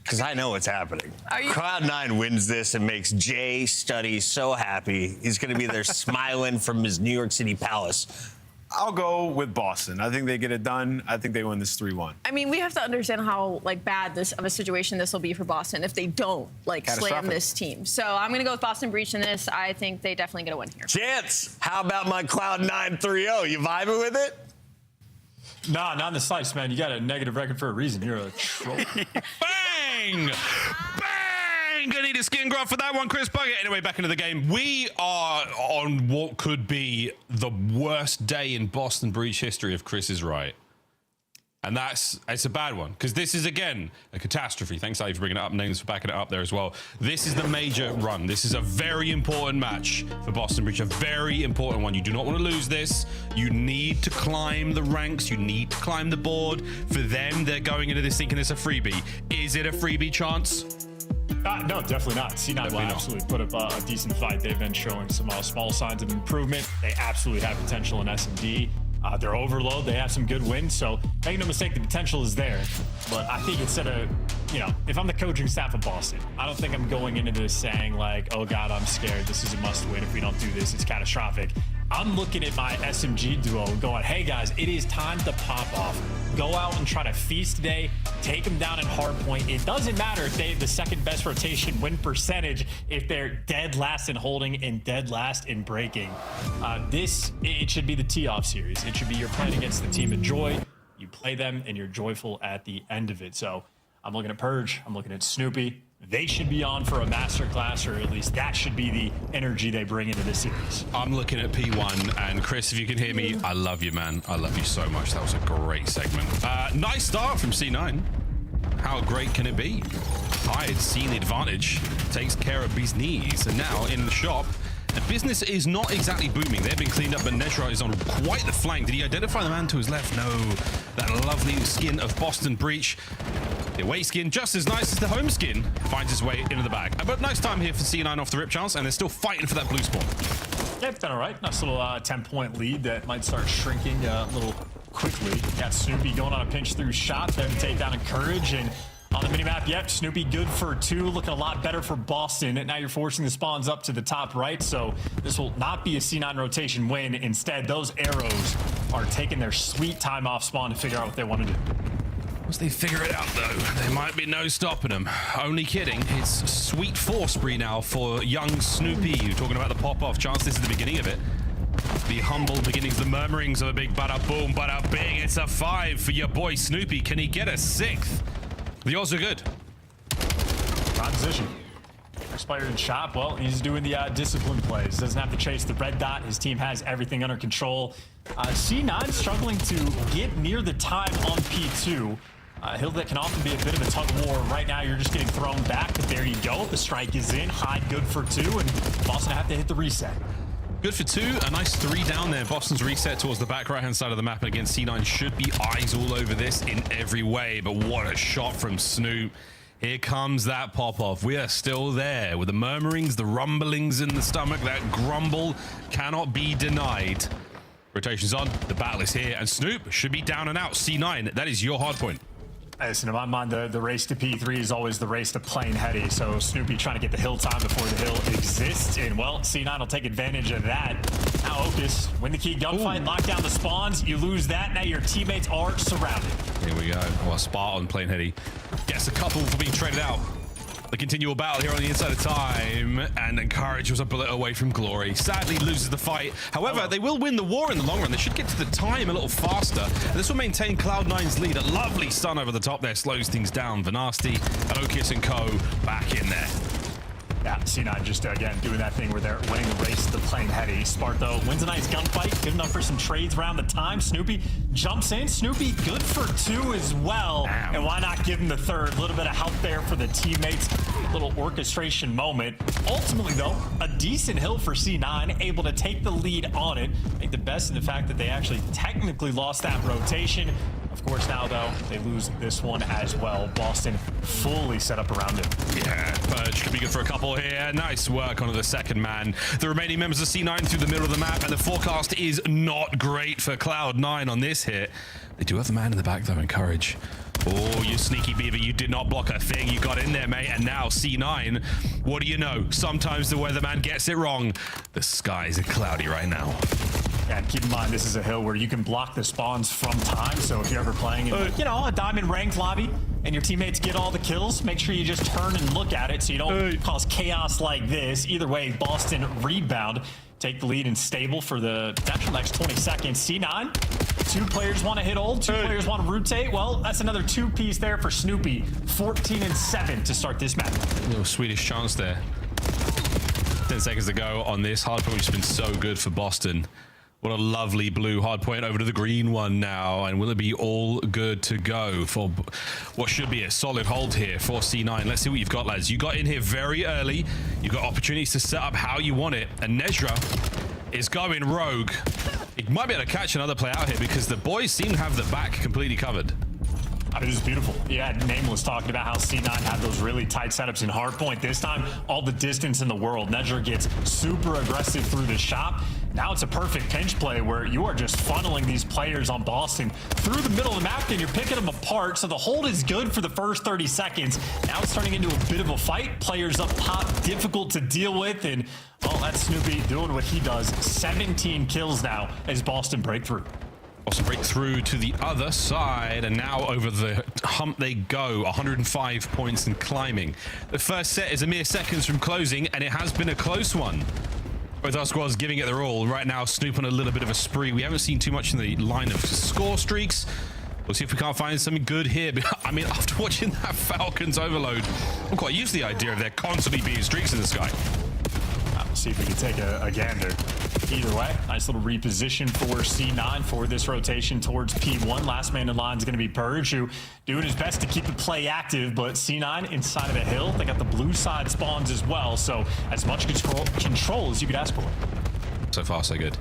because I know what's happening. Cloud9 wins this and makes Jay Study so happy. He's going to be there smiling from his New York City palace. I'll go with Boston. I think they get it done. I think they win this 3-1. I mean, we have to understand how like bad this of a situation this will be for Boston if they don't like slam this team. So I'm going to go with Boston Breach in this. I think they definitely get a win here. Chance, how about my Cloud9 3-0? You vibing with it? Nah, not in the slice, man. You got a negative record for a reason. You're a troll. Bang! Gonna need a skin graph for that one, Chris Bucket. Anyway, back into the game. We are on what could be the worst day in Boston Breach history if Chris is right. And it's a bad one, because this is, again, a catastrophe. Thanks, Ali, for bringing it up. Names for backing it up there as well. This is the major run. This is a very important match for Boston Breach, a very important one. You do not want to lose this. You need to climb the ranks. You need to climb the board. For them, they're going into this thinking it's a freebie. Is it a freebie chance? No, definitely not. C9 will absolutely put up a decent fight. They've been showing some small signs of improvement. They absolutely have potential in S&D. They're overload. They have some good wins. So make no mistake, the potential is there. But I think instead of, you know, if I'm the coaching staff of Boston, I don't think I'm going into this saying like, oh God, I'm scared. This is a must win. If we don't do this, it's catastrophic. I'm looking at my SMG duo going, hey guys, it is time to pop off. Go out and try to feast today. Take them down in hard point. It doesn't matter if they have the second best rotation win percentage, if they're dead last in holding and dead last in breaking. It should be the tee-off series. It should be you're playing against the team of joy. You play them and you're joyful at the end of it. So I'm looking at Purge. I'm looking at Snoopy. they should be on for a masterclass, or at least that should be the energy they bring into this series. I'm looking at P1, and Chris, if you can hear me, I love you, man. I love you so much. That was a great segment. Nice start from C9. How great can it be? Tide, seen the advantage, takes care of business, and now in the shop, and business is not exactly booming. They've been cleaned up, but Nezra is on quite the flank. Did he identify the man to his left? No. That lovely skin of Boston Breach. The away skin, just as nice as the home skin, finds its way into the bag. But nice time here for C9 off the rip chance, and they're still fighting for that blue spawn. Yeah, it's been all right. Nice little 10-point lead that might start shrinking a little quickly. Got Snoopy going on a pinch through shot there to take down Encourage, and on the minimap, yep, Snoopy good for 2, looking a lot better for Boston. And now you're forcing the spawns up to the top right, so this will not be a C9 rotation win. Instead, those arrows are taking their sweet time off spawn to figure out what they want to do. Once they figure it out, though, there might be no stopping them. Only kidding. It's sweet 4 spree now for young Snoopy. You're talking about the pop-off chance. This is the beginning of it. The humble beginnings, the murmurings of a big bada boom, bada bing. It's a 5 for your boy Snoopy. Can he get a 6th? The odds are good. Transition. Next player in shop, well, he's doing the discipline plays. Doesn't have to chase the red dot. His team has everything under control. C9 struggling to get near the time on P2. Hill that can often be a bit of a tug of war. Right now, you're just getting thrown back, but there you go. The strike is in. Hyde good for 2, and Boston have to hit the reset. Good for 2. A nice 3 down there. Boston's reset towards the back right-hand side of the map. And again, C9 should be eyes all over this in every way. But what a shot from Snoop. Here comes that pop-off. We are still there with the murmurings, the rumblings in the stomach. That grumble cannot be denied. Rotation's on. The battle is here. And Snoop should be down and out. C9, that is your hard point. Listen, in my mind, the race to P3 is always the race to Plain Heady. So Snoopy trying to get the hill time before the hill exists. And, well, C9 will take advantage of that. Now, Ocus, win the key gunfight, lock down the spawns. You lose that. Now your teammates are surrounded. Here we go. Well, spot on Plain Heady. Gets a couple for being traded out. The continual battle here on the inside of time, and Encourage was a bullet away from glory. Sadly loses the fight. However, they will win the war in the long run. They should get to the time a little faster. And this will maintain Cloud9's lead. A lovely stun over the top there slows things down. Vanasti, Ocus and co back in there. Yeah, C9 just, again, doing that thing where they're winning the race to Plain Heady. Smart, though, wins a nice gunfight. Good enough for some trades around the time. Snoopy jumps in. Snoopy good for 2 as well. Damn. And why not give him the 3rd? A little bit of help there for the teammates. Little orchestration moment. Ultimately, though, a decent hill for C9, able to take the lead on it. I think the best in the fact that they actually technically lost that rotation. Of course, now, though, they lose this one as well. Boston fully set up around it. Yeah, Purge could be good for a couple here. Nice work onto the second man. The remaining members of C9 through the middle of the map, and the forecast is not great for Cloud9 on this hit. They do have the man in the back, though, Encourage. Oh, you sneaky beaver, you did not block a thing. You got in there, mate, and now C9, what do you know? Sometimes the weatherman gets it wrong. The skies are cloudy right now. And keep in mind, this is a hill where you can block the spawns from time. So if you're ever playing in, you know, a diamond ranked lobby and your teammates get all the kills, make sure you just turn and look at it so you don't cause chaos like this. Either way, Boston rebound, take the lead and stable for the potential next 20 seconds. C9, 2 players want to hit ult, 2 players want to rotate. Well, that's another 2-piece there for Snoopy. 14-7 to start this match. A little Swedish chance there. 10 seconds to go on this hard point, which has been so good for Boston. What a lovely blue hard point over to the green one now. And will it be all good to go for what should be a solid hold here for C9? Let's see what you've got, lads. You got in here very early. You've got opportunities to set up how you want it. And Nezra is going rogue. It might be able to catch another play out here because the boys seem to have the back completely covered. I mean, this is beautiful. Yeah, Nameless talking about how C9 had those really tight setups in hardpoint. This time, all the distance in the world. Nezra gets super aggressive through the shop. Now it's a perfect pinch play where you are just funneling these players on Boston through the middle of the map and you're picking them apart. So the hold is good for the first 30 seconds. Now it's turning into a bit of a fight. Players up top, difficult to deal with. And, well, that's Snoopy doing what he does. 17 kills now as Boston break through. Boston break through to the other side, and now over the hump they go. 105 points and climbing. The first set is a mere seconds from closing, and it has been a close one. Both our squads giving it their all. Right now, Snoop on a little bit of a spree. We haven't seen too much in the line of score streaks. We'll see if we can't find something good here. I mean, after watching that Falcons overload, I'm quite used to the idea of there constantly being streaks in the sky. We'll see if we can take a gander. Either way, nice little reposition for C9 for this rotation towards P1. Last man in line is going to be Purge, who doing his best to keep the play active, but C9 inside of the hill. They got the blue side spawns as well, so as much control as you could ask for. So far, so good.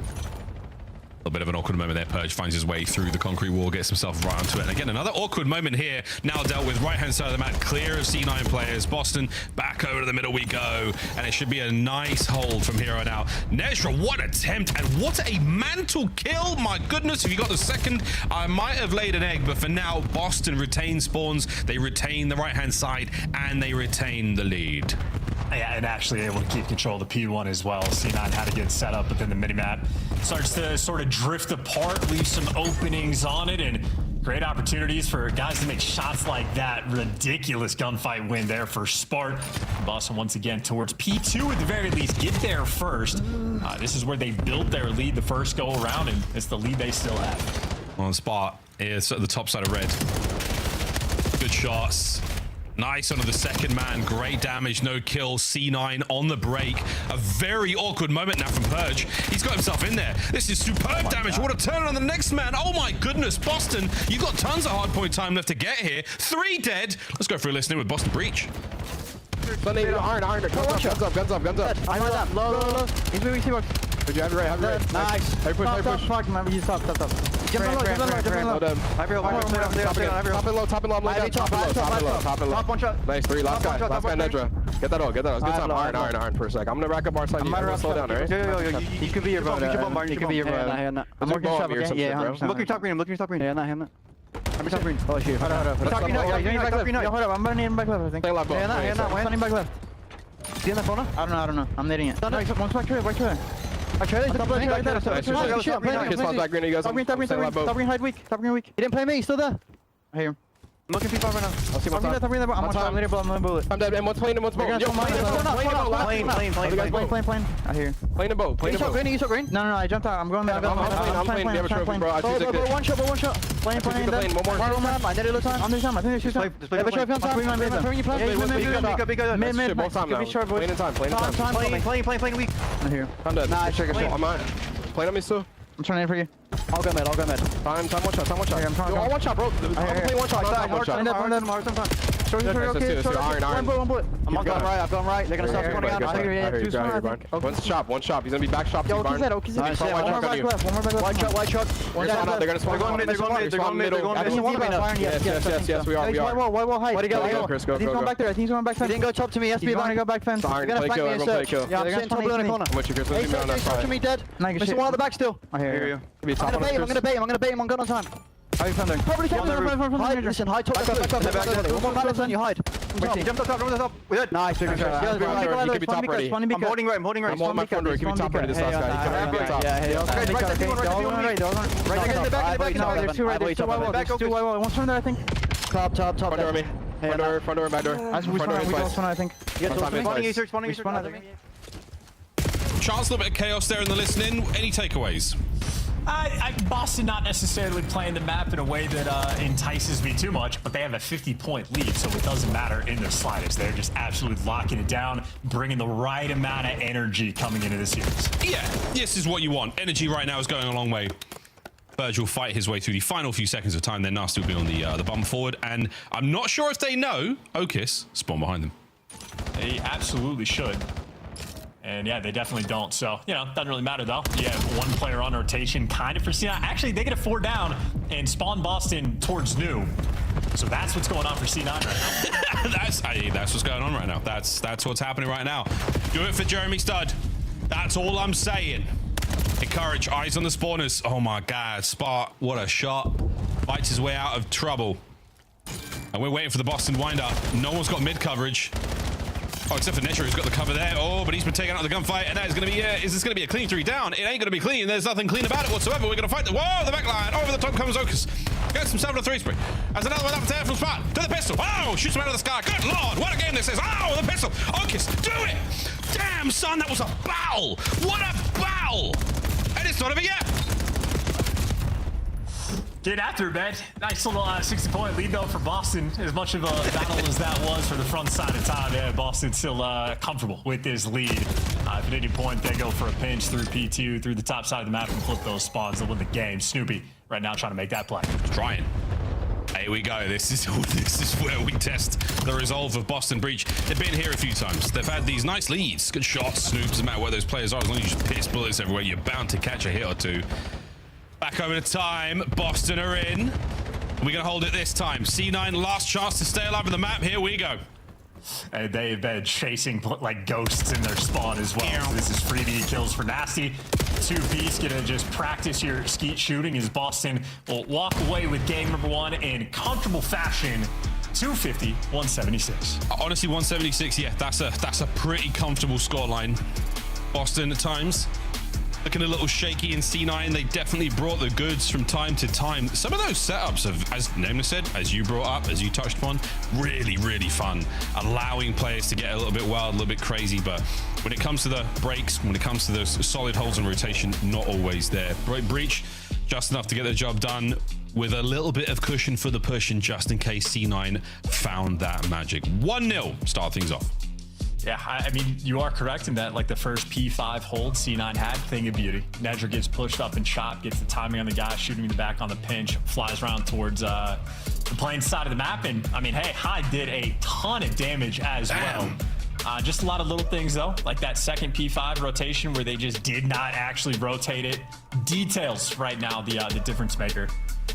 A little bit of an awkward moment there. Purge finds his way through the concrete wall, gets himself right onto it. And again, another awkward moment here. Now dealt with. Right-hand side of the map, clear of C9 players. Boston, back over to the middle we go. And it should be a nice hold from here on out. Nezra, what attempt and what a mantle kill. My goodness, if you got the second, I might have laid an egg. But for now, Boston retain spawns. They retain the right-hand side and they retain the lead. Yeah, and actually able to keep control of the P1 as well. C9 had to get set up, but then the minimap starts to sort of drift apart, leave some openings on it, and great opportunities for guys to make shots like that. Ridiculous gunfight win there for Spart. Boston once again towards P2 at the very least. Get there first. This is where they built their lead the first go around, and it's the lead they still have. On Spart is at the top side of red. Good shots. Nice onto the second man. Great damage, no kill. C9 on the break. A very awkward moment now from Purge. He's got himself in there. This is superb damage. What a turn on the next man. Oh my goodness, Boston. You've got tons of hardpoint time left to get here. 3 dead. Let's go for a listening with Boston Breach. Iron. Guns up. I heard that. Low. He's moving too much. Did you have it right? Nice. Hey, push. Fuck, man. You stop. Jump low. Top and low. Top one shot. Nice, 3. Last guy, Nedra. Get that all. Good time. Iron for a sec. I'm gonna rack up our side. I'm gonna slow down, alright? Yo. He could be your boat. He could be your boat. I'm working top again. Yeah, I'm looking top green. Yeah, not him. I'm top green. Oh, shoot. Hold up. Top green, no. You need back left. Yo, hold up. I'm running in back left, I think. Stay left, bro. Yeah, not. Running back left. See in the corner? I don't know. I'm netting it. No, one's back here. I tried it. Top green, hide weak. He didn't play me. He's still there. I hear him. I'm looking P5 right now. I'll see what's up. I'm letting bullet. I'm dead. And one's playing and one's boat. Yo, plane. I hear you. Plane and boat. You shot green? No, I jumped out. I'm going back. I'm playing. We have a trophy, bro. One shot. Plane. One more. I did it time. I'm doing time. I think it's time. Have a trophy on top. Mid. Both time now. Plane in time. Plane weak. I hear you. I'm dead. Nah, I'm on. Plane on me still. I'm trying to aim for you. I'll go mid. Time one shot. I'm trying. One shot, bro. I'm playing one shot. Iron. I've gone right. They're gonna start spawning out. I hear you. One shop. He's gonna be back shop. Yo, one more back left. White truck. They're gonna spawn. They're going mid. Yes, we are. White wall height. Go, Chris. Go. He's going back there. He didn't go top to me. SB gonna go back fence. They're gonna flank me and search. Yeah, they're gonna top in the corner. I'm with you, Chris. He's top to me dead. Missing one at the back still. I hear you. I'm gonna bait him. I'm gun on time. How are you funding? Probably hide. Listen, hide top. One more balance on you, hide. Jump top. We did. Nice. He could be top ready. I'm holding right. I'm holding my front door. He could be top ready. This last guy. He could be top. Right. Two white wall. One's from there, I think. Top. Front door me. Front door, back door. We spawn, I think. Spawning Chance, a little bit of chaos there in the listening. Any takeaways? Boston not necessarily playing the map in a way that entices me too much, but they have a 50-point lead, so it doesn't matter in the slightest. They're just absolutely locking it down, bringing the right amount of energy coming into the series. Yeah, this is what you want. Energy right now is going a long way. Purge will fight his way through the final few seconds of time. They're Nasty will be on the bump forward, and I'm not sure if they know Okis spawn behind them. They absolutely should. And yeah, they definitely don't. So, doesn't really matter though. You have one player on rotation kind of for C9. Actually, they get a 4 down and spawn Boston towards new. So that's what's going on for C9 right now. That's what's going on right now. That's what's happening right now. Do it for Jeremy Stud. That's all I'm saying. Encourage, eyes on the spawners. Oh my God, Spart, what a shot. Fights his way out of trouble. And we're waiting for the Boston wind-up. No one's got mid coverage. Oh, except for Nesher, who's got the cover there. Oh, but he's been taken out of the gunfight, and that is going to be, is this going to be a clean 3 down? It ain't going to be clean. There's nothing clean about it whatsoever. We're going to fight the, whoa, the back line. Over the top comes Okis. Gets himself a 3 spree. As another one up there from Spart to the pistol. Oh, shoots him out of the sky. Good Lord, what a game this is. Oh, the pistol. Okis, do it. Damn, son, that was a foul. What a foul. And it's not over yet. Get after it, man. Nice little 60-point lead, though, for Boston. As much of a battle as that was for the front side of town, yeah, Boston's still comfortable with this lead. If at any point they go for a pinch through P2, through the top side of the map and flip those spawns, they'll win the game. Snoopy right now trying to make that play. Trying. Here we go. This is where we test the resolve of Boston Breach. They've been here a few times. They've had these nice leads. Good shots. Snoops, no matter where those players are. As long as you just piss bullets everywhere, you're bound to catch a hit or two. Back over to time. Boston are in. We're going to hold it this time. C9, last chance to stay alive on the map. Here we go. And they've been chasing like ghosts in their spawn as well. So this is freebie kills for Nasty. 2-piece gonna just practice your skeet shooting as Boston will walk away with game number 1 in comfortable fashion. 250, 176. Honestly, 176, yeah, that's a pretty comfortable scoreline. Boston at times looking a little shaky in C9. They definitely brought the goods from time to time. Some of those setups have, as Nameless said, as you brought up, as you touched upon, really, really fun. Allowing players to get a little bit wild, a little bit crazy, but when it comes to the breaks, when it comes to those solid holds and rotation, not always there. Breach, just enough to get the job done with a little bit of cushion for the push, and just in case C9 found that magic. 1-0, start things off. Yeah, I mean, you are correct in that, like, the first P5 hold C9 had, thing of beauty. Nedra gets pushed up and chopped, gets the timing on the guy, shooting the back on the pinch, flies around towards the playing side of the map. And, I mean, hey, Hyde did a ton of damage as well. Just a lot of little things, though, like that second P5 rotation where they just did not actually rotate it. Details right now, the difference maker.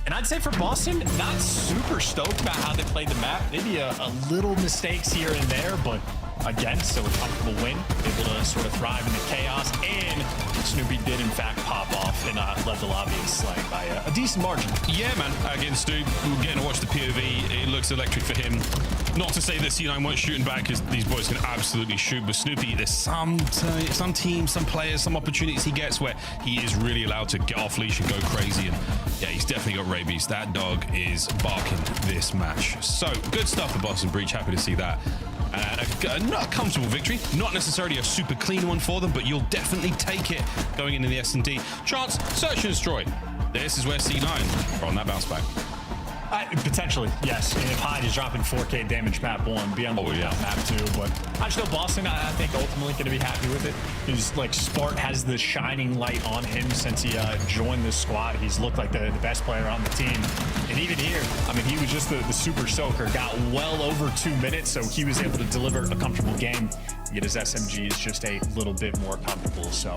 And I'd say for Boston, not super stoked about how they played the map. Maybe a little mistakes here and there, but again, still a comfortable win. Able to sort of thrive in the chaos. And Snoopy did, in fact, pop off and led the lobby and slang by a decent margin. Yeah, man. Again, Stu, we're getting to watch the POV. It looks electric for him. Not to say that C9 weren't shooting back, because these boys can absolutely shoot. But Snoopy, there's some teams, some players, some opportunities he gets where he is really allowed to get off leash and go crazy. And yeah, he's definitely got rabies. That dog is barking this match. So good stuff for Boston Breach. Happy to see that. And not a comfortable victory, not necessarily a super clean one for them, but you'll definitely take it going into the S&D. Chance, search and destroy. This is where C9 are on that bounce back. Potentially, yes. And if Hyde is dropping 4K damage map 1, be on the lookout map 2. But I just know Boston, I think, ultimately going to be happy with it. Because, like, Spart has the shining light on him since he joined this squad. He's looked like the best player on the team. And even here, I mean, he was just the super soaker. Got well over 2 minutes, so he was able to deliver a comfortable game. Yet his SMG is just a little bit more comfortable. So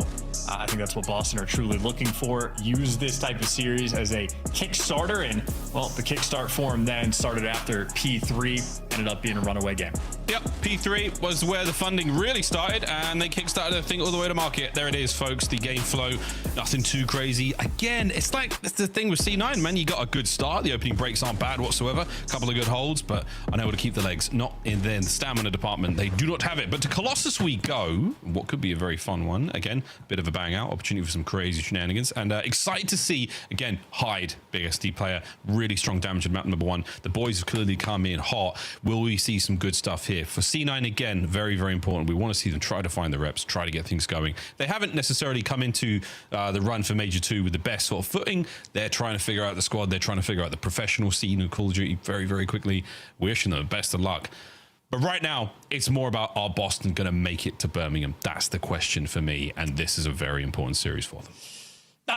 I think that's what Boston are truly looking for. Use this type of series as a Kickstarter. And, well, the Kickstart for him then started after P3. Ended up being a runaway game. Yep, P3 was where the funding really started, and they kickstarted the thing all the way to market. There it is, folks, the game flow. Nothing too crazy. Again, it's like the thing with C9, man. You got a good start. The opening breaks aren't bad whatsoever. A couple of good holds, but unable to keep the legs. Not in the stamina department. They do not have it. But to Colossus we go. What could be a very fun one. Again, bit of a bang out. Opportunity for some crazy shenanigans. And excited to see, again, Hyde, big SD player. Really strong damage in map number 1. The boys have clearly come in hot. Will we see some good stuff here? For C9, again, very, very important. We want to see them try to find the reps, try to get things going. They haven't necessarily come into the run for Major 2 with the best sort of footing. They're trying to figure out the squad. They're trying to figure out the professional scene of Call of Duty very, very quickly. Wishing them the best of luck. But right now, it's more about, are Boston going to make it to Birmingham? That's the question for me, and this is a very important series for them.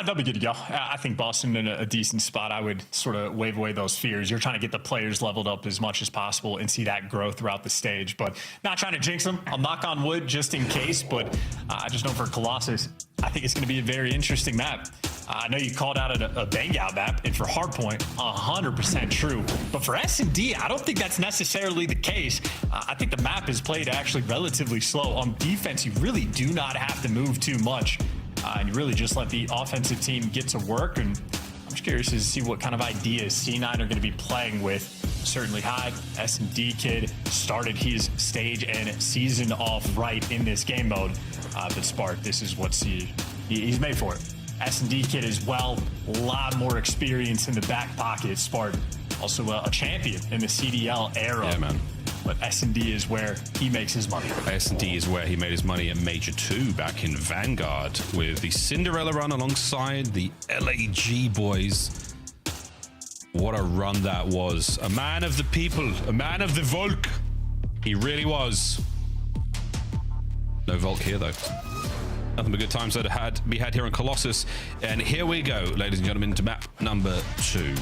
They'll be good to go. I think Boston in a decent spot. I would sort of wave away those fears. You're trying to get the players leveled up as much as possible and see that growth throughout the stage, but not trying to jinx them. I'll knock on wood just in case, but I just know for Colossus, I think it's going to be a very interesting map. I know you called out a bang out map, and for Hardpoint, 100% true. But for S&D, I don't think that's necessarily the case. I think the map is played actually relatively slow. On defense, you really do not have to move too much. And you really just let the offensive team get to work. And I'm just curious to see what kind of ideas C9 are going to be playing with. Certainly Hyde, S&D kid, started his stage and season off right in this game mode. But Spart, this is what he's made for it. S&D kid as well, a lot more experience in the back pocket. Spart, also a champion in the CDL era. Yeah, man. But S&D is where he makes his money. S&D is where he made his money at Major 2 back in Vanguard with the Cinderella run alongside the LAG boys. What a run that was. A man of the people, a man of the Volk. He really was. No Volk here, though. Nothing but good times that had be had here on Colossus. And here we go, ladies and gentlemen, to map number 2.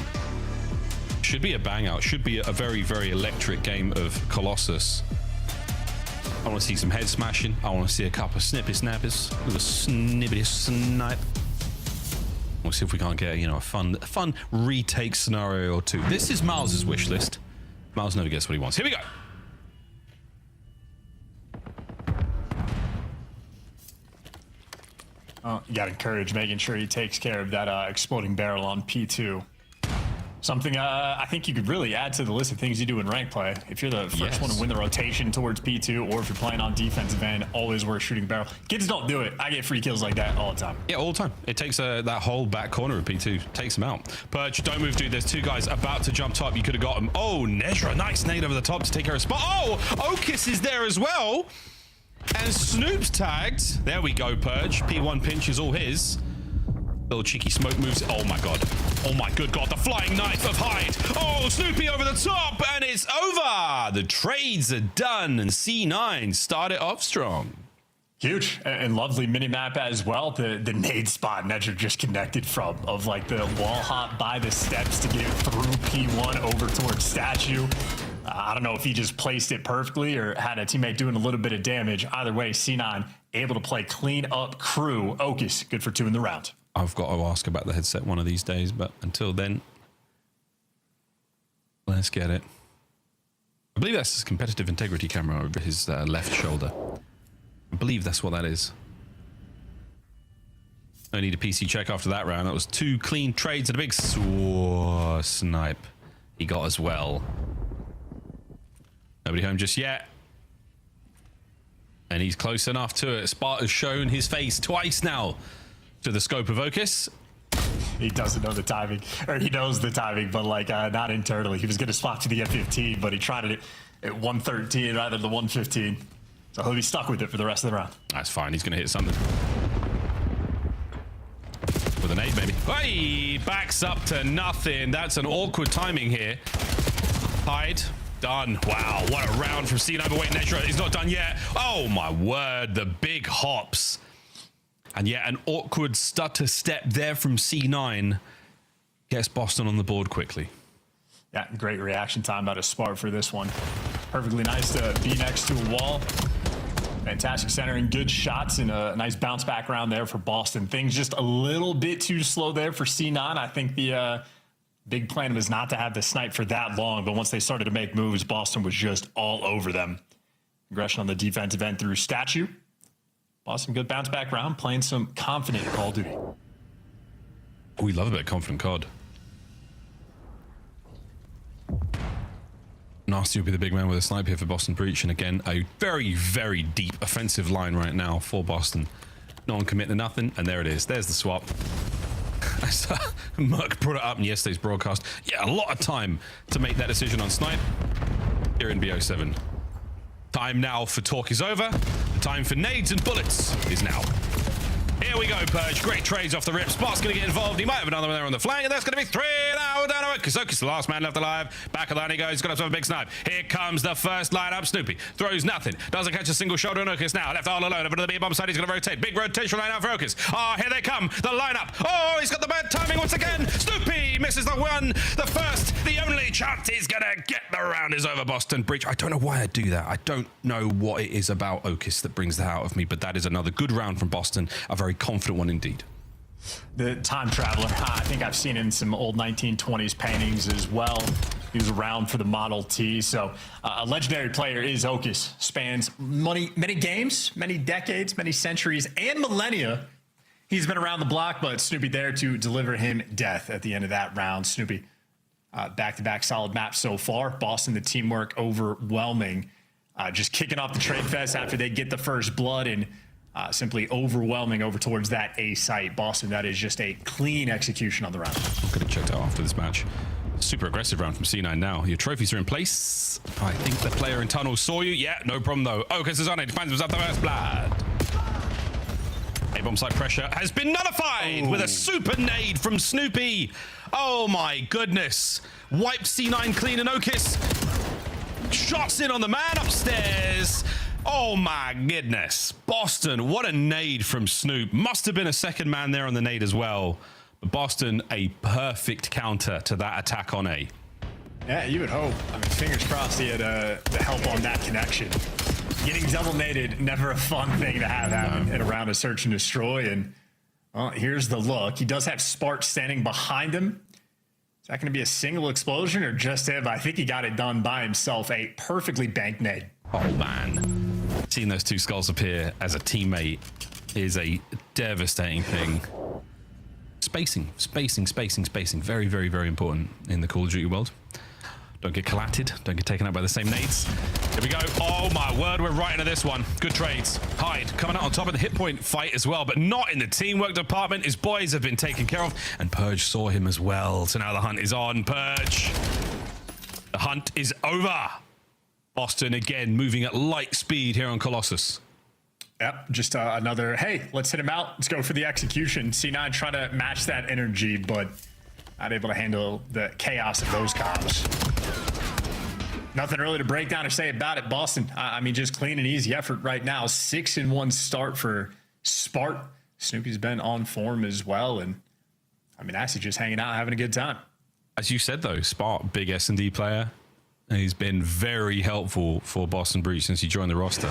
Should be a bang out. Should be a very, very electric game of Colossus. I want to see some head smashing. I want to see a couple of snippy snappers. A little snippity snipe. We'll see if we can't get, you know, a fun retake scenario or 2. This is Miles's wish list. Miles never gets what he wants. Here we go. You got to encourage making sure he takes care of that exploding barrel on P2. Something I think you could really add to the list of things you do in rank play. If you're the first one to win the rotation towards P2, or if you're playing on defensive end, always worth shooting barrel. Kids don't do it. I get free kills like that all the time. Yeah, all the time. It takes that whole back corner of P2, takes them out. Purge, don't move, dude. There's 2 guys about to jump top. You could have got them. Oh, Nezra, nice nade over the top to take care of spot. Oh, Okis is there as well. And Snoop's tagged. There we go, Purge. P1 pinch is all his. Little cheeky smoke moves. Oh my god. Oh my good god. The flying knife of Hyde. Oh, Snoopy over the top. And it's over. The trades are done. And C9 started off strong. Huge and lovely mini map as well. The nade spot Nedger just connected from, of like the wall hop by the steps to get through P1 over towards statue. I don't know if he just placed it perfectly or had a teammate doing a little bit of damage. Either way, C9 able to play clean up crew. Okis good for 2 in the round. I've got to ask about the headset one of these days, but until then, let's get it. I believe that's his competitive integrity camera over his left shoulder. I believe that's what that is. No need a PC check after that round. That was 2 clean trades and a big snipe he got as well. Nobody home just yet. And he's close enough to it. Sparta's shown his face twice now to the scope of Okis. He doesn't know the timing, or he knows the timing, but like not internally. He was going to swap to the F15, but he tried it at 113 rather than the 115. So he'll be stuck with it for the rest of the round. That's fine. He's going to hit something. With an 8, maybe. Hey, backs up to nothing. That's an awkward timing here. Hyde. Done. Wow, what a round from C9. But wait, Nezra is not done yet. Oh my word, the big hops. And yet an awkward stutter step there from C9 gets Boston on the board quickly. Yeah, great reaction time out of Spart for this one. Perfectly nice to be next to a wall. Fantastic centering, good shots, and a nice bounce back round there for Boston. Things just a little bit too slow there for C9. I think the big plan was not to have the snipe for that long, but once they started to make moves, Boston was just all over them. Aggression on the defensive end through statue. Boston, good bounce back round, playing some confident Call of Duty. We love a bit of confident COD. Nasty will be the big man with a snipe here for Boston Breach, and again, a very, very deep offensive line right now for Boston. No one committing to nothing, and there it is. There's the swap. Merc brought it up in yesterday's broadcast. Yeah, a lot of time to make that decision on snipe here in BO7. Time now for talk is over. The time for nades and bullets is now. Here we go, Purge. Great trades off the rip. Spot's going to get involved. He might have another one there on the flank, and that's going to be 3 now down to it. Kazoki's the last man left alive. Back of the line he goes. He's got himself a big snipe. Here comes the first lineup. Snoopy throws nothing. Doesn't catch a single shoulder on Okis now. Left all alone. Over to the B-bomb side. He's going to rotate. Big rotation line out for Okis. Oh, here they come. The lineup. Oh, he's got the bad timing once again. Snoopy misses the one. The first, the only chance he's going to get. The round is over, Boston Breach. I don't know why I do that. I don't know what it is about Okis that brings that out of me, but that is another good round from Boston. A very confident one indeed. The time traveler, I think I've seen in some old 1920s paintings as well. He was around for the Model T, so a legendary player is Okis. Spans many games, many decades, many centuries, and millennia. He's been around the block, but Snoopy there to deliver him death at the end of that round. Snoopy, back-to-back solid maps so far. Boston, the teamwork overwhelming. Just kicking off the trade fest after they get the first blood and simply overwhelming over towards that A site. Boston, that is just a clean execution on the round. I'm going to check out after this match. Super aggressive round from C9 now. Your trophies are in place. I think the player in tunnel saw you. Yeah, no problem though. Okis is on it. He finds himself the first blood. A-bomb side pressure has been nullified with a super nade from Snoopy. Oh my goodness. Wiped C9 clean, and Okis shots in on the man upstairs. Oh my goodness. Boston, what a nade from Snoop. Must have been a second man there on the nade as well. But Boston, a perfect counter to that attack on A. Yeah, you would hope. I mean, fingers crossed he had the help on that connection. Getting double naded, never a fun thing to have happen in a round of search and destroy. And well, here's the look. He does have Spark standing behind him. Is that going to be a single explosion or just him? I think he got it done by himself. A perfectly banked nade. Oh man, seeing those two skulls appear as a teammate is a devastating thing. Spacing. Very, very, very important in the Call of Duty world. Don't get collatted. Don't get taken out by the same nades. Here we go. Oh my word, we're right into this one. Good trades. Hyde coming out on top of the hit point fight as well, but not in the teamwork department. His boys have been taken care of, and Purge saw him as well. So now the hunt is on. Purge. The hunt is over. Boston again moving at light speed here on Colossus. Yep, just another, hey, let's hit him out. Let's go for the execution. C9 trying to match that energy, but not able to handle the chaos of those comms. Nothing really to break down or say about it, Boston. I mean, just clean and easy effort right now. 6-1 start for Spart. Snoopy's been on form as well, and I mean, actually just hanging out, having a good time. As you said, though, Spart, big S&D player. And he's been very helpful for Boston Breach since he joined the roster.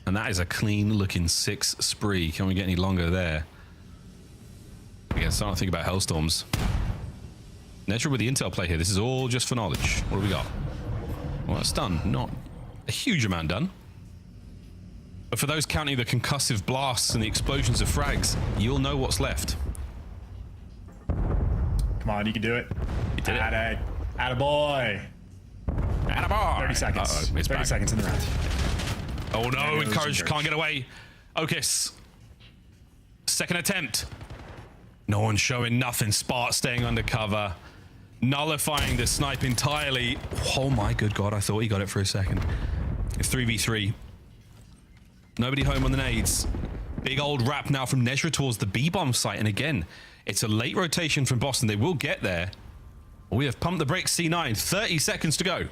And that is a clean-looking 6 spree. Can we get any longer there? Again, starting to think about Hellstorms. Netra with the intel play here. This is all just for knowledge. What do we got? Well, it's done. Not a huge amount done. But for those counting the concussive blasts and the explosions of frags, you'll know what's left. Come on, you can do it. You did it. Attaboy. Attaboy. 30 seconds. Uh-oh, it's 30 back. seconds in the round. Oh no, Encourage can't get away. Okis. Second attempt. No one showing nothing. Spart staying undercover. Nullifying the snipe entirely. Oh my good god, I thought he got it for a second. It's 3v3. Nobody home on the nades. Big old wrap now from Nezra towards the B-bomb site. And again, it's a late rotation from Boston. They will get there. We have pumped the brakes, C9. 30 seconds to go.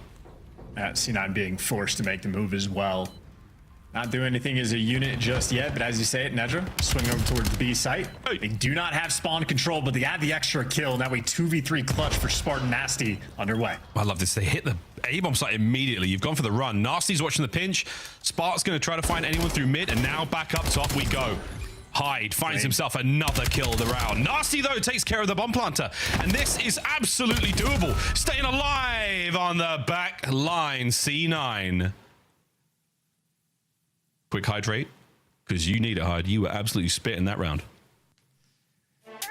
C9 being forced to make the move as well. Not doing anything as a unit just yet, but as you say it, Nedra, swing over towards the B site. They do not have spawn control, but they add the extra kill. Now a 2v3 clutch for Spartan Nasty underway. I love this. They hit the A-bomb site immediately. You've gone for the run. Nasty's watching the pinch. Spart's going to try to find anyone through mid, and now back up top we go. Hyde finds himself another kill of the round. Nasty, though, takes care of the bomb planter. And this is absolutely doable. Staying alive on the back line, C9. Quick hydrate, because you need it, Hyde. You were absolutely spitting that round.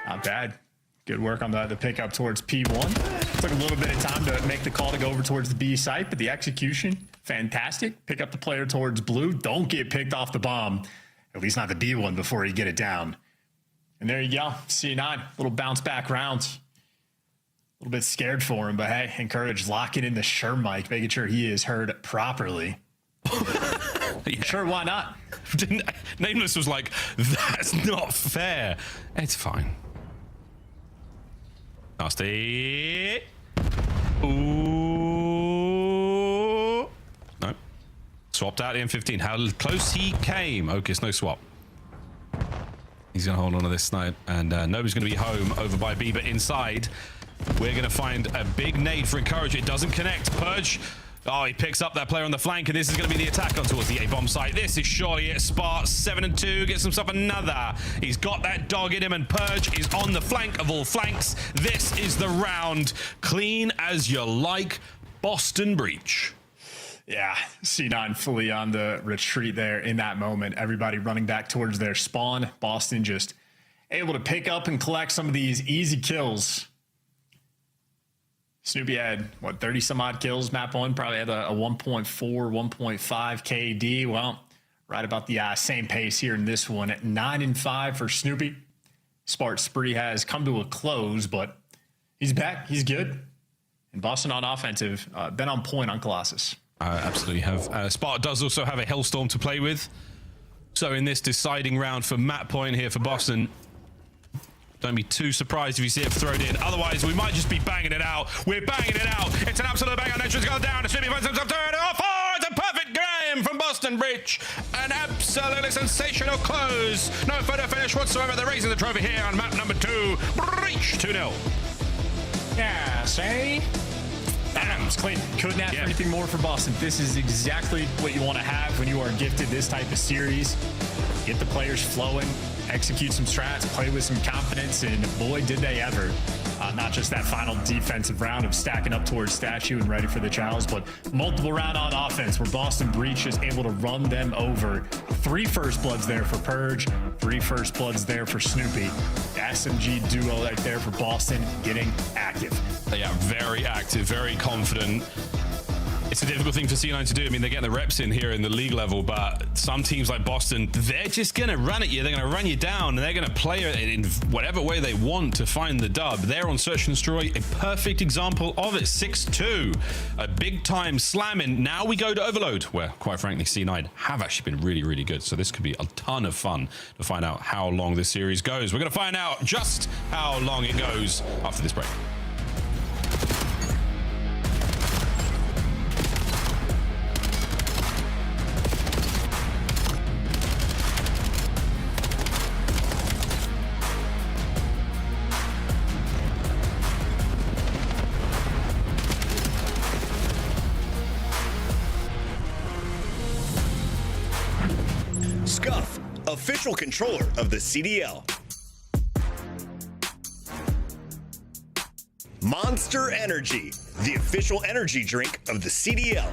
Not bad. Good work on the pickup towards P1. Took a little bit of time to make the call to go over towards the B site, but the execution, fantastic. Pick up the player towards blue. Don't get picked off the bomb. At least not the B one before you get it down. And there you go. C9, little bounce back round. A little bit scared for him, but hey, Encourage locking in the Sure mic, making sure he is heard properly. Yeah. Sure, why not? Nameless was like, that's not fair. It's fine. Nasty. Ooh. No. Swapped out the M15. How close he came. Okis, no swap. He's going to hold on to this snipe, and nobody's going to be home over by B, but inside, we're going to find a big nade for Encourage. It doesn't connect. Purge. Oh, he picks up that player on the flank, and this is going to be the attack on towards the A-bomb site. This is surely it. Spart 7-2 gets himself another. He's got that dog in him, and Purge is on the flank of all flanks. This is the round. Clean as you like. Boston Breach. Yeah, C9 fully on the retreat there in that moment. Everybody running back towards their spawn. Boston just able to pick up and collect some of these easy kills. Snoopy had, 30 some odd kills, map one, probably had a 1.4, 1.5 KD. Well, right about the same pace here in this one at 9-5 for Snoopy. Spart spree has come to a close, but he's back. He's good. And Boston on offensive, been on point on Colossus. Absolutely have. Spart does also have a Hellstorm to play with. So in this deciding round for map point here for Boston, don't be too surprised if you see it thrown in. Otherwise, we might just be banging it out. We're banging it out. It's an absolute banger. Nature's gone down. Snoopy finds himself third. It's a perfect game from Boston Breach. An absolutely sensational close. No photo finish whatsoever. They're raising the trophy here on map number 2. Breach 2-0. Yeah, say. Adams, Clayton, couldn't ask for anything more for Boston. This is exactly what you want to have when you are gifted this type of series. Get the players flowing, execute some strats, play with some confidence, and boy, did they ever. Not just that final defensive round of stacking up towards Statue and ready for the challenge, but multiple round on offense where Boston Breach is able to run them over. 3 first bloods there for Purge, 3 first bloods there for Snoopy. The SMG duo right there for Boston getting active. Yeah, very active, very confident. It's a difficult thing for C9 to do. I mean, they're getting the reps in here in the league level, but some teams like Boston, they're just going to run at you. They're going to run you down, and they're going to play it in whatever way they want to find the dub. They're on Search and Destroy, a perfect example of it. 6-2, a big-time slamming. Now we go to Overload, where, quite frankly, C9 have actually been really, really good. So this could be a ton of fun to find out how long this series goes. We're going to find out just how long it goes after this break. Scuff, official controller of the CDL. Monster Energy, the official energy drink of the CDL.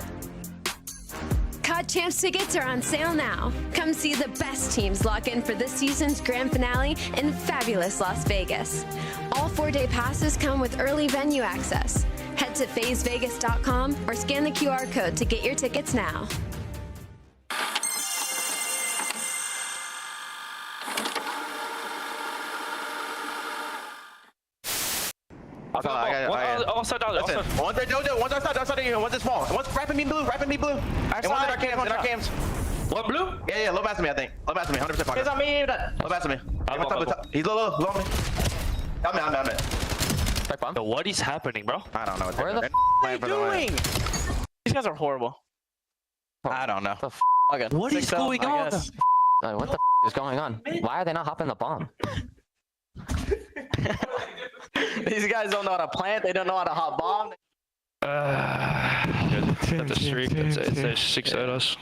COD Champs tickets are on sale now. Come see the best teams lock in for this season's grand finale in fabulous Las Vegas. All 4-day passes come with early venue access. Head to phasevegas.com or scan the QR code to get your tickets now. Also down. One's there, one's outside, one's small. One's rapping me blue. And one's in our cams, What, blue? Yeah, low pass me, I think. Low pass me, 100% pocket. He's on me. Low pass me. He's low on me. I'm it. So what is happening, bro? I don't know. Where the f are you doing? These guys are horrible. I don't know. What is going on? What the f is going on? Why are they not hopping the bomb? These guys don't know how to plant. They don't know how to hot bomb. The streak. It's 6 at us.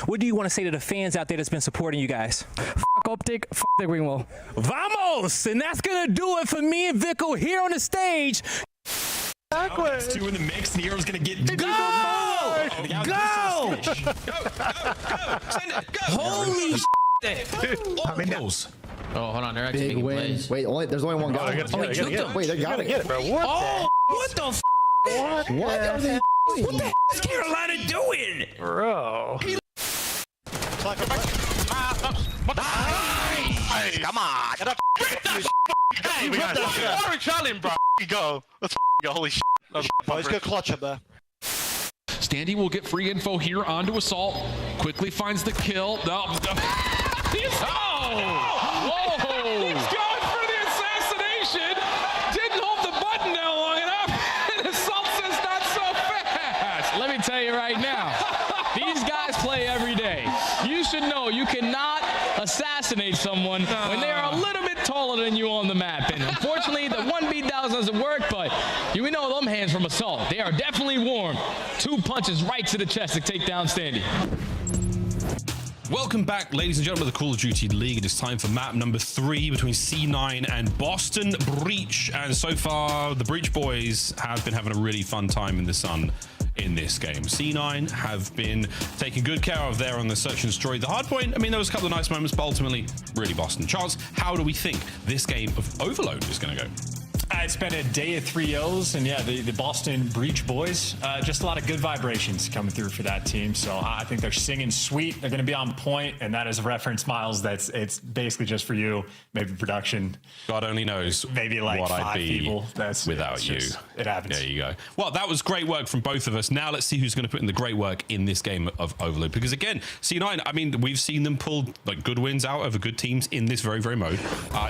What do you want to say to the fans out there that's been supporting you guys? Fuck Optic, fuck the green wall. Vamos! And that's gonna do it for me and Vico here on the stage. Backwards. 2 in the mix. Nero's gonna get go! Go! Send it! Go! Holy shit! Oh, hold on. They're actually big making win. plays. Wait, there's only one guy. Wait, they got it. Bro. What the f? What are they? What the f is Carolina doing? Bro. Come on. Hey, we got it. Challenge, bro. Go. Let's go. Holy shit. Let's go clutch up there. Standy will get free info here onto Assault. Quickly finds the kill. Whoa! He's going for the assassination. Didn't hold the button down long enough. And Assault says not so fast. Let me tell you right now, these guys play every day. You should know you cannot assassinate someone when they are a little bit taller than you on the map. And unfortunately, the 1 beatdown doesn't work, but you know them hands from Assault. They are definitely warm. 2 punches right to the chest to take down Standy. Welcome back, ladies and gentlemen, of the Call of Duty League. It is time for map number 3 between C9 and Boston Breach. And so far, the Breach boys have been having a really fun time in the sun in this game. C9 have been taken good care of there on the Search and Destroy. The hard point, I mean, there was a couple of nice moments, but ultimately, really Boston. Charles, how do we think this game of Overload is going to go? Yeah, it's been a day of 3-0s, and yeah, the Boston Breach boys, just a lot of good vibrations coming through for that team. So I think they're singing sweet. They're going to be on point, and that is a reference, Miles. It's basically just for you. Maybe production. God only knows maybe like what 5 I'd be people. Without you. It happens. There you go. Well, that was great work from both of us. Now let's see who's going to put in the great work in this game of Overload. Because again, C9, I mean, we've seen them pull like good wins out over good teams in this very, very mode.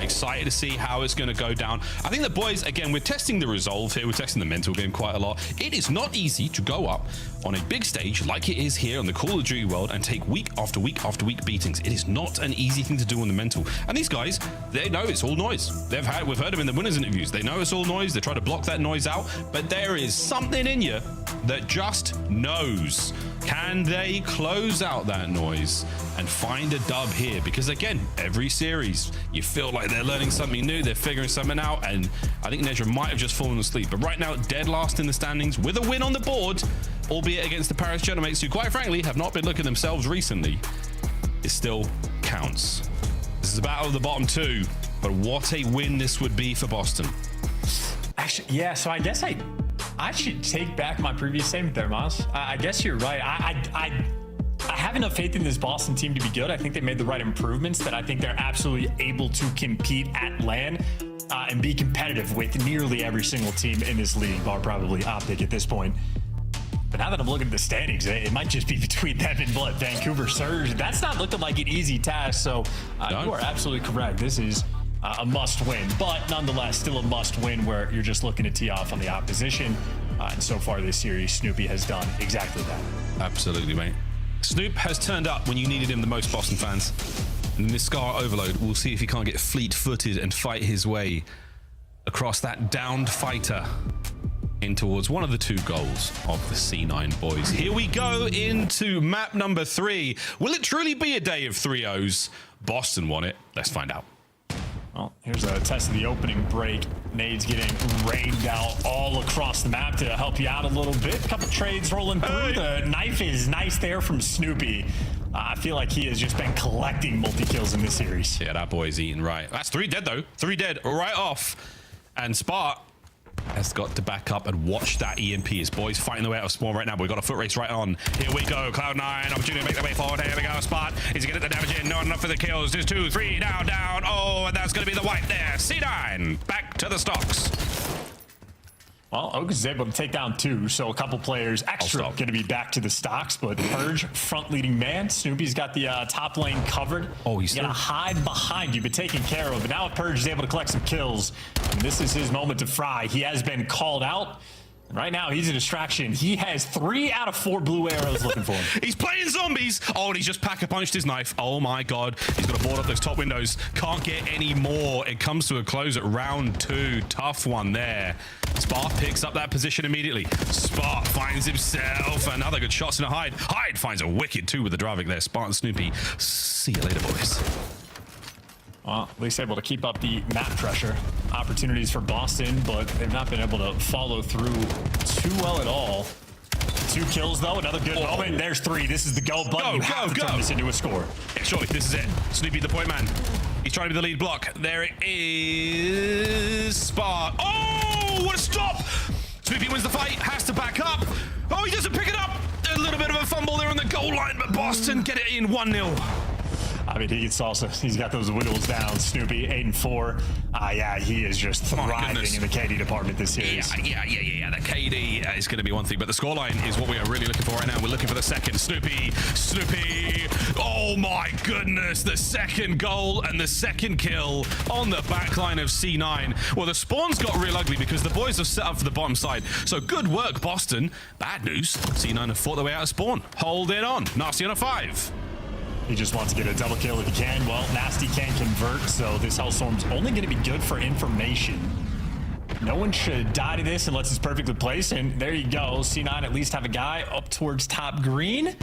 Excited to see how it's going to go down. I think the boys, again, we're testing the resolve here. We're testing the mental game quite a lot. It is not easy to go up on a big stage like it is here on the Call of Duty world and take week after week after week beatings. It is not an easy thing to do on the mental. And these guys, they know it's all noise. We've heard them in the winners interviews. They know it's all noise. They try to block that noise out, but there is something in you that just knows. Can they close out that noise and find a dub here? Because again, every series, you feel like they're learning something new, they're figuring something out, and I think Nedra might have just fallen asleep. But right now, dead last in the standings with a win on the board, albeit against the Paris Genomates, who quite frankly have not been looking themselves recently. It still counts. This is a battle of the bottom 2, but what a win this would be for Boston. Actually, yeah, so I guess I should take back my previous statement there, Miles. I guess you're right. I have enough faith in this Boston team to be good. I think they made the right improvements that I think they're absolutely able to compete at LAN and be competitive with nearly every single team in this league, bar probably Optic at this point. But now that I'm looking at the standings, it might just be between them and Vancouver Surge. That's not looking like an easy task, so you are absolutely correct. This is a must-win, but nonetheless, still a must-win where you're just looking to tee off on the opposition. And so far this series, Snoopy has done exactly that. Absolutely, mate. Snoop has turned up when you needed him the most, Boston fans. And in this Scar Overload, we'll see if he can't get fleet-footed and fight his way across that downed fighter in towards one of the 2 goals of the C9 boys. Here we go into map number 3. Will it truly be a day of 3-0s? Boston won it. Let's find out. Well, here's a test of the opening break. Nades getting rained out all across the map to help you out a little bit. Couple trades rolling through. The knife is nice there from Snoopy. I feel like he has just been collecting multi-kills in this series. Yeah, that boy's eating right. That's 3 dead, though. 3 dead right off. And Spart has got to back up and watch that EMP. His boys fighting their way out of spawn right now, but we've got a foot race right on. Here we go. Cloud9, opportunity to make their way forward. Here we go. Spart is going to get the damage in. Not enough for the kills. There's 2, 3, down. Oh, and that's going to be the wipe there. C9 back to the stocks. Well, Oak is able to take down 2, so a couple players extra going to be back to the stocks, but Purge, front leading man. Snoopy's got the top lane covered. Oh, he's going to hide behind you, but taken care of. But now Purge is able to collect some kills, and this is his moment to fry. He has been called out. And right now, he's a distraction. He has 3 out of 4 blue arrows looking for him. He's playing zombies. Oh, and he's just pack-a-punched his knife. Oh, my God. He's got to board up those top windows. Can't get any more. It comes to a close at round 2. Tough one there. Spart picks up that position immediately. Spart finds himself another good shot in a Hyde. Hyde finds a wicked 2 with the Dravik there. Spart and Snoopy. See you later, boys. Well, at least able to keep up the map pressure. Opportunities for Boston, but they've not been able to follow through too well at all. 2 kills, though. Another good moment. There's 3. This is the go button. You have to turn this into a score. Yeah, surely, this is it. Snoopy, the point man. He's trying to be the lead block. There it is. Spart. Oh, what a stop! Snoopy wins the fight. Has to back up. Oh, he doesn't pick it up. A little bit of a fumble there on the goal line, but Boston get it in 1-0. I mean, he's got those whittles down. Snoopy, 8-4. Yeah, he is just thriving in the KD department this series. Yeah. The KD is going to be one thing, but the scoreline is what we are really looking for right now. We're looking for the second. Snoopy. Oh my goodness, the second goal and the second kill on the backline of C9. Well, the spawns got real ugly because the boys have set up for the bottom side. So good work, Boston. Bad news, C9 have fought their way out of spawn. Hold it on. Nasty on a 5. He just wants to get a double kill if he can. Well, Nasty can't convert, so this Hellstorm's only going to be good for information. No one should die to this unless it's perfectly placed, and there you go. C9 at least have a guy up towards top green.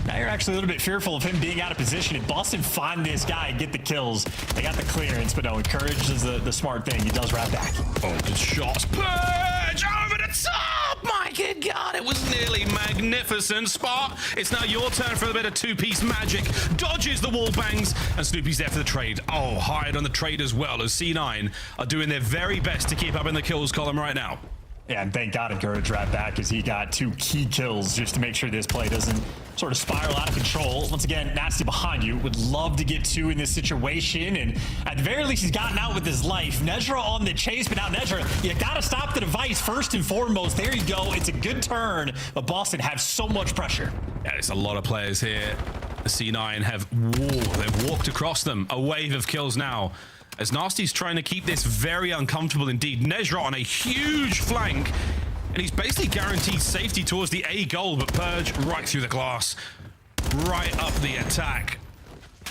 Now you're actually a little bit fearful of him being out of position. If Boston find this guy and get the kills, they got the clearance, but no, Encourage is the smart thing. He does wrap back. Oh, good shots. Purge over the top! My goodness. God, it was nearly magnificent. Spark, it's now your turn for a bit of two-piece magic. Dodges the wall bangs, and Snoopy's there for the trade. Oh, hide on the trade as well, as C9 are doing their very best to keep up in the kills column right now. Yeah, and thank God Encourage right back, as he got 2 key kills just to make sure this play doesn't sort of spiral out of control. Once again, Nasty behind you. Would love to get 2 in this situation, and at the very least, he's gotten out with his life. Nezra on the chase, but now Nezra, you gotta stop the device first and foremost. There you go. It's a good turn, but Boston have so much pressure. Yeah, it's a lot of players here. The C9 they've walked across them. A wave of kills now, as Nasty's trying to keep this very uncomfortable indeed. Nezra on a huge flank, and he's basically guaranteed safety towards the A goal, but Purge right through the glass, right up the attack,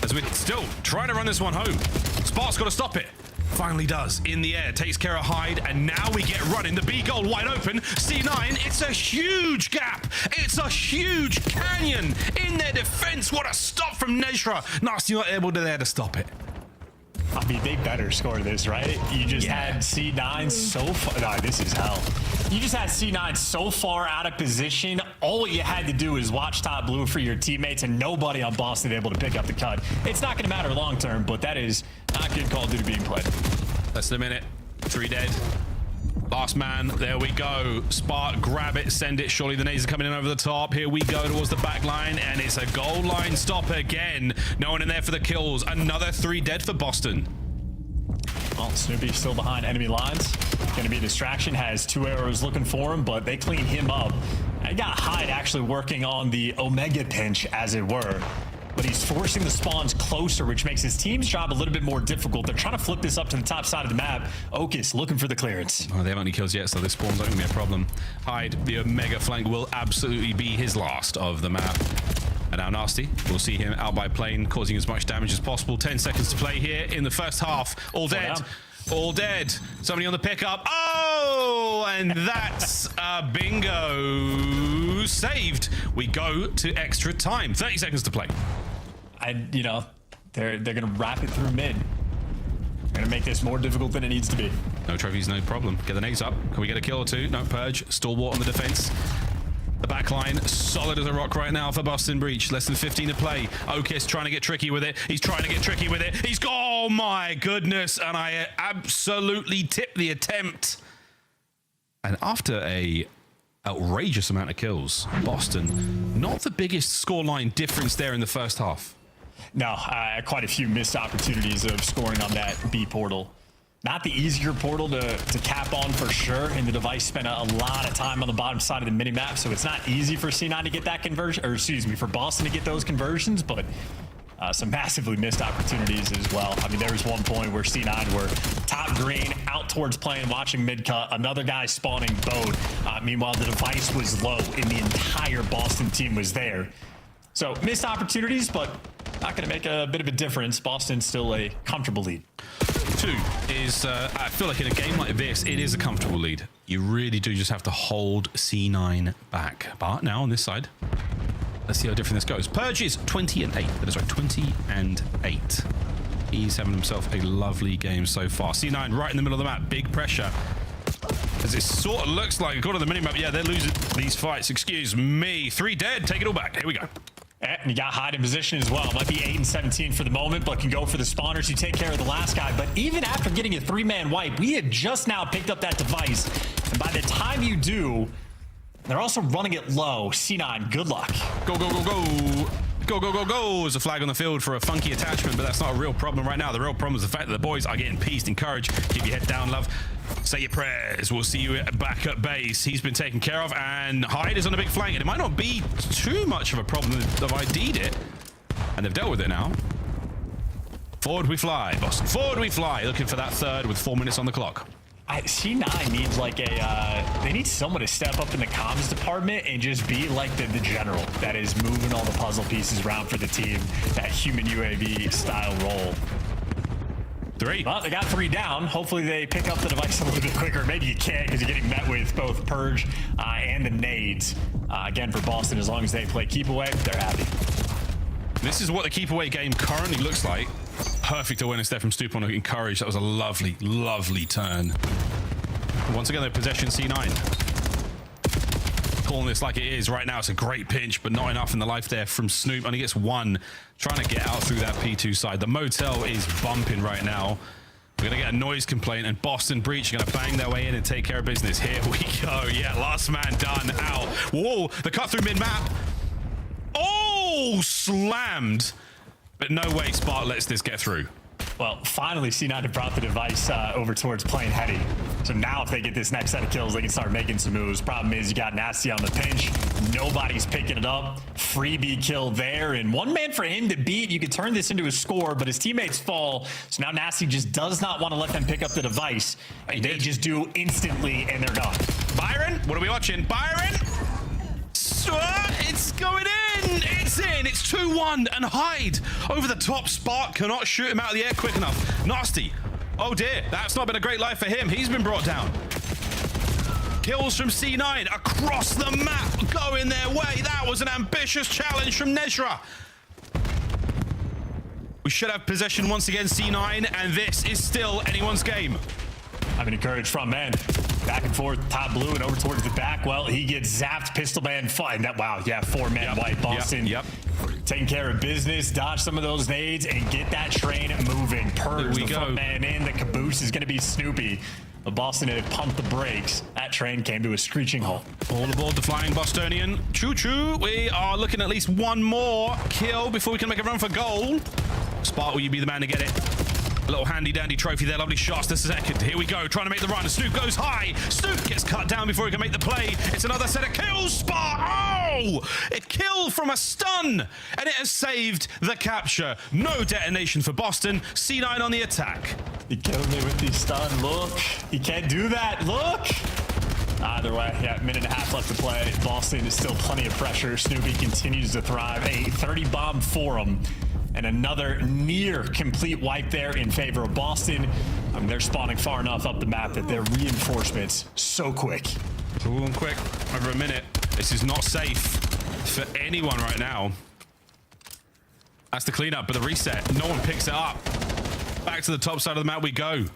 as we're still trying to run this one home. Spark's got to stop it. Finally does. In the air, takes care of Hyde, and now we get running. The B goal wide open. C9, it's a huge gap. It's a huge canyon in their defense. What a stop from Nezra. Nasty not able to stop it. I mean, they better score this, right? You just had C9 so far. No, this is hell. You just had C9 so far out of position. All you had to do is watch top blue for your teammates, and nobody on Boston able to pick up the cut. It's not going to matter long term, but that is not good Call of Duty being played. Less than a minute. 3 dead. Last man. There we go. Spark, grab it, send it. Surely the nades are coming in over the top. Here we go towards the back line, and it's a goal line stop again. No one in there for the kills. Another 3 dead for Boston. Well, Snoopy still behind enemy lines. Going to be a distraction. Has 2 arrows looking for him, but they clean him up. I got Hyde actually working on the Omega pinch, as it were. But he's forcing the spawns closer, which makes his team's job a little bit more difficult. They're trying to flip this up to the top side of the map. Okus looking for the clearance. Oh, they haven't any kills yet, so this spawn's not going to be a problem. Hyde, the Omega flank will absolutely be his last of the map. And now Nasty, we'll see him out by plane, causing as much damage as possible. 10 seconds to play here in the first half. All dead. All dead. Somebody on the pickup. Oh, and that's bingo. Saved. We go to extra time. 30 seconds to play. You know, they're gonna wrap it through mid. They're gonna make this more difficult than it needs to be. No trophies, no problem. Get the nades up. Can we get a kill or 2? No, Purge. Stalwart on the defense. The back line, solid as a rock right now for Boston Breach. Less than 15 to play. Okis trying to get tricky with it. He's trying to get tricky with it. He's got, oh my goodness. And I absolutely tipped the attempt. And after a outrageous amount of kills, Boston, not the biggest scoreline difference there in the first half. No, quite a few missed opportunities of scoring on that B portal. Not the easier portal to cap on for sure, and the device spent a lot of time on the bottom side of the minimap, so it's not easy for C9 to get that conversion, or excuse me, for Boston to get those conversions, but some massively missed opportunities as well. I mean, there was one point where C9 were top green, out towards plane, watching mid-cut, another guy spawning boat. Meanwhile, the device was low, and the entire Boston team was there. So, missed opportunities, but not going to make a bit of a difference. Boston's still a comfortable lead. 2 is, I feel like in a game like this, it is a comfortable lead. You really do just have to hold C9 back. But now on this side, let's see how different this goes. Purge is 20 and 8. That is right, 20 and 8. He's having himself a lovely game so far. C9 right in the middle of the map. Big pressure. As it sort of looks like, according to the minimap, yeah, they're losing these fights. Excuse me. 3 dead. Take it all back. Here we go. And you got Hyde in position as well. Might be 8 and 17 for the moment, but can go for the spawners. You take care of the last guy. But even after getting a 3-man wipe, we had just now picked up that device. And by the time you do, they're also running it low. C9, good luck. Go, go, go, go. Go, go, go, go. There's a flag on the field for a funky attachment, but that's not a real problem right now. The real problem is the fact that the boys are getting pieced. Encourage. Keep your head down, love. Say your prayers. We'll see you back at base. He's been taken care of, and Hyde is on a big flank, and it might not be too much of a problem. They've ID'd it, and they've dealt with it now. Forward we fly, Boston. Forward we fly. Looking for that third with 4 minutes on the clock. C9 needs like they need someone to step up in the comms department and just be like the general that is moving all the puzzle pieces around for the team, that human UAV style role. 3. Well, they got 3 down. Hopefully they pick up the device a little bit quicker. Maybe you can't because you're getting met with both Purge and the nades. Again, for Boston, as long as they play keep away, they're happy. This is what the keep away game currently looks like. Perfect awareness there from Stoop on Encourage. That was a lovely, lovely turn. Once again, they're possession C9. calling this like it is right now. It's a great pinch, but not enough in the life there from Snoop. Only gets one, trying to get out through that P2 side. The motel is bumping right now. We're going to get a noise complaint, and Boston Breach are going to bang their way in and take care of business. Here we go. Yeah, last man done. Out. Whoa, the cut through mid-map. Oh, slammed. But no way Spark lets this get through. Well, finally, C9 have brought the device over towards playing heady. So now if they get this next set of kills, they can start making some moves. Problem is, you got Nasty on the pinch. Nobody's picking it up. Freebie kill there. And one man for him to beat. You could turn this into a score, but his teammates fall. So now Nasty just does not want to let them pick up the device. And they just do instantly, and they're gone. Byron, what are we watching? Byron! It's going in! It's in! It's 2-1, and Hyde over the top. Spark cannot shoot him out of the air quick enough. Nasty. Oh dear, that's not been a great life for him. He's been brought down. Kills from C9 across the map going their way. That was an ambitious challenge from Nezra. We should have possession once again, C9, and this is still anyone's game. Having encouraged front man. Back and forth, top blue and over towards the back. Well, he gets zapped. Pistol man fine. That, wow, yeah, 4-man white. Boston taking care of business, dodge some of those nades, and get that train moving. Purge the front man in. The caboose is going to be Snoopy. But Boston had pumped the brakes. That train came to a screeching halt. All aboard the flying Bostonian. Choo-choo. We are looking at least one more kill before we can make a run for goal. Spark, will you be the man to get it? A little handy-dandy trophy there. Lovely shots. This is second. Here we go. Trying to make the run. Snoop goes high. Snoop gets cut down before he can make the play. It's another set of kills. Spark. Oh! It killed from a stun. And it has saved the capture. No detonation for Boston. C9 on the attack. He killed me with the stun. Look. He can't do that. Look. Either way, yeah, minute and a half left to play. Boston is still plenty of pressure. Snoopy continues to thrive. A 30 bomb for him. And another near complete wipe there in favor of Boston. I mean, they're spawning far enough up the map that their reinforcements so quick. Cool and quick. Over a minute. This is not safe for anyone right now. That's the cleanup, but the reset. No one picks it up. Back to the top side of the map we go.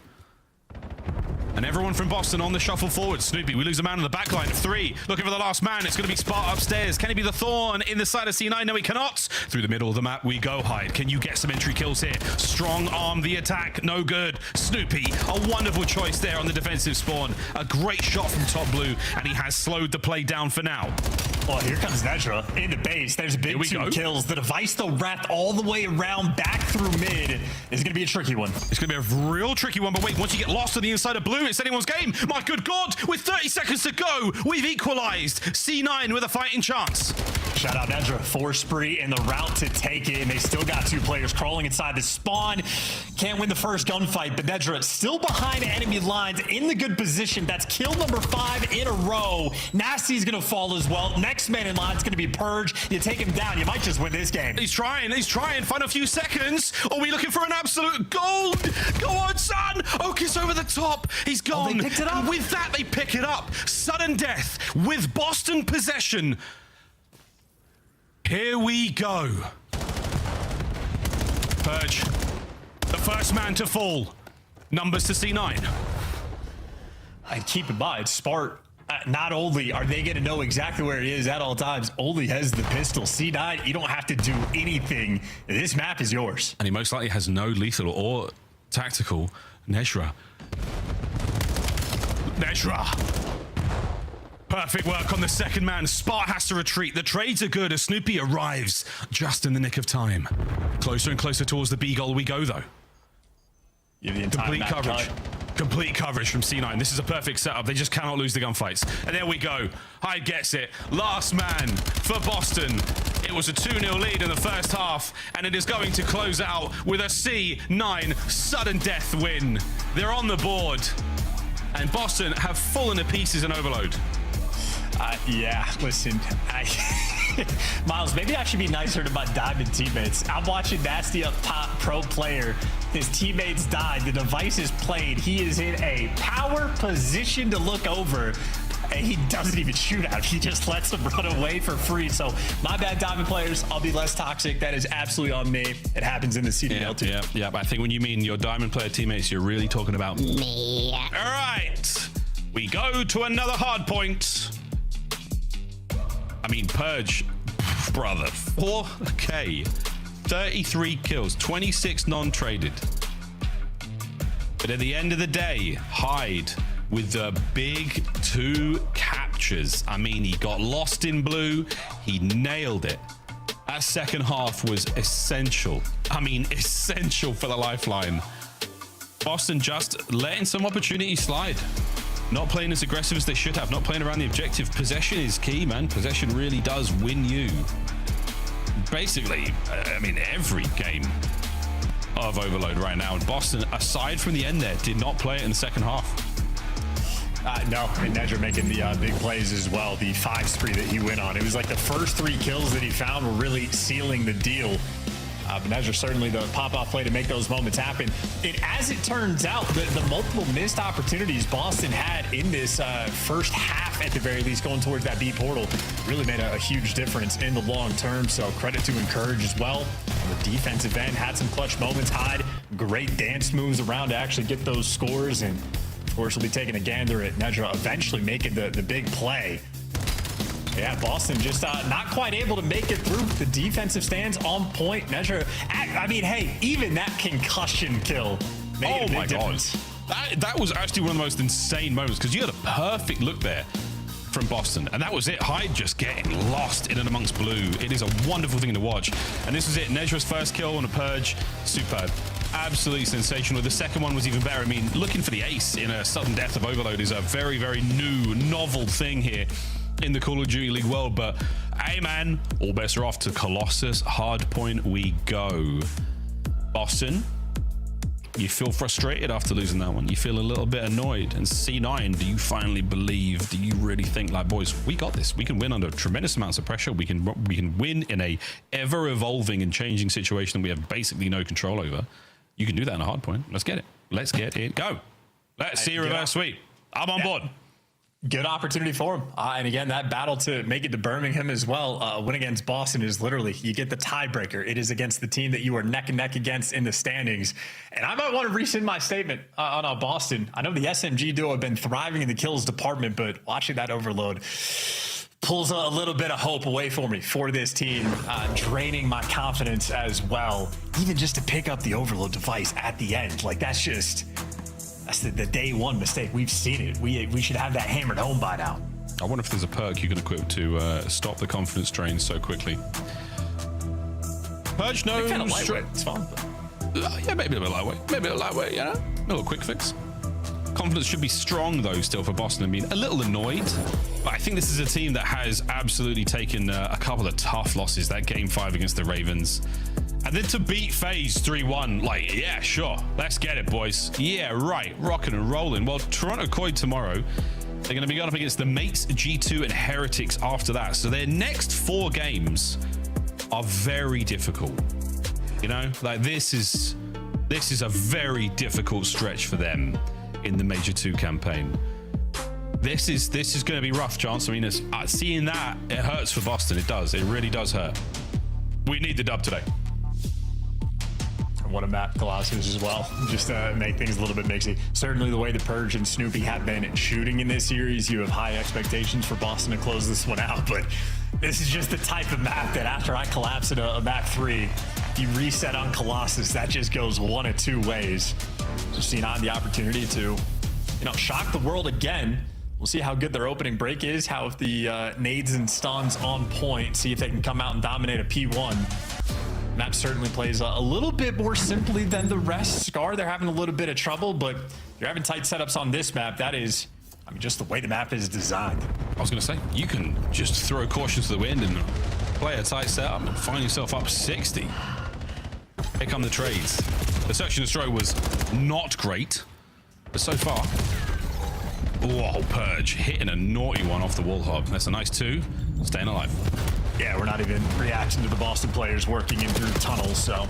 And everyone from Boston on the shuffle forward. Snoopy, we lose a man on the back line of 3. Looking for the last man. It's going to be Spark upstairs. Can he be the thorn in the side of C9? No, he cannot. Through the middle of the map we go. Hyde, can you get some entry kills here? Strong arm the attack. No good. Snoopy, a wonderful choice there on the defensive spawn. A great shot from top blue, and he has slowed the play down for now. Well, here comes Nezra into base. There's big 2 kills. The device, though, wrapped all the way around back through mid is going to be a tricky one. It's going to be a real tricky one, but wait, once you get lost on the inside of blue, it's anyone's game. My good God, with 30 seconds to go, we've equalized. C9 with a fighting chance. Shout out Nezra for spree and the route to take it, and they still got 2 players crawling inside the spawn. Can't win the first gunfight, but Nezra still behind enemy lines in the good position. That's kill number 5 in a row. Nasty's going to fall as well. Next man in line is going to be Purge. You take him down, you might just win this game. He's trying. Find a few seconds. Are we looking for an absolute gold? Go on, son. Okus over the top. He's gone. Oh, they picked it up. And with that, they pick it up. Sudden death with Boston possession. Here we go. Purge, the first man to fall. Numbers to C9. And keep in mind, Spark, not only are they going to know exactly where he is at all times, only has the pistol. C9, you don't have to do anything. This map is yours. And he most likely has no lethal or tactical. Nezra. Perfect work on the second man. Spark has to retreat. The trades are good as Snoopy arrives just in the nick of time. Closer and closer towards the B goal we go, though. Complete coverage. Complete coverage from C9. This is a perfect setup. They just cannot lose the gunfights. And there we go. Hyde gets it. Last man for Boston. It was a 2-0 lead in the first half, and it is going to close out with a C9 sudden death win. They're on the board, and Boston have fallen to pieces in overload. Yeah, listen, Miles, maybe I should be nicer to my Diamond teammates. I'm watching Nasty up top, pro player. His teammates died. The device is played. He is in a power position to look over, and he doesn't even shoot out. He just lets them run away for free. So my bad, Diamond players. I'll be less toxic. That is absolutely on me. It happens in the CDL too. Yeah. But I think when you mean your Diamond player teammates, you're really talking about me. All right, we go to another hard point. I mean, Purge, brother, 4K, 33 kills, 26 non-traded. But at the end of the day, Hyde with the big 2 captures. I mean, he got lost in blue. He nailed it. That second half was essential. I mean, essential for the lifeline. Boston just letting some opportunities slide. Not playing as aggressive as they should have. Not playing around the objective. Possession is key, man. Possession really does win you. Basically, I mean, every game of Overload right now. And Boston, aside from the end there, did not play it in the second half. No, and Nedra making the big plays as well. The 5 spree that he went on. It was like the first 3 kills that he found were really sealing the deal. But Nedra certainly the pop-off play to make those moments happen. And as it turns out, the multiple missed opportunities Boston had in this first half, at the very least, going towards that B portal, really made a huge difference in the long term. So credit to Encourage as well. On the defensive end, had some clutch moments. Hyde, great dance moves around to actually get those scores. And of course, we'll be taking a gander at Nedra eventually making the big play. Yeah, Boston just not quite able to make it through. The defensive stands on point. Nedra, I mean, hey, even that concussion kill made a big difference. That was actually one of the most insane moments, because you had a perfect look there from Boston, and that was it. Hyde just getting lost in and amongst blue. It is a wonderful thing to watch. And this was it. Nedra's first kill on a Purge. Superb. Absolutely sensational. The second one was even better. I mean, looking for the ace in a sudden death of Overload is a very, very new, novel thing here in the Call of Duty League world. But hey, man, all bets are off to Colossus. Hardpoint we go. Boston, you feel frustrated after losing that one. You feel a little bit annoyed. And C9, do you finally believe, do you really think, like, boys, we got this. We can win under tremendous amounts of pressure. We can win in a ever-evolving and changing situation that we have basically no control over. You can do that in a hard point. Let's get it. Let's get it. Go. Let's see a reverse sweep. I'm on board. Good opportunity for him. And again, that battle to make it to Birmingham as well. Win against Boston is literally, you get the tiebreaker. It is against the team that you are neck and neck against in the standings. And I might want to rescind my statement on Boston. I know the SMG duo have been thriving in the kills department, but watching that Overload pulls a little bit of hope away for me for this team, draining my confidence as well. Even just to pick up the Overload device at the end, like that's the day one mistake. We've seen it. We should have that hammered home by now. I wonder if there's a perk you can equip to stop the confidence drain so quickly. Purge no. Kind of lightweight. It's fun. Yeah, maybe a bit lightweight. Maybe a lightweight. You know, a little quick fix. Confidence should be strong though still for Boston. I mean, a little annoyed, but I think this is a team that has absolutely taken a couple of tough losses. That game 5 against the Ravens, and then to beat FaZe 3-1, like, yeah, sure, let's get it, boys. Yeah, right, rocking and rolling. Well, Toronto Koi tomorrow, they're going to be going up against the Mates, G2, and Heretics after that. So their next 4 games are very difficult. You know, like this is a very difficult stretch for them in the Major 2 campaign. This is going to be rough, Chance. I mean, seeing that, it hurts for Boston. It does. It really does hurt. We need the dub today. What a map Colossus as well, just to make things a little bit mixy. Certainly the way the Purge and Snoopy have been shooting in this series, you have high expectations for Boston to close this one out, but this is just the type of map that after I collapse in a map 3, you reset on Colossus, that just goes one of 2 ways. Just seeing on the opportunity to, shock the world again. We'll see how good their opening break is, how if the nades and stuns on point, see if they can come out and dominate a P1. Map certainly plays a little bit more simply than the rest. Scar, they're having a little bit of trouble, but you're having tight setups on this map. That is, I mean, just the way the map is designed. I was going to say, you can just throw caution to the wind and play a tight setup and find yourself up 60. Here come the trades. The search and destroy was not great, but so far, whoa, Purge hitting a naughty one off the wall hop. That's a nice 2, staying alive. Yeah, we're not even reacting to the Boston players working in through tunnels, so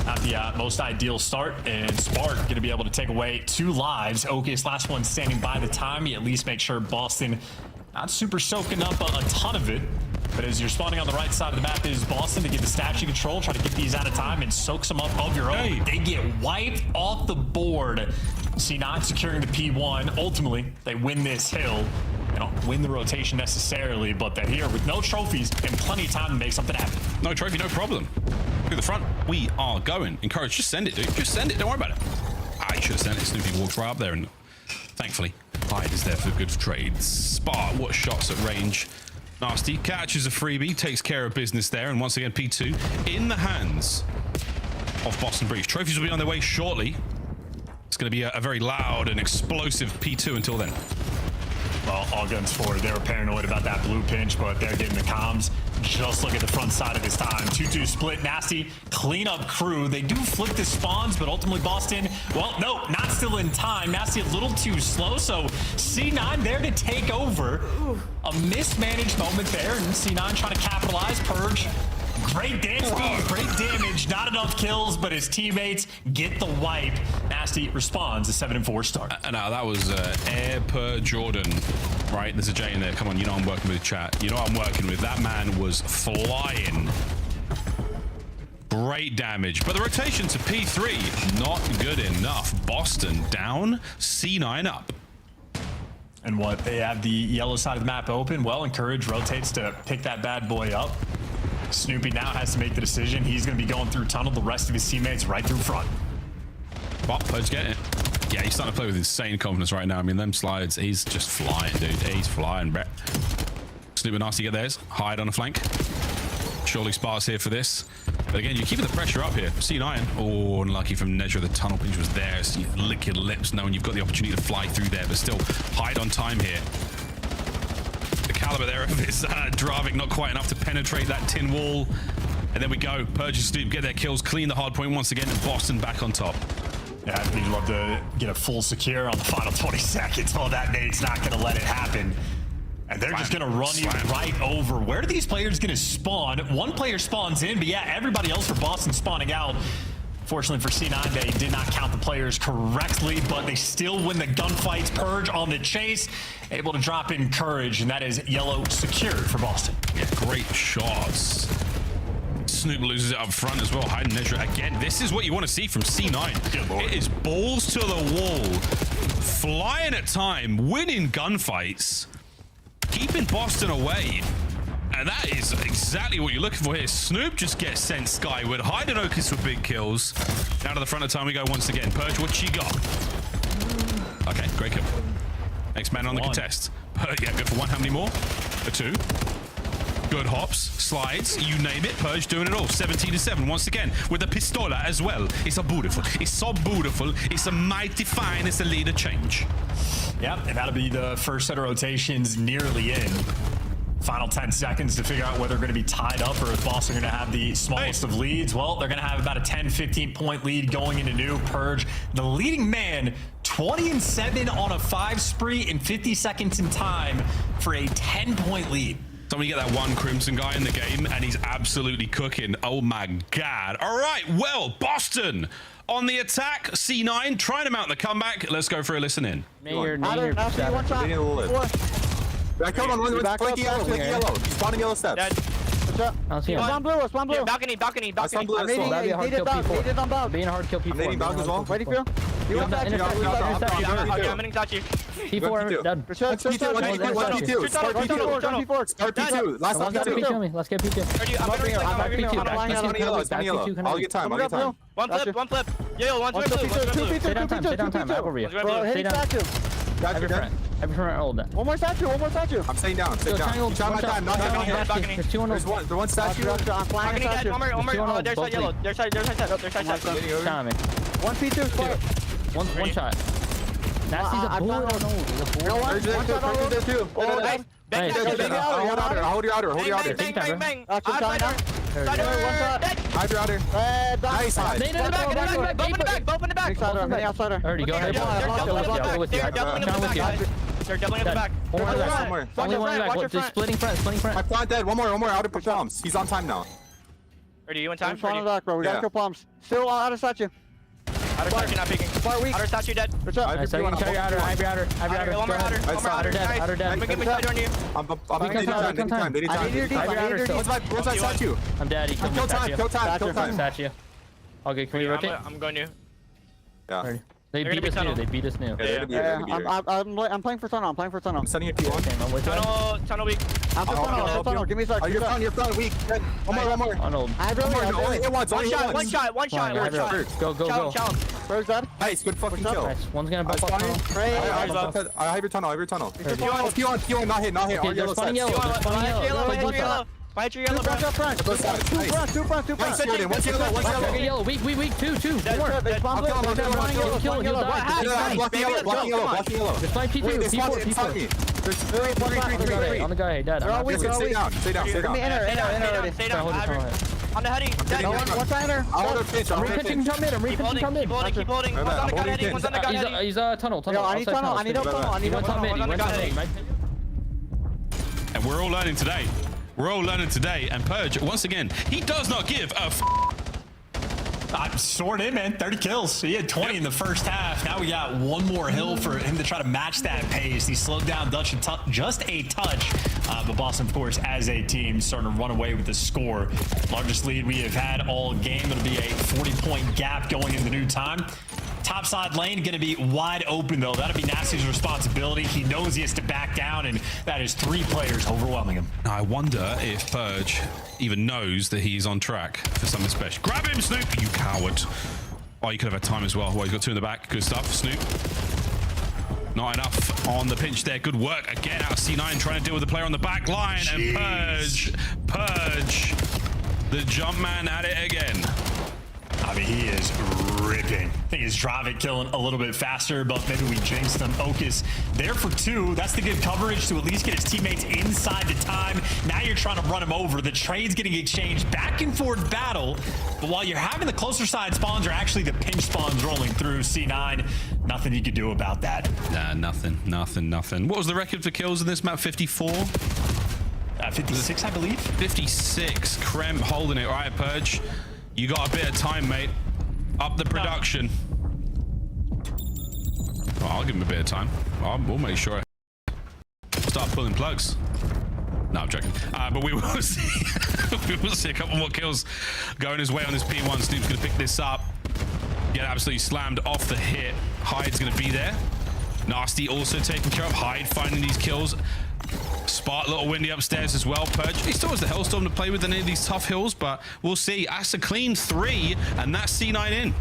not the most ideal start. And Spark going to be able to take away 2 lives. Okius, last one standing by the time. You at least make sure Boston not super soaking up a ton of it. But as you're spawning on the right side of the map is Boston to get the statue control, try to get these out of time and soak some up of your own. Hey. They get wiped off the board. C9 securing the P1. Ultimately, they win this hill. They don't win the rotation necessarily, but they're here with no trophies and plenty of time to make something happen. No trophy, no problem. To the front, we are going. Encourage, just send it, dude. Just send it, don't worry about it. I should have sent it. Snoopy walked right up there, and thankfully, Hyde is there for good trades. Spart, what shots at range. Nasty catches a freebie, takes care of business there, and once again, P2 in the hands of Boston Breach. Trophies will be on their way shortly. It's going to be a very loud and explosive P2 until then. Well, all guns forward. They were paranoid about that blue pinch, but they're getting the comms. Just look at the front side of this time. 2-2 split. Nasty cleanup crew. They do flip the spawns, but ultimately Boston, well, no, not still in time. Nasty a little too slow, so C9 there to take over. A mismanaged moment there, and C9 trying to capitalize. Purge. Great dance speed, great damage, not enough kills, but his teammates get the wipe. Nasty responds a 7-4 start. Now that was Air per Jordan, right? There's a J in there. Come on, you know I'm working with chat. You know I'm working with. That man was flying. Great damage, but the rotation to P3, not good enough. Boston down, C9 up. And what, they have the yellow side of the map open. Well, Encourage rotates to pick that bad boy up. Snoopy now has to make the decision. He's going to be going through tunnel. The rest of his teammates right through front. Well, Pudge getting it. Yeah, he's starting to play with insane confidence right now. I mean, them slides, he's just flying, dude. He's flying, Brett. Snoopy Nasty get theirs. Hide on the flank. Surely Spar's here for this. But again, you're keeping the pressure up here. C9. Oh, unlucky from Nedra. The tunnel pinch was there. So you lick your lips knowing you've got the opportunity to fly through there, but still Hide on time here. The caliber there of his driving not quite enough to penetrate that tin wall. And then we go. Purge and Snoop get their kills, clean the hard point once again, and Boston back on top. Yeah, I'd love to get a full secure on the final 20 seconds. Well, that nade's not going to let it happen. And they're just going to run you right over. Where are these players going to spawn? One player spawns in, but yeah, everybody else for Boston spawning out. Fortunately for C9, they did not count the players correctly, but they still win the gunfights. Purge on the chase, able to drop in Courage, and that is yellow secured for Boston. Yeah, great shots. Snoop loses it up front as well. Hyde and Nedra again. This is what you want to see from C9. It is balls to the wall, flying at time, winning gunfights, keeping Boston away. And that is exactly what you're looking for here. Snoop just gets sent skyward. Hyde and Oakis for big kills. Down to the front of time we go once again. Purge, what you got? Okay, great kill. Next man on the contest. Yeah, good for one. How many more? For two. Good hops, slides, you name it. Purge doing it all. 17-7 once again with the pistola as well. It's so beautiful. It's so beautiful. It's a mighty fine. It's a leader change. Yep, and that'll be the first set of rotations nearly in. Final 10 seconds to figure out whether they're going to be tied up or if Boston are going to have the smallest of leads. Well, they're going to have about a 10-15 point lead going into new. Purge, the leading man, 20-7 on a 5 spree in 50 seconds in time for a 10-point lead. Somebody get that one Crimson guy in the game, and he's absolutely cooking. Oh my God. All right, well, Boston on the attack. C9 trying to mount the comeback. Let's go for a listen in. I killed on one, flanking yellow. He's spawning yellow steps. Spawn blue, spawn blue. Balcony. I spawned blue as well. That'd be a hard kill P4. Being a hard kill P4. I'm nading balcony as well. Waiting for you. You want that? I'm gonna touch you. P4 done. Start P2. Last time P2. Let's get P2. I'll get time. One flip. Yo, one flip. Stay down time. I'll go over you. Stay down. Every front hold that. One more statue. I'm staying down. Try my time. Not Balcony. There's one statue. Balcony dead. One more. Their side yellow. Their side. Time me. One P2. One shot. Nasty's a bull. One shot all there too. I'll hold your outer. Bang. Hide your outer. Nice hide. Both in the back. Already go ahead. They're doubling in the back. Only one in the back. Just splitting front. My plant dead. One more outer for palms. He's on time now. Ready, you in time? Front of the back, bro. We gotta kill palms. Still out of statue. Outer statue not peeking. Far weak. Outer statue dead. Good job. Nice, I can carry outer. One more outer dead. Outer dead. Give me side on you. I'm anytime. What's my statue? I'm dead. Kill time. Statue. Okay, can we rotate? I'm going to. Yeah. They beat us new. They beat us new. I'm playing for tunnel. I'm sending it to you on. Tunnel weak. I'm for tunnel. Give me a sec. You're front, weak. One more. Tunnel. I have really One shot. Go. Where's that? Nice, good fucking kill. Nice. One's gonna back I have your tunnel. P1, not hit. Okay, Our they're yellow spawning side. yellow. Fight your yellow, Two front. Two front. One's yellow. Weak. Two. More. They spawned I'll blue. kill him. Blocking yellow. There's five P2. There's P4. On the guy, dead. They're all weak. Stay down. Give me inner. On the heady. One side inner. I'll hold a pinch. I'm repitching top mid. Keep holding. One's on the gun heady. He's tunnel. Yo, I need tunnel. I need a tunnel. He went top mid. And we're all learning today. And Purge, once again, he does not give a I'm soared in, man. 30 kills. He had 20 in the first half. Now we got one more hill for him to try to match that pace. He slowed down Dutch just a touch. But Boston, of course, as a team, starting to run away with the score. Largest lead we have had all game. It'll be a 40-point gap going into new time. Top side lane going to be wide open, though. That'll be Nasty's responsibility. He knows he has to back down, and that is 3 players overwhelming him. I wonder if Purge even knows that he's on track for something special. Grab him, Snoop, you coward. Oh, you could have had time as well. Well, he's got 2 in the back. Good stuff, Snoop. Not enough on the pinch there. Good work again out of C9, trying to deal with the player on the back line. And Purge, the jump man at it again. I mean, he is ripping. I think his Dravik killing a little bit faster, but maybe we jinxed him. Okus there for 2. That's the good coverage to at least get his teammates inside the time. Now you're trying to run him over. The trade's getting exchanged. Back and forth battle. But while you're having the closer side spawns are actually the pinch spawns rolling through C9. Nothing you could do about that. Nah, nothing. What was the record for kills in this map? 54? 56, I believe. 56. Krem holding it. All right, Purge. You got a bit of time, mate. Up the production. Well, I'll give him a bit of time. We'll make sure I start pulling plugs. No, I'm joking. But we will see. We will see a couple more kills going his way on this P1. Snoop's going to pick this up. Get absolutely slammed off the hit. Hyde's going to be there. Nasty also taking care of Hyde, finding these kills. Spark, a little windy upstairs as well. Purge, he still has the Hellstorm to play with in any of these tough hills, but we'll see. That's a clean 3, and that's C9 in.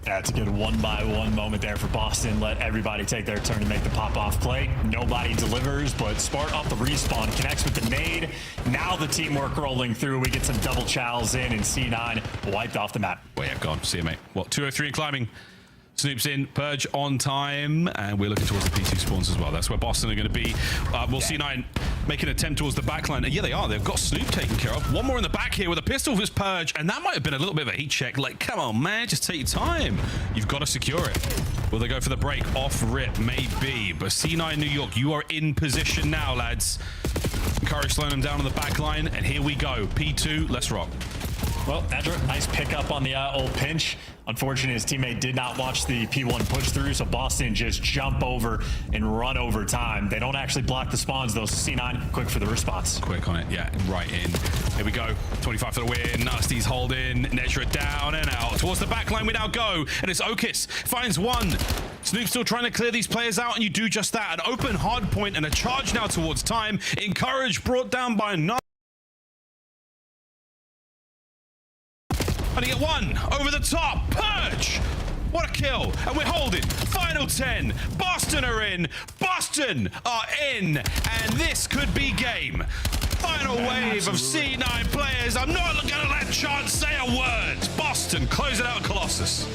That's a good 1-by-1 moment there for Boston. Let everybody take their turn to make the pop-off play. Nobody delivers, but Spart off the respawn connects with the nade. Now the teamwork rolling through. We get some double chows in, and C9 wiped off the map. Well, yeah, gone. See you, mate. What, 203 and climbing? Snoop's in, Purge on time, and we're looking towards the P2 spawns as well. That's where Boston are going to be. We'll see C9 make an attempt towards the backline. And yeah, they are. They've got Snoop taken care of. One more in the back here with a pistol for his Purge, and that might have been a little bit of a heat check. Like, come on, man, just take your time. You've got to secure it. Will they go for the break? Off rip, maybe. But C9 New York, you are in position now, lads. Encourage slowing them down on the back line, and here we go. P2, let's rock. Well, Edra, nice pickup on the old pinch. Unfortunately, his teammate did not watch the P1 push through, so Boston just jump over and run over time. They don't actually block the spawns, though. C9, quick for the response. Quick on it, yeah, right in. Here we go. 25 for the win. Nasty's holding. Nedra down and out. Towards the back line we now go, and it's Okus. Finds one. Snoop still trying to clear these players out, and you do just that. An open hard point and a charge now towards time. Encourage brought down by another. And he get one over the top. Purge! What a kill. And we're holding. Final 10. Boston are in. Boston are in. And this could be game. Final wave of C9 players. I'm not going to let Chance say a word. Boston, close it out, Colossus.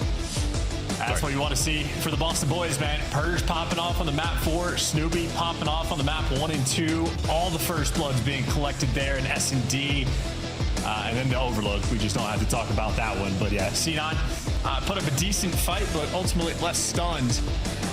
That's what you want to see for the Boston boys, man. Purge popping off on the map 4. Snoopy popping off on the map 1 and 2. All the first bloods being collected there in S&D. And then the overload. We just don't have to talk about that one. But yeah, C9 put up a decent fight, but ultimately less stunned.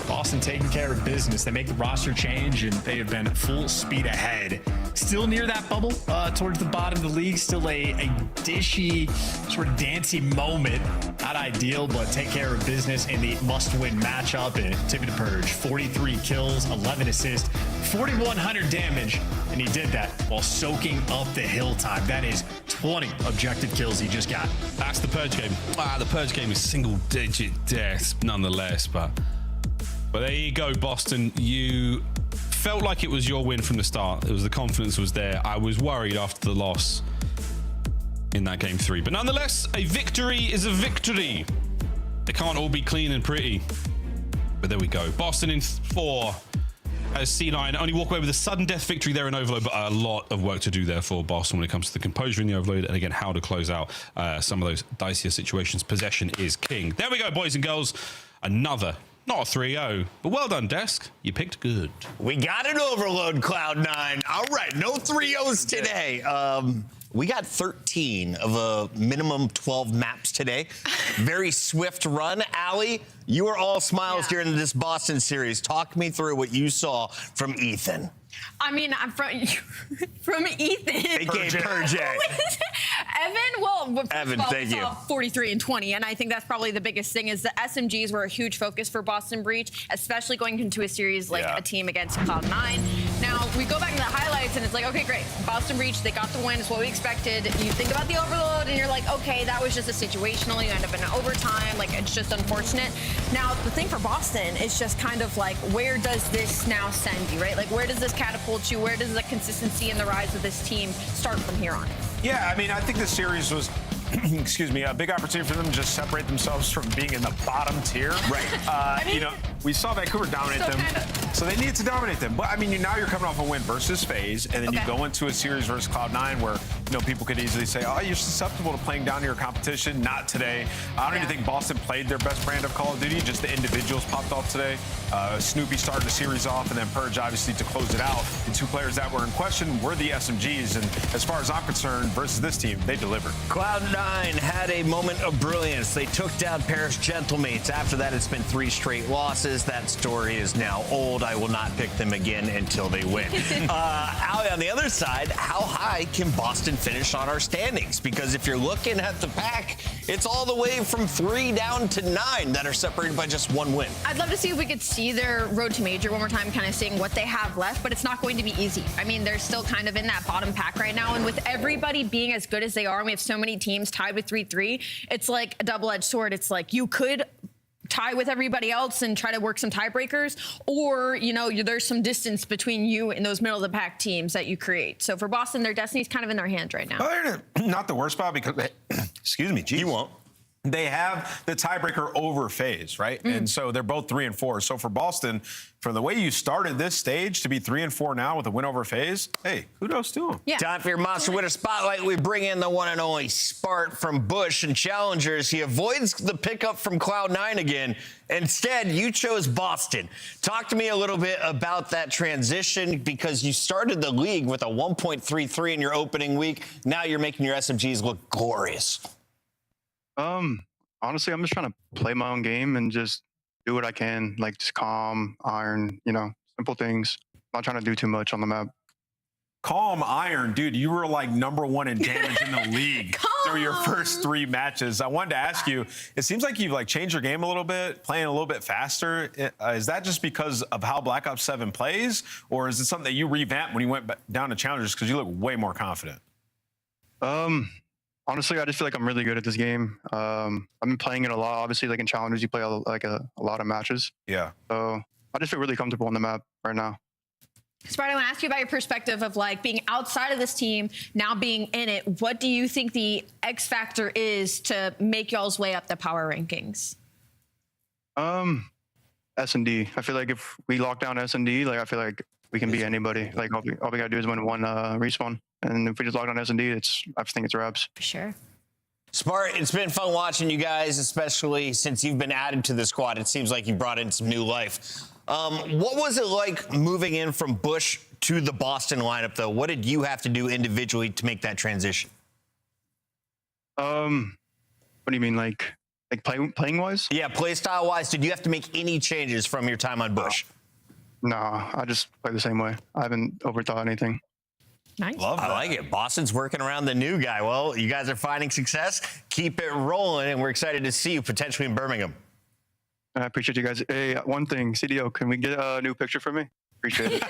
Boston taking care of business. They make the roster change, and they have been full speed ahead. Still near that bubble towards the bottom of the league. Still a dishy, sort of dancey moment out ideal, but take care of business in the must-win matchup. And Tippy the Purge, 43 kills, 11 assists, 4,100 damage, and he did that while soaking up the hill time. That is 20 objective kills he just got. That's the Purge game. The Purge game is single-digit deaths, nonetheless. But there you go, Boston. You felt like it was your win from the start. It was the confidence was there. I was worried after the loss in that game 3, but nonetheless, a victory is a victory. They can't all be clean and pretty, but there we go. Boston in 4 as C9 only walk away with a sudden death victory there in Overload, but a lot of work to do there for Boston when it comes to the composure in the Overload, and again, how to close out some of those dicier situations. Possession is king. There we go, boys and girls. Another, not a 3-0, but well done, Desk. You picked good. We got an Overload, Cloud9. All right, no 3-0s today. We got 13 of a minimum 12 maps today. Very swift run. Allie, you were all smiles during this Boston series. Talk me through what you saw from Ethan. I mean, I'm from Ethan. AKA Purge. Evan, Evan, thank you. 43 and 20, and I think that's probably the biggest thing is the SMGs were a huge focus for Boston Breach, especially going into a series like a team against Cloud9. Now, we go back to the highlights, and it's like, okay, great. Boston Breach, they got the win. It's what we expected. You think about the Overload, and you're like, okay, that was just a situational. You end up in an overtime. Like, it's just unfortunate. Now, the thing for Boston is just kind of like, where does this now send you, right? Like, where does this catapult you? Where does the consistency and the rise of this team start from here on? Yeah, I mean, I think this series was, excuse me, a big opportunity for them to just separate themselves from being in the bottom tier. Right. You know, we saw Vancouver dominate them, so they needed to dominate them. But I mean, now you're coming off a win versus FaZe, and then you go into a series versus Cloud9 where, you know, people could easily say, oh, you're susceptible to playing down to your competition. Not today. I don't even think Boston played their best brand of Call of Duty. Just the individuals popped off today. Snoopy started the series off, and then Purge obviously to close it out. The 2 players that were in question were the SMGs, and as far as I'm concerned, versus this team, they delivered. Cloud9 had a moment of brilliance. They took down Paris Gentlemates. After that, it's been 3 straight losses. That story is now old. I will not pick them again until they win. Allie, on the other side, how high can Boston finish on our standings? Because if you're looking at the pack, it's all the way from 3 down to 9 that are separated by just 1 win. I'd love to see if we could see their road to major one more time, kind of seeing what they have left, but it's not going to be easy. I mean, they're still kind of in that bottom pack right now, and with everybody being as good as they are, and we have so many teams tied with 3-3, it's like a double-edged sword. It's like you could tie with everybody else and try to work some tiebreakers, or, you know, there's some distance between you and those middle of the pack teams that you create. So for Boston, their destiny's kind of in their hands right now. Well, they're not the worst spot because, excuse me, geez. You won't. They have the tiebreaker over FaZe, right? And so they're both 3 and 4. So for Boston, for the way you started this stage to be 3 and 4 now with a win over FaZe, hey, kudos to them. Yeah. Time for your Monster Winner Spotlight. We bring in the one and only Spart from Bush and Challengers. He avoids the pickup from Cloud9 again. Instead, you chose Boston. Talk to me a little bit about that transition, because you started the league with a 1.33 in your opening week. Now you're making your SMGs look glorious. Honestly, I'm just trying to play my own game and just do what I can, like just calm, iron, you know, simple things. Not trying to do too much on the map. Calm, iron, dude, you were like #1 in damage in the league through your first 3 matches. I wanted to ask you, it seems like you've like changed your game a little bit, playing a little bit faster. Is that just because of how Black Ops 7 plays, or is it something that you revamped when you went down to Challengers because you look way more confident? Honestly, I just feel like I'm really good at this game. I've been playing it a lot. Obviously, like in Challengers, you play a lot of matches. Yeah. So I just feel really comfortable on the map right now. Spart, I want to ask you about your perspective of like being outside of this team, now being in it. What do you think the X factor is to make y'all's way up the power rankings? S&D. I feel like if we lock down S&D, like I feel like we can beat anybody. Like all we gotta do is win 1 respawn. And if we just log on S&D, I think it's wraps. For sure. Spart, it's been fun watching you guys, especially since you've been added to the squad. It seems like you brought in some new life. What was it like moving in from Bush to the Boston lineup, though? What did you have to do individually to make that transition? What do you mean, like playing wise? Yeah, play style wise. Did you have to make any changes from your time on Bush? No, I just play the same way. I haven't overthought anything. Nice. Love that. I like it. Boston's working around the new guy. Well, you guys are finding success. Keep it rolling, and we're excited to see you potentially in Birmingham. I appreciate you guys. Hey, one thing, CDO, can we get a new picture for me? Appreciate it.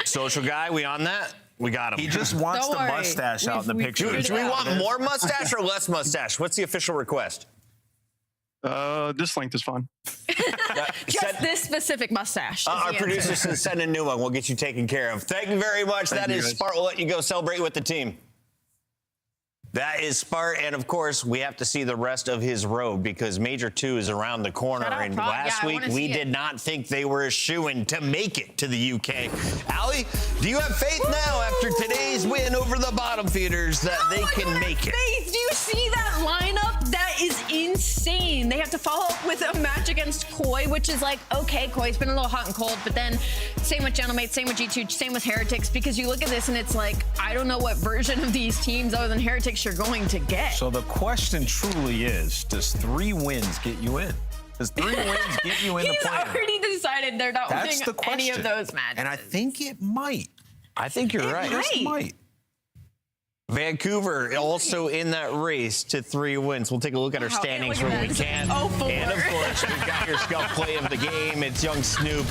Social guy, we on that? We got him. He just wants the mustache out in the picture. Do we want more mustache or less mustache? What's the official request? This length is fine. Just this specific mustache. Our producer says send a new one. We'll get you taken care of. Thank you very much. That is Spart. We'll let you go celebrate with the team. That is Spart, and of course, we have to see the rest of his road because Major 2 is around the corner. And last week, we did not think they were a shoo-in to make it to the UK. Allie, do you have faith now after today's win over the bottom feeders that they can make it? Do you see that lineup? That is insane. They have to follow up with a match against Koi, which is like, okay, Koi's been a little hot and cold, but then same with Gentlemate, same with G2, same with Heretics, because you look at this and it's like, I don't know what version of these teams other than Heretics you're going to get. So the question truly is, does 3 wins get you in? Does 3 wins get you in the play? He's already decided they're not winning any of those matches. And I think it might. I think you're right. It might. Vancouver also in that race to 3 wins. We'll take a look at our standings when we can. And of course, we've got your scout play of the game. It's young Snoop,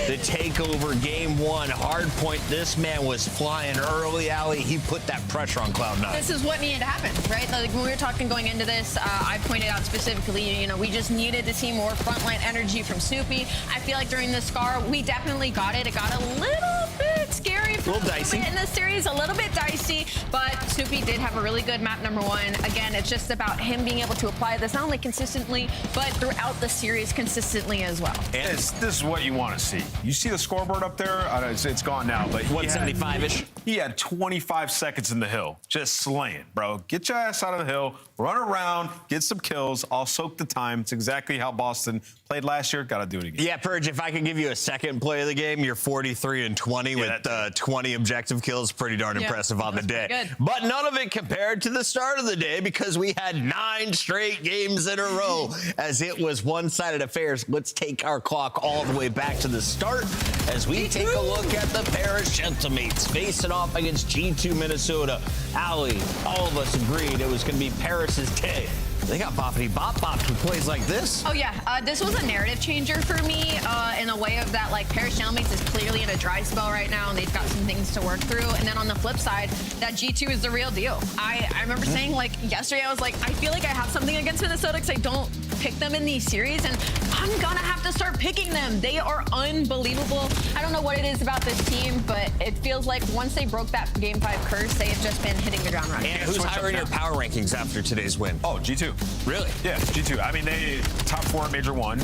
the takeover game 1. Hard point. This man was flying early, Allie. He put that pressure on Cloud9. This is what needed to happen, right? Like when we were talking going into this, I pointed out specifically, we just needed to see more frontline energy from Snoopy. I feel like during the SCAR, we definitely got it. It got a little bit scary. A little dicey. In the series, a little bit dicey, but Snoopy did have a really good map number 1. Again, it's just about him being able to apply this not only consistently, but throughout the series consistently as well. And this is what you want to see. You see the scoreboard up there? It's gone now, but 175-ish. He had 25 seconds in the hill, just slaying, bro. Get your ass out of the hill, run around, get some kills. I'll soak the time. It's exactly how Boston played last year. Got to do it again. Yeah, Purge, if I could give you a second play of the game, you're 43-20 with 20 objective kills. Pretty darn impressive on the day. But none of it compared to the start of the day because we had 9 straight games in a row as it was one-sided affairs. Let's take our clock all the way back to the start as we take a look at the Paris Gentlemates facing off against G2 Minnesota. Allie, all of us agreed it was going to be Paris's day. They got boppity bop with plays like this. Oh, yeah. This was a narrative changer for me in a way of that, like, Paris Gentlemate is clearly in a dry spell right now, and they've got some things to work through. And then on the flip side, that G2 is the real deal. I remember saying, like, yesterday, I was like, I feel like I have something against Minnesota because I don't pick them in these series, and I'm going to have to start picking them. They are unbelievable. I don't know what it is about this team, but it feels like once they broke that Game 5 curse, they have just been hitting the ground running. And who's higher in your power rankings after today's win? Oh, G2. Really? Yeah, G2. I mean, they top 4 at Major 1.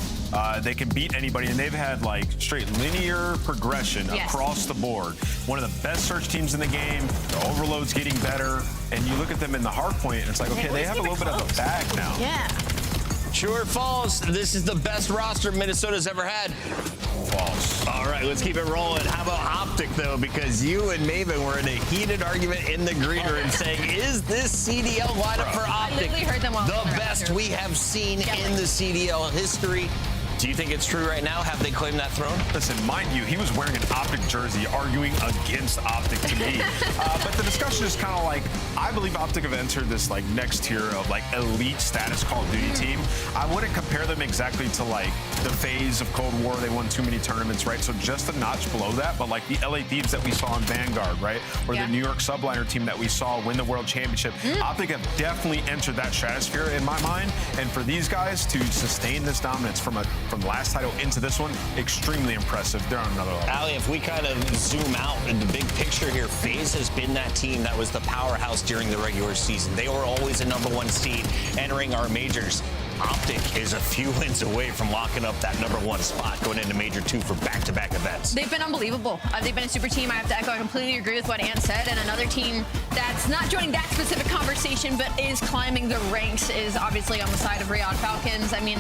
They can beat anybody, and they've had like straight linear progression across the board. One of the best search teams in the game. The overload's getting better, and you look at them in the hard point, and it's like, okay, they have a little bit of a bag now. Yeah. True or false? This is the best roster Minnesota's ever had. False. All right, let's keep it rolling. How about Optic, though? Because you and Maven were in a heated argument in the green room saying, is this CDL lineup for Optic the best we have seen in the CDL history? Do you think it's true right now? Have they claimed that throne? Listen, mind you, he was wearing an Optic jersey arguing against Optic to me. But the discussion is kind of like, I believe Optic have entered this like next tier of like elite status Call of Duty team. I wouldn't compare them exactly to like the phase of Cold War. They won too many tournaments, right? So just a notch below that, but like the LA Thieves that we saw in Vanguard, right? Or the New York Subliner team that we saw win the World Championship. Optic have definitely entered that stratosphere in my mind. And for these guys to sustain this dominance from the last title into this one, extremely impressive. They're on another level. Allie, if we kind of zoom out in the big picture here, FaZe has been that team that was the powerhouse during the regular season. They were always a #1 seed entering our majors. Optic is a few wins away from locking up that #1 spot going into Major 2 for back-to-back events. They've been unbelievable. They've been a super team. I have to echo. I completely agree with what Ant said. And another team that's not joining that specific conversation, but is climbing the ranks is obviously on the side of Riyadh Falcons. I mean,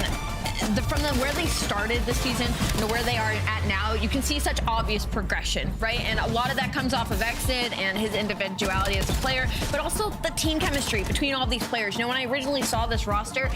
from where they started the season to where they are at now, you can see such obvious progression, right? And a lot of that comes off of Exit and his individuality as a player, but also the team chemistry between all these players. You know, when I originally saw this roster,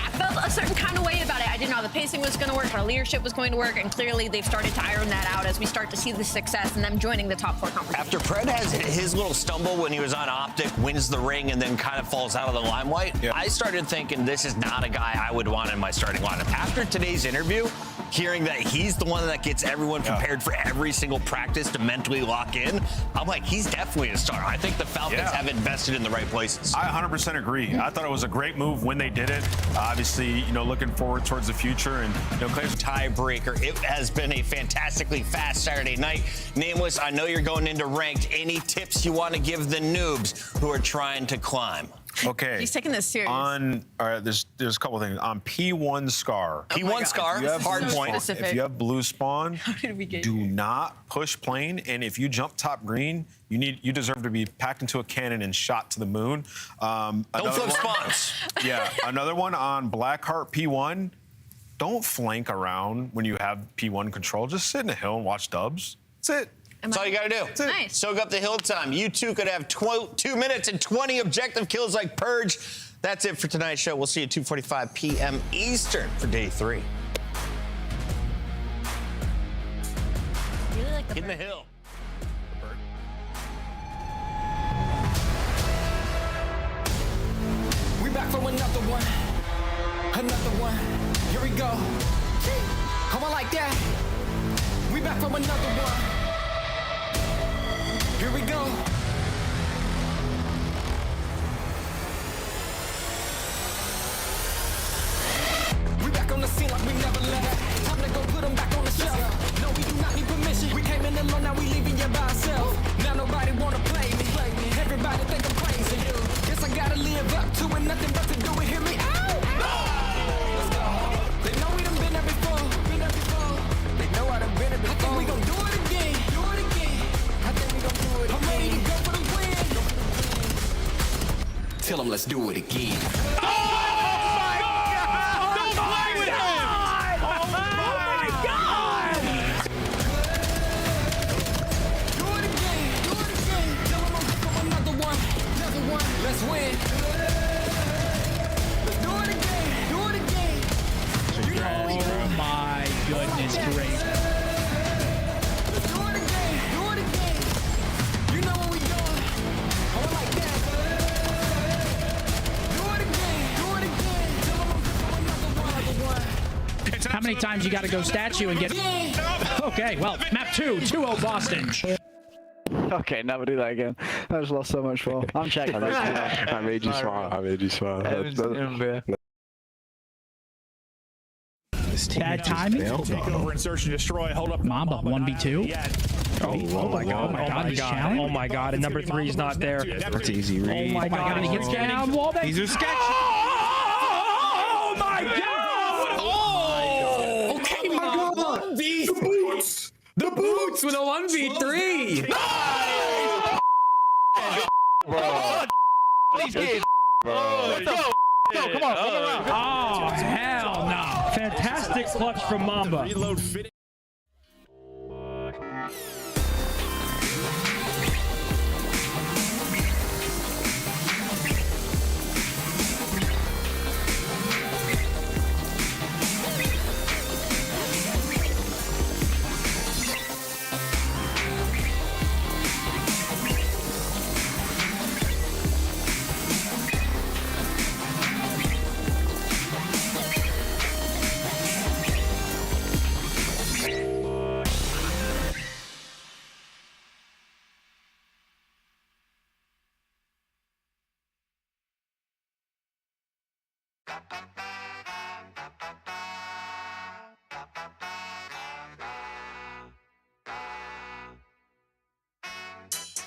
at felt a certain kind of way about it. I didn't know how the pacing was going to work, how leadership was going to work, and clearly they've started to iron that out as we start to see the success and them joining the top 4 conference. After Pred has his little stumble when he was on Optic, wins the ring, and then kind of falls out of the limelight, I started thinking this is not a guy I would want in my starting lineup. After today's interview, hearing that he's the one that gets everyone prepared for every single practice to mentally lock in, I'm like, he's definitely a star. I think the Falcons have invested in the right places. I 100% agree. I thought it was a great move when they did it. Obviously, looking forward towards the future, and Clay's tiebreaker. It has been a fantastically fast Saturday night. Nameless, I know you're going into ranked. Any tips you want to give the noobs who are trying to climb? Okay. He's taking this serious. All right, there's a couple things. On P1 Scar. P1 Scar, hard point. If you have blue spawn, How did we get do not push plane. And if you jump top green, you deserve to be packed into a cannon and shot to the moon. Don't flip spawns. Yeah, another one on Blackheart P1. Don't flank around when you have P1 control. Just sit in a hill and watch dubs. That's it. That's all you got to do. Nice. Soak up the hill time. You two could have 2 minutes and 20 objective kills like Purge. That's it for tonight's show. We'll see you at 2:45 p.m. Eastern for day 3. Really like the Get in the hill. We back for another one. Another one. Here we go. Come on like that. We back for another one. Here we go. We back on the scene like we never left. Time to go put them back on the shelf. No, we do not need permission. We came in alone, now we leaving you by ourselves. Now nobody wanna play me. Everybody think I'm crazy. Guess I gotta live up to it. Nothing but to do it. Hear me out. Let's go. They know we done been there before. They know I done been there before. I think we gon' do it again. I think we gon' do it again. I'm ready to go for the win. Tell them let's do it again. Let's win. Let's do it again. Do it again. Oh my goodness, great. Let's do it again. Do it again. You know what we doing. I want like that. Do it again. Do it again. Another one. How many times you got to go statue and get? Okay, well, map 2, 2-0 Boston. Okay, never do that again. I just lost so much fun. I'm checking. I made you smile. Bad timing. Take over, insertion, destroy, hold up. Mamba 1v2. Oh my god, he's challenged. Oh my god, and number 3 is not there. That's easy read. Oh my god, he gets down. Wallbang. These are sketchy. Oh my god! Oh! Okay, my god. The boots. The boots with a 1v3. Bro. These kids. Bro. Go, come on, oh, hell no. Fantastic clutch from Mamba. Reload fitting.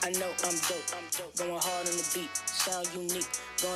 I know I'm dope, going hard on the beat, sound unique.